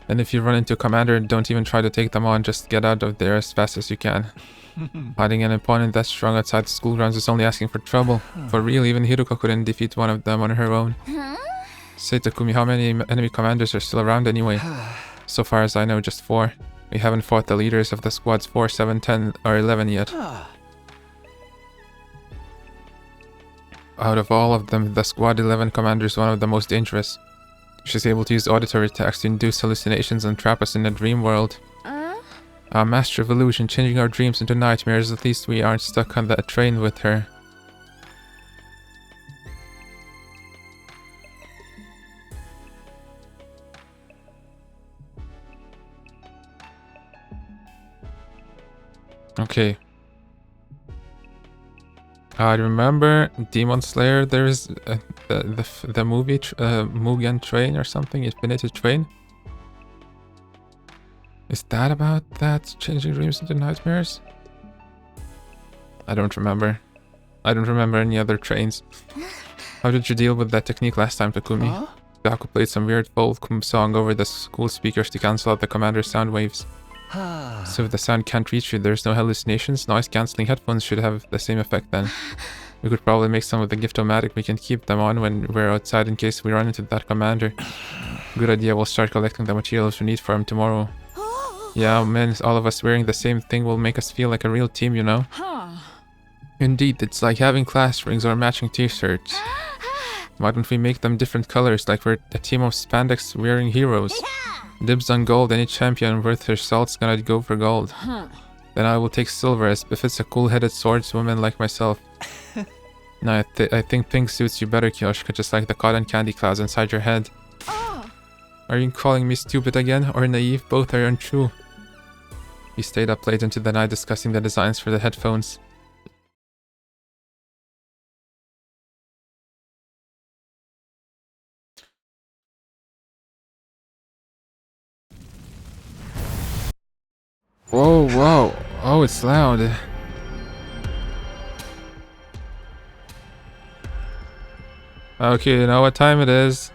And if you run into a commander, don't even try to take them on, just get out of there as fast as you can. Hiding an opponent that strong outside the school grounds is only asking for trouble. For real, even Hiruka couldn't defeat one of them on her own. Say, Takumi, how many enemy commanders are still around anyway? So far as I know, just 4. We haven't fought the leaders of the squads 4, 7, 10, or 11 yet. Out of all of them, the squad 11 commander is one of the most dangerous. She's able to use auditory attacks to induce hallucinations and trap us in a dream world. A master of illusion, changing our dreams into nightmares. At least we aren't stuck on that train with her. Okay. I remember Demon Slayer. There's the movie Mugen Train or something. Infinity Train. Is that about that changing dreams into nightmares? I don't remember. I don't remember any other trains. How did you deal with that technique last time, Takumi? Gaku played some weird folk song over the school speakers to cancel out the commander's sound waves. So if the sound can't reach you, there's no hallucinations. Noise cancelling headphones should have the same effect then. We could probably make some of the gift-o-matic. We can keep them on when we're outside in case we run into that commander. Good idea, we'll start collecting the materials we need for him tomorrow. Yeah, man, all of us wearing the same thing will make us feel like a real team, you know? Indeed, it's like having class rings or matching t-shirts. Why don't we make them different colors, like we're a team of spandex wearing heroes? Dibs on gold, any champion worth her salt's gonna go for gold. Then I will take silver, as befits a cool-headed swordswoman like myself. No, I think pink suits you better, Kyoshika, just like the cotton candy clouds inside your head. Are you calling me stupid again, or naive? Both are untrue. He stayed up late into the night discussing the designs for the headphones. Whoa, whoa. Oh, it's loud. Okay, you know what time it is.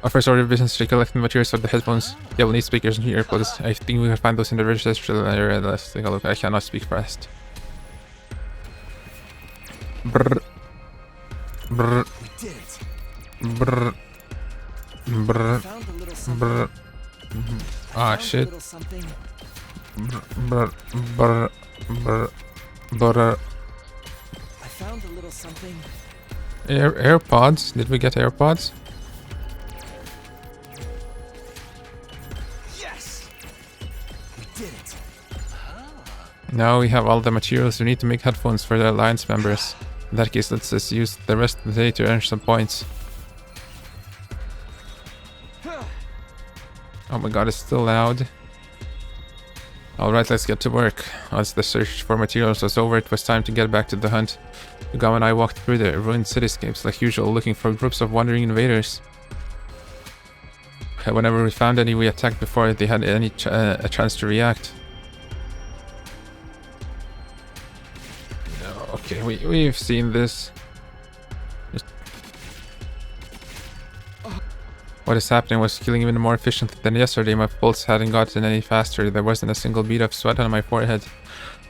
Our first order of business is collecting materials for the headphones. Yeah, we'll need speakers and earplugs. I think we can find those in the register area. Let's take a look. I cannot speak fast. Brr. Brr. We did it. Brr. Brr. Brr. Ah, shit. Brr. Brr. Brr. Brr. I found a little something. AirPods? Did we get AirPods? Yes! We did it. Now we have all the materials we need to make headphones for the Alliance members. In that case, let's just use the rest of the day to earn some points. Oh my god, it's still loud. Alright, let's get to work. Once the search for materials was over, it was time to get back to the hunt. Yugama and I walked through the ruined cityscapes like usual, looking for groups of wandering invaders. Whenever we found any, we attacked before they had any a chance to react. Okay, we've seen this. What is happening was killing even more efficiently than yesterday. My pulse hadn't gotten any faster. There wasn't a single bead of sweat on my forehead.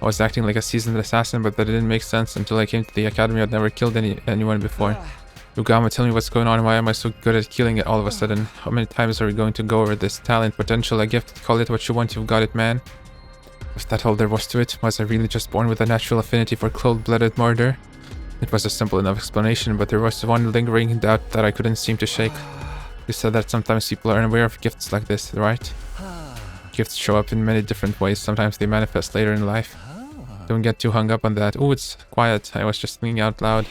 I was acting like a seasoned assassin, but that didn't make sense until I came to the academy. I'd never killed anyone before. Yugama, tell me what's going on. Why am I so good at killing it all of a sudden? How many times are we going to go over this talent, potential, a gift? Call it what you want, you've got it, man. Was that all there was to it? Was I really just born with a natural affinity for cold-blooded murder? It was a simple enough explanation, but there was one lingering doubt that I couldn't seem to shake. You said that sometimes people are unaware of gifts like this, right? Gifts show up in many different ways. Sometimes they manifest later in life. Don't get too hung up on that. Oh, it's quiet. I was just thinking out loud.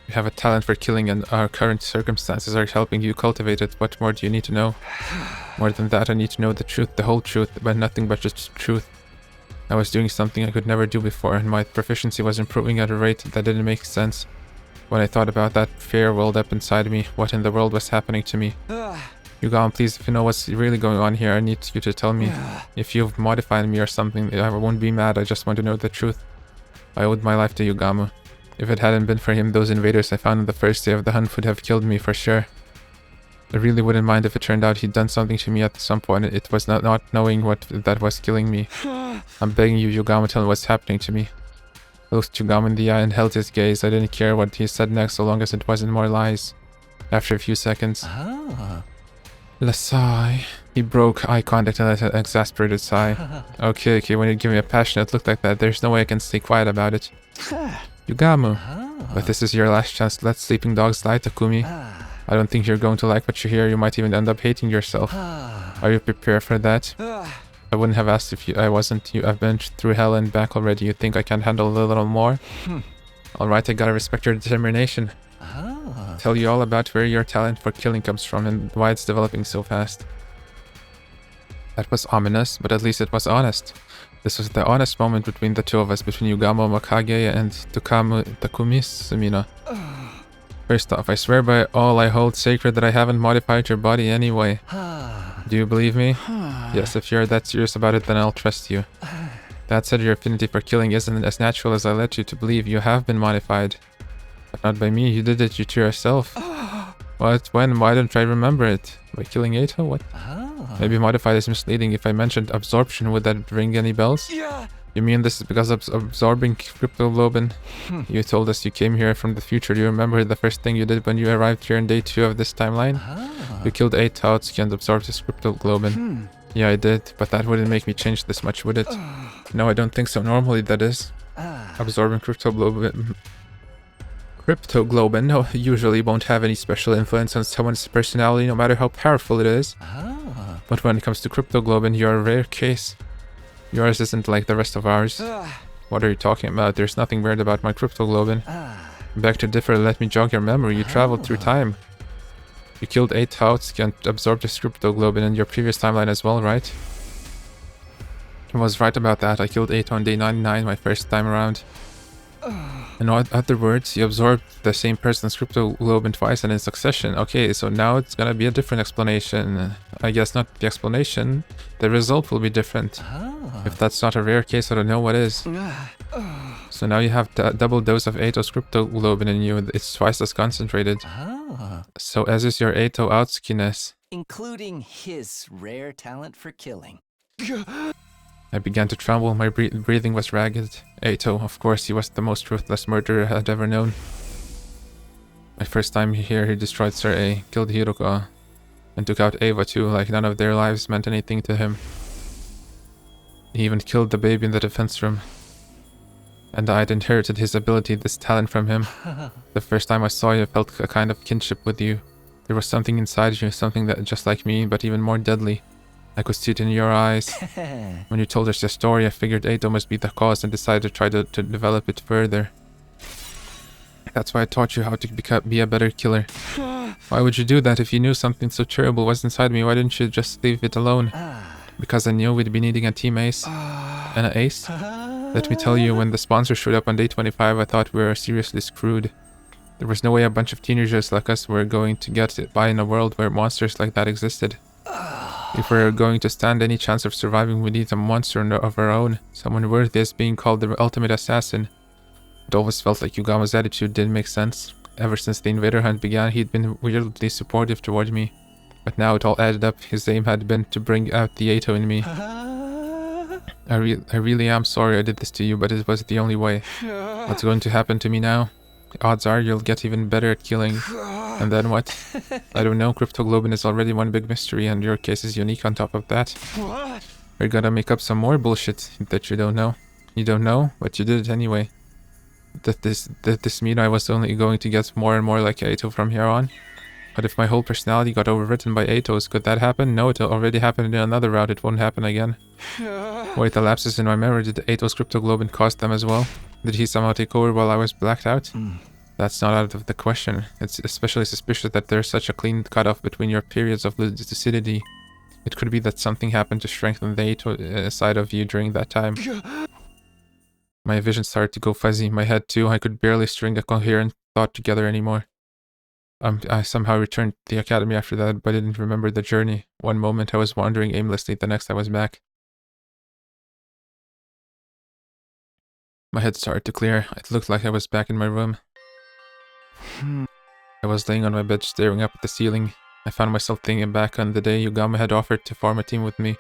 You have a talent for killing, and our current circumstances are helping you cultivate it. What more do you need to know? More than that, I need to know the truth, the whole truth, but nothing but just truth. I was doing something I could never do before, and my proficiency was improving at a rate that didn't make sense. When I thought about that, fear welled up inside me. What in the world was happening to me? Yugama, please, if you know what's really going on here, I need you to tell me. If you've modified me or something, I won't be mad. I just want to know the truth. I owed my life to Yugama. If it hadn't been for him, those invaders I found on the first day of the hunt would have killed me for sure. I really wouldn't mind if it turned out he'd done something to me at some point. It was not knowing what that was killing me. I'm begging you, Yugama, tell me what's happening to me. I looked Yugama in the eye and held his gaze. I didn't care what he said next so long as it wasn't more lies. After a few seconds... A sigh. He broke eye contact and let an exasperated sigh. Okay, when you give me a passionate look like that, there's no way I can stay quiet about it. Yugama. But this is your last chance to let sleeping dogs lie, Takumi. I don't think you're going to like what you hear. You might even end up hating yourself. Are you prepared for that? I wouldn't have asked if I wasn't. I've been through hell and back already. You think I can handle a little more? Alright, I gotta respect your determination. Tell you all about where your talent for killing comes from and why it's developing so fast. That was ominous, but at least it was honest. This was the honest moment between the two of us, between Yugama Makage and Takumi Sumina. First off, I swear by all I hold sacred that I haven't modified your body anyway. Do you believe me? Yes, if you're that serious about it, then I'll trust you. That said, your affinity for killing isn't as natural as I led you to believe. You have been modified. But not by me, you did it to yourself. What? When? Why don't I remember it? By killing Eito? What? Maybe modified is misleading. If I mentioned absorption, would that ring any bells? You mean this is because of absorbing cryptoglobin? You told us you came here from the future. Do you remember the first thing you did when you arrived here in day 2 of this timeline? You killed 8 Taotsuki and absorbed his cryptoglobin. Yeah, I did, but that wouldn't make me change this much, would it? No, I don't think so. Normally, that is. Absorbing cryptoglobin usually won't have any special influence on someone's personality, no matter how powerful it is. But when it comes to cryptoglobin, you're a rare case. Yours isn't like the rest of ours. What are you talking about? There's nothing weird about my cryptoglobin. Beg to differ, let me jog your memory. You traveled through time. You killed 8 Taotsuki and absorbed his cryptoglobin in your previous timeline as well, right? I was right about that. I killed 8 on day 99 my first time around. In other words, you absorbed the same person's cryptoglobin twice and in succession. Okay, so now it's gonna be a different explanation. I guess not the explanation. The result will be different. If that's not a rare case, I don't know what is. So now you have a double dose of Eito's cryptoglobin in you. It's twice as concentrated. So as is your Eito Outsuki-ness. Including his rare talent for killing. I began to tremble. My breathing was ragged. Eito, of course, he was the most ruthless murderer I'd ever known. My first time here, he destroyed Sir A, killed Hiruka, and took out Ava too, like none of their lives meant anything to him. He even killed the baby in the defense room. And I'd inherited his ability, this talent from him. The first time I saw you, I felt a kind of kinship with you. There was something inside you, something that just like me, but even more deadly. I could see it in your eyes. When you told us your story, I figured Eito must be the cause and decided to try to develop it further. That's why I taught you how to be a better killer. Why would you do that if you knew something so terrible was inside me? Why didn't you just leave it alone? Because I knew we'd be needing a team ace. And an ace? Let me tell you, when the sponsor showed up on day 25, I thought we were seriously screwed. There was no way a bunch of teenagers like us were going to get by in a world where monsters like that existed. If we're going to stand any chance of surviving, we need a monster of our own. Someone worthy as being called the ultimate assassin. It always felt like Yugama's attitude didn't make sense. Ever since the invader hunt began, he'd been weirdly supportive toward me. But now it all added up. His aim had been to bring out the Eito in me. I really am sorry I did this to you, but it was the only way. What's going to happen to me now? Odds are you'll get even better at killing. And then what? I don't know. Cryptoglobin is already one big mystery, and your case is unique on top of that. What? You're gonna make up some more bullshit that you don't know. You don't know, but you did it anyway. Did this mean I was only going to get more and more like Aito from here on? But if my whole personality got overwritten by Aito's, could that happen? No, it already happened in another route. It won't happen again. Wait, the lapses in my memory, did Aito's cryptoglobin cost them as well? Did he somehow take over while I was blacked out? That's not out of the question. It's especially suspicious that there's such a clean cutoff between your periods of lucidity. It could be that something happened to strengthen the Aito side of you during that time. My vision started to go fuzzy, my head too. I could barely string a coherent thought together anymore. I somehow returned to the academy after that, but I didn't remember the journey. One moment I was wandering aimlessly, the next I was back. My head started to clear. It looked like I was back in my room. I was laying on my bed staring up at the ceiling. I found myself thinking back on the day Yugamo had offered to form a team with me.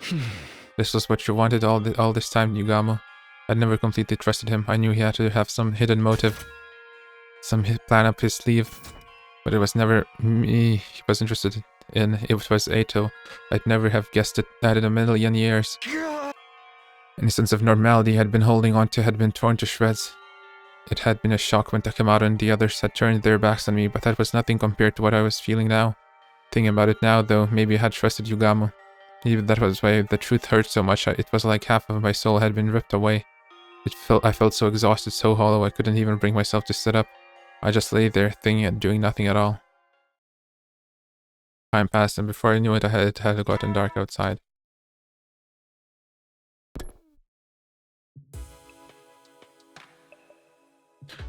This was what you wanted all this time, Yugamo. I'd never completely trusted him. I knew he had to have some hidden motive. Some plan up his sleeve. But it was never me he was interested in. It was Aito. I'd never have guessed that in a million years. Any sense of normality I had been holding on to had been torn to shreds. It had been a shock when Takemoto and the others had turned their backs on me, but that was nothing compared to what I was feeling now. Thinking about it now, though, maybe I had trusted Yugamo. Maybe that was why the truth hurt so much. It was like half of my soul had been ripped away. I felt so exhausted, so hollow, I couldn't even bring myself to sit up. I just lay there, thinking and doing nothing at all. Time passed, and before I knew it, it had gotten dark outside.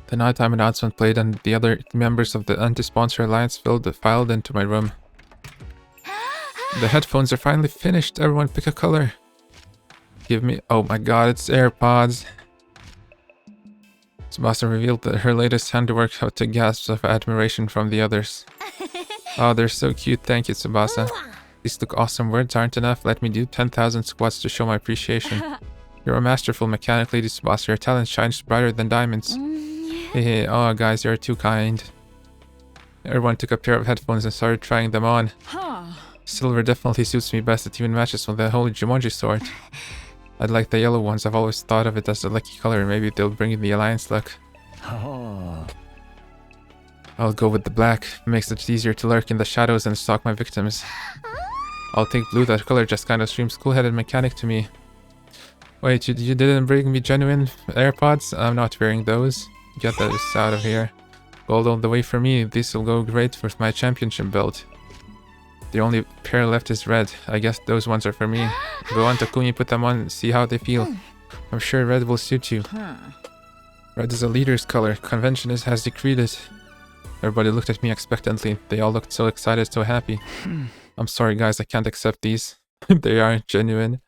The nighttime announcement played, and the other members of the anti-sponsor alliance filed into my room. The headphones are finally finished. Everyone pick a color. Give me... Oh my god, it's AirPods. Tsubasa revealed that her latest handiwork to gasps of admiration from the others. Oh, they're so cute. Thank you, Tsubasa. These look awesome. Words aren't enough. Let me do 10,000 squats to show my appreciation. You're a masterful mechanic, Lady Tsubasa. Your talent shines brighter than diamonds. Hey, oh guys, you're too kind. Everyone took a pair of headphones and started trying them on. Silver definitely suits me best. It even matches with the holy Jumonji sword. I'd like the yellow ones. I've always thought of it as the lucky color. Maybe they'll bring in the alliance look. I'll go with the black. It makes it easier to lurk in the shadows and stalk my victims. I'll take blue. That color just kind of screams cool-headed mechanic to me. Wait, you didn't bring me genuine AirPods? I'm not wearing those. Get those out of here. Gold all the way for me. This will go great with my championship belt. The only pair left is red. I guess those ones are for me. Go on, Takumi, put them on, see how they feel. I'm sure red will suit you. Red is a leader's color. Convention has decreed it. Everybody looked at me expectantly. They all looked so excited, so happy. I'm sorry, guys, I can't accept these. They aren't genuine.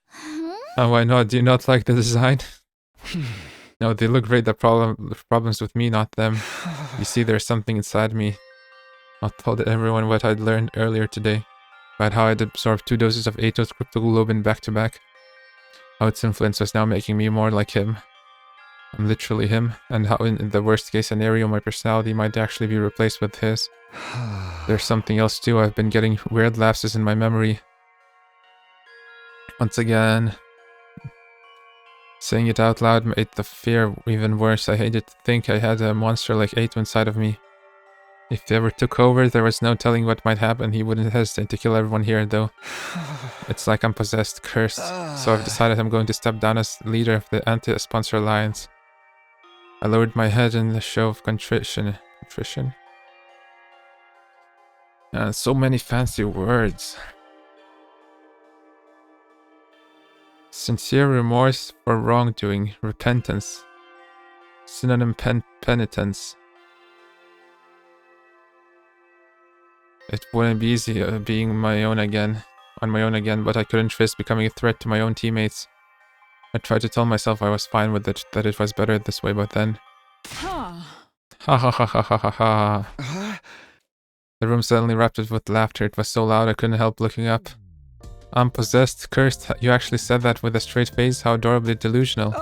Oh, why not? Do you not like the design? No, they look great. The problem's with me, not them. You see, there's something inside me. I told everyone what I'd learned earlier today. About how I'd absorbed 2 doses of Aito's cryptoglobin back to back. How its influence was now making me more like him. I'm literally him, and how in the worst case scenario my personality might actually be replaced with his. There's something else too. I've been getting weird lapses in my memory. Once again. Saying it out loud made the fear even worse. I hated to think I had a monster like Aito inside of me. If he ever took over, there was no telling what might happen. He wouldn't hesitate to kill everyone here, though. It's like I'm possessed, cursed. So I've decided I'm going to step down as leader of the anti-sponsor alliance. I lowered my head in a show of contrition. Contrition? So many fancy words. Sincere remorse for wrongdoing. Repentance. Synonym penitence. It wouldn't be easy being on my own again, but I couldn't risk becoming a threat to my own teammates. I tried to tell myself I was fine with it, that it was better this way, but then... Ha ha ha ha ha ha ha. The room suddenly erupted with laughter. It was so loud I couldn't help looking up. I'm possessed, cursed. You actually said that with a straight face. How adorably delusional.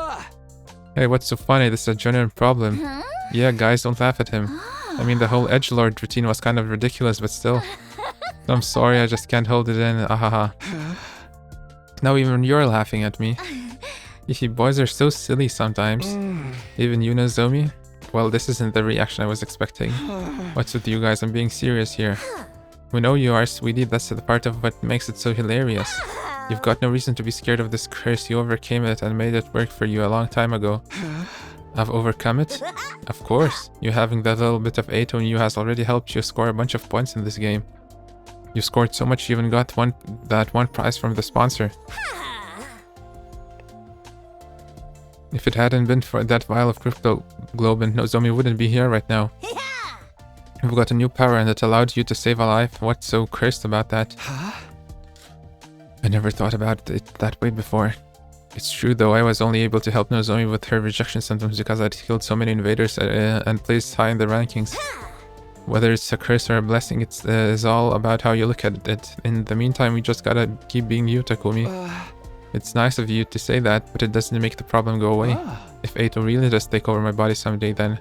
Hey, what's so funny? This is a genuine problem. Yeah, guys, don't laugh at him. I mean, the whole edgelord routine was kind of ridiculous, but still. I'm sorry, I just can't hold it in. Ahaha. Now even you're laughing at me. You boys are so silly sometimes. Even you, Nozomi? Well, this isn't the reaction I was expecting. What's with you guys? I'm being serious here. We know you are, sweetie. That's the part of what makes it so hilarious. You've got no reason to be scared of this curse. You overcame it and made it work for you a long time ago. I've overcome it? Of course. You having that little bit of Ato in you has already helped you score a bunch of points in this game. You scored so much you even got that one prize from the sponsor. If it hadn't been for that vial of crypto globin, Nozomi wouldn't be here right now. You've got a new power and it allowed you to save a life. What's so cursed about that? I never thought about it that way before. It's true though, I was only able to help Nozomi with her rejection symptoms because I'd killed so many invaders and placed high in the rankings. Whether it's a curse or a blessing, it's all about how you look at it. In the meantime, we just gotta keep being you, Takumi. It's nice of you to say that, but it doesn't make the problem go away. If Ato really does take over my body someday, then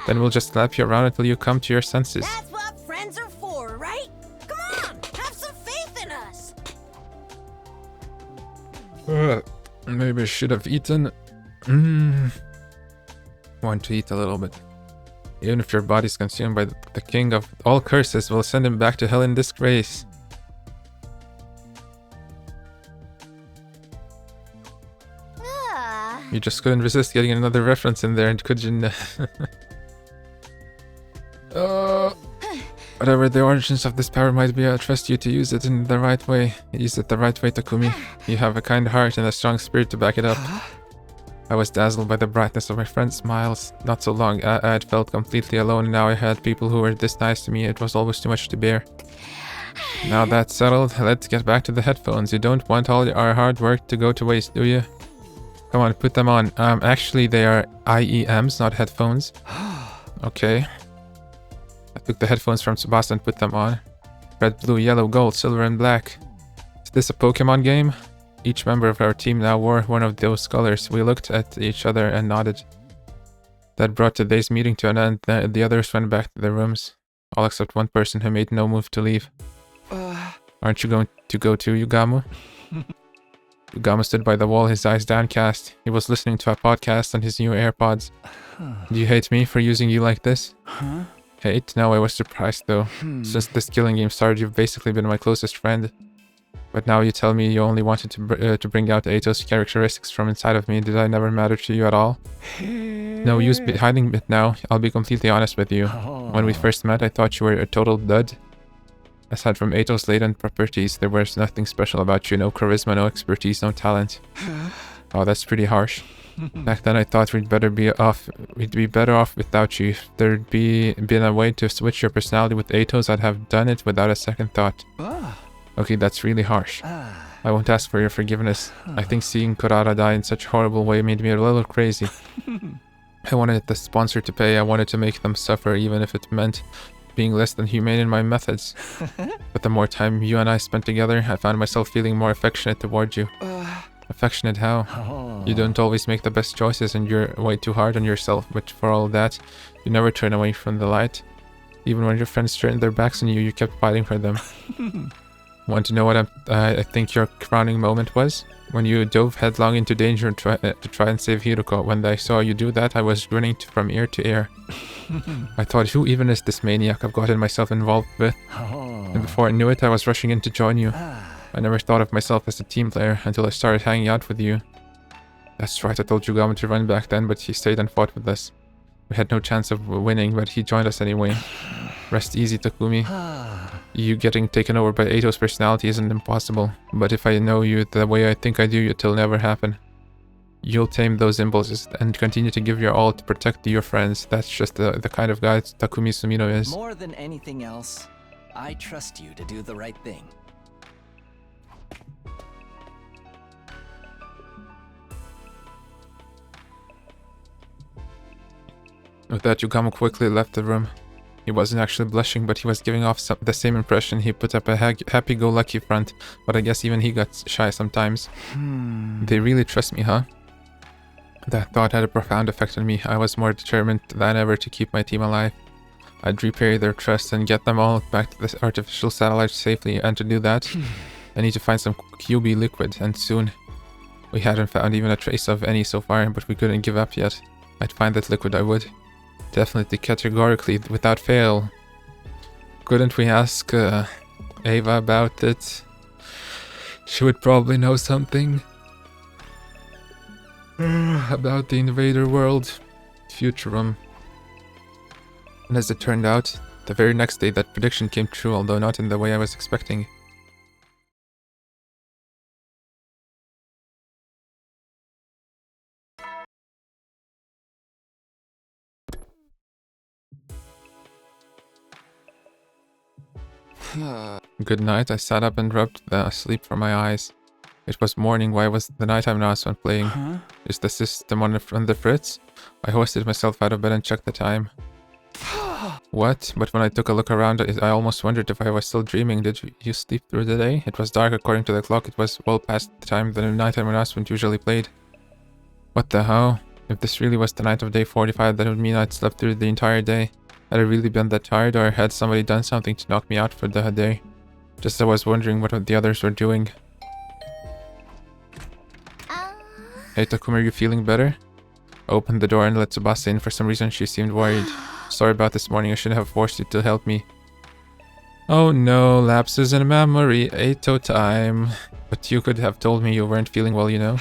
we'll just slap you around until you come to your senses. That's what friends are for, right? Come on, have some faith in us. Maybe I should have eaten. Want to eat a little bit. Even if your body's consumed by the king of all curses, we'll send him back to hell in disgrace. You just couldn't resist getting another reference in there, and could you? Whatever the origins of this power might be, I trust you to use it in the right way. Use it the right way, Takumi. You have a kind heart and a strong spirit to back it up. I was dazzled by the brightness of my friend's smiles. Not so long, I had felt completely alone, and now I had people who were this nice to me. It was almost too much to bear. Now that's settled, let's get back to the headphones. You don't want all our hard work to go to waste, do you? Come on, put them on. Actually, they are IEMs, not headphones. Okay. I took the headphones from Tsubasa and put them on. Red, blue, yellow, gold, silver, and black. Is this a Pokemon game? Each member of our team now wore one of those colors. We looked at each other and nodded. That brought today's meeting to an end. The others went back to their rooms. All except one person who made no move to leave. Aren't you going to go too, Yugamu? Yugamu stood by the wall, his eyes downcast. He was listening to a podcast on his new AirPods. Do you hate me for using you like this? Hate? No, I was surprised though. Since this killing game started, you've basically been my closest friend. But now you tell me you only wanted to bring out Ato's characteristics from inside of me. Did I never matter to you at all? No use hiding it now. I'll be completely honest with you. When we first met, I thought you were a total dud. Aside from Ato's latent properties, there was nothing special about you. No charisma, no expertise, no talent. Oh, that's pretty harsh. Back then I thought we'd be better off without you. If there'd been a way to switch your personality with Ato's, I'd have done it without a second thought. Okay, that's really harsh. I won't ask for your forgiveness. I think seeing Kurara die in such a horrible way made me a little crazy. I wanted the sponsor to pay. I wanted to make them suffer, even if it meant being less than humane in my methods. But the more time you and I spent together, I found myself feeling more affectionate toward you. Affectionate how? You don't always make the best choices and you're way too hard on yourself, but for all that, you never turn away from the light. Even when your friends turned their backs on you, you kept fighting for them. Want to know what I think your crowning moment was? When you dove headlong into danger to try and save Hiruko. When I saw you do that, I was grinning from ear to ear. I thought, who even is this maniac I've gotten myself involved with? And before I knew it, I was rushing in to join you. I never thought of myself as a team player until I started hanging out with you. That's right, I told Yugamu to run back then, but he stayed and fought with us. We had no chance of winning, but he joined us anyway. Rest easy, Takumi. You getting taken over by Ato's personality isn't impossible, but if I know you the way I think I do, it'll never happen. You'll tame those impulses and continue to give your all to protect your friends. That's just the kind of guy Takumi Sumino is. More than anything else, I trust you to do the right thing. With that, Yugamu quickly left the room. He wasn't actually blushing, but he was giving off the same impression. He put up a happy-go-lucky front, but I guess even he got shy sometimes. They really trust me, huh? That thought had a profound effect on me. I was more determined than ever to keep my team alive. I'd repay their trust and get them all back to this artificial satellite safely, and to do that, I need to find some QB liquid, and soon. We hadn't found even a trace of any so far, but we couldn't give up yet. I'd find that liquid, I would. Definitely, categorically, without fail. Couldn't we ask Ava about it? She would probably know something about the invader world. Futurum. And as it turned out, the very next day that prediction came true, although not in the way I was expecting. Good night. I sat up and rubbed the sleep from my eyes. It was morning. Why was the nighttime announcement playing? Is the system on the fritz? I hoisted myself out of bed and checked the time. What? But when I took a look around, I almost wondered if I was still dreaming. Did you sleep through the day? It was dark according to the clock. It was well past the time the nighttime announcement usually played. What the hell? If this really was the night of day 45, that would mean I'd slept through the entire day. Had I really been that tired, or had somebody done something to knock me out for the day? Just as I was wondering what the others were doing. Hey Takumi, are you feeling better? I opened the door and let Tsubasa in. For some reason she seemed worried. Sorry about this morning, I shouldn't have forced you to help me. Oh no, lapses in memory, Eito time. But you could have told me you weren't feeling well, you know?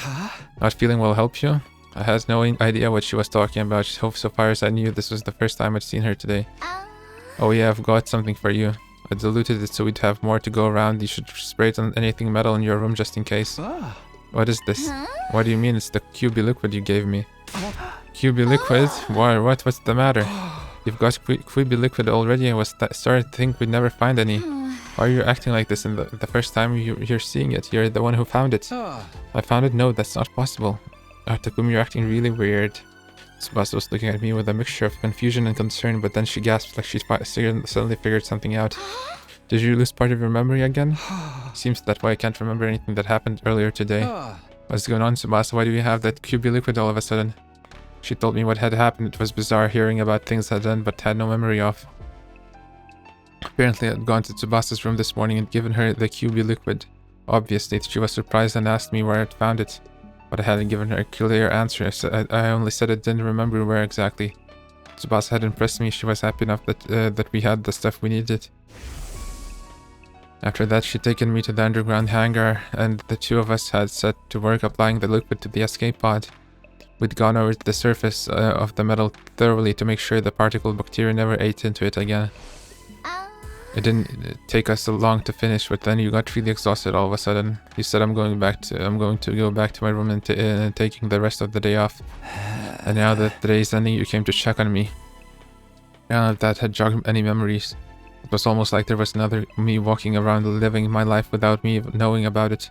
Not feeling well helped you? I had no idea what she was talking about. So far as I knew, this was the first time I'd seen her today. Oh yeah, I've got something for you. I diluted it so we'd have more to go around. You should spray it on anything metal in your room just in case. What is this? What do you mean? It's the QB liquid you gave me. QB liquid? Why? What's the matter? You've got QB liquid already. I was starting to think we'd never find any. Why are you acting like this? And the first time you're seeing it, you're the one who found it. I found it? No, that's not possible. Takumi, you're acting really weird. Tsubasa was looking at me with a mixture of confusion and concern, but then she gasped like she suddenly figured something out. Did you lose part of your memory again? Seems that way I can't remember anything that happened earlier today. What's going on, Tsubasa? Why do you have that QB liquid all of a sudden? She told me what had happened. It was bizarre hearing about things I'd done but had no memory of. Apparently I'd gone to Tsubasa's room this morning and given her the QB liquid. Obviously, she was surprised and asked me where I'd found it. But I hadn't given her a clear answer. I only said I didn't remember where exactly. Tsubasa had impressed me. She was happy enough that we had the stuff we needed. After that, she'd taken me to the underground hangar, and the two of us had set to work applying the liquid to the escape pod. We'd gone over the surface of the metal thoroughly to make sure the particle bacteria never ate into it again. It didn't take us so long to finish, but then you got really exhausted all of a sudden. You said I'm going to go back to my room and taking the rest of the day off. And now that the day's ending, you came to check on me. None of that had jogged any memories. It was almost like there was another me walking around living my life without me knowing about it.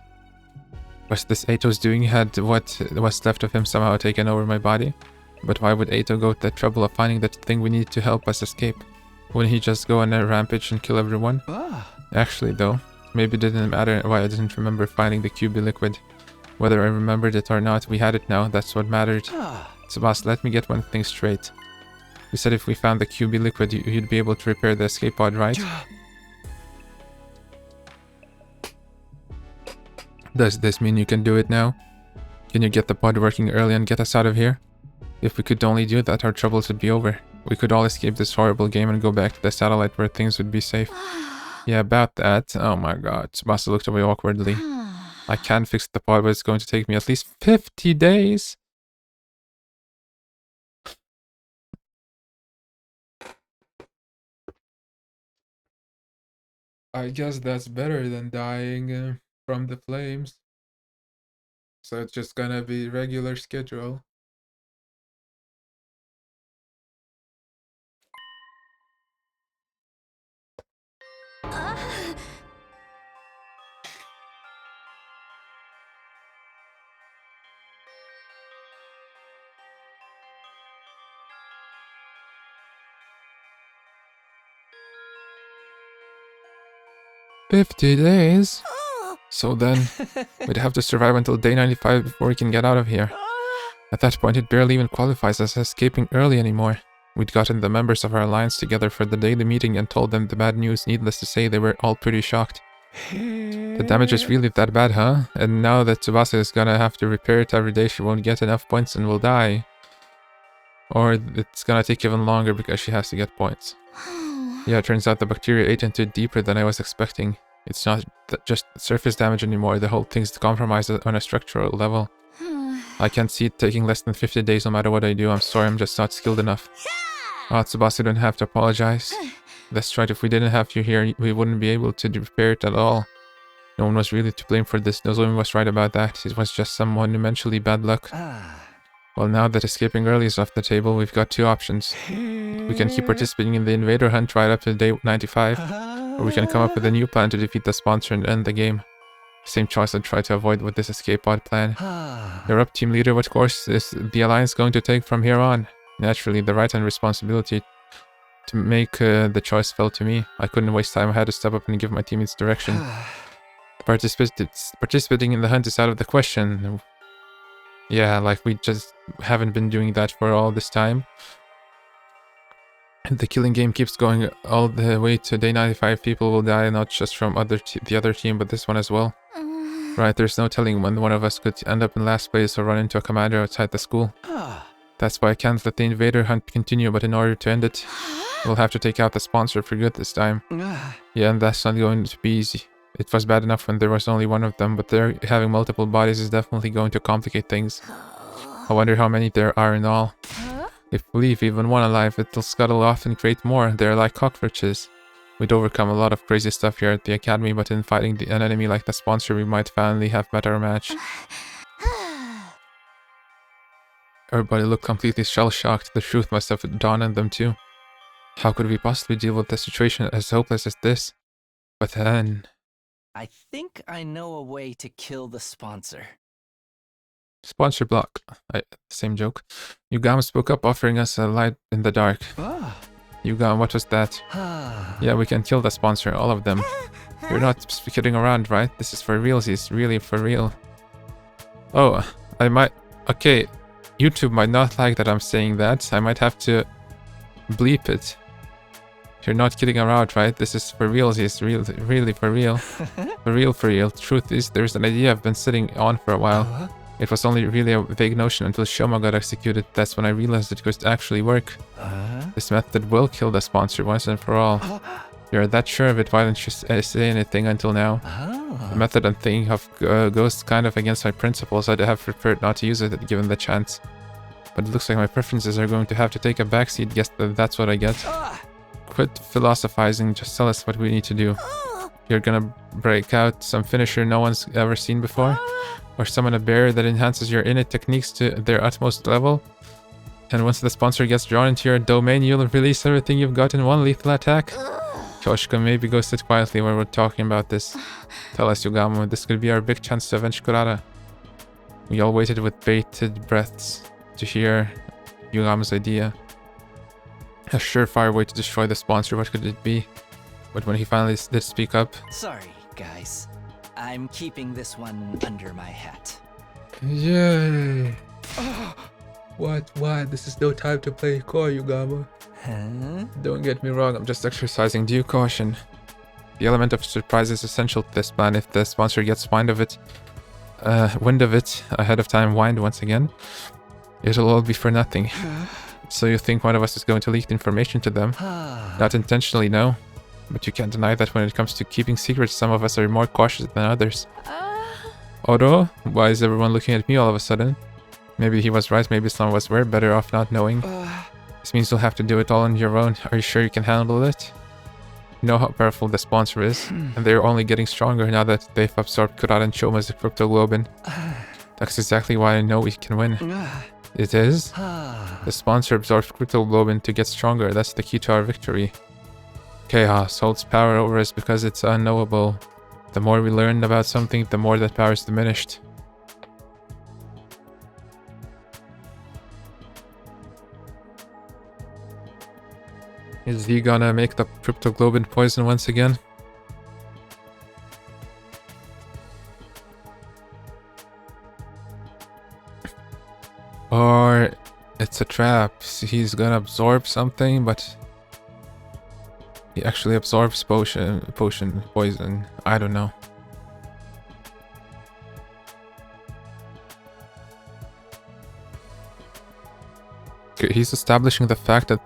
Was this Eito's doing? Had what was left of him somehow taken over my body? But why would Eito go to the trouble of finding that thing we need to help us escape? Wouldn't he just go on a rampage and kill everyone? Actually though, maybe it didn't matter why I didn't remember finding the QB liquid. Whether I remembered it or not, we had it now, that's what mattered. Tsubasa, let me get one thing straight. You said if we found the QB liquid, you'd be able to repair the escape pod, right? Does this mean you can do it now? Can you get the pod working early and get us out of here? If we could only do that, our troubles would be over. We could all escape this horrible game and go back to the satellite where things would be safe. Yeah, about that. Oh my god. Tsubasa looked away awkwardly. I can fix the pod, but it's going to take me at least 50 days. I guess that's better than dying from the flames. So it's just gonna be regular schedule. 50 days? So then, we'd have to survive until day 95 before we can get out of here. At that point, it barely even qualifies as escaping early anymore. We'd gotten the members of our alliance together for the daily meeting and told them the bad news. Needless to say, they were all pretty shocked. The damage is really that bad, huh? And now that Tsubasa is gonna have to repair it every day, she won't get enough points and will die. Or it's gonna take even longer because she has to get points. Yeah, it turns out the bacteria ate into it deeper than I was expecting. It's not just surface damage anymore, the whole thing's compromised on a structural level. I can't see it taking less than 50 days no matter what I do. I'm sorry, I'm just not skilled enough. Oh, Tsubasa, you don't have to apologize. That's right, if we didn't have you here, we wouldn't be able to repair it at all. No one was really to blame for this. Nozomi was right about that. It was just some monumentally bad luck. Well, now that escaping early is off the table, we've got two options. We can keep participating in the invader hunt right up to day 95, or we can come up with a new plan to defeat the sponsor and end the game. Same choice I'd try to avoid with this escape pod plan. You're up, team leader. What course is the alliance going to take from here on? Naturally, the right and responsibility to make the choice fell to me. I couldn't waste time. I had to step up and give my teammates direction. Participating in the hunt is out of the question. Yeah, like we just haven't been doing that for all this time. The killing game keeps going all the way to day 95. People will die, not just from the other team, but this one as well. Right, there's no telling when one of us could end up in last place or run into a commander outside the school. That's why I can't let the invader hunt continue, but in order to end it, we'll have to take out the sponsor for good this time. Yeah, and that's not going to be easy. It was bad enough when there was only one of them, but having multiple bodies is definitely going to complicate things. I wonder how many there are in all. If we leave even one alive, it'll scuttle off and create more. They're like cockroaches. We'd overcome a lot of crazy stuff here at the academy, but in fighting an enemy like the sponsor, we might finally have better match. Everybody looked completely shell-shocked. The truth must have dawned on them too. How could we possibly deal with a situation as hopeless as this? But then... I think I know a way to kill the sponsor. Sponsor block. Same joke. Yugam spoke up, offering us a light in the dark. Yugam, what was that? Yeah, we can kill the sponsor, all of them. You're not kidding around, right? This is for realsies, really for real. Oh, I might... Okay, YouTube might not like that I'm saying that. I might have to bleep it. You're not kidding around, right? This is for realsies, really for real. For real. Truth is, there's an idea I've been sitting on for a while. It was only really a vague notion until Shoma got executed. That's when I realized it could actually work. This method will kill the sponsor once and for all. You're that sure of it, why didn't you say anything until now? The method I'm thinking of goes kind of against my principles. I'd have preferred not to use it given the chance. But it looks like my preferences are going to have to take a backseat. Guess that's what I get. Quit philosophizing, just tell us what we need to do. You're gonna break out some finisher no one's ever seen before? Or summon a bear that enhances your innate techniques to their utmost level? And once the sponsor gets drawn into your domain, you'll release everything you've got in one lethal attack? Kyoshika, maybe go sit quietly while we're talking about this. Tell us, Yugamo, this could be our big chance to avenge Kurata. We all waited with bated breaths to hear Yugamo's idea. A surefire way to destroy the sponsor, what could it be? But when he finally did speak up... Sorry, guys. I'm keeping this one under my hat. Yay! What? This is no time to play core, Yugamo. Don't get me wrong, I'm just exercising due caution. The element of surprise is essential to this plan. If the sponsor gets wind of it ahead of time, once again, it'll all be for nothing. So you think one of us is going to leak the information to them? Not intentionally, no. But you can't deny that when it comes to keeping secrets, some of us are more cautious than others. Oro? Why is everyone looking at me all of a sudden? Maybe he was right, maybe some of us were better off not knowing. This means you'll have to do it all on your own. Are you sure you can handle it? You know how powerful the sponsor is, and they're only getting stronger now that they've absorbed Kurata and Shoma's cryptoglobin. That's exactly why I know we can win. It is? The sponsor absorbs cryptoglobin to get stronger. That's the key to our victory. Chaos holds power over us because it's unknowable. The more we learn about something, the more that power is diminished. Is he gonna make the cryptoglobin poison once again? trap. He's gonna absorb something, but he actually absorbs poison. I don't know. Okay, he's establishing the fact that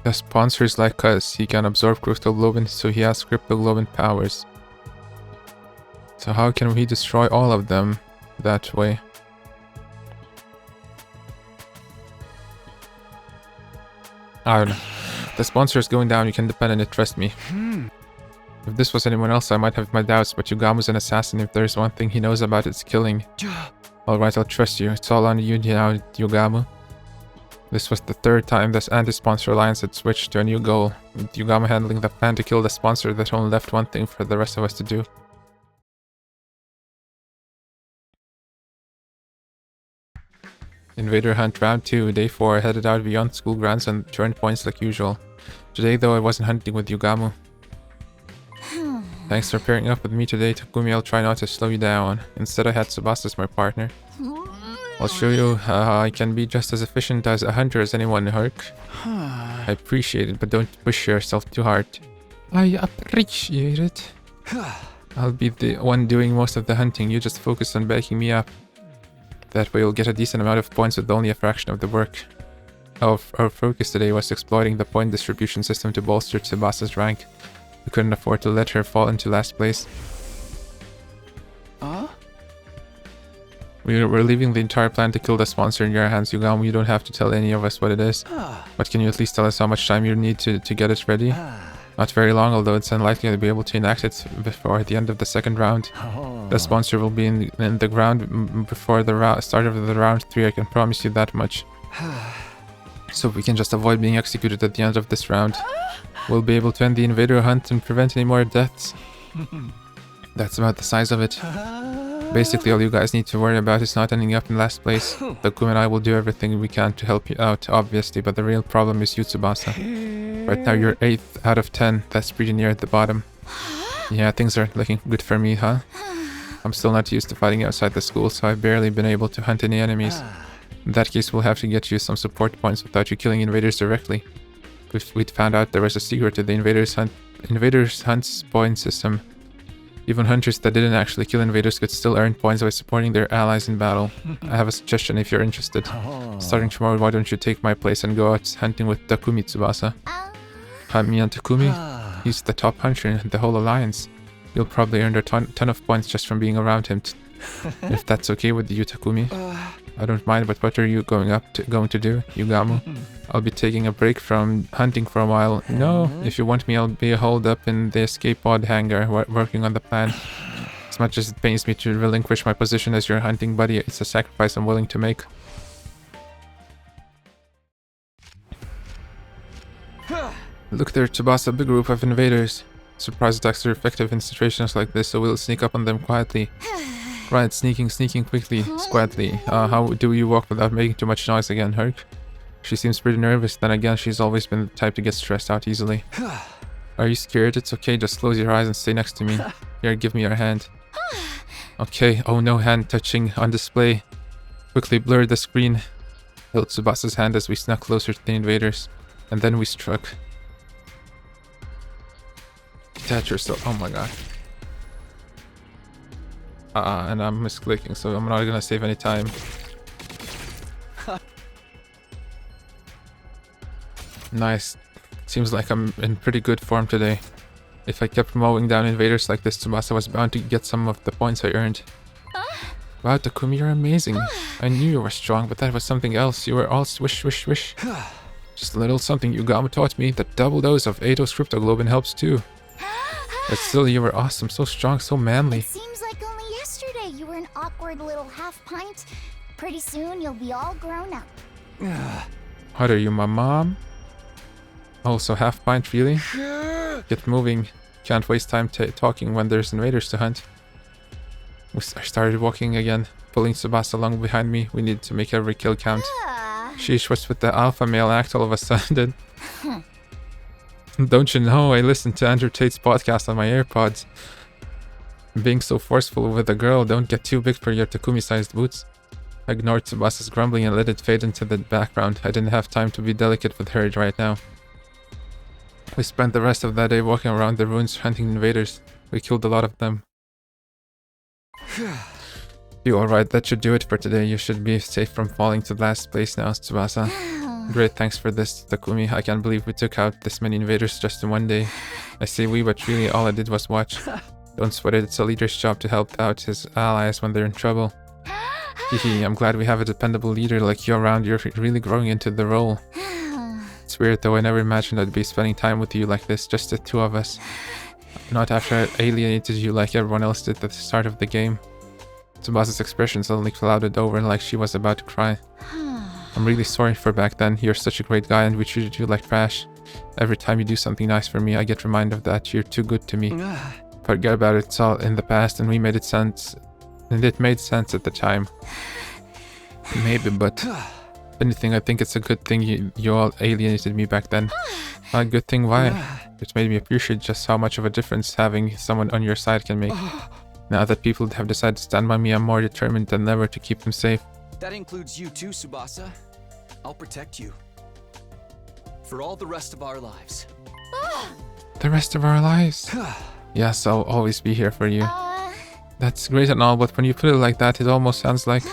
the sponsors like us, he can absorb cryptoglobin, so he has cryptoglobin powers. So how can we destroy all of them that way? I don't know. The sponsor is going down, you can depend on it, trust me. If this was anyone else, I might have my doubts, but Yugamu's an assassin. If there's one thing he knows about, it's killing. Alright, I'll trust you. It's all on you now, Yugamu. This was the third time this anti-sponsor alliance had switched to a new goal, with Yugamu handling the plan to kill the sponsor that only left one thing for the rest of us to do. Invader Hunt Round 2, Day 4, headed out beyond school grounds and turned points like usual. Today though I wasn't hunting with Yugamu. Thanks for pairing up with me today, Takumi. I'll try not to slow you down. Instead I had Tsubasa as my partner. I'll show you how I can be just as efficient as a hunter as anyone, Herc. I appreciate it, but don't push yourself too hard. I appreciate it. I'll be the one doing most of the hunting, you just focus on backing me up. That way you'll get a decent amount of points with only a fraction of the work. Our focus today was exploiting the point distribution system to bolster Tsubasa's rank. We couldn't afford to let her fall into last place. We're leaving the entire plan to kill the sponsor in your hands, Yugamu. You don't have to tell any of us what it is. But can you at least tell us how much time you need to get it ready? Not very long, although it's unlikely to be able to enact it before the end of the second round. The sponsor will be in the ground before the start of the round 3, I can promise you that much. So we can just avoid being executed at the end of this round. We'll be able to end the invader hunt and prevent any more deaths. That's about the size of it. Basically, all you guys need to worry about is not ending up in last place. Takumi and I will do everything we can to help you out, obviously, but the real problem is you, Tsubasa. Right now, you're 8th out of 10. That's pretty near at the bottom. Yeah, things aren't looking good for me, huh? I'm still not used to fighting outside the school, so I've barely been able to hunt any enemies. In that case, we'll have to get you some support points without you killing invaders directly. We'd found out there was a secret to the invaders hunt's point system. Even hunters that didn't actually kill invaders could still earn points by supporting their allies in battle. I have a suggestion if you're interested. Starting tomorrow, why don't you take my place and go out hunting with Takumi, Tsubasa? Me and Takumi? He's the top hunter in the whole alliance. You'll probably earn a ton of points just from being around him. If that's okay with you, Takumi. I don't mind, but what are you going to do, Yugamu? I'll be taking a break from hunting for a while. No, if you want me, I'll be holed up in the escape pod hangar working on the plan. As much as it pains me to relinquish my position as your hunting buddy, it's a sacrifice I'm willing to make. Look there, Tsubasa, big group of invaders. Surprise attacks are effective in situations like this, so we'll sneak up on them quietly. Right, sneaking quickly, squadly. How do you walk without making too much noise again, Herc? She seems pretty nervous, then again, she's always been the type to get stressed out easily. Are you scared? It's okay, just close your eyes and stay next to me. Here, give me your hand. Okay, oh no, hand touching on display. Quickly blur the screen. Held Tsubasa's hand as we snuck closer to the invaders. And then we struck. Detach yourself, oh my god. And I'm misclicking, so I'm not gonna save any time. Nice. Seems like I'm in pretty good form today. If I kept mowing down invaders like this, Tsubasa was bound to get some of the points I earned. Wow, Takumi, you're amazing. I knew you were strong, but that was something else. You were all swish, swish, swish. Just a little something Yugamu taught me. The double dose of Eido's cryptoglobin helps too. But still, you were awesome, so strong, so manly. It seems like only yesterday you were an awkward little half pint. Pretty soon you'll be all grown up. What are you, my mom? Also, half pint, really? Get moving. Can't waste time talking when there's invaders to hunt. I started walking again, pulling Tsubasa along behind me. We need to make every kill count. Sheesh, what's with the alpha male act all of a sudden? Don't you know, I listened to Andrew Tate's podcast on my AirPods. Being so forceful with a girl, don't get too big for your Takumi-sized boots. I ignored Tsubasa's grumbling and let it fade into the background. I didn't have time to be delicate with her right now. We spent the rest of that day walking around the ruins hunting invaders. We killed a lot of them. You alright? That should do it for today. You should be safe from falling to last place now, Tsubasa. Great, thanks for this, Takumi. I can't believe we took out this many invaders just in one day. I say we, but really all I did was watch. Don't sweat it, it's a leader's job to help out his allies when they're in trouble. Hehe, I'm glad we have a dependable leader like you around. You're really growing into the role. It's weird though, I never imagined I'd be spending time with you like this, just the two of us. Not after I alienated you like everyone else did at the start of the game. Tsubasa's expression suddenly clouded over like she was about to cry. I'm really sorry for back then. You're such a great guy and we treated you like trash. Every time you do something nice for me, I get reminded of that. You're too good to me. Forget about it, it's all in the past and we made it sense. And it made sense at the time. Maybe, but if anything, I think it's a good thing you all alienated me back then. Not a good thing, why? It made me appreciate just how much of a difference having someone on your side can make. Now that people have decided to stand by me, I'm more determined than ever to keep them safe. That includes you too, Tsubasa. I'll protect you. For all the rest of our lives. The rest of our lives? Yes, I'll always be here for you. That's great and all, but when you put it like that, it almost sounds like...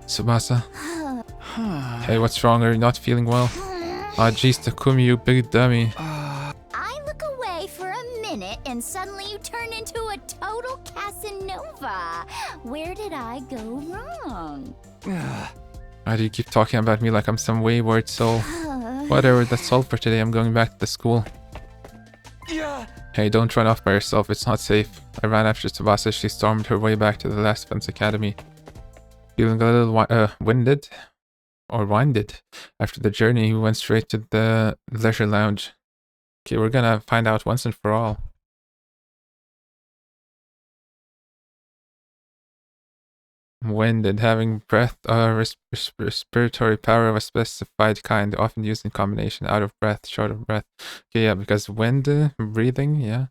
Tsubasa. Hey, what's wrong? Are you not feeling well? Aw, jeez, Takumi, you big dummy. I look away for a minute and suddenly you turn into a total Casanova. Where did I go wrong? Why do you keep talking about me like I'm some wayward soul? Whatever, that's all for today. I'm going back to the school. Hey, don't run off by yourself. It's not safe. I ran after Tsubasa as she stormed her way back to the last fence academy. Feeling a little winded after the journey, we went straight to the leisure lounge. Okay, we're gonna find out once and for all. Winded, having breath or respiratory power of a specified kind, often used in combination. Out of breath, short of breath. Okay, yeah, because wind, breathing, yeah.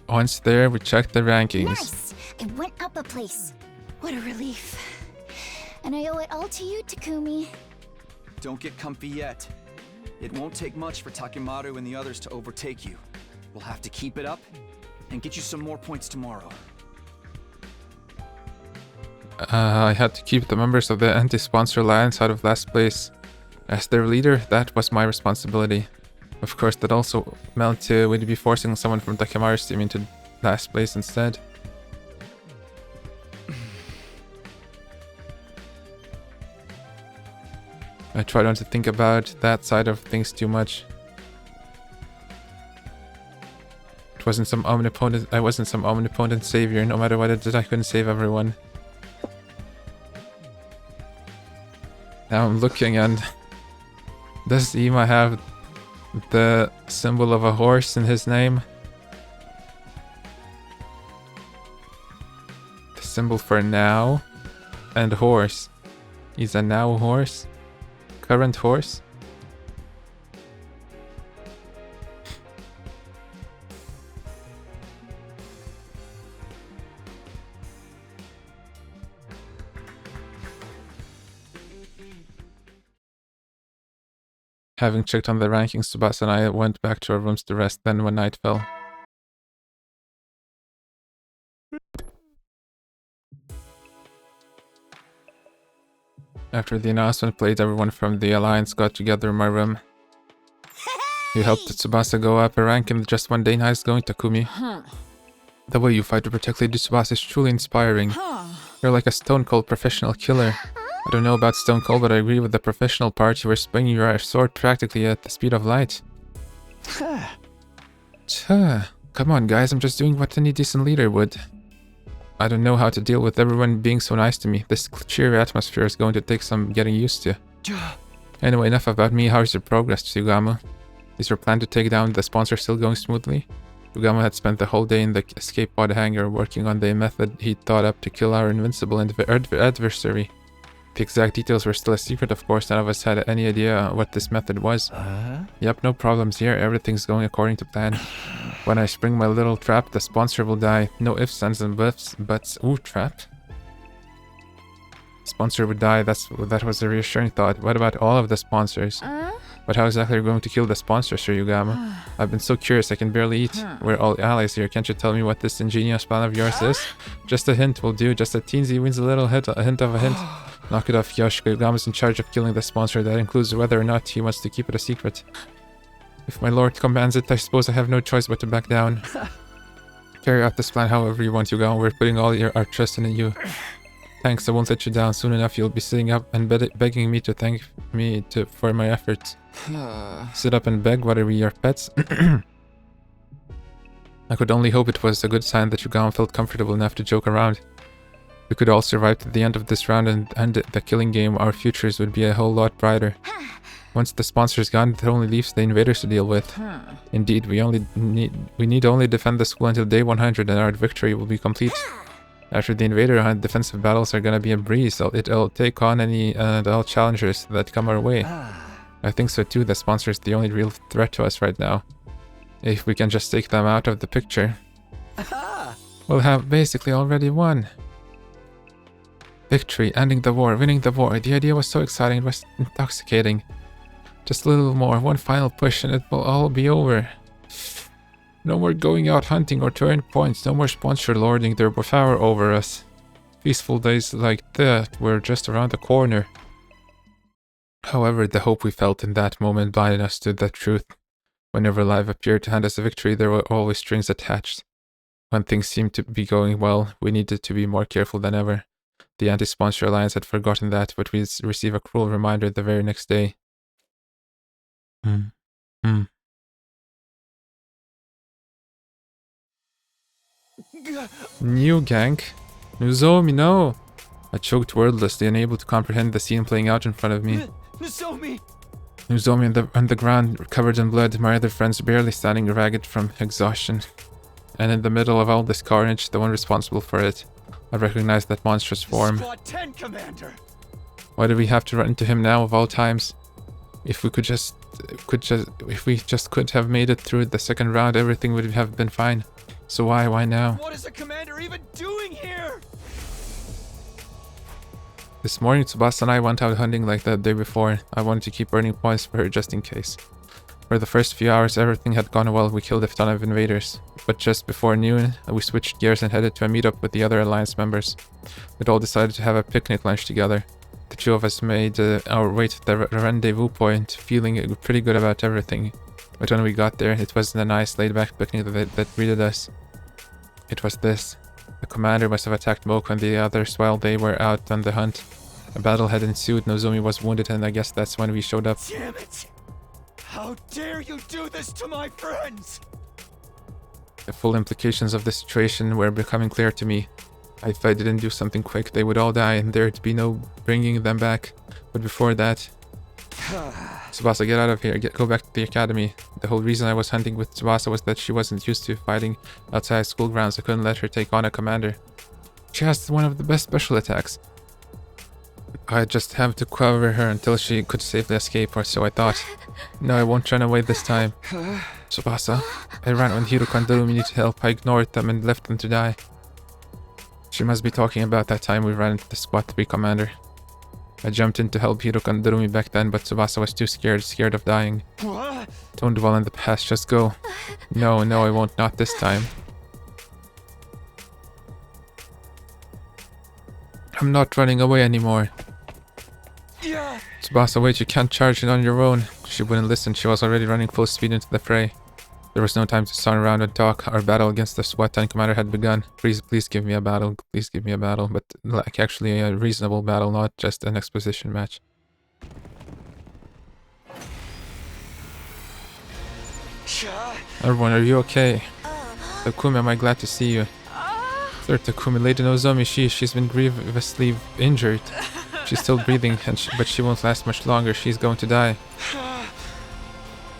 Once there, we checked the rankings. Nice! I went up a place. What a relief. And I owe it all to you, Takumi. Don't get comfy yet. It won't take much for Takemaru and the others to overtake you. We'll have to keep it up and get you some more points tomorrow. I had to keep the members of the anti-sponsor alliance out of last place. As their leader, that was my responsibility. Of course, that also meant we'd be forcing someone from Takemaru's team into last place instead. I try not to think about that side of things too much. I wasn't some omnipotent savior. No matter what I did, I couldn't save everyone. Now I'm looking, and does Ima have the symbol of a horse in his name? The symbol for now and horse. He's a now horse. Current horse. Having checked on the rankings, Tsubasa and I went back to our rooms to rest. Then when night fell, after the announcement played, everyone from the Alliance got together in my room. You helped Tsubasa go up a rank in just one day. Nice going, Takumi. The way you fight to protect Lady Tsubasa is truly inspiring. You're like a stone cold professional killer. I don't know about stone cold, but I agree with the professional part. You were swinging your sword practically at the speed of light. Come on, guys. I'm just doing what any decent leader would. I don't know how to deal with everyone being so nice to me. This cheery atmosphere is going to take some getting used to. Anyway, enough about me. How's your progress, Tsugamo? Is your plan to take down the sponsor still going smoothly? Tsugamo had spent the whole day in the escape pod hangar working on the method he thought up to kill our invincible adversary. The exact details were still a secret, of course. None of us had any idea what this method was. Yep, no problems here. Everything's going according to plan. When I spring my little trap, the sponsor will die. No ifs, ands, and buts. Ooh, trap. Sponsor would die. That was a reassuring thought. What about all of the sponsors? But how exactly are you going to kill the sponsor, Sir Yugama? I've been so curious I can barely eat. We're all allies here. Can't you tell me what this ingenious plan of yours is? Just a hint will do. Just a teensy wins a little hint, a hint of a hint. Knock it off, Yoshiko. Yugama's in charge of killing the sponsor. That includes whether or not he wants to keep it a secret. If my lord commands it, I suppose I have no choice but to back down. Carry out this plan however you want, Yugama. We're putting all our trust in you. Thanks, I won't let you down. Soon enough, you'll be sitting up and begging me to thank me for my efforts. Sit up and beg? What are we, your pets? I could only hope it was a good sign that Yugama felt comfortable enough to joke around. If we could all survive to the end of this round and end the killing game, our futures would be a whole lot brighter. Once the sponsor's gone, it only leaves the invaders to deal with. Indeed, we need only defend the school until day 100 and our victory will be complete. After the invader hunt, defensive battles are gonna be a breeze. It'll take on any and all challengers that come our way. I think so too. The sponsor is the only real threat to us right now. If we can just take them out of the picture, we'll have basically already won. Victory, ending the war, winning the war. The idea was so exciting, it was intoxicating. Just a little more, one final push and it will all be over. No more going out hunting or turning points, no more sponsor lording their power over us. Peaceful days like that were just around the corner. However, the hope we felt in that moment blinded us to the truth. Whenever life appeared to hand us a victory, there were always strings attached. When things seemed to be going well, we needed to be more careful than ever. The anti-sponsor alliance had forgotten that, but we'd receive a cruel reminder the very next day. New gang? Nozomi, no! I choked wordlessly, unable to comprehend the scene playing out in front of me. Nozomi! Nozomi on the ground, covered in blood, my other friends barely standing ragged from exhaustion. And in the middle of all this carnage, the one responsible for it, I recognized that monstrous form. Squad 10, Commander! Why did we have to run into him now of all times? If we could just have made it through the second round, everything would have been fine. So why now? What is the commander even doing here? This morning, Tsubasa and I went out hunting like the day before. I wanted to keep earning points for her just in case. For the first few hours, everything had gone well. We killed a ton of invaders. But just before noon, we switched gears and headed to a meetup with the other alliance members. We'd all decided to have a picnic lunch together. The two of us made our way to the rendezvous point, feeling pretty good about everything. But when we got there, it wasn't a nice laid-back picnic that greeted us. It was this. The commander must have attacked Moku and the others while they were out on the hunt. A battle had ensued, Nozomi was wounded, and I guess that's when we showed up. Damn it! How dare you do this to my friends! The full implications of the situation were becoming clear to me. If I didn't do something quick, they would all die and there'd be no bringing them back. But before that... Tsubasa, get out of here. Go back to the academy. The whole reason I was hunting with Tsubasa was that she wasn't used to fighting outside school grounds. I couldn't let her take on a commander. She has one of the best special attacks. I'd just have to cover her until she could safely escape, or so I thought. No, I won't run away this time. Tsubasa, I ran when Hiruka and Darumi needed help. I ignored them and left them to die. She must be talking about that time we ran into the Squad 3 commander. I jumped in to help Hiruka and Darumi back then, but Tsubasa was too scared of dying. What? Don't dwell in the past, just go. No, I won't, not this time. I'm not running away anymore. Yeah. Tsubasa, wait, you can't charge it on your own. She wouldn't listen, she was already running full speed into the fray. There was no time to stand around and talk. Our battle against the SWAT 10 commander had begun. Please give me a battle. Please give me a battle. But like actually a reasonable battle, not just an exposition match. Everyone, are you okay? Takumi, am I glad to see you? Sir Takumi, Lady Nozomi, she's been grievously injured. She's still breathing, but she won't last much longer. She's going to die.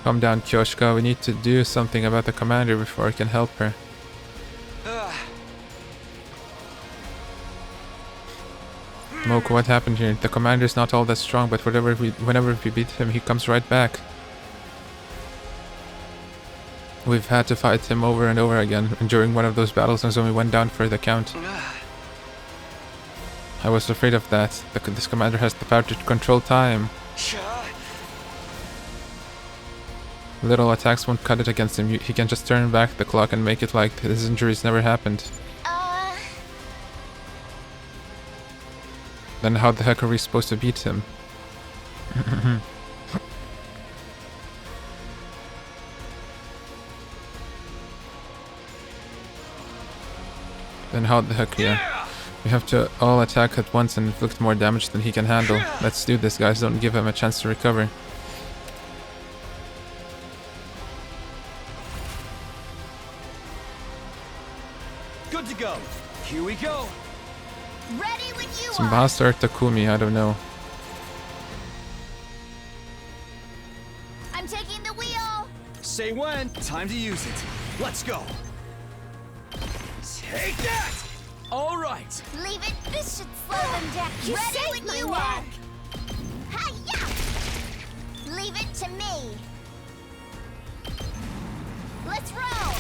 Calm down, Kyoshika. We need to do something about the commander before I can help her. Moko, what happened here? The commander's not all that strong, but whenever we beat him, he comes right back. We've had to fight him over and over again, and during one of those battles, Nozomi went down for the count. I was afraid of that. This commander has the power to control time. Little attacks won't cut it against him. He can just turn back the clock and make it like his injuries never happened. Then how the heck are we supposed to beat him? Then how the heck, yeah. We have to all attack at once and inflict more damage than he can handle. Let's do this, guys. Don't give him a chance to recover. Good to go. Here we go. Ready when you Some are. Basta or Takumi, I don't know. I'm taking the wheel. Say when. Time to use it. Let's go. Take that! All right. Leave it. This should slow them down. Ready when you are. Hi-ya! Leave it to me. Let's roll.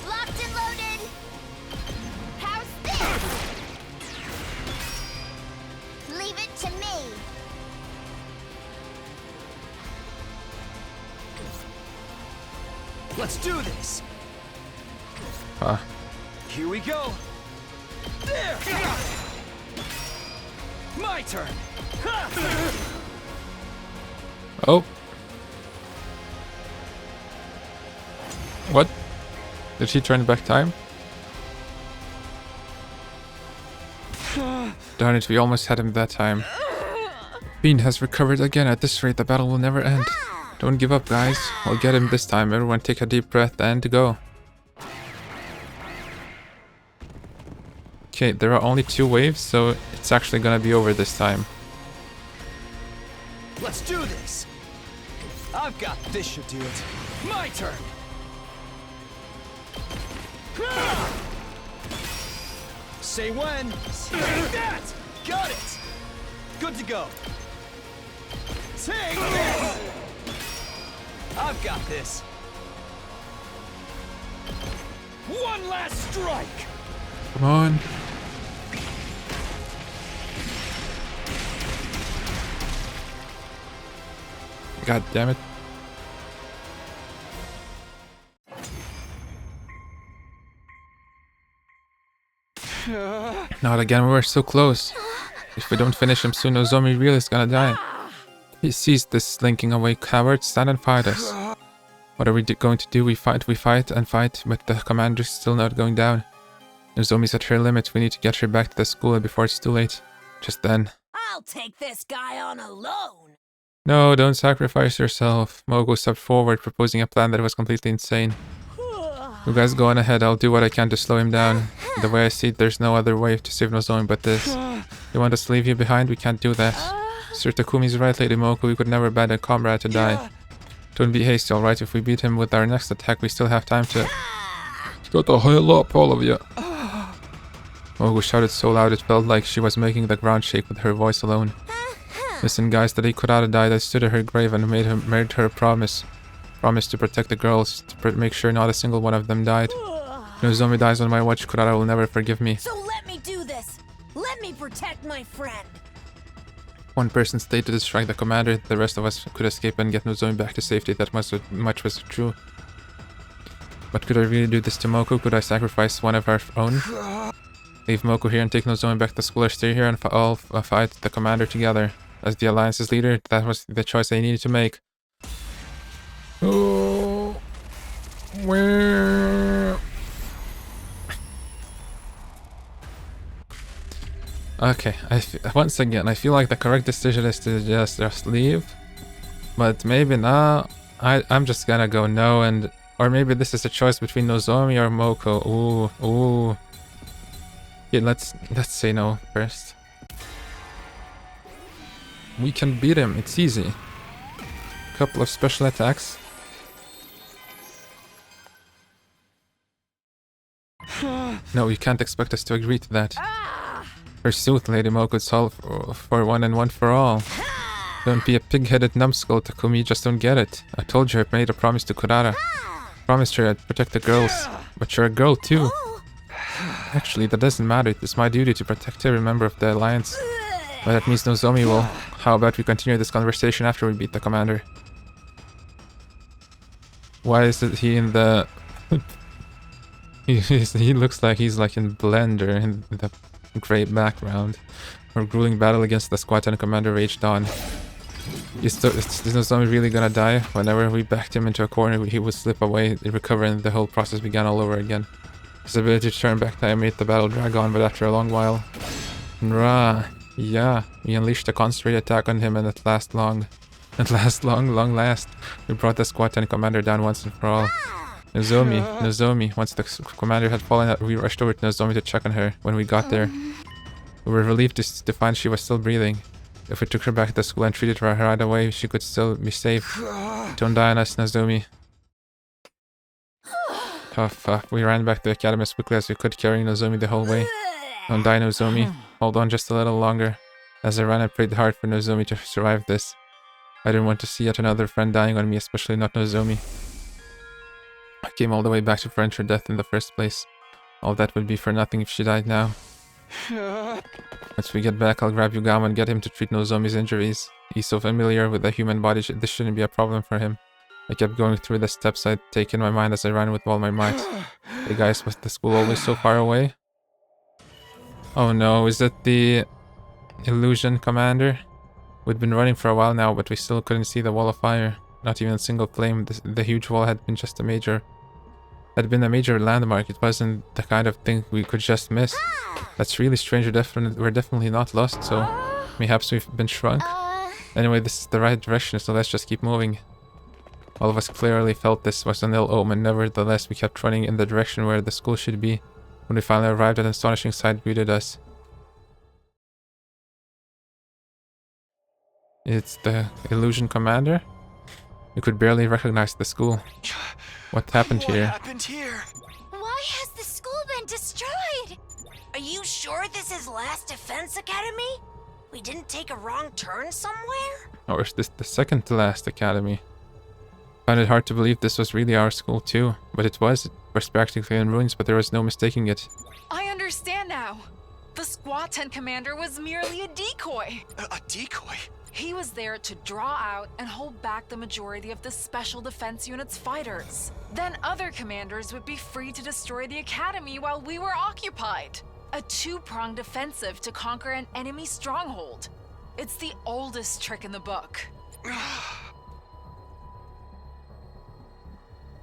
Locked and loaded. How's this? Leave it to me. Let's do this. Ah. Here we go. There! My turn. Oh. What? Did she turn back time? Darn it, we almost had him that time. Bean has recovered again. At this rate, the battle will never end. Don't give up, guys. I'll get him this time. Everyone take a deep breath and go. Okay, there are only 2 waves, so it's actually gonna be over this time. Let's do this. I've got this should do it. My turn. Say when. Take that. Got it. Good to go. Take this. I've got this. One last strike. Come on. God damn it. Not again, we were so close. If we don't finish him soon, Nozomi really is gonna die. He sees this slinking away coward. Stand and fight us. What are we going to do? We fight and fight, but the commander's still not going down. Nozomi's at her limit. We need to get her back to the school before it's too late. Just then. I'll take this guy on alone. No, don't sacrifice yourself. Mogo stepped forward, proposing a plan that was completely insane. You guys go on ahead. I'll do what I can to slow him down. The way I see it, there's no other way to save Nozomi but this. You want us to leave you behind? We can't do that. Sir Takumi's right, Lady Moko. We could never abandon a comrade to die. Don't be hasty, alright? If we beat him with our next attack, we still have time to... Shut the hell up, all of you. Mogo shouted so loud it felt like she was making the ground shake with her voice alone. Listen, guys, the day Kurata died, I stood at her grave and made her a promise. Promise to protect the girls, to make sure not a single one of them died. If Nozomi dies on my watch, Kurata will never forgive me. So let me do this. Let me protect my friend. One person stayed to distract the commander, the rest of us could escape and get Nozomi back to safety. That much was true. But could I really do this to Moko? Could I sacrifice one of our own? Leave Moko here and take Nozomi back to school, or stay here and all fight the commander together. As the Alliance's leader, that was the choice I needed to make. Oh, where? Okay, once again, I feel like the correct decision is to just leave. But maybe not. I'm just gonna go no, and... Or maybe this is a choice between Nozomi or Moko. Ooh. Yeah, let's say no first. We can beat him, it's easy. Couple of special attacks. No, you can't expect us to agree to that. Forsooth, Lady Moko, it's all for one and one for all. Don't be a pig-headed numbskull, Takumi, you just don't get it. I told you I made a promise to Kurara. Promised her I'd protect the girls. But you're a girl too. Actually, that doesn't matter. It's my duty to protect every member of the Alliance. But that means Nozomi will. How about we continue this conversation after we beat the commander? Why is it he in the... he looks like he's like in Blender in the grey background. Our grueling battle against the Squad 10 commander raged on. Is Nozomi really gonna die? Whenever we backed him into a corner, he would slip away, recover, and the whole process began all over again. His ability to turn back time made the battle drag on, but after a long while... Rah, yeah, we unleashed a concentrated attack on him, and at long last, we brought the Squad 10 commander down once and for all. Nozomi. Once the commander had fallen, we rushed over to Nozomi to check on her. When we got there, we were relieved to find she was still breathing. If we took her back to the school and treated her right away, she could still be safe. Don't die on us, Nozomi. Tough. We ran back to the academy as quickly as we could, carrying Nozomi the whole way. Don't die, Nozomi. Hold on just a little longer. As I ran, I prayed hard for Nozomi to survive this. I didn't want to see yet another friend dying on me, especially not Nozomi. I came all the way back to prevent her death in the first place. All that would be for nothing if she died now. Once we get back, I'll grab Yugama and get him to treat Nozomi's injuries. He's so familiar with the human body, this shouldn't be a problem for him. I kept going through the steps I'd taken in my mind as I ran with all my might. Hey guys, was the school always so far away? Oh no, is it the illusion commander? We'd been running for a while now, but we still couldn't see the wall of fire. Not even a single flame. The huge wall had been a major landmark. It wasn't the kind of thing we could just miss. That's really strange. We're definitely not lost, so perhaps we've been shrunk. Anyway, this is the right direction, so let's just keep moving. All of us clearly felt this was an ill omen. Nevertheless, we kept running in the direction where the school should be. When we finally arrived, an astonishing sight greeted us. It's the illusion commander? We could barely recognize the school. What happened here? Why has the school been destroyed? Are you sure this is Last Defense Academy? We didn't take a wrong turn somewhere? Or is this the second to last academy? I find it hard to believe this was really our school too, but it was. It was practically in ruins, but there was no mistaking it. I understand now. The Squad 10 commander was merely a decoy. A decoy? He was there to draw out and hold back the majority of the Special Defense Unit's fighters. Then other commanders would be free to destroy the academy while we were occupied. A two-pronged offensive to conquer an enemy stronghold. It's the oldest trick in the book.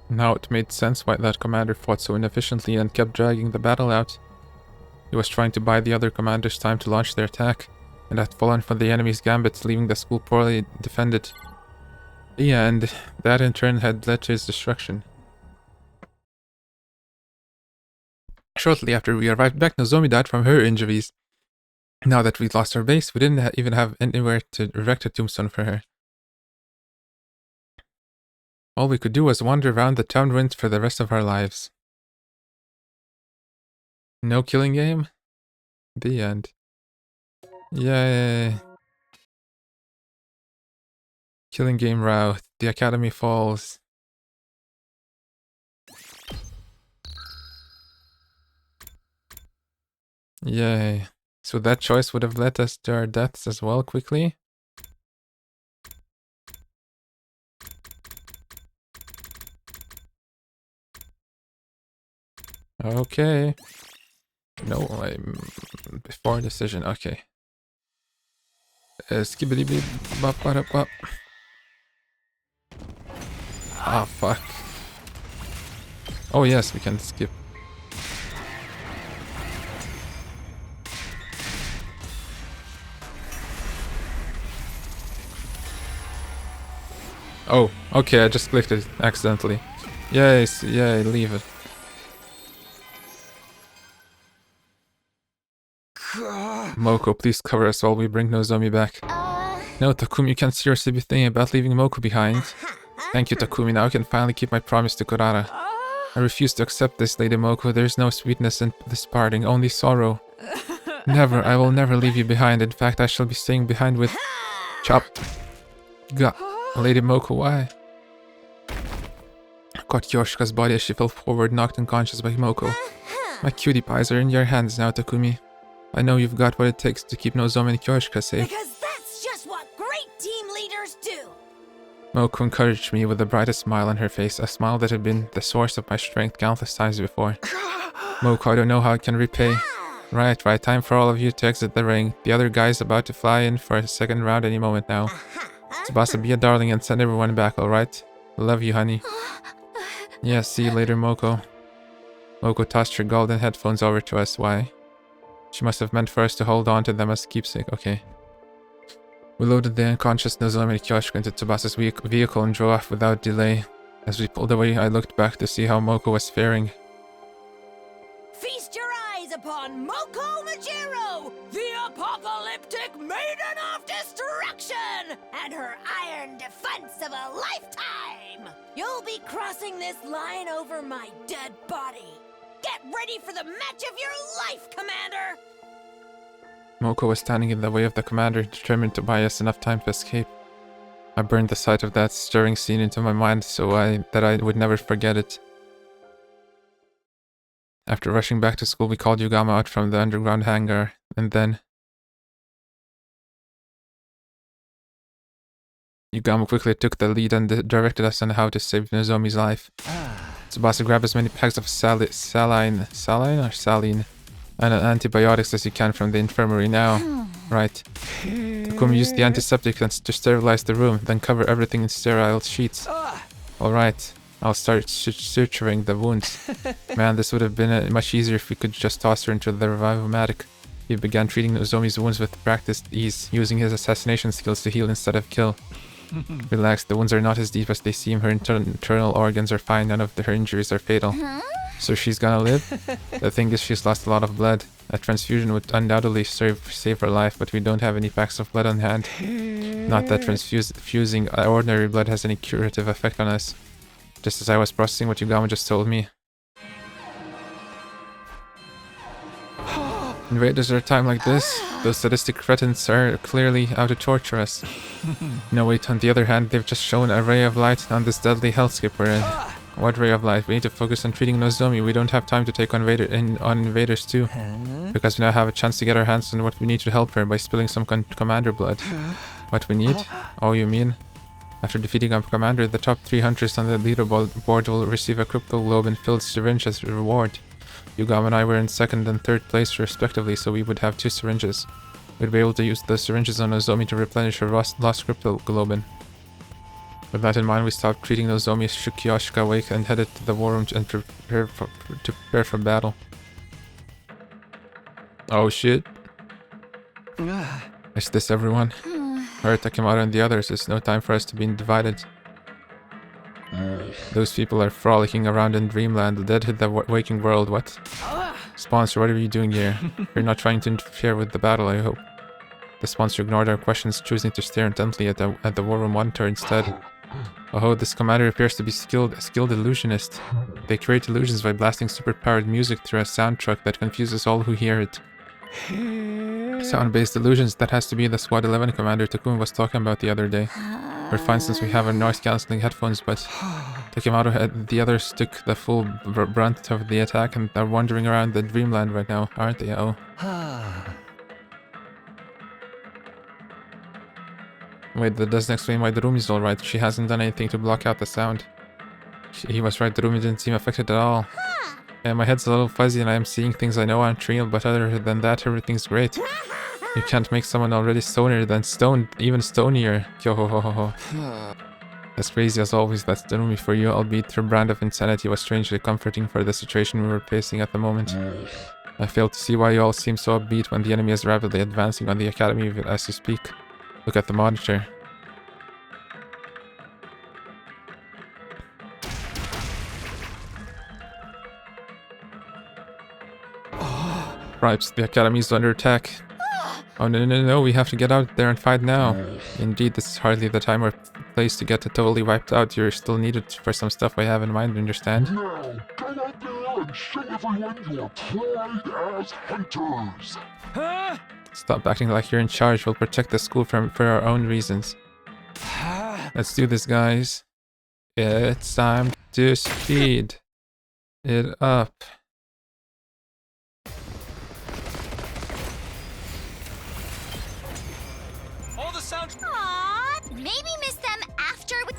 Now it made sense why that commander fought so inefficiently and kept dragging the battle out. He was trying to buy the other commanders time to launch their attack, and had fallen for the enemy's gambits, leaving the school poorly defended. Yeah, and that in turn had led to his destruction. Shortly after we arrived back, Nozomi died from her injuries. Now that we'd lost our base, we didn't even have anywhere to erect a tombstone for her. All we could do was wander around the town ruins for the rest of our lives. No killing game? The end. Yay. Killing game route. The academy falls. Yay. So that choice would have led us to our deaths as well quickly? Okay. No, before decision. Okay. Skibbity beep bop bop bop. Ah, fuck. Oh yes, we can skip. Oh, okay, I just clicked it accidentally. Yes, yay, leave it. Moko, please cover us while we bring Nozomi back. No, Takumi, you can't seriously be thinking about leaving Moko behind. Thank you, Takumi. Now I can finally keep my promise to Kurara. I refuse to accept this, Lady Moko. There's no sweetness in this parting, only sorrow. Never, I will never leave you behind. In fact, I shall be staying behind with... Chop. Lady Moko, why? Caught Yoshika's body as she fell forward, knocked unconscious by Moko. My cutie pies are in your hands now, Takumi. I know you've got what it takes to keep Nozomi and Yoshika safe. Because that's just what great team leaders do. Moko encouraged me with the brightest smile on her face, a smile that had been the source of my strength countless times before. Moko, I don't know how I can repay. Right, time for all of you to exit the ring. The other guy's about to fly in for a second round any moment now. Tsubasa, be a darling and send everyone back, alright? Love you, honey. Yeah, see you later, Moko. Moko tossed her golden headphones over to us. Why? She must have meant for us to hold on to them as keepsake. Okay. We loaded the unconscious Nozomi and Yoshika into Tsubasa's vehicle and drove off without delay. As we pulled away, I looked back to see how Moko was faring. Feast your eyes upon Moko Majiro, the apocalyptic maiden of destruction, and her iron defense of a lifetime. You'll be crossing this line over my dead body. Get ready for the match of your life, Commander! Moko was standing in the way of the commander, determined to buy us enough time to escape. I burned the sight of that stirring scene into my mind that I would never forget it. After rushing back to school, we called Yugama out from the underground hangar, and then... Yugama quickly took the lead and directed us on how to save Nozomi's life. Tsubasa grabbed as many packs of saline and antibiotics as you can from the infirmary now. Right. Takumi used the antiseptic to sterilize the room, then cover everything in sterile sheets. Alright, I'll start suturing the wounds. Man, this would have been much easier if we could just toss her into the revivomatic. He began treating Nozomi's wounds with practiced ease, using his assassination skills to heal instead of kill. Relax, the wounds are not as deep as they seem. Her internal organs are fine, none of her injuries are fatal. So she's gonna live? The thing is, she's lost a lot of blood. A transfusion would undoubtedly save her life, but we don't have any packs of blood on hand. Not that transfusing ordinary blood has any curative effect on us. Just as I was processing what Yugama just told me. Invaders at a time like this, those sadistic cretins are clearly out to torture us. No, wait, on the other hand, they've just shown a ray of light on this deadly hellscape we're in. What ray of light? We need to focus on treating Nozomi. We don't have time to take on invaders too. Because we now have a chance to get our hands on what we need to help her by spilling some commander blood. What we need? Oh, you mean? After defeating our commander, the top 3 hunters on the leaderboard will receive a crypto globe and filled syringe as a reward. Yugama and I were in 2nd and 3rd place respectively, so we would have 2 syringes. We'd be able to use those syringes on Nozomi to replenish her lost crypto globin. With that in mind, we stopped treating Nozomi, shook Yoshika awake, and headed to the war room and prepare for battle. Oh shit. Is this everyone? Alright, Takemaru and the others, it's no time for us to be divided. Those people are frolicking around in dreamland, the dead hit the waking world. What? Sponsor, what are you doing here? You're not trying to interfere with the battle, I hope. The sponsor ignored our questions, choosing to stare intently at the war room monitor instead. Oh, this commander appears to be a skilled illusionist. They create illusions by blasting superpowered music through a sound truck that confuses all who hear it. Sound-based illusions, that has to be the Squad 11 commander Takumi was talking about the other day. We're fine since we have our noise-cancelling headphones, but Takemaru and the others took the full brunt of the attack and are wandering around the dreamland right now, aren't they? Oh. Wait, that doesn't explain why the room is alright. She hasn't done anything to block out the sound. He was right, the room didn't seem affected at all. Yeah, my head's a little fuzzy and I am seeing things I know aren't real, but other than that, everything's great. You can't make someone already stonier than stoned, even stonier. Yo ho ho ho ho. As crazy as always, that's Darumi for you, albeit her brand of insanity was strangely comforting for the situation we were facing at the moment. I fail to see why you all seem so upbeat when the enemy is rapidly advancing on the academy as you speak. Look at the monitor. Right, the academy is under attack. Oh no, we have to get out there and fight now. Indeed, this is hardly the time or place to get totally wiped out. You're still needed for some stuff I have in mind, understand? Now, go out there and show everyone your pride as hunters. Huh? Stop acting like you're in charge. We'll protect the school for our own reasons. Let's do this, guys. It's time to speed it up. All the sounds. Aww, maybe miss them after we...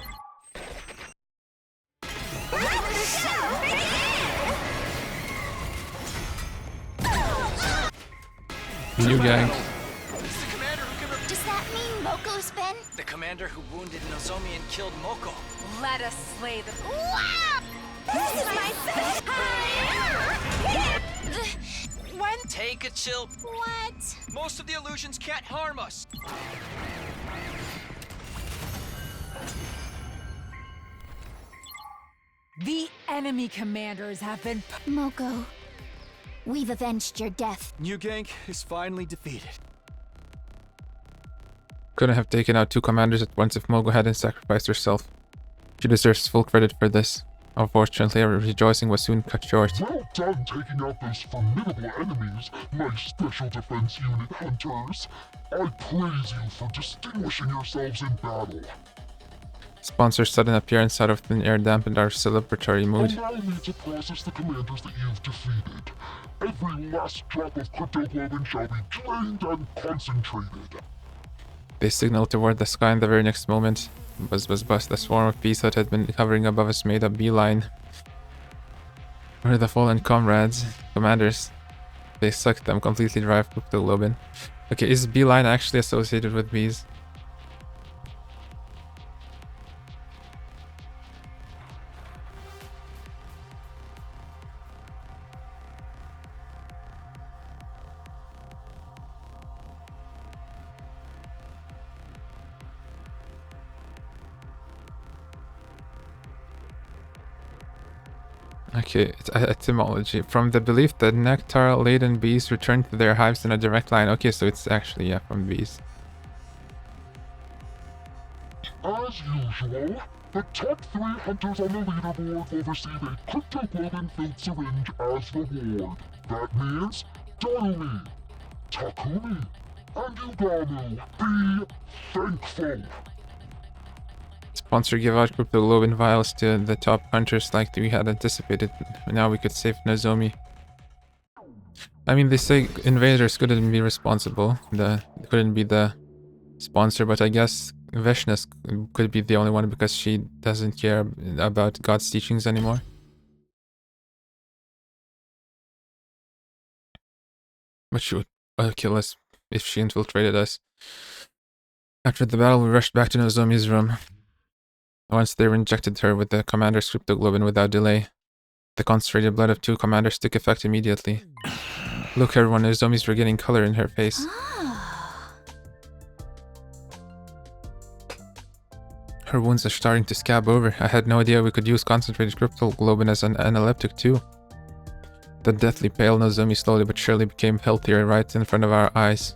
You gang. It's the commander who can. Does that mean Moko's been... The commander who wounded Nozomi and killed Moko. Let us slay the. Wow! This is my When? Take a chill. What? Most of the illusions can't harm us. The enemy commanders have been. Moko, we've avenged your death. New Gang is finally defeated. Couldn't have taken out 2 commanders at once if Mogo hadn't sacrificed herself. She deserves full credit for this. Unfortunately, our rejoicing was soon cut short. Well done taking out those formidable enemies, my Special Defense Unit hunters. I praise you for distinguishing yourselves in battle. Sponsor's sudden appearance out of thin air dampened our celebratory mood. Allow me to process the commanders that you've defeated. Every last drop of cryptoglobin shall be drained and concentrated. They signaled toward the sky in the very next moment. Buzz, buzz, buzz. The swarm of bees that had been hovering above us made a beeline. Where are the fallen comrades? Commanders. They sucked them, completely dry of cryptoglobin. Okay, is beeline actually associated with bees? Okay, it's etymology. From the belief that nectar-laden bees return to their hives in a direct line. Okay, so it's actually, yeah, from bees. As usual, the top 3 hunters on the leaderboard will receive a cryptoglobin-filled syringe as reward. That means Darumi, Takumi, and Yugamu. Be thankful. Sponsor give out cryptoglobin vials to the top hunters like we had anticipated. Now we could save Nozomi. I mean, they say invaders couldn't be responsible. Couldn't be the sponsor, but I guess Veshna's could be the only one because she doesn't care about God's teachings anymore. But she would kill us if she infiltrated us. After the battle, we rushed back to Nozomi's room. Once they injected her with the commander's cryptoglobin without delay. The concentrated blood of 2 commanders took effect immediately. Look, everyone, Nozomi's regaining color in her face. Her wounds are starting to scab over. I had no idea we could use concentrated cryptoglobin as an analeptic too. The deathly pale Nozomi slowly but surely became healthier right in front of our eyes.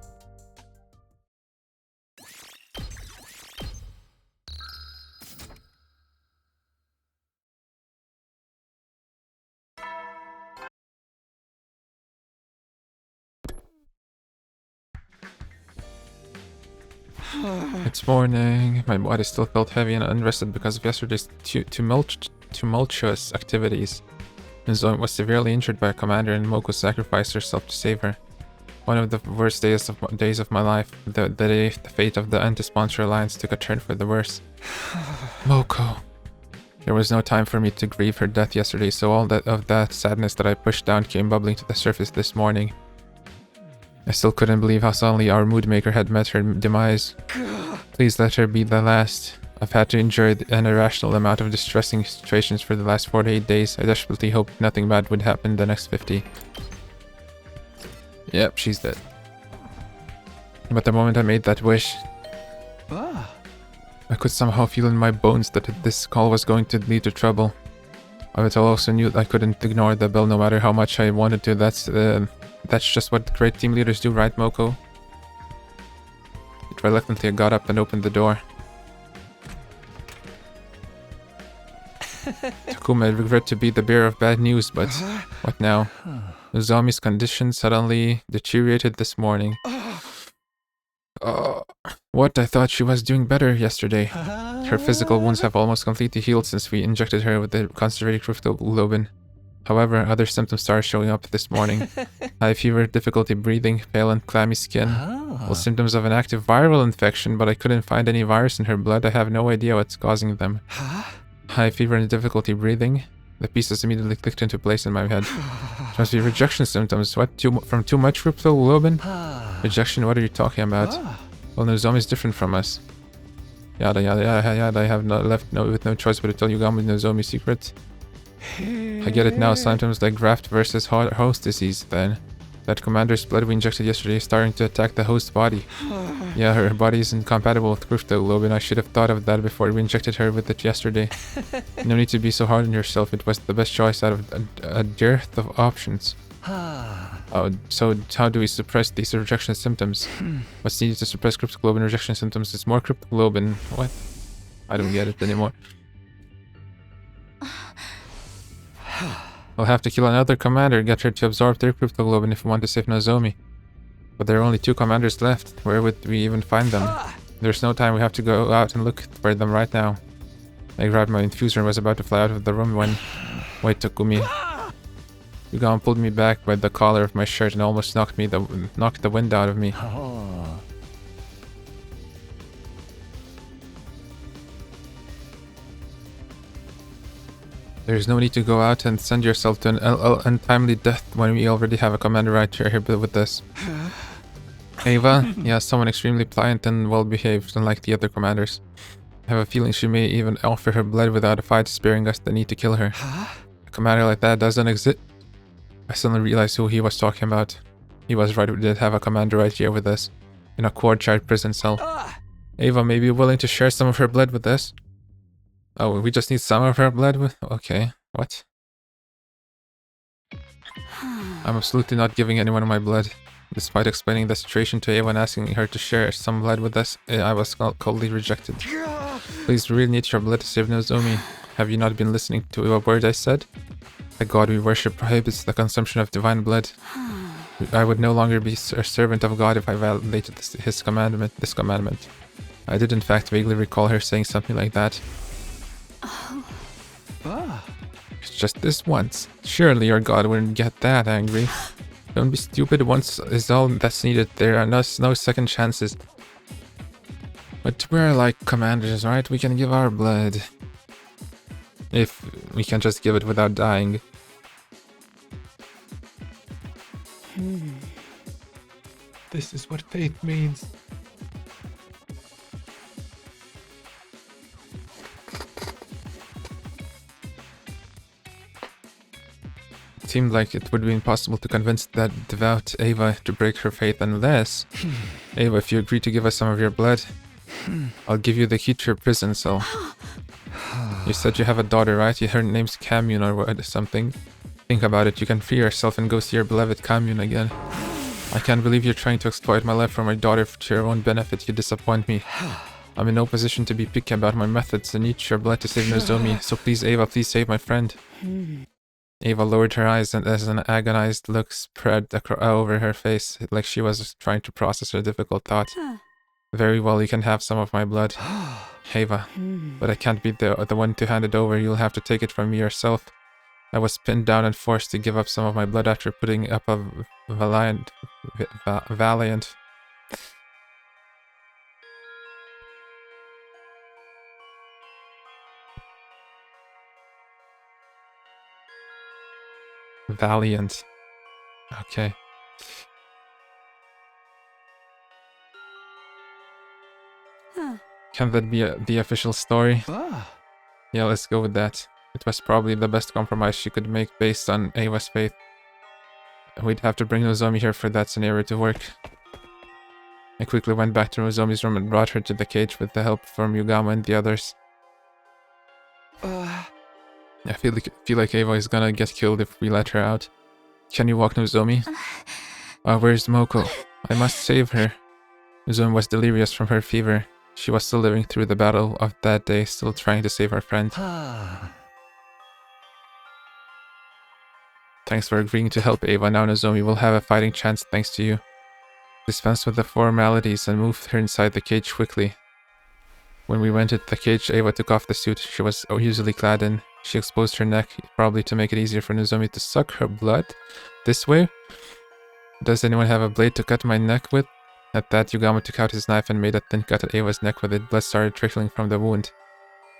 It's morning. My body still felt heavy and unrested because of yesterday's tumultuous activities. Nozomi was severely injured by a commander and Moko sacrificed herself to save her. One of the worst days of my life. The day the fate of the anti-sponsor alliance took a turn for the worse. Moko. There was no time for me to grieve her death yesterday, so all that sadness that I pushed down came bubbling to the surface this morning. I still couldn't believe how suddenly our mood maker had met her demise. Please let her be the last. I've had to endure an irrational amount of distressing situations for the last 48 days. I desperately hoped nothing bad would happen in the next 50. Yep, she's dead. But the moment I made that wish, I could somehow feel in my bones that this call was going to lead to trouble. But I also knew I couldn't ignore the bell no matter how much I wanted to. That's just what great team leaders do, right, Moko? Reluctantly, I got up and opened the door. Takuma, I regret to be the bearer of bad news, but what now? Nozomi's condition suddenly deteriorated this morning. What? I thought she was doing better yesterday. Her physical wounds have almost completely healed since we injected her with the concentrated cryptoglobin. However, other symptoms started showing up this morning. High fever, difficulty breathing, pale and clammy skin. All symptoms of an active viral infection, but I couldn't find any virus in her blood. I have no idea what's causing them. High fever and difficulty breathing. The pieces immediately clicked into place in my head. It must be rejection symptoms. What? From too much cryptoglobin? Rejection? What are you talking about? Well, Nozomi is different from us. Yada yada yada yada. I have with no choice but to tell Yugami Nozomi's secret. I get it now. Symptoms like graft versus host disease. Then, that commander's blood we injected yesterday is starting to attack the host body. Yeah, her body is incompatible with cryptoglobin. I should have thought of that before we injected her with it yesterday. No need to be so hard on yourself. It was the best choice out of a dearth of options. Oh, so how do we suppress these rejection symptoms? What's needed to suppress cryptoglobin rejection symptoms is more cryptoglobin. What? I don't get it anymore. We'll have to kill another commander, get her to absorb their cryptoglobin if we want to save Nozomi. But there are only 2 commanders left. Where would we even find them? There's no time. We have to go out and look for them right now. I grabbed my infuser and was about to fly out of the room when... Wait, Takumi. Yugami pulled me back by the collar of my shirt and almost knocked the wind out of me. There's no need to go out and send yourself to an untimely death when we already have a commander right here with us. Ava? Yeah, someone extremely pliant and well-behaved, unlike the other commanders. I have a feeling she may even offer her blood without a fight, sparing us the need to kill her. A commander like that doesn't exist. I suddenly realized who he was talking about. He was right, we did have a commander right here with us, in a courtyard prison cell. Ava may be willing to share some of her blood with us. Oh, we just need some of her blood? Okay, what? I'm absolutely not giving anyone my blood. Despite explaining the situation to Ava and asking her to share some blood with us, I was coldly rejected. Please, we really need your blood to save Nozomi. Have you not been listening to a word I said? The god we worship prohibits the consumption of divine blood. I would no longer be a servant of God if I violated this commandment. I did in fact vaguely recall her saying something like that. It's just this once. Surely your god wouldn't get that angry. Don't be stupid. Once is all that's needed. There are no second chances. But we're like commanders, right? We can give our blood. If we can just give it without dying. This is what faith means. It seemed like it would be impossible to convince that devout Ava to break her faith unless... Ava, if you agree to give us some of your blood, I'll give you the key to your prison cell. You said you have a daughter, right? Her name's Commune or something. Think about it, you can free yourself and go see your beloved Commune again. I can't believe you're trying to exploit my life for my daughter to your own benefit. You disappoint me. I'm in no position to be picky about my methods. I need your blood to save Nozomi. So please, Ava, please save my friend. Ava lowered her eyes and as an agonized look spread over her face, like she was trying to process a difficult thought. Very well, you can have some of my blood. Ava, but I can't be the one to hand it over. You'll have to take it from me yourself. I was pinned down and forced to give up some of my blood after putting up a valiant. Valiant. Okay. Can that be the official story? Yeah, let's go with that. It was probably the best compromise she could make based on Ava's faith. We'd have to bring Nozomi here for that scenario to work. I quickly went back to Nozomi's room and brought her to the cage with the help from Yugama and the others. I feel like Ava is gonna get killed if we let her out. Can you walk, Nozomi? Where's Moko? I must save her. Nozomi was delirious from her fever. She was still living through the battle of that day, still trying to save her friend. Thanks for agreeing to help Ava. Now Nozomi will have a fighting chance thanks to you. Dispensed with the formalities and moved her inside the cage quickly. When we went into the cage, Ava took off the suit she was usually clad in. She exposed her neck, probably to make it easier for Nozomi to suck her blood. This way? Does anyone have a blade to cut my neck with? At that, Yugamo took out his knife and made a thin cut at Ava's neck where the blood started trickling from the wound.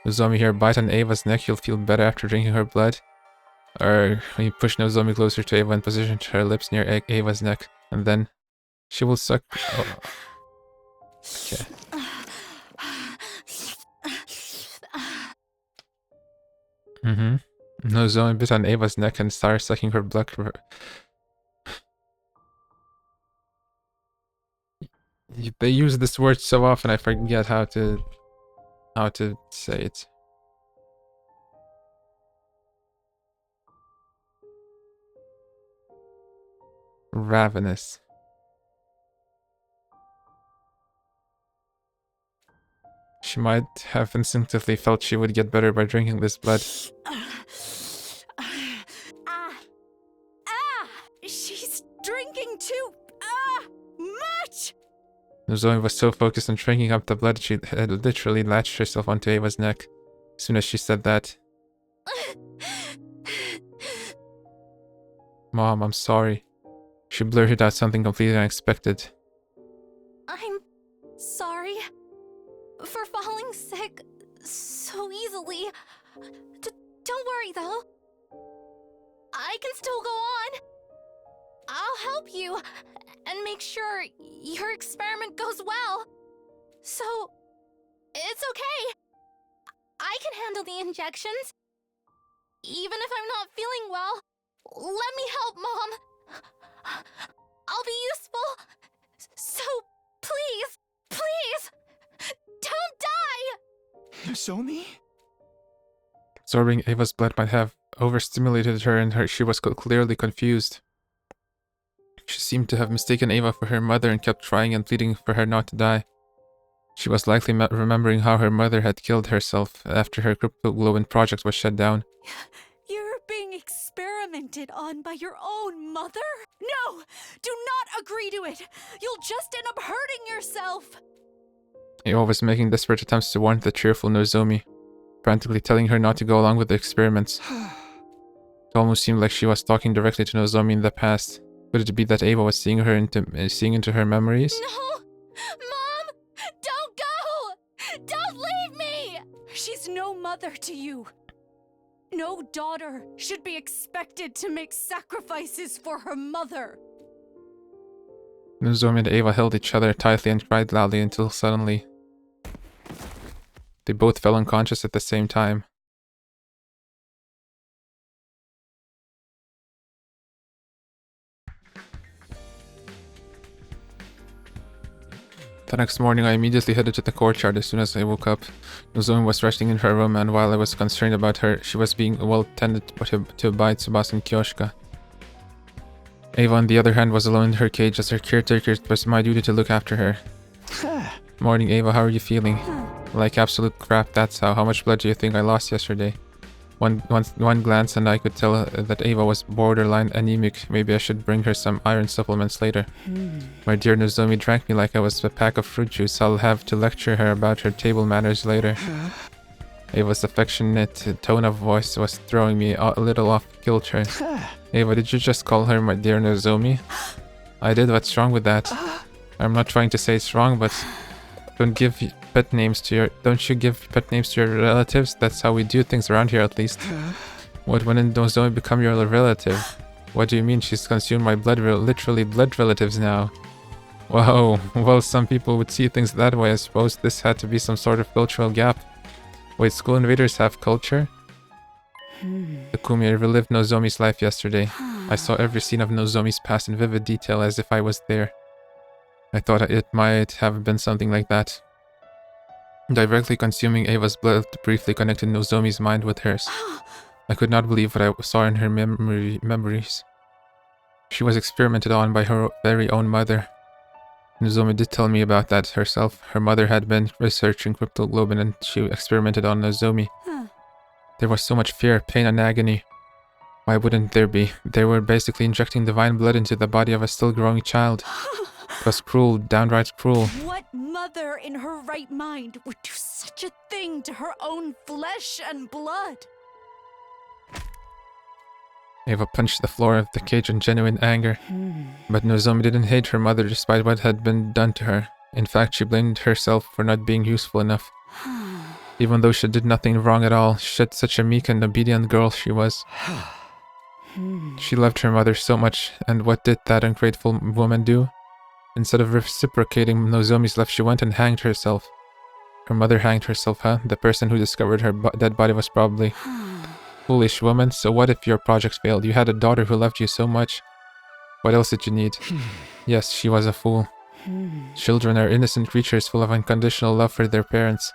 Nozomi here, bite on Ava's neck, you'll feel better after drinking her blood. Or when you push Nozomi closer to Ava and position her lips near Ava's neck, and then she will suck. Oh. Okay. Nozomi bit on Ava's neck and started sucking her blood. They use this word so often I forget how to say it. Ravenous. She might have instinctively felt she would get better by drinking this blood. She's drinking too much. Nozomi was so focused on drinking up the blood she had literally latched herself onto Ava's neck. As soon as she said that. Mom, I'm sorry. She blurted out something completely unexpected. I'm sorry for falling sick so easily. Don't worry though. I can still go on. I'll help you and make sure your experiment goes well. So, it's okay. I can handle the injections. Even if I'm not feeling well, let me help, Mom. I'll be useful. So, please, don't die! Nozomi? Absorbing Ava's blood might have overstimulated her and she was clearly confused. She seemed to have mistaken Ava for her mother and kept trying and pleading for her not to die. She was likely remembering how her mother had killed herself after her cryptoglobin project was shut down. You're being experimented on by your own mother? No! Do not agree to it! You'll just end up hurting yourself! Ava was making desperate attempts to warn the cheerful Nozomi, frantically telling her not to go along with the experiments. It almost seemed like she was talking directly to Nozomi in the past. Could it be that Ava was seeing into her memories? No! Mom! Don't go! Don't leave me! She's no mother to you. No daughter should be expected to make sacrifices for her mother. Nozomi and Ava held each other tightly and cried loudly until suddenly they both fell unconscious at the same time. The next morning, I immediately headed to the courtyard as soon as I woke up. Nozomi was resting in her room, and while I was concerned about her, she was being well tended to by Tsubasa and Kyoshika. Ava, on the other hand, was alone in her cage. As her caretaker, it was my duty to look after her. Morning, Ava. How are you feeling? Like absolute crap, that's how. How much blood do you think I lost yesterday? One glance and I could tell that Ava was borderline anemic. Maybe I should bring her some iron supplements later. My dear Nozomi drank me like I was a pack of fruit juice. I'll have to lecture her about her table manners later. Ava's affectionate tone of voice was throwing me a little off kilter. Ava, did you just call her my dear Nozomi? I did. What's wrong with that? I'm not trying to say it's wrong, but don't you give pet names to your relatives? That's how we do things around here, at least. What, when did Nozomi become your relative? What do you mean? She's consumed my blood, literally blood relatives now. Whoa, well, some people would see things that way. I suppose this had to be some sort of cultural gap. Wait, school invaders have culture? Takumi, I relived Nozomi's life yesterday. I saw every scene of Nozomi's past in vivid detail as if I was there. I thought it might have been something like that. Directly consuming Ava's blood briefly connected Nozomi's mind with hers. I could not believe what I saw in her memories. She was experimented on by her very own mother. Nozomi did tell me about that herself. Her mother had been researching cryptoglobin and she experimented on Nozomi. There was so much fear, pain, and agony. Why wouldn't there be? They were basically injecting divine blood into the body of a still growing child. It was cruel, downright cruel. What mother in her right mind would do such a thing to her own flesh and blood? Eva punched the floor of the cage in genuine anger. But Nozomi didn't hate her mother despite what had been done to her. In fact, she blamed herself for not being useful enough. Even though she did nothing wrong at all, such a meek and obedient girl she was. She loved her mother so much, and what did that ungrateful woman do? Instead of reciprocating Nozomi's love, she went and hanged herself. Her mother hanged herself, huh? The person who discovered her dead body was probably... Foolish woman, so what if your project failed? You had a daughter who loved you so much. What else did you need? Yes, she was a fool. Children are innocent creatures full of unconditional love for their parents.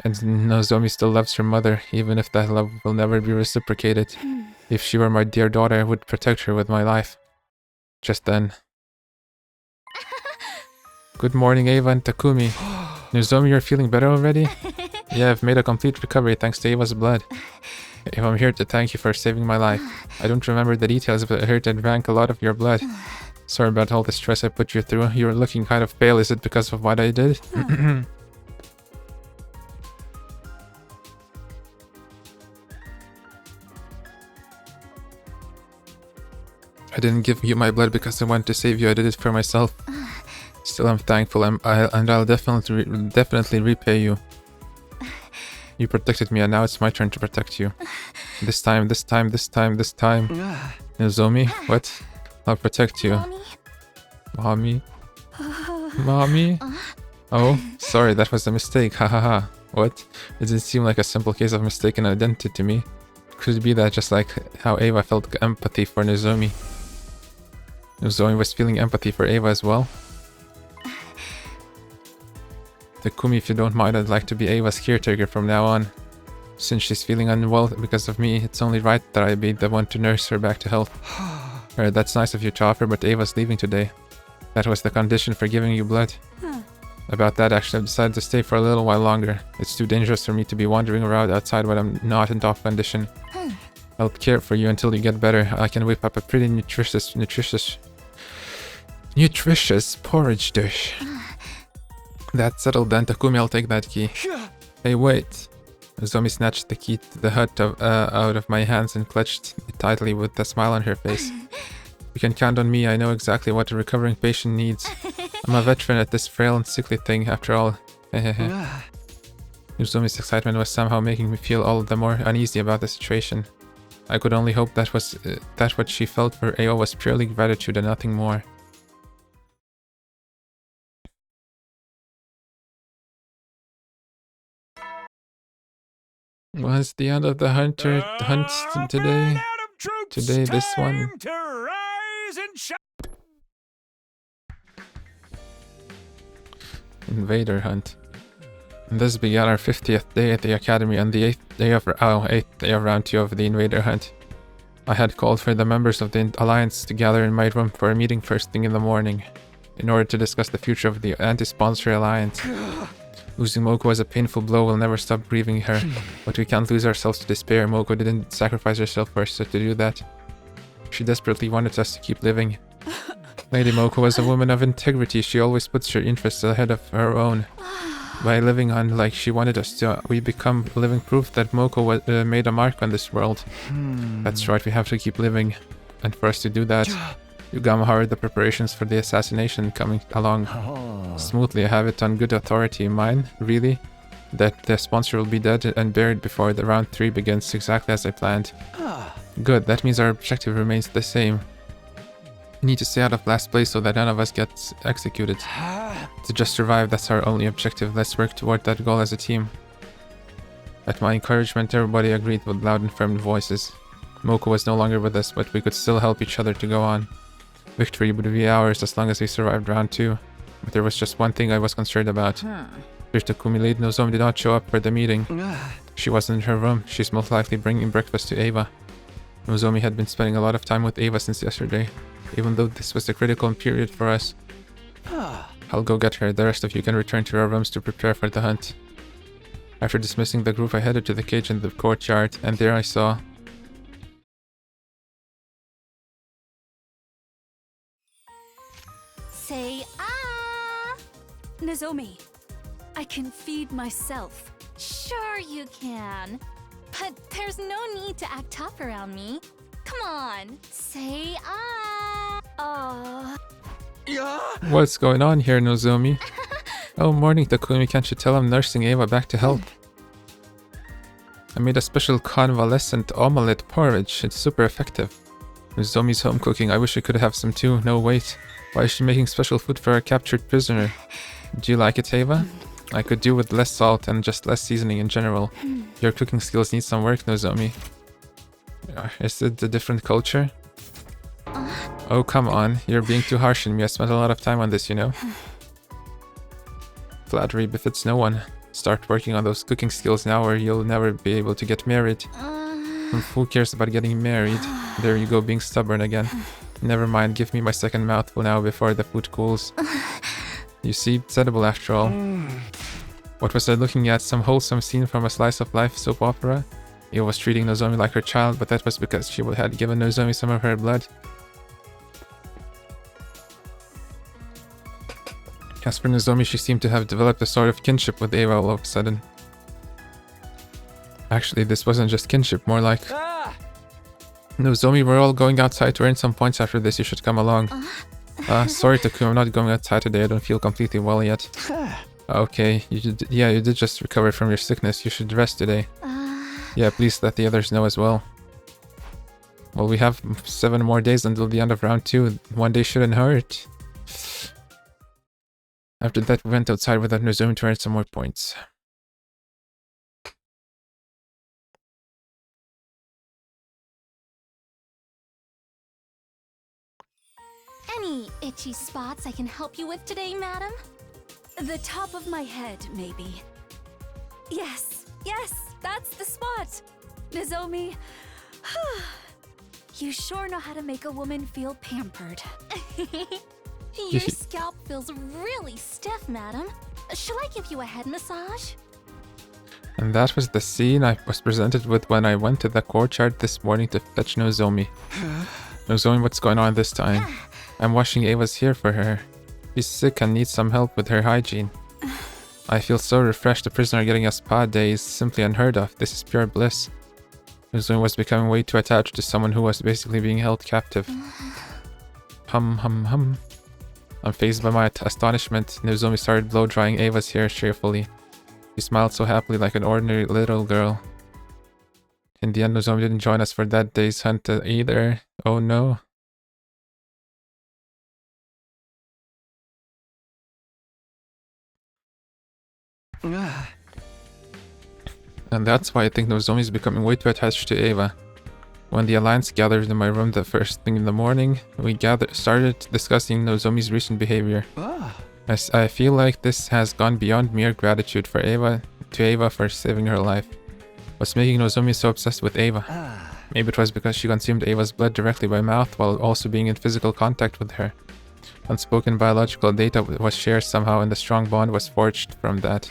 And Nozomi still loves her mother, even if that love will never be reciprocated. If she were my dear daughter, I would protect her with my life. Just then. Good morning, Eva and Takumi. Nozomi, you're feeling better already? Yeah, I've made a complete recovery thanks to Eva's blood. Eva, I'm here to thank you for saving my life. I don't remember the details, but I heard I drank a lot of your blood. Sorry about all the stress I put you through. You're looking kind of pale. Is it because of what I did? I didn't give you my blood because I wanted to save you. I did it for myself. Still, I'm thankful, and I'll definitely repay you. You protected me, and now it's my turn to protect you. This time. Nozomi, what? I'll protect you. Mommy? Mommy? Oh, sorry, that was a mistake. Hahaha. What? It didn't seem like a simple case of mistaken identity to me. Could it be that just like how Eva felt empathy for Nozomi? Nozomi was feeling empathy for Eva as well? Takumi, if you don't mind, I'd like to be Eva's caretaker from now on. Since she's feeling unwell because of me, it's only right that I be the one to nurse her back to health. That's nice of you to offer, but Eva's leaving today. That was the condition for giving you blood. About that, actually, I've decided to stay for a little while longer. It's too dangerous for me to be wandering around outside when I'm not in top condition. I'll care for you until you get better. I can whip up a pretty nutritious porridge dish. That's settled then, Takumi, I'll take that key. Hey, wait. Nozomi snatched the key to the hut out of my hands and clutched it tightly with a smile on her face. You can count on me, I know exactly what a recovering patient needs. I'm a veteran at this frail and sickly thing, after all. Nozomi's excitement was somehow making me feel all the more uneasy about the situation. I could only hope that what she felt for Eva was purely gratitude and nothing more. Was the end of the hunt today? Today, this one. Invader hunt. And this began our 50th day at the academy and the 8th day of round 2 of the Invader hunt. I had called for the members of the Alliance to gather in my room for a meeting first thing in the morning, in order to discuss the future of the anti-sponsor alliance. Losing Moko was a painful blow. We'll never stop grieving her, but we can't lose ourselves to despair. Moko didn't sacrifice herself for us to do that. She desperately wanted us to keep living. Lady Moko was a woman of integrity. She always puts her interests ahead of her own. By living on like she wanted us to, we become living proof that Moko made a mark on this world. That's right, we have to keep living. And for us to do that, Yugama heard the preparations for the assassination coming along smoothly. I have it on good authority. Mine, really? That the sponsor will be dead and buried before the round 3 begins, exactly as I planned. Good, that means our objective remains the same. We need to stay out of last place so that none of us gets executed. To just survive, that's our only objective. Let's work toward that goal as a team. At my encouragement, everybody agreed with loud and firm voices. Moko was no longer with us, but we could still help each other to go on. Victory would be ours as long as we survived round 2. But there was just one thing I was concerned about. Takumi Lady Nozomi did not show up for the meeting. She wasn't in her room. She's most likely bringing breakfast to Eva. Nozomi had been spending a lot of time with Eva since yesterday, even though this was a critical period for us. I'll go get her. The rest of you can return to your rooms to prepare for the hunt. After dismissing the group, I headed to the cage in the courtyard, and there I saw Nozomi, I can feed myself. Sure you can. But there's no need to act tough around me. Come on, say ah. What's going on here, Nozomi? Oh, morning, Takumi. Can't you tell I'm nursing Eva back to health? I made a special convalescent omelette porridge. It's super effective. Nozomi's home cooking. I wish I could have some too. No, wait. Why is she making special food for a captured prisoner? Do you like it, Eva? I could do with less salt and just less seasoning in general. Your cooking skills need some work, Nozomi. Is it a different culture? Oh, come on. You're being too harsh on me. I spent a lot of time on this, you know? Flattery befits no one. Start working on those cooking skills now or you'll never be able to get married. Who cares about getting married? There you go, being stubborn again. Never mind, give me my second mouthful now before the food cools. You see, it's edible after all. What was I looking at? Some wholesome scene from a slice of life soap opera? Eva was treating Nozomi like her child, but that was because she had given Nozomi some of her blood. As for Nozomi, she seemed to have developed a sort of kinship with Eva all of a sudden. Actually, this wasn't just kinship, more like... Nozomi, we're all going outside to earn some points after this, you should come along. Sorry Takumi, I'm not going outside today, I don't feel completely well yet. Okay, you did just recover from your sickness, you should rest today. Yeah, please let the others know as well. Well, we have 7 more days until the end of round 2, one day shouldn't hurt. After that, we went outside without Nozomi to earn some more points. Any itchy spots I can help you with today, madam? The top of my head, maybe. Yes, that's the spot. Nozomi, you sure know how to make a woman feel pampered. Your scalp feels really stiff, madam. Shall I give you a head massage? And that was the scene I was presented with when I went to the courtyard this morning to fetch Nozomi. Nozomi, what's going on this time? I'm washing Eva's hair for her. She's sick and needs some help with her hygiene. I feel so refreshed. A prisoner getting a spa day is simply unheard of. This is pure bliss. Nozomi was becoming way too attached to someone who was basically being held captive. Hum. Unfazed by my astonishment, Nozomi started blow-drying Eva's hair cheerfully. She smiled so happily like an ordinary little girl. In the end, Nozomi didn't join us for that day's hunt either. Oh no. And that's why I think Nozomi is becoming way too attached to Eva. When the Alliance gathered in my room the first thing in the morning, we started discussing Nozomi's recent behavior. I feel like this has gone beyond mere gratitude for Eva for saving her life. What's making Nozomi so obsessed with Eva? Maybe it was because she consumed Eva's blood directly by mouth while also being in physical contact with her. Unspoken biological data was shared somehow and a strong bond was forged from that.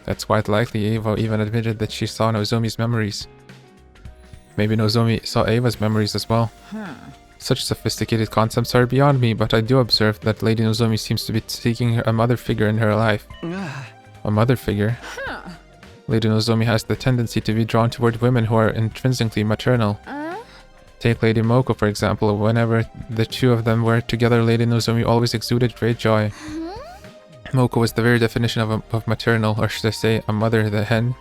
That's quite likely. Eva even admitted that she saw Nozomi's memories. Maybe Nozomi saw Eva's memories as well. Such sophisticated concepts are beyond me, but I do observe that Lady Nozomi seems to be seeking a mother figure in her life. A mother figure? Lady Nozomi has the tendency to be drawn toward women who are intrinsically maternal. Take Lady Moko, for example. Whenever the two of them were together, Lady Nozomi always exuded great joy. Moko was the very definition of maternal, or should I say, a mother the hen.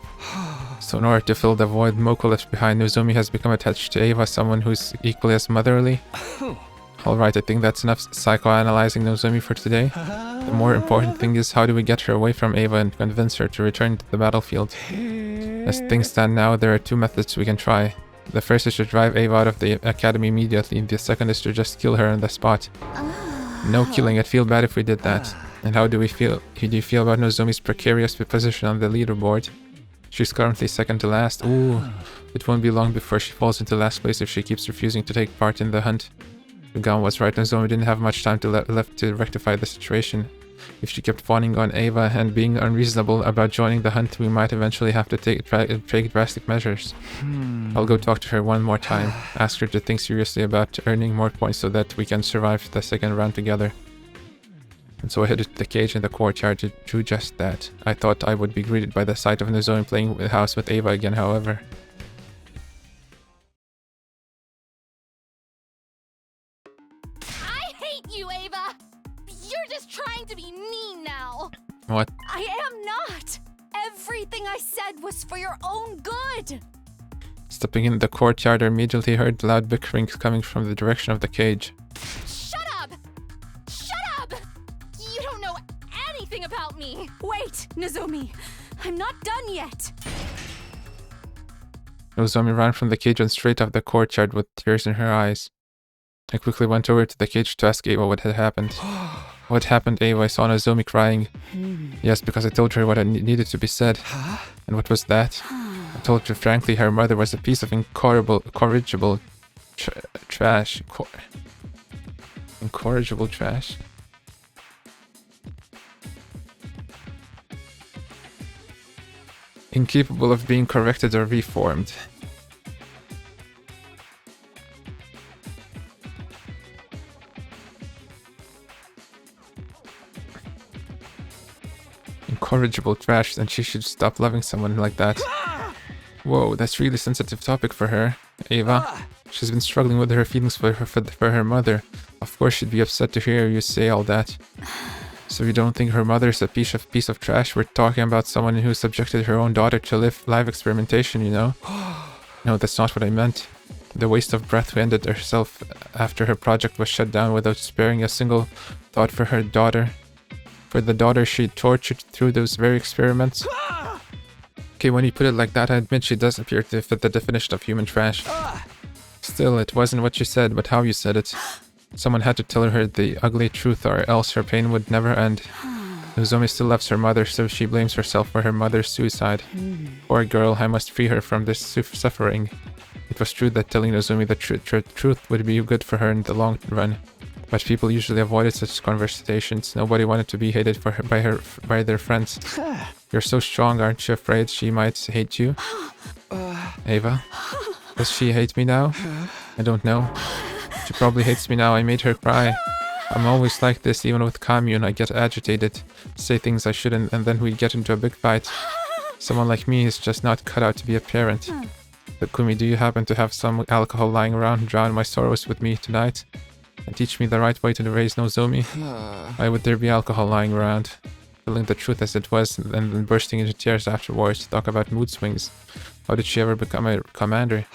So in order to fill the void Moko left behind, Nozomi has become attached to Eva, someone who's equally as motherly. Alright, I think that's enough psychoanalyzing Nozomi for today. The more important thing is how do we get her away from Eva and convince her to return to the battlefield. As things stand now, there are 2 methods we can try. The first is to drive Eva out of the academy immediately, the second is to just kill her on the spot. No killing, I'd feel bad if we did that. And how do you feel about Nozomi's precarious position on the leaderboard? She's currently second to last. Ooh, it won't be long before she falls into last place if she keeps refusing to take part in the hunt. Gaon was right, Nozomi didn't have much time left to rectify the situation. If she kept fawning on Eva and being unreasonable about joining the hunt, we might eventually have to take drastic measures. I'll go talk to her one more time, ask her to think seriously about earning more points so that we can survive the second round together. and so I headed to the cage in the courtyard to do just that. I thought I would be greeted by the sight of Nozomi playing house with Ava again, however. I hate you, Ava! You're just trying to be mean now. What? I am not! Everything I said was for your own good! Stepping into the courtyard, I immediately heard loud bickering coming from the direction of the cage. Shut up! Shut up! You don't know anything about me! Wait, Nozomi. I'm not done yet. Nozomi ran from the cage and straight off the courtyard with tears in her eyes. I quickly went over to the cage to ask Ava what had happened. What happened, Ava? I saw Nozomi crying. Yes, because I told her what needed to be said. And what was that? I told her frankly her mother was a piece of incorrigible trash. Incorrigible trash? Incapable of being corrected or reformed. Incorrigible trash, then she should stop loving someone like that. Whoa, that's really sensitive topic for her, Ava. She's been struggling with her feelings for her mother. Of course she'd be upset to hear you say all that. So you don't think her mother's a piece of trash? We're talking about someone who subjected her own daughter to live experimentation, you know? No, that's not what I meant. The waste of breath who ended herself after her project was shut down without sparing a single thought for her daughter. For the daughter she tortured through those very experiments. Okay, when you put it like that, I admit she does appear to fit the definition of human trash. Still, it wasn't what you said, but how you said it. Someone had to tell her the ugly truth, or else her pain would never end. Nozomi still loves her mother, so she blames herself for her mother's suicide. Poor girl, I must free her from this suffering. It was true that telling Nozomi the truth would be good for her in the long run. But people usually avoided such conversations. Nobody wanted to be hated by their friends. You're so strong, aren't you afraid she might hate you? Ava? Does she hate me now? I don't know. She probably hates me now. I made her cry. I'm always like this, even with commune. I get agitated, say things I shouldn't, and then we get into a big fight. Someone like me is just not cut out to be a parent. But Kumi, do you happen to have some alcohol lying around? Drown my sorrows with me tonight? And teach me the right way to raise Nozomi? Why would there be alcohol lying around? Telling the truth as it was, and then bursting into tears afterwards. Talk about mood swings. How did she ever become a commander?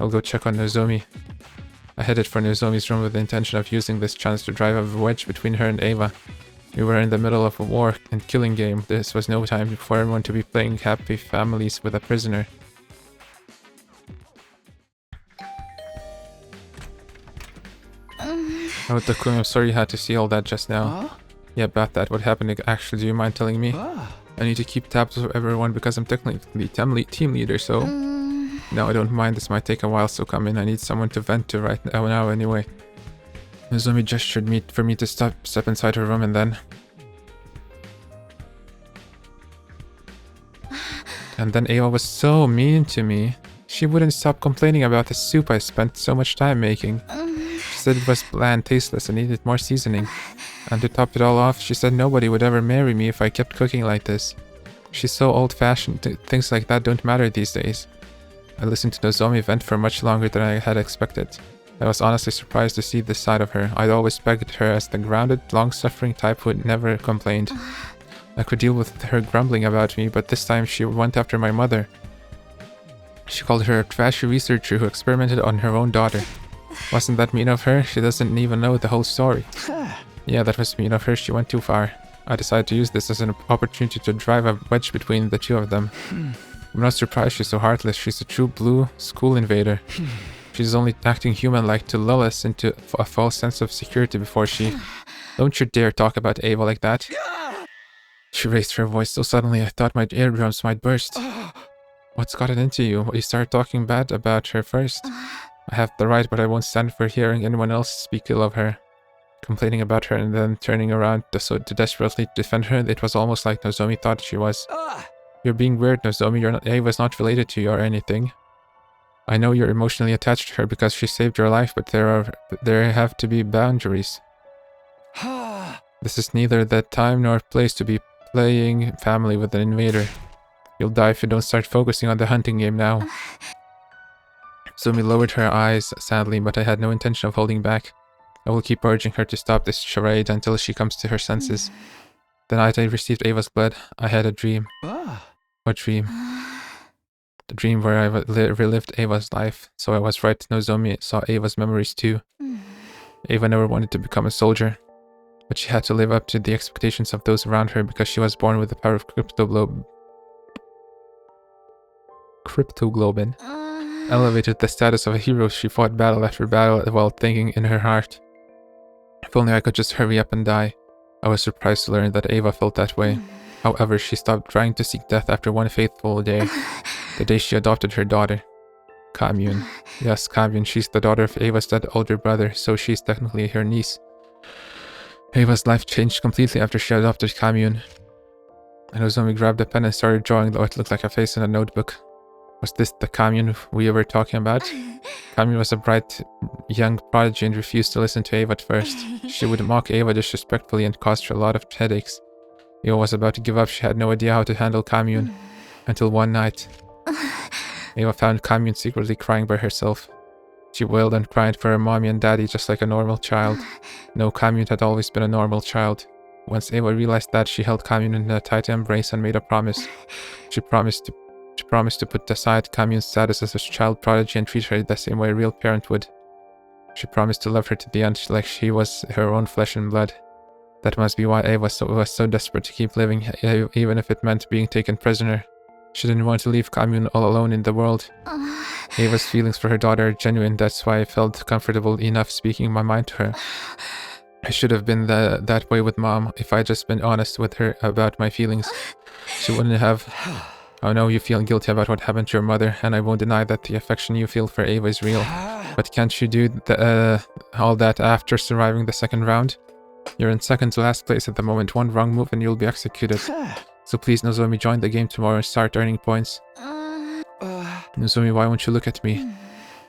I'll go check on Nozomi. I headed for Nozomi's room with the intention of using this chance to drive a wedge between her and Ava. We were in the middle of a war and killing game. This was no time for everyone to be playing happy families with a prisoner. Oh, Takumi, I'm sorry you had to see all that just now. Yeah, about that. What happened actually? Do you mind telling me? I need to keep tabs of everyone because I'm technically team leader, so... No, I don't mind. This might take a while, so come in. I need someone to vent to right now anyway. Nozomi gestured for me to step inside her room, and then... And then Ava was so mean to me. She wouldn't stop complaining about the soup I spent so much time making. She said it was bland, tasteless, and needed more seasoning. And to top it all off, she said nobody would ever marry me if I kept cooking like this. She's so old-fashioned, things like that don't matter these days. I listened to Nozomi vent for much longer than I had expected. I was honestly surprised to see this side of her. I'd always pegged her as the grounded, long-suffering type who never complained. I could deal with her grumbling about me, but this time she went after my mother. She called her a trashy researcher who experimented on her own daughter. Wasn't that mean of her? She doesn't even know the whole story. Yeah, that was mean of her. She went too far. I decided to use this as an opportunity to drive a wedge between the two of them. I'm not surprised she's so heartless. She's a true blue school invader. She's only acting human-like to lull us into a false sense of security before she... Don't you dare talk about Ava like that. She raised her voice so suddenly I thought my eardrums might burst. What's gotten into you? You started talking bad about her first. I have the right, but I won't stand for hearing anyone else speak ill of her. Complaining about her and then turning around to desperately defend her, it was almost like Nozomi thought she was. You're being weird, Nozomi. Ava's not related to you or anything. I know you're emotionally attached to her because she saved your life, but there have to be boundaries. This is neither the time nor place to be playing family with an invader. You'll die if you don't start focusing on the hunting game now. Sumi lowered her eyes sadly, but I had no intention of holding back. I will keep urging her to stop this charade until she comes to her senses. The night I received Ava's blood, I had a dream. What dream? The dream where I relived Ava's life, so I was right. Nozomi saw Ava's memories too. Ava never wanted to become a soldier, but she had to live up to the expectations of those around her because she was born with the power of Cryptoglobin. Elevated the status of a hero, she fought battle after battle while thinking in her heart, if only I could just hurry up and die. I was surprised to learn that Ava felt that way. However, she stopped trying to seek death after one fateful day. The day she adopted her daughter. Kamyun. Yes, Kamyun. She's the daughter of Ava's dead older brother, so she's technically her niece. Ava's life changed completely after she adopted Kamyun. Nozomi grabbed a pen and started drawing what looked like a face in a notebook. Was this the Kamyun we were talking about? Kamyun was a bright young prodigy and refused to listen to Ava at first. She would mock Ava disrespectfully and caused her a lot of headaches. Ava was about to give up. She had no idea how to handle Kamyun. Until one night, Ava found Kamyun secretly crying by herself. She wailed and cried for her mommy and daddy just like a normal child. No, Kamyun had always been a normal child. Once Ava realized that, she held Kamyun in a tight embrace and made a promise. She promised to put aside Kamyun's status as a child prodigy and treat her the same way a real parent would. She promised to love her to the end like she was her own flesh and blood. That must be why Ava was so desperate to keep living, even if it meant being taken prisoner. She didn't want to leave Kamyun all alone in the world. Ava's feelings for her daughter are genuine, that's why I felt comfortable enough speaking my mind to her. I should have been that way with Mom if I'd just been honest with her about my feelings. She wouldn't have... I know you feel guilty about what happened to your mother, and I won't deny that the affection you feel for Ava is real. But can't you do all that after surviving the second round? You're in second to last place at the moment. One wrong move and you'll be executed. So please, Nozomi, join the game tomorrow and start earning points. Nozomi, why won't you look at me?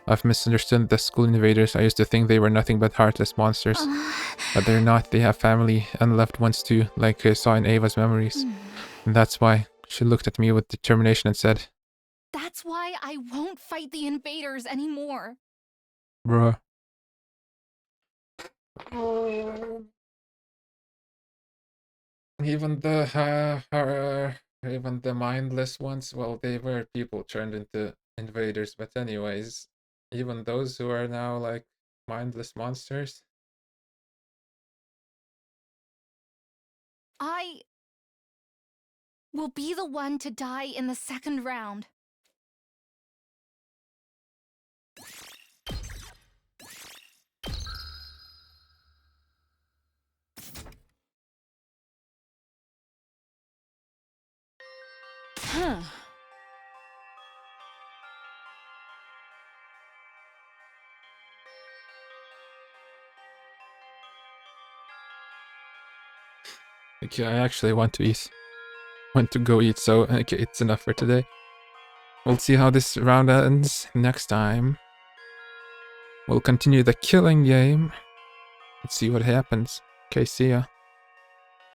I've misunderstood the school invaders. I used to think they were nothing but heartless monsters. But they're not. They have family and loved ones too, like I saw in Ava's memories. And that's why. She looked at me with determination and said, That's why I won't fight the invaders anymore. Bruh. Even the mindless ones, well, they were people turned into invaders, but anyways, even those who are now like mindless monsters. I will be the one to die in the second round. Huh. Okay, I actually want to eat. Want to go eat, so okay, it's enough for today. We'll see how this round ends next time. We'll continue the killing game. Let's see what happens. Okay, see ya.